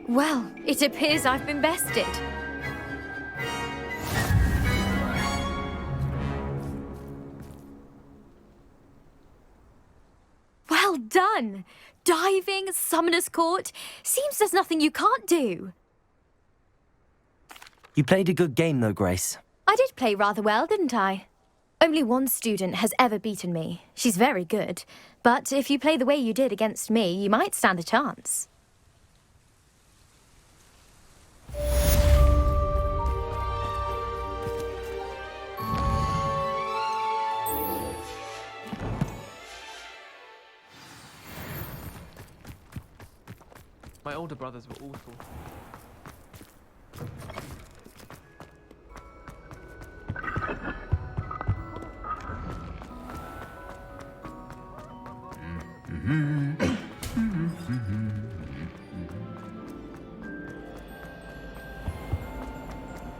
Well, it appears I've been bested. Well done! Diving, Summoner's Court. Seems there's nothing you can't do. You played a good game, though, Grace. I did play rather well, didn't I? Only one student has ever beaten me. She's very good. But if you play the way you did against me, you might stand a chance. My older brothers were awful.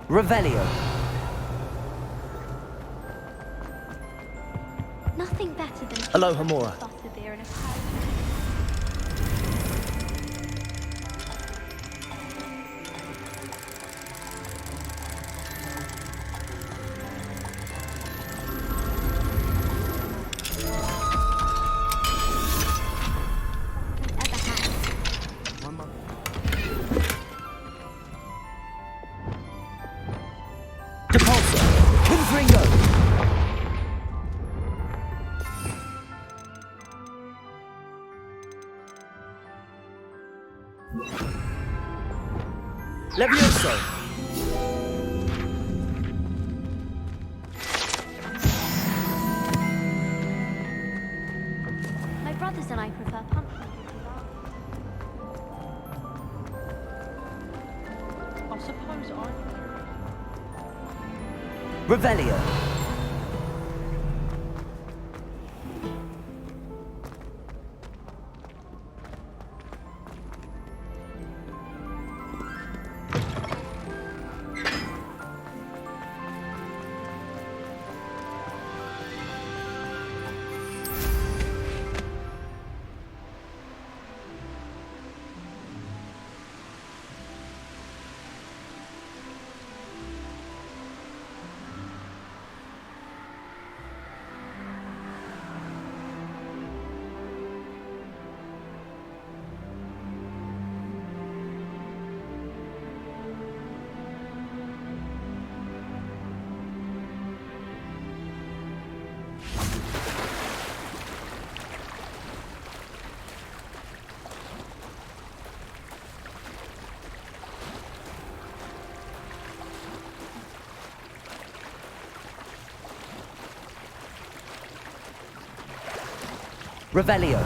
Revelio. Nothing better than Aloha Mora. beer in a Levioso! My brothers and I prefer pumpkin. I suppose I... Revelio. Revelio.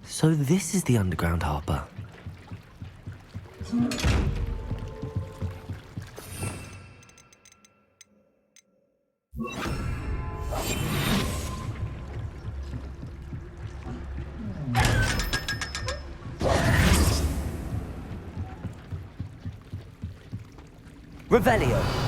So this is the underground harbour. Revelio.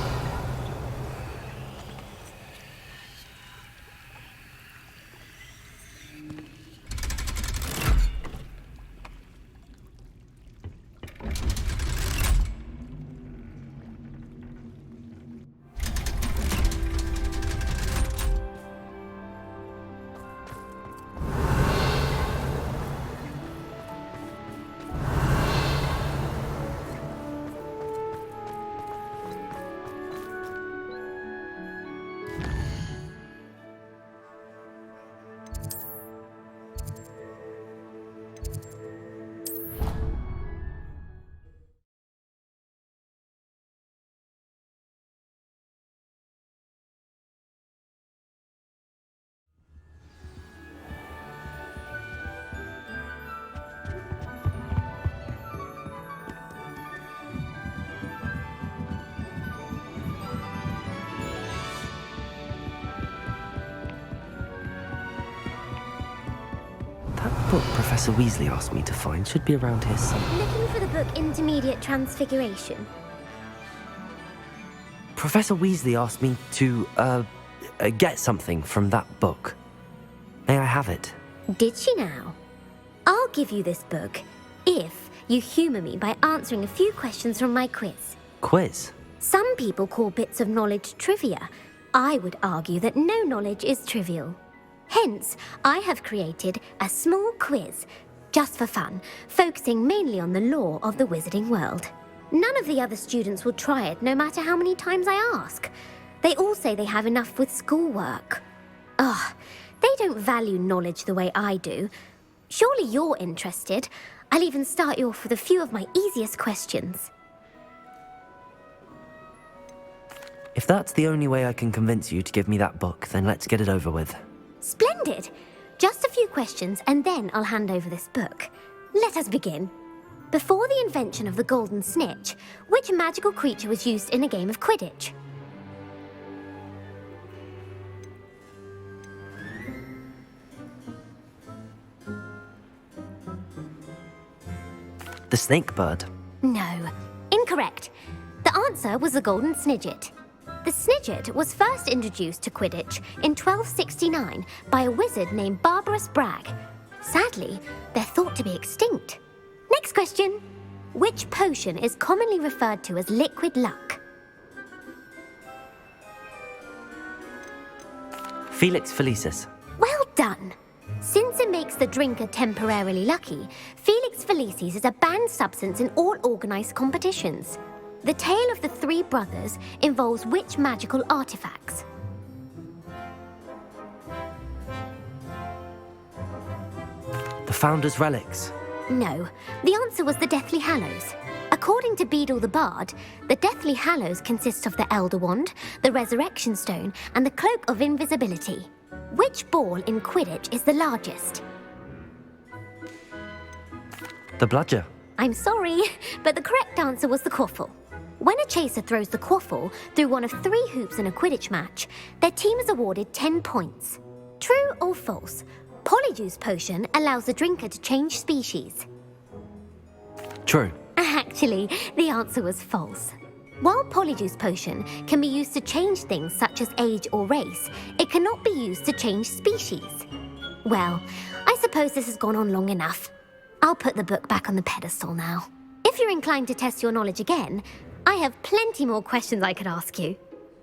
Book Professor Weasley asked me to find should be around here somewhere. Looking for the book Intermediate Transfiguration. Professor Weasley asked me to, get something from that book. May I have it? Did she now? I'll give you this book if you humour me by answering a few questions from my quiz. Quiz? Some people call bits of knowledge trivia. I would argue that no knowledge is trivial. Hence, I have created a small quiz, just for fun, focusing mainly on the lore of the wizarding world. None of the other students will try it, no matter how many times I ask. They all say they have enough with schoolwork. Ugh, they don't value knowledge the way I do. Surely you're interested. I'll even start you off with a few of my easiest questions. If that's the only way I can convince you to give me that book, then let's get it over with. Splendid! Just a few questions and then I'll hand over this book. Let us begin. Before the invention of the golden snitch, which magical creature was used in a game of Quidditch? The snake bird. No, incorrect. The answer was the golden snidget. The snidget was first introduced to Quidditch in 1269 by a wizard named Barbarous Bragg. Sadly, they're thought to be extinct. Next question. Which potion is commonly referred to as liquid luck? Felix Felicis. Well done. Since it makes the drinker temporarily lucky, Felix Felicis is a banned substance in all organised competitions. The tale of the three brothers involves which magical artifacts? The Founder's Relics. No, the answer was the Deathly Hallows. According to Beadle the Bard, the Deathly Hallows consists of the Elder Wand, the Resurrection Stone, and the Cloak of Invisibility. Which ball in Quidditch is the largest? The Bludger. I'm sorry, but the correct answer was the Quaffle. When a chaser throws the Quaffle through one of 3 hoops in a Quidditch match, their team is awarded 10 points. True or false? Polyjuice Potion allows the drinker to change species. True. Actually, the answer was false. While Polyjuice Potion can be used to change things such as age or race, it cannot be used to change species. Well, I suppose this has gone on long enough. I'll put the book back on the pedestal now. If you're inclined to test your knowledge again, I have plenty more questions I could ask you.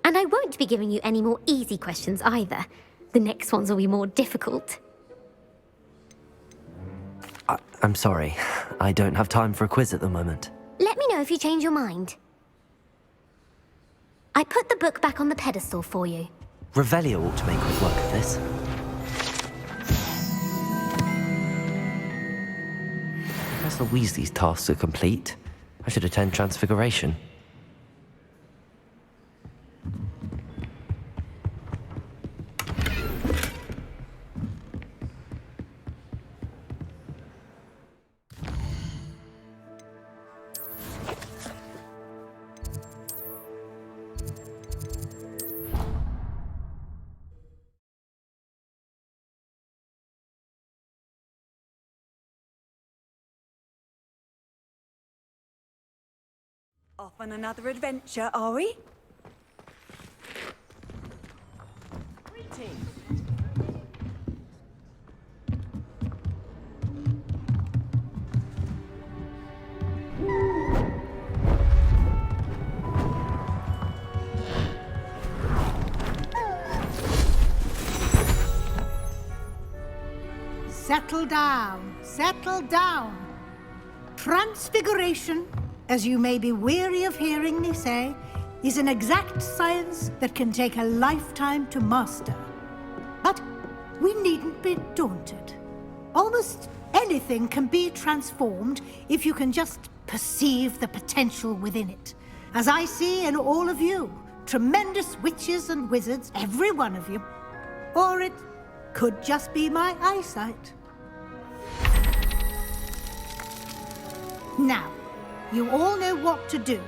And I won't be giving you any more easy questions either. The next ones will be more difficult. I'm sorry. I don't have time for a quiz at the moment. Let me know if you change your mind. I put the book back on the pedestal for you. Revelio ought to make quick work of this. Professor Weasley's tasks are complete. I should attend Transfiguration. Off on another adventure, are we? Settle down, settle down. Transfiguration, as you may be weary of hearing me say, is an exact science that can take a lifetime to master. But we needn't be daunted. Almost anything can be transformed if you can just perceive the potential within it. As I see in all of you, tremendous witches and wizards, every one of you. Or it could just be my eyesight. Now, you all know what to do.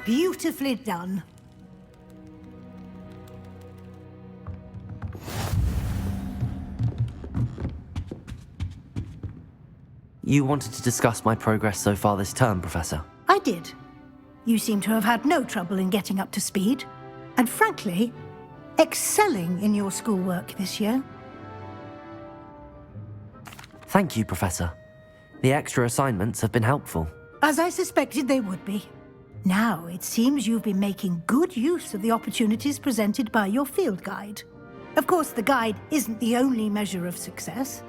Beautifully done. You wanted to discuss my progress so far this term, Professor? I did. You seem to have had no trouble in getting up to speed. And frankly, excelling in your schoolwork this year. Thank you, Professor. The extra assignments have been helpful. As I suspected they would be. Now, it seems you've been making good use of the opportunities presented by your field guide. Of course, the guide isn't the only measure of success.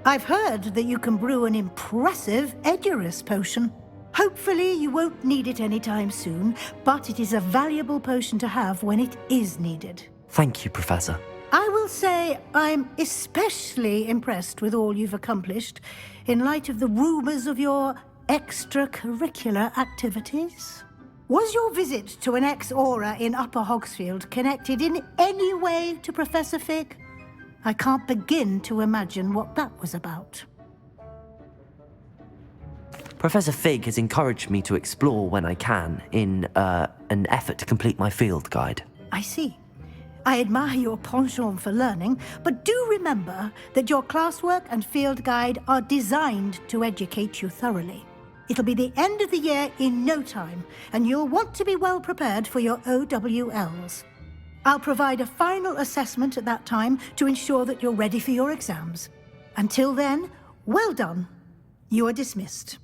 I've heard that you can brew an impressive Edurus potion. Hopefully, you won't need it anytime soon, but it is a valuable potion to have when it is needed. Thank you, Professor. I will say I'm especially impressed with all you've accomplished in light of the rumors of your extracurricular activities. Was your visit to an ex-aura in Upper Hogsfield connected in any way to Professor Fig? I can't begin to imagine what that was about. Professor Fig has encouraged me to explore when I can in an effort to complete my field guide. I see. I admire your penchant for learning, but do remember that your classwork and field guide are designed to educate you thoroughly. It'll be the end of the year in no time, and you'll want to be well prepared for your OWLs. I'll provide a final assessment at that time to ensure that you're ready for your exams. Until then, well done. You are dismissed.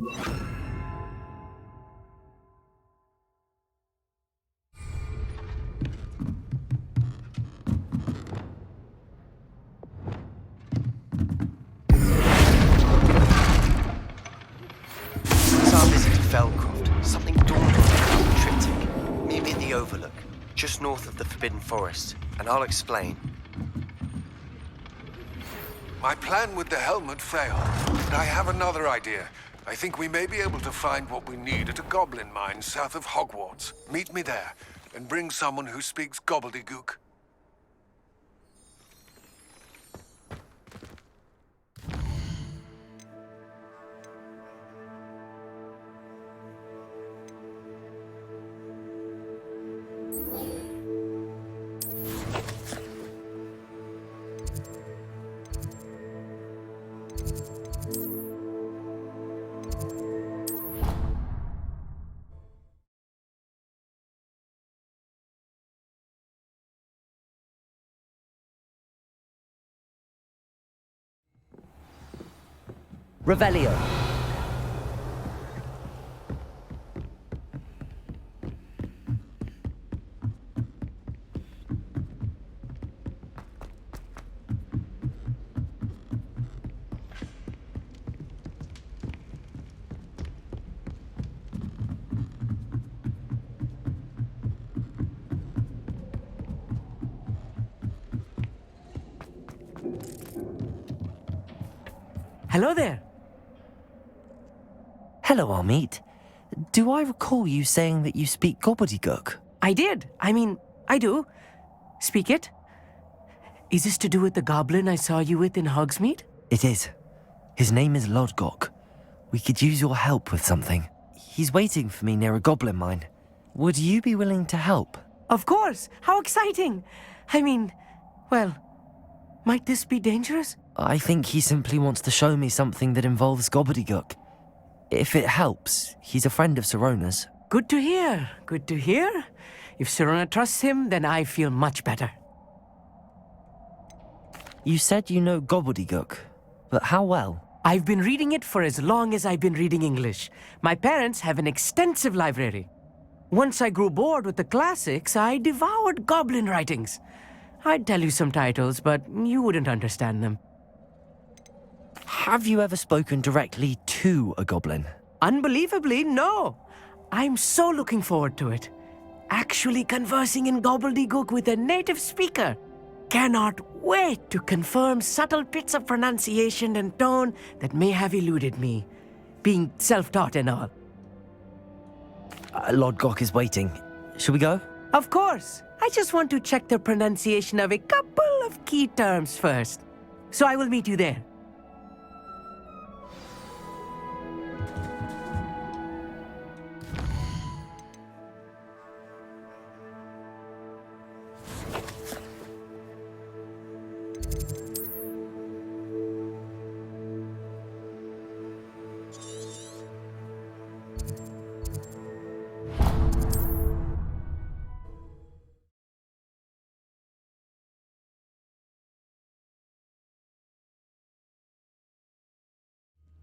Since our visit to Felcroft, something dawned on me about the triptych. Meet me at the Overlook, just north of the Forbidden Forest, and I'll explain. My plan with the helmet failed, but I have another idea. I think we may be able to find what we need at a goblin mine south of Hogwarts. Meet me there, and bring someone who speaks gobbledygook. Revelio. Hello there. Hello, Amit. Do I recall you saying that you speak gobbledygook? I did. I mean, I do. Speak it. Is this to do with the goblin I saw you with in Hogsmeade? It is. His name is Lodgok. We could use your help with something. He's waiting for me near a goblin mine. Would you be willing to help? Of course. How exciting. I mean, well, might this be dangerous? I think he simply wants to show me something that involves gobbledygook. If it helps, he's a friend of Sirona's. Good to hear. Good to hear. If Sirona trusts him, then I feel much better. You said you know gobbledygook, but how well? I've been reading it for as long as I've been reading English. My parents have an extensive library. Once I grew bored with the classics, I devoured goblin writings. I'd tell you some titles, but you wouldn't understand them. Have you ever spoken directly to a goblin? Unbelievably, no. I'm so looking forward to it. Actually conversing in gobbledygook with a native speaker. Cannot wait to confirm subtle bits of pronunciation and tone that may have eluded me, being self-taught and all. Lodgok is waiting. Shall we go? Of course. I just want to check the pronunciation of a couple of key terms first. So I will meet you there.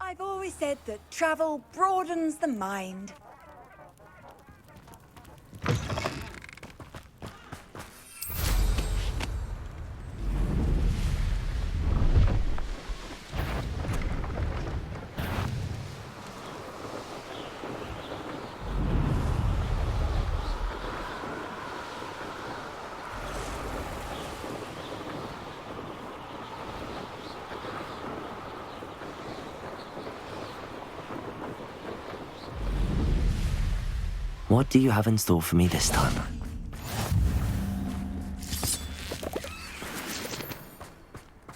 I've always said that travel broadens the mind. What do you have in store for me this time?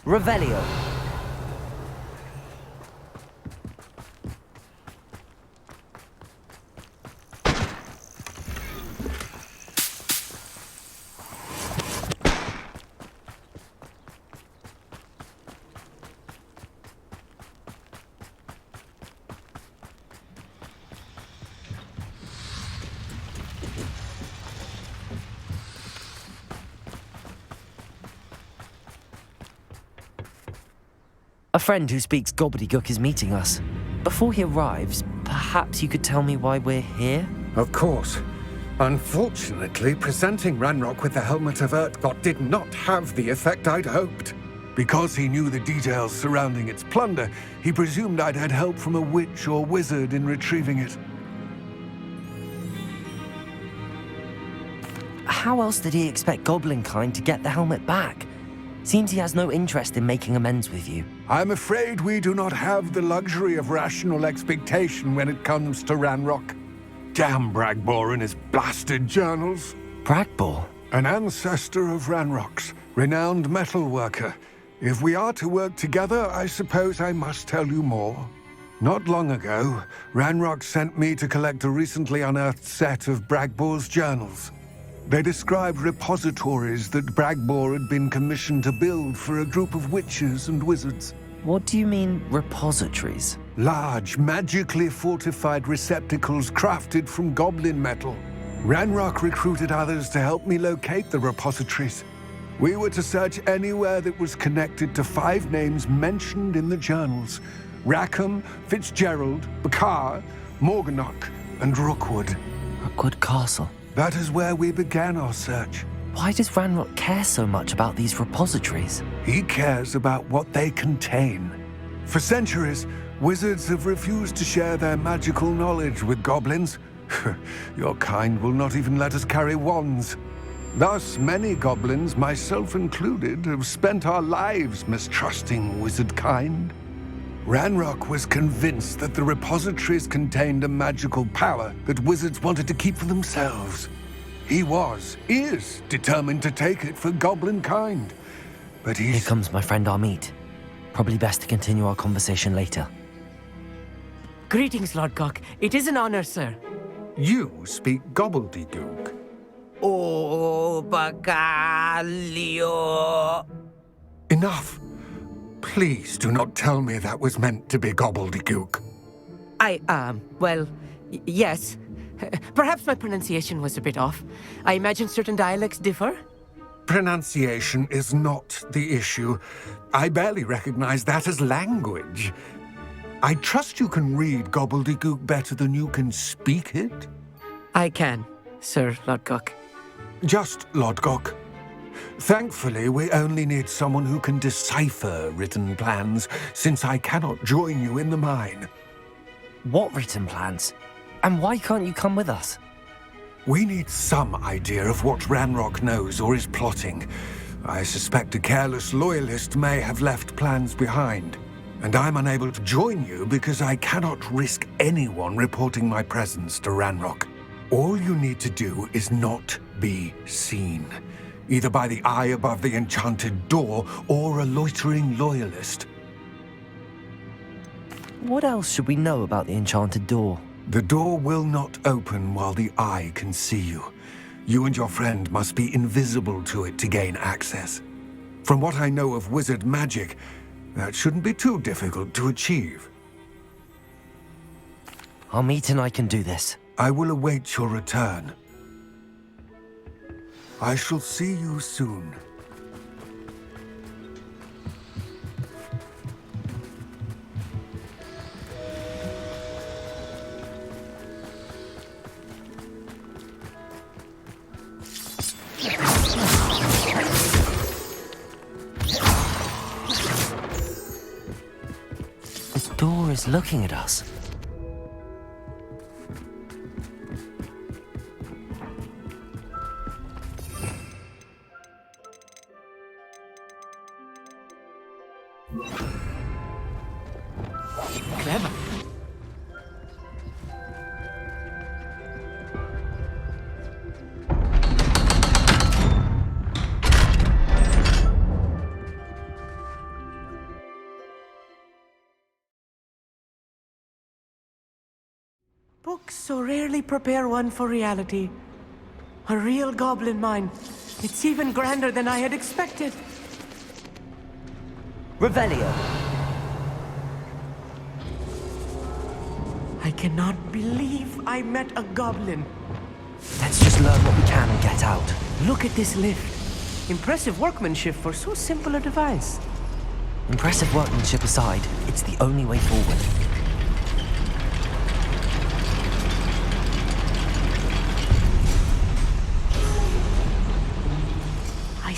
Revelio. A friend who speaks gobbledygook is meeting us. Before he arrives, Perhaps you could tell me why we're here? Of course. Unfortunately, presenting Ranrock with the Helmet of Urtkot did not have the effect I'd hoped. Because he knew the details surrounding its plunder, he presumed I'd had help from a witch or wizard in retrieving it. How else did he expect Goblinkind to get the helmet back? Seems he has no interest in making amends with you. I'm afraid we do not have the luxury of rational expectation when it comes to Ranrock. Damn Bragbor and his blasted journals. Bragbor? An ancestor of Ranrock's, renowned metalworker. If we are to work together, I suppose I must tell you more. Not long ago, Ranrock sent me to collect a recently unearthed set of Bragbor's journals. They described repositories that Bragbor had been commissioned to build for a group of witches and wizards. What do you mean, repositories? Large, magically fortified receptacles crafted from goblin metal. Ranrock recruited others to help me locate the repositories. We were to search anywhere that was connected to 5 names mentioned in the journals: Rackham, Fitzgerald, Bakar, Morganach, and Rookwood. Rookwood Castle. That is where we began our search. Why does Ranrock care so much about these repositories? He cares about what they contain. For centuries, wizards have refused to share their magical knowledge with goblins. Your kind will not even let us carry wands. Thus, many goblins, myself included, have spent our lives mistrusting wizard kind. Ranrock was convinced that the repositories contained a magical power that wizards wanted to keep for themselves. He is determined to take it for goblin kind. But Here comes my friend Amit. Probably best to continue our conversation later. Greetings, Lord Cock. It is an honor, sir. You speak gobbledygook. Oh, Bacalio. Enough. Please do not tell me that was meant to be gobbledygook. Yes. Perhaps my pronunciation was a bit off. I imagine certain dialects differ? Pronunciation is not the issue. I barely recognize that as language. I trust you can read gobbledygook better than you can speak it? I can, Sir Lodgok. Just Lodgok. Thankfully, we only need someone who can decipher written plans, since I cannot join you in the mine. What written plans? And why can't you come with us? We need some idea of what Ranrock knows or is plotting. I suspect a careless loyalist may have left plans behind. And I'm unable to join you because I cannot risk anyone reporting my presence to Ranrock. All you need to do is not be seen, either by the eye above the enchanted door or a loitering loyalist. What else should we know about the enchanted door? The door will not open while the eye can see you. You and your friend must be invisible to it to gain access. From what I know of wizard magic, that shouldn't be too difficult to achieve. Amit and I can do this. I will await your return. I shall see you soon. The door is looking at us. Clever. Books so rarely prepare one for reality. A real goblin mine. It's even grander than I had expected. Revelio. I cannot believe I met a goblin. Let's just learn what we can and get out. Look at this lift. Impressive workmanship for so simple a device. Impressive workmanship aside, it's the only way forward.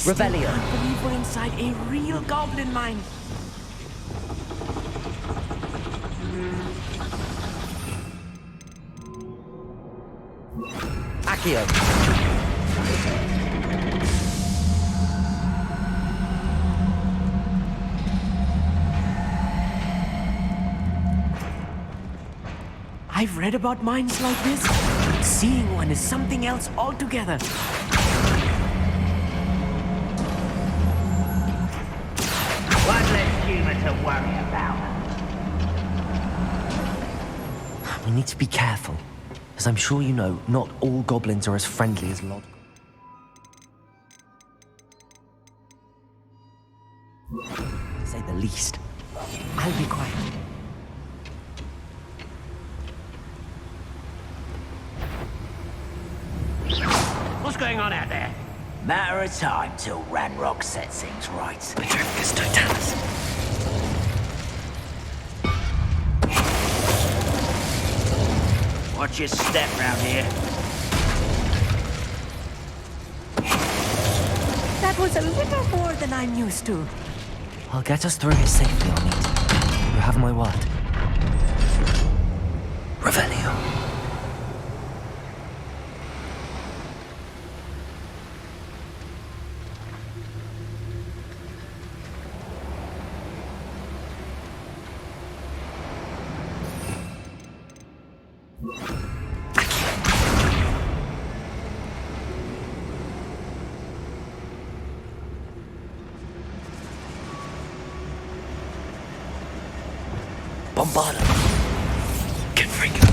Revelio. I can't believe we're inside a real goblin mine. Accio. I've read about mines like this. Seeing one is something else altogether. One less human to worry about. We need to be careful. As I'm sure you know, not all goblins are as friendly as Lod. To say the least. I'll be quiet. What's going on out there? Matter of time till Ranrock sets things right. Petrificus totalis. Watch your step round here. That was a little more than I'm used to. I'll get us through it safely, I'll need. You have my word. Revelio. Bombarda. Confringo.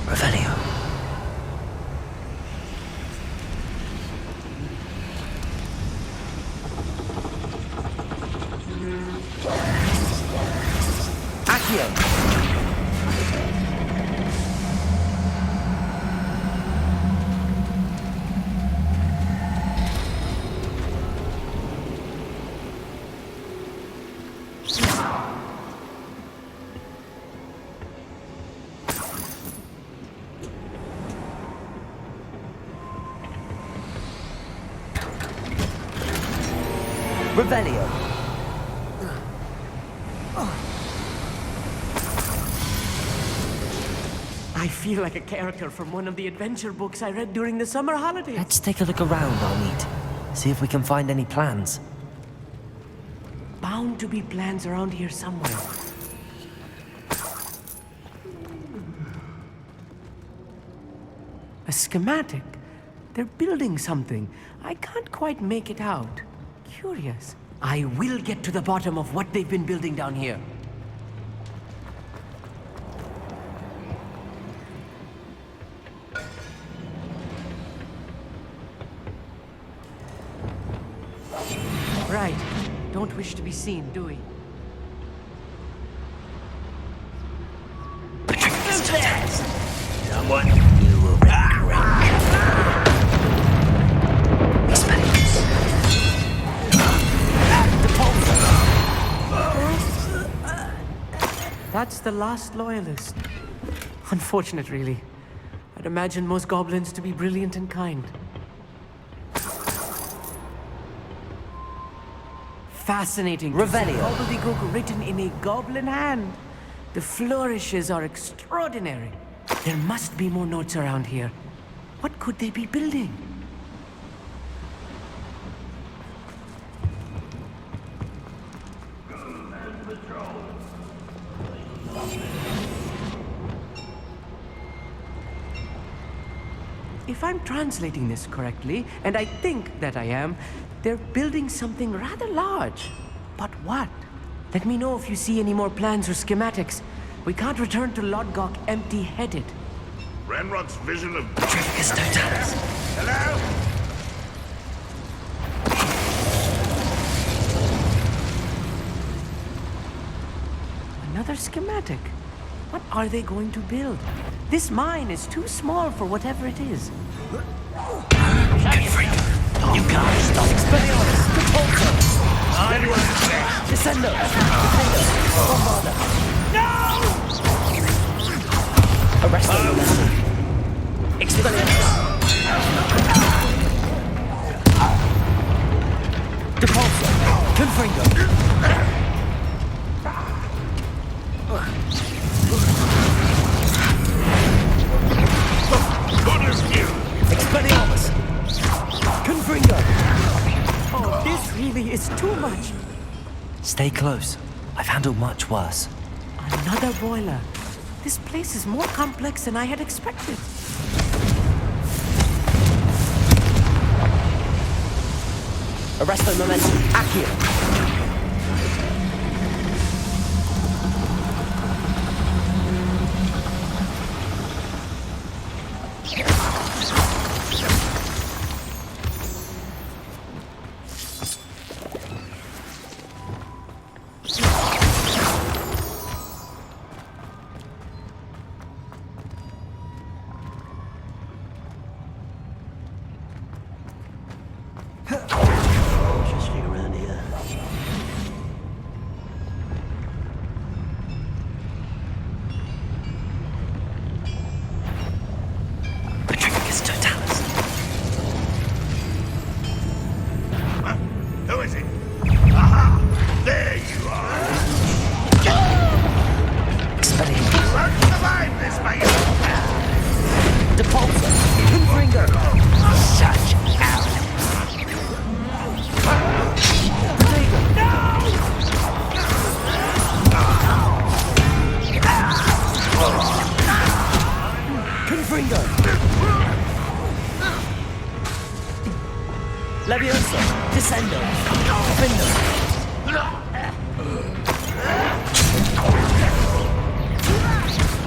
Revelio. Accio. Revelio. I feel like a character from one of the adventure books I read during the summer holidays. Let's take a look around, Arneet. See if we can find any plans. Bound to be plans around here somewhere. A schematic. They're building something. I can't quite make it out. Curious. I will get to the bottom of what they've been building down here. Right. Don't wish to be seen, do we? Someone you will regret. That's the last loyalist. Unfortunate, really. I'd imagine most goblins to be brilliant and kind. Fascinating. Revelio. Gobbledygook written in a goblin hand. The flourishes are extraordinary. There must be more notes around here. What could they be building? If I'm translating this correctly, and I think that I am, they're building something rather large. But what? Let me know if you see any more plans or schematics. We can't return to Lodgok empty-headed. Ranrock's vision of... Petrificus totalis. Hello? Another schematic. What are they going to build? This mine is too small for whatever it is. You can't stop. Expelliarmus. Repulsor. Descendo. Bombarda. No! Arresto. Expelliarmus. Expelliarmus! Confringo! Oh, this really is too much. Stay close. I've handled much worse. Another boiler. This place is more complex than I had expected. Arresto momentum. Accio. Who is it? Aha! There you are! You won't survive this, mate! Depulsor. Confringo. Such Confringo. Leviosa. Descendo. Defendo.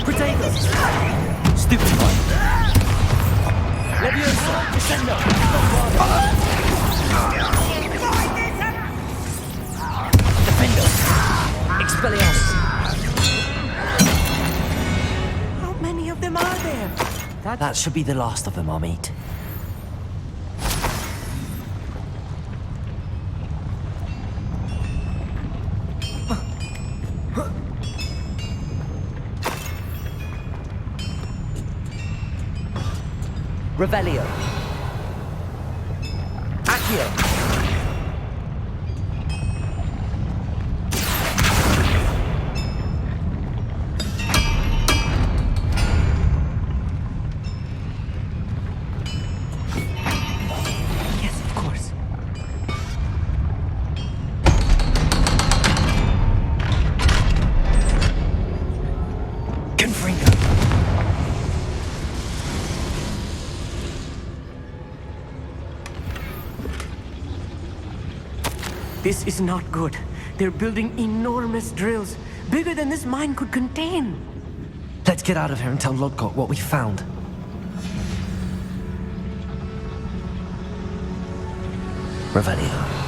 Protego. Stupefy. Leviosa. Descendo. Defendo. Expelliarmus. How many of them are there? That should be the last of them, Amit. Revelio. Accio. Yes, of course. Confringo. This is not good. They're building enormous drills, bigger than this mine could contain. Let's get out of here and tell Lodgok what we found. Revelio.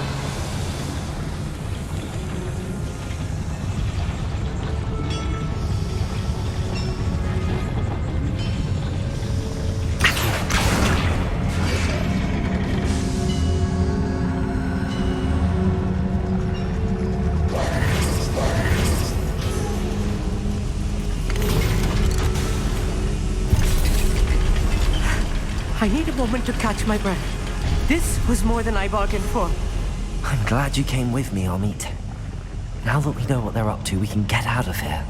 I need a moment to catch my breath. This was more than I bargained for. I'm glad you came with me, Amit. Now that we know what they're up to, we can get out of here.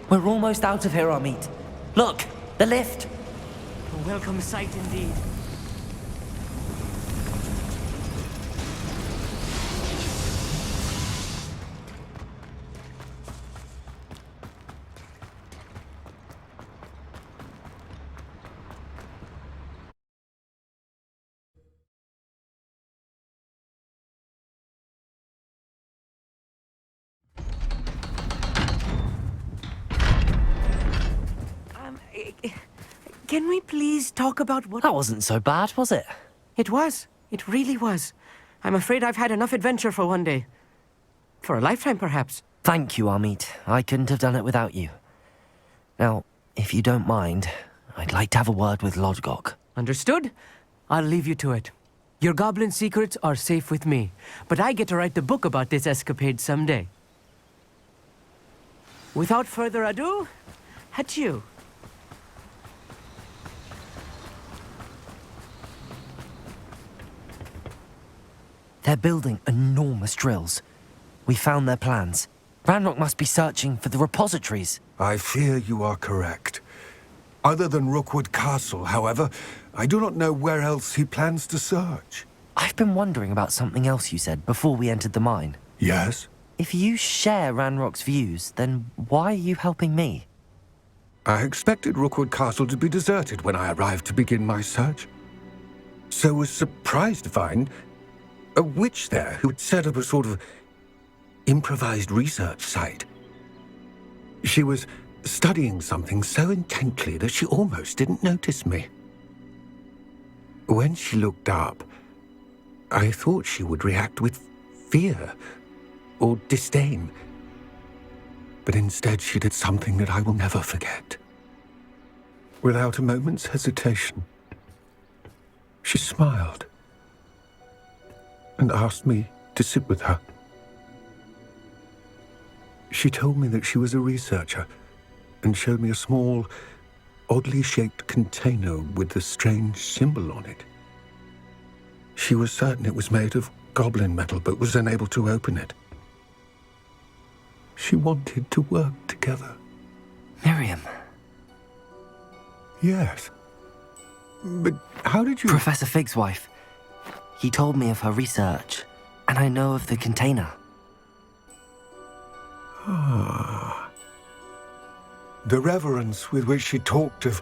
We're almost out of here, Amit. Look, the lift. A welcome sight indeed. Can we please talk about what... That wasn't so bad, was it? It was. It really was. I'm afraid I've had enough adventure for one day. For a lifetime, perhaps. Thank you, Amit. I couldn't have done it without you. Now, if you don't mind, I'd like to have a word with Lodgok. Understood. I'll leave you to it. Your goblin secrets are safe with me, but I get to write the book about this escapade someday. Without further ado, adieu. They're building enormous drills. We found their plans. Ranrock must be searching for the repositories. I fear you are correct. Other than Rookwood Castle, however, I do not know where else he plans to search. I've been wondering about something else you said before we entered the mine. Yes? If you share Ranrock's views, then why are you helping me? I expected Rookwood Castle to be deserted when I arrived to begin my search. So was surprised to find a witch there who had set up a sort of improvised research site. She was studying something so intently that she almost didn't notice me. When she looked up, I thought she would react with fear or disdain. But instead she did something that I will never forget. Without a moment's hesitation, she smiled and asked me to sit with her. She told me that she was a researcher and showed me a small, oddly shaped container with a strange symbol on it. She was certain it was made of goblin metal, but was unable to open it. She wanted to work together. Miriam. Yes. But how did you... Professor Fig's wife. He told me of her research, and I know of the container. Ah. The reverence with which she talked of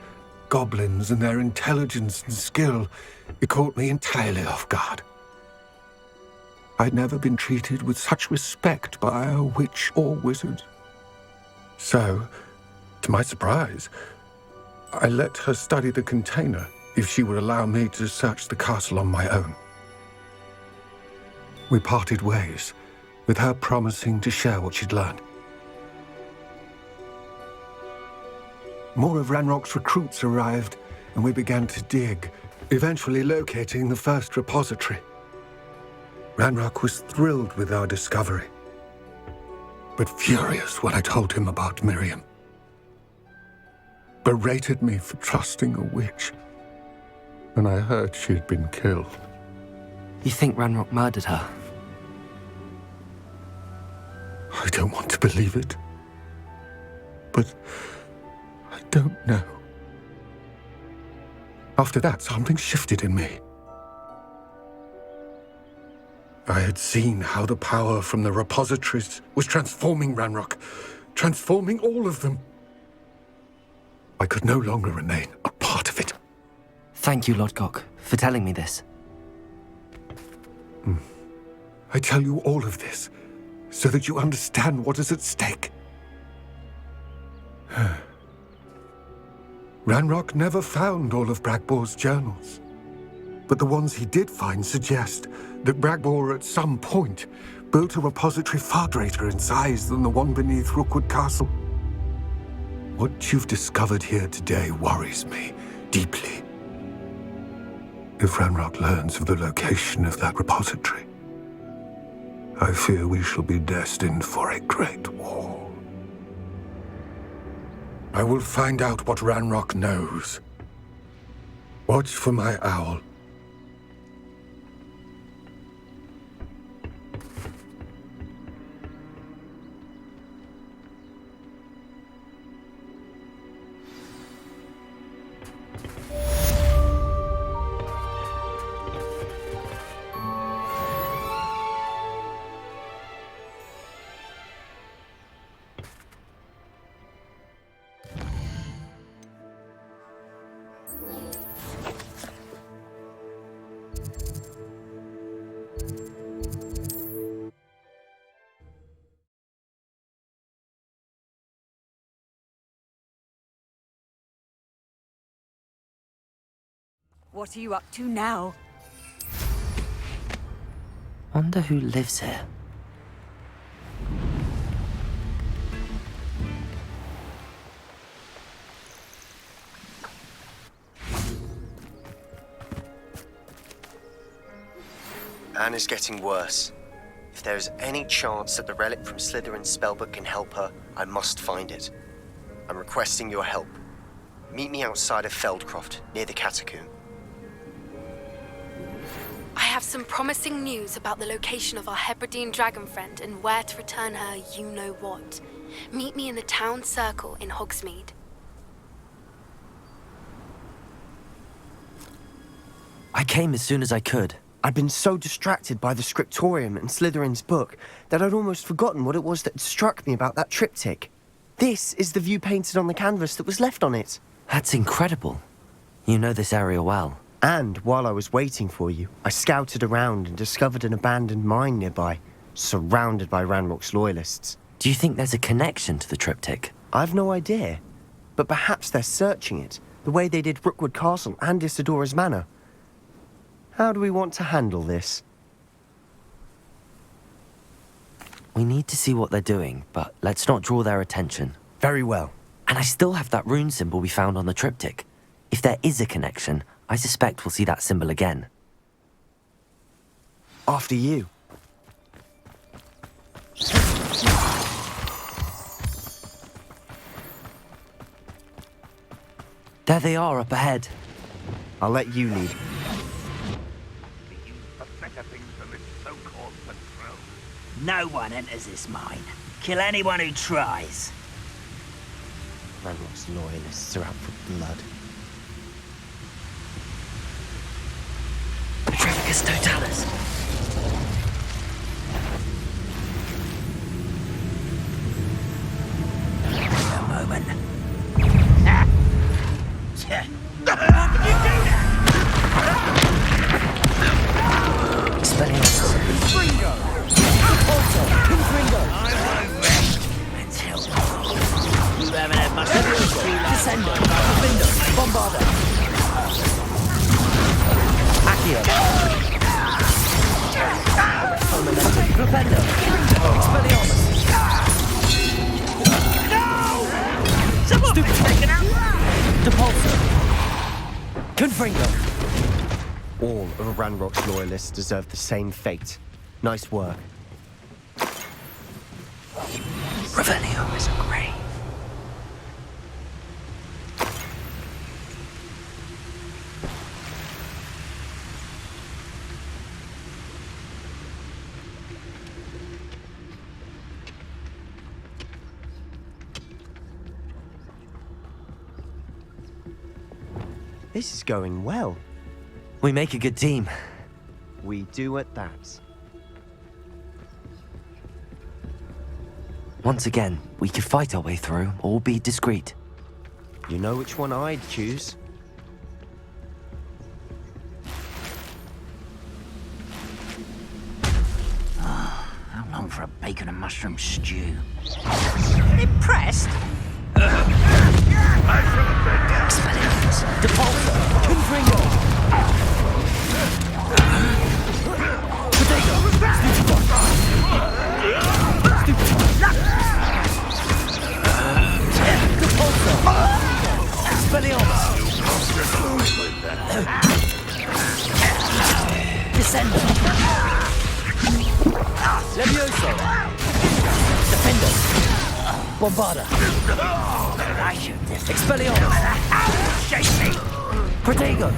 goblins and their intelligence and skill, it caught me entirely off guard. I'd never been treated with such respect by a witch or wizard. So, to my surprise, I let her study the container if she would allow me to search the castle on my own. We parted ways, with her promising to share what she'd learned. More of Ranrock's recruits arrived, and we began to dig, eventually locating the first repository. Ranrock was thrilled with our discovery, but furious when I told him about Miriam. Berated me for trusting a witch, and I heard she had been killed. You think Ranrock murdered her? I don't want to believe it, but I don't know. After that, something shifted in me. I had seen how the power from the repositories was transforming Ranrock, transforming all of them. I could no longer remain a part of it. Thank you, Lodgok, for telling me this. I tell you all of this so that you understand what is at stake. Ranrock never found all of Bragbor's journals, but the ones he did find suggest that Bragbor at some point built a repository far greater in size than the one beneath Rookwood Castle. What you've discovered here today worries me deeply. If Ranrock learns of the location of that repository, I fear we shall be destined for a great war. I will find out what Ranrock knows. Watch for my owl. What are you up to now? Wonder who lives here. Anne is getting worse. If there is any chance that the relic from Slytherin's spellbook can help her, I must find it. I'm requesting your help. Meet me outside of Feldcroft, near the Catacomb. I have some promising news about the location of our Hebridean dragon friend and where to return her you-know-what. Meet me in the town circle in Hogsmeade. I came as soon as I could. I'd been so distracted by the scriptorium and Slytherin's book that I'd almost forgotten what it was that had struck me about that triptych. This is the view painted on the canvas that was left on it. That's incredible. You know this area well. And while I was waiting for you, I scouted around and discovered an abandoned mine nearby, surrounded by Ranrock's loyalists. Do you think there's a connection to the triptych? I've no idea. But perhaps they're searching it, the way they did Rookwood Castle and Isidora's Manor. How do we want to handle this? We need to see what they're doing, but let's not draw their attention. Very well. And I still have that rune symbol we found on the triptych. If there is a connection, I suspect we'll see that symbol again. After you. There they are up ahead. I'll let you lead. No one enters this mine. Kill anyone who tries. Ranrock's loyalists are out for blood. Petrificus Totalis. A moment. Ah! How can you do that? Expelliarmus. Fringo! Also, Confringo! I won't rest until you haven't had much of your Descendo, Defender, Bombarder. Accio. Fulminator, Propender, Expelliarmus. No! Someone been taken out! Depulso. Confringo. All of Ranrock's loyalists deserve the same fate. Nice work. Revelio is a grave. This is going well. We make a good team. We do at that. Once again, we could fight our way through or be discreet. You know which one I'd choose. How long for a bacon and mushroom stew? Impressed? Expelliarmus. Depulso. Confringo. Potato. Depulso. Expelliarmus. Descendo. Levioso. Defender. Bombarda. I shoot this. Expelliarmus. Shake me! Protego.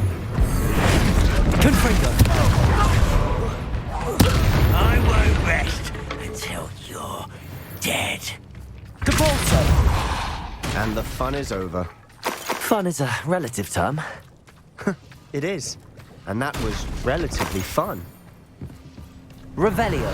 Confringo. I won't rest until you're dead. Depulso. And the fun is over. Fun is a relative term. It is. And that was relatively fun. Revelio.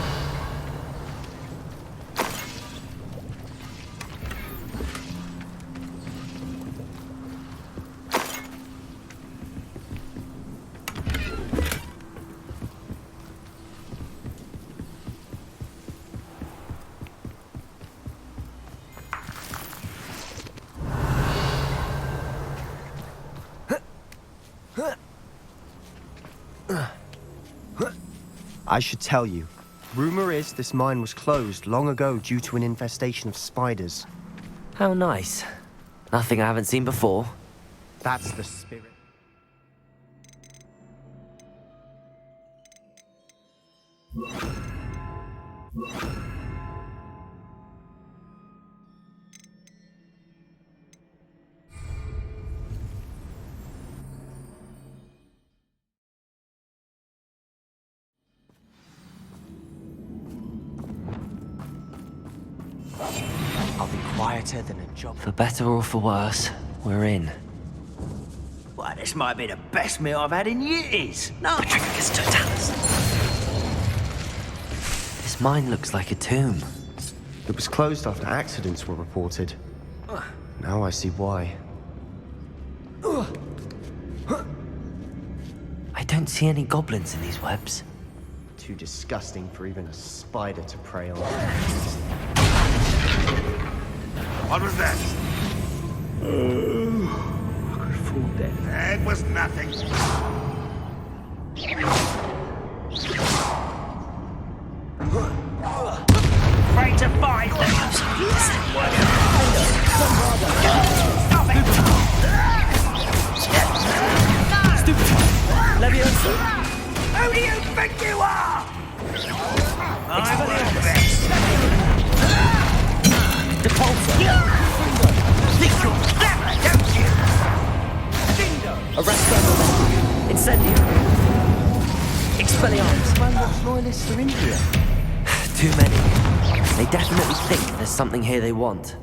I should tell you. Rumor is this mine was closed long ago due to an infestation of spiders. How nice. Nothing I haven't seen before. That's the spirit. quieter than a job. For better or for worse, we're in. Well, this might be the best meal I've had in years. No. Patricus Totalis. This mine looks like a tomb. It was closed after accidents were reported. Now I see why. I don't see any goblins in these webs. Too disgusting for even a spider to prey on. What was that? I could fall dead. It was nothing. Afraid to fight. Stop it. Stupid. Leviosa. Who do you think you are? I'm the best. Depulsor. Think you're clever, don't you? Arrest them. Incendio. Expelliarmus. Landmark's loyalists are in here. Too many. They definitely think there's something here they want.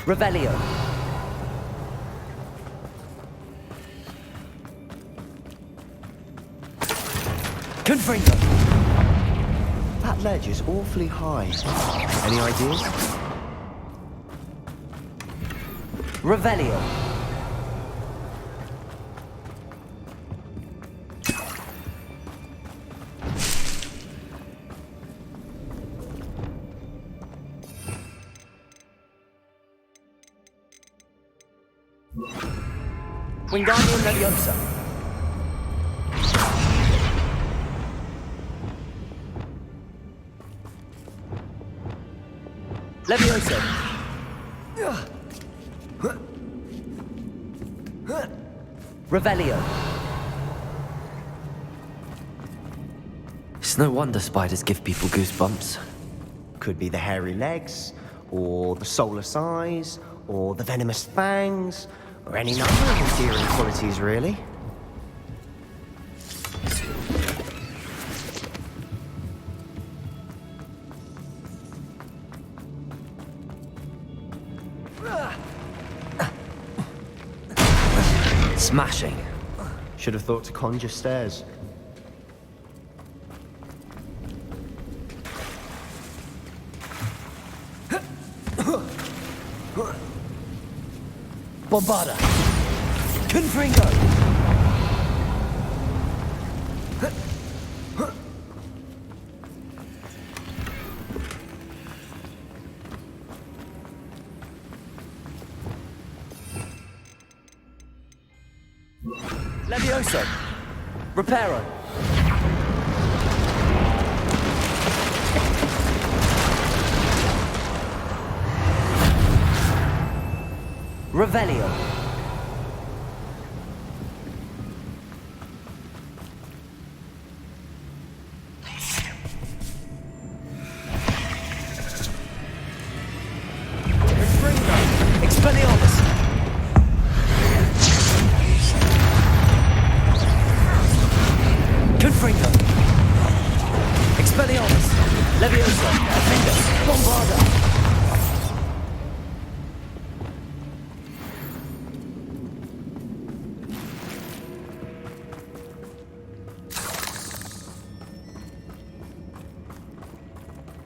Revelio. Confringo. That ledge is awfully high. Any ideas? Revelio. Wingardium Leviosa. Leviosa. Revelio. It's no wonder spiders give people goosebumps. Could be the hairy legs, or the soulless eyes, or the venomous fangs, or any number of endearing qualities, really. Smashing. Should have thought to conjure stairs. Bombarda. Confringo. Levioso. Reparo. Revelio. Expelliarmus. Confringo. Expelliarmus. Leviosa. Defender. Bombarda.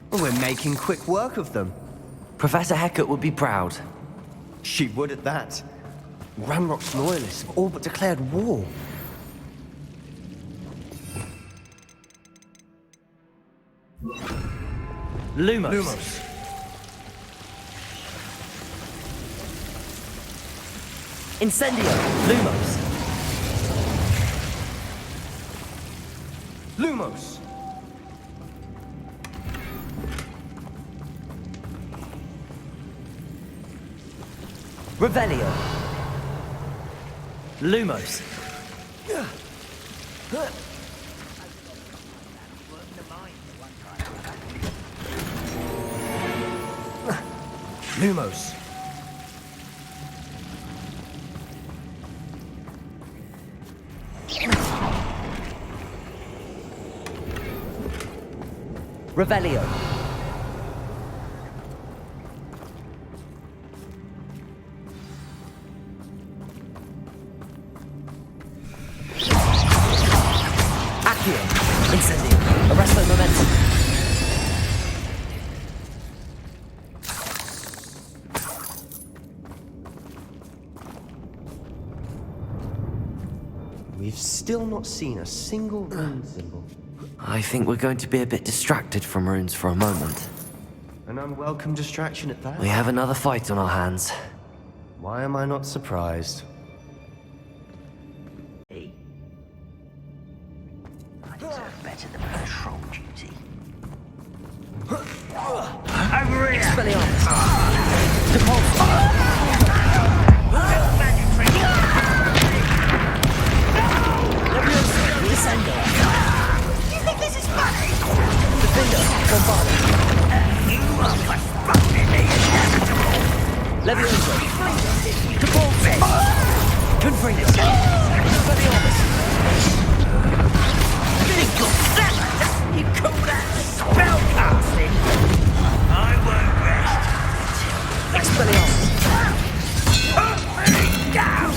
We're making quick work of them. Professor Hecat would be proud. She would at that. Ranrock's loyalists have all but declared war. Lumos. Incendio. Lumos. Lumos! Revelio. Lumos. Lumos. Revelio. Accio. Incendio. Arresto momentum. We've still not seen a single rune symbol. I think we're going to be a bit distracted from runes for a moment. An unwelcome distraction at that. We have another fight on our hands. Why am I not surprised? I deserve better than patrol duty. Over here! Expelliarmus! Depulso! Descendo! You think this is funny? Defendo! Bombado! You are postponing the inevitable! Levioso! Depulso! Confringo! Expelliarmus! Think you're clever? You call that spellcasting? I won't rest. Expelliarmus! Put me down!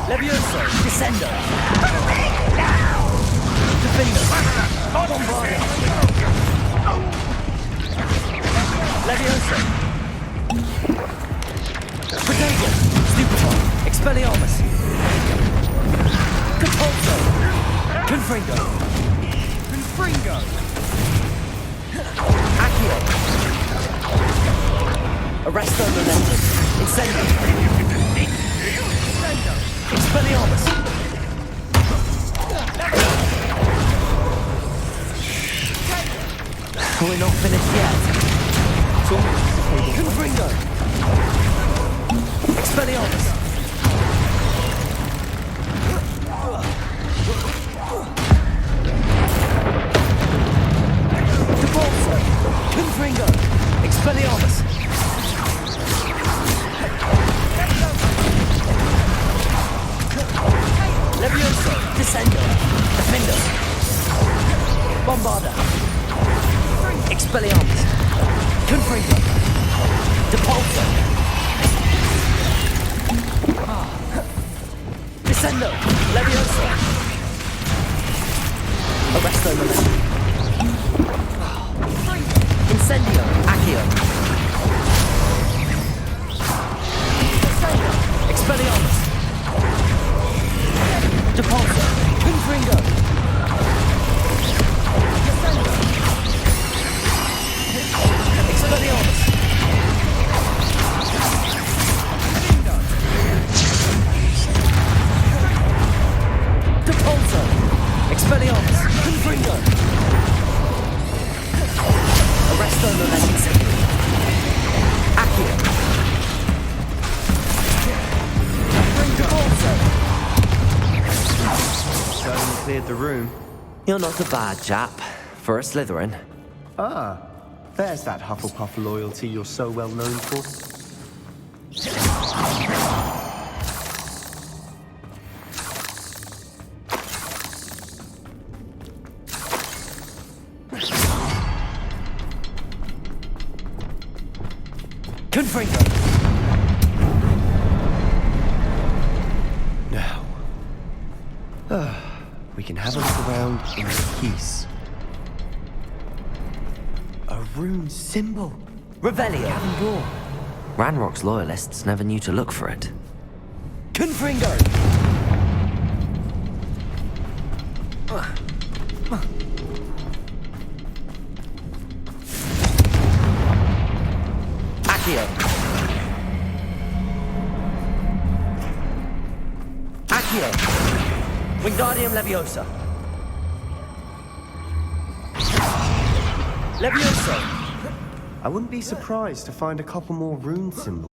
Levioso! Descendo! Put me down! Defendo! Bombado! Levioso! Protego! Stupefy! Expelliarmus! Compulso! Confringo! Confringo! Accio! Arresto momentum! Incendio! Expelliarmus! We're not finished yet. Confringo! Expelliarmus! Depulso! Confringo! Expelliarmus! Levioso! Descendo! Defendo! Bombarda! Expelliarmus! Confringo! Depulso! Descendo! Levioso! Arresto momentum! Incendio! Accio! Descendo! Expelliarmus! Depulso! Confringo! Descendo! Expelliarmus! Depulso! Expelliarmus! Confringo! Arresto momentum! Accio! Depulso! So you cleared the room. You're not a bad chap for a Slytherin. Ah, there's that Hufflepuff loyalty you're so well known for. Confringo! Now, we can have a look around in peace. A rune symbol. Revelio! Ranrock's loyalists never knew to look for it. Confringo! Accio! Accio! Wingardium Leviosa! Levioso! I wouldn't be surprised to find a couple more rune symbols.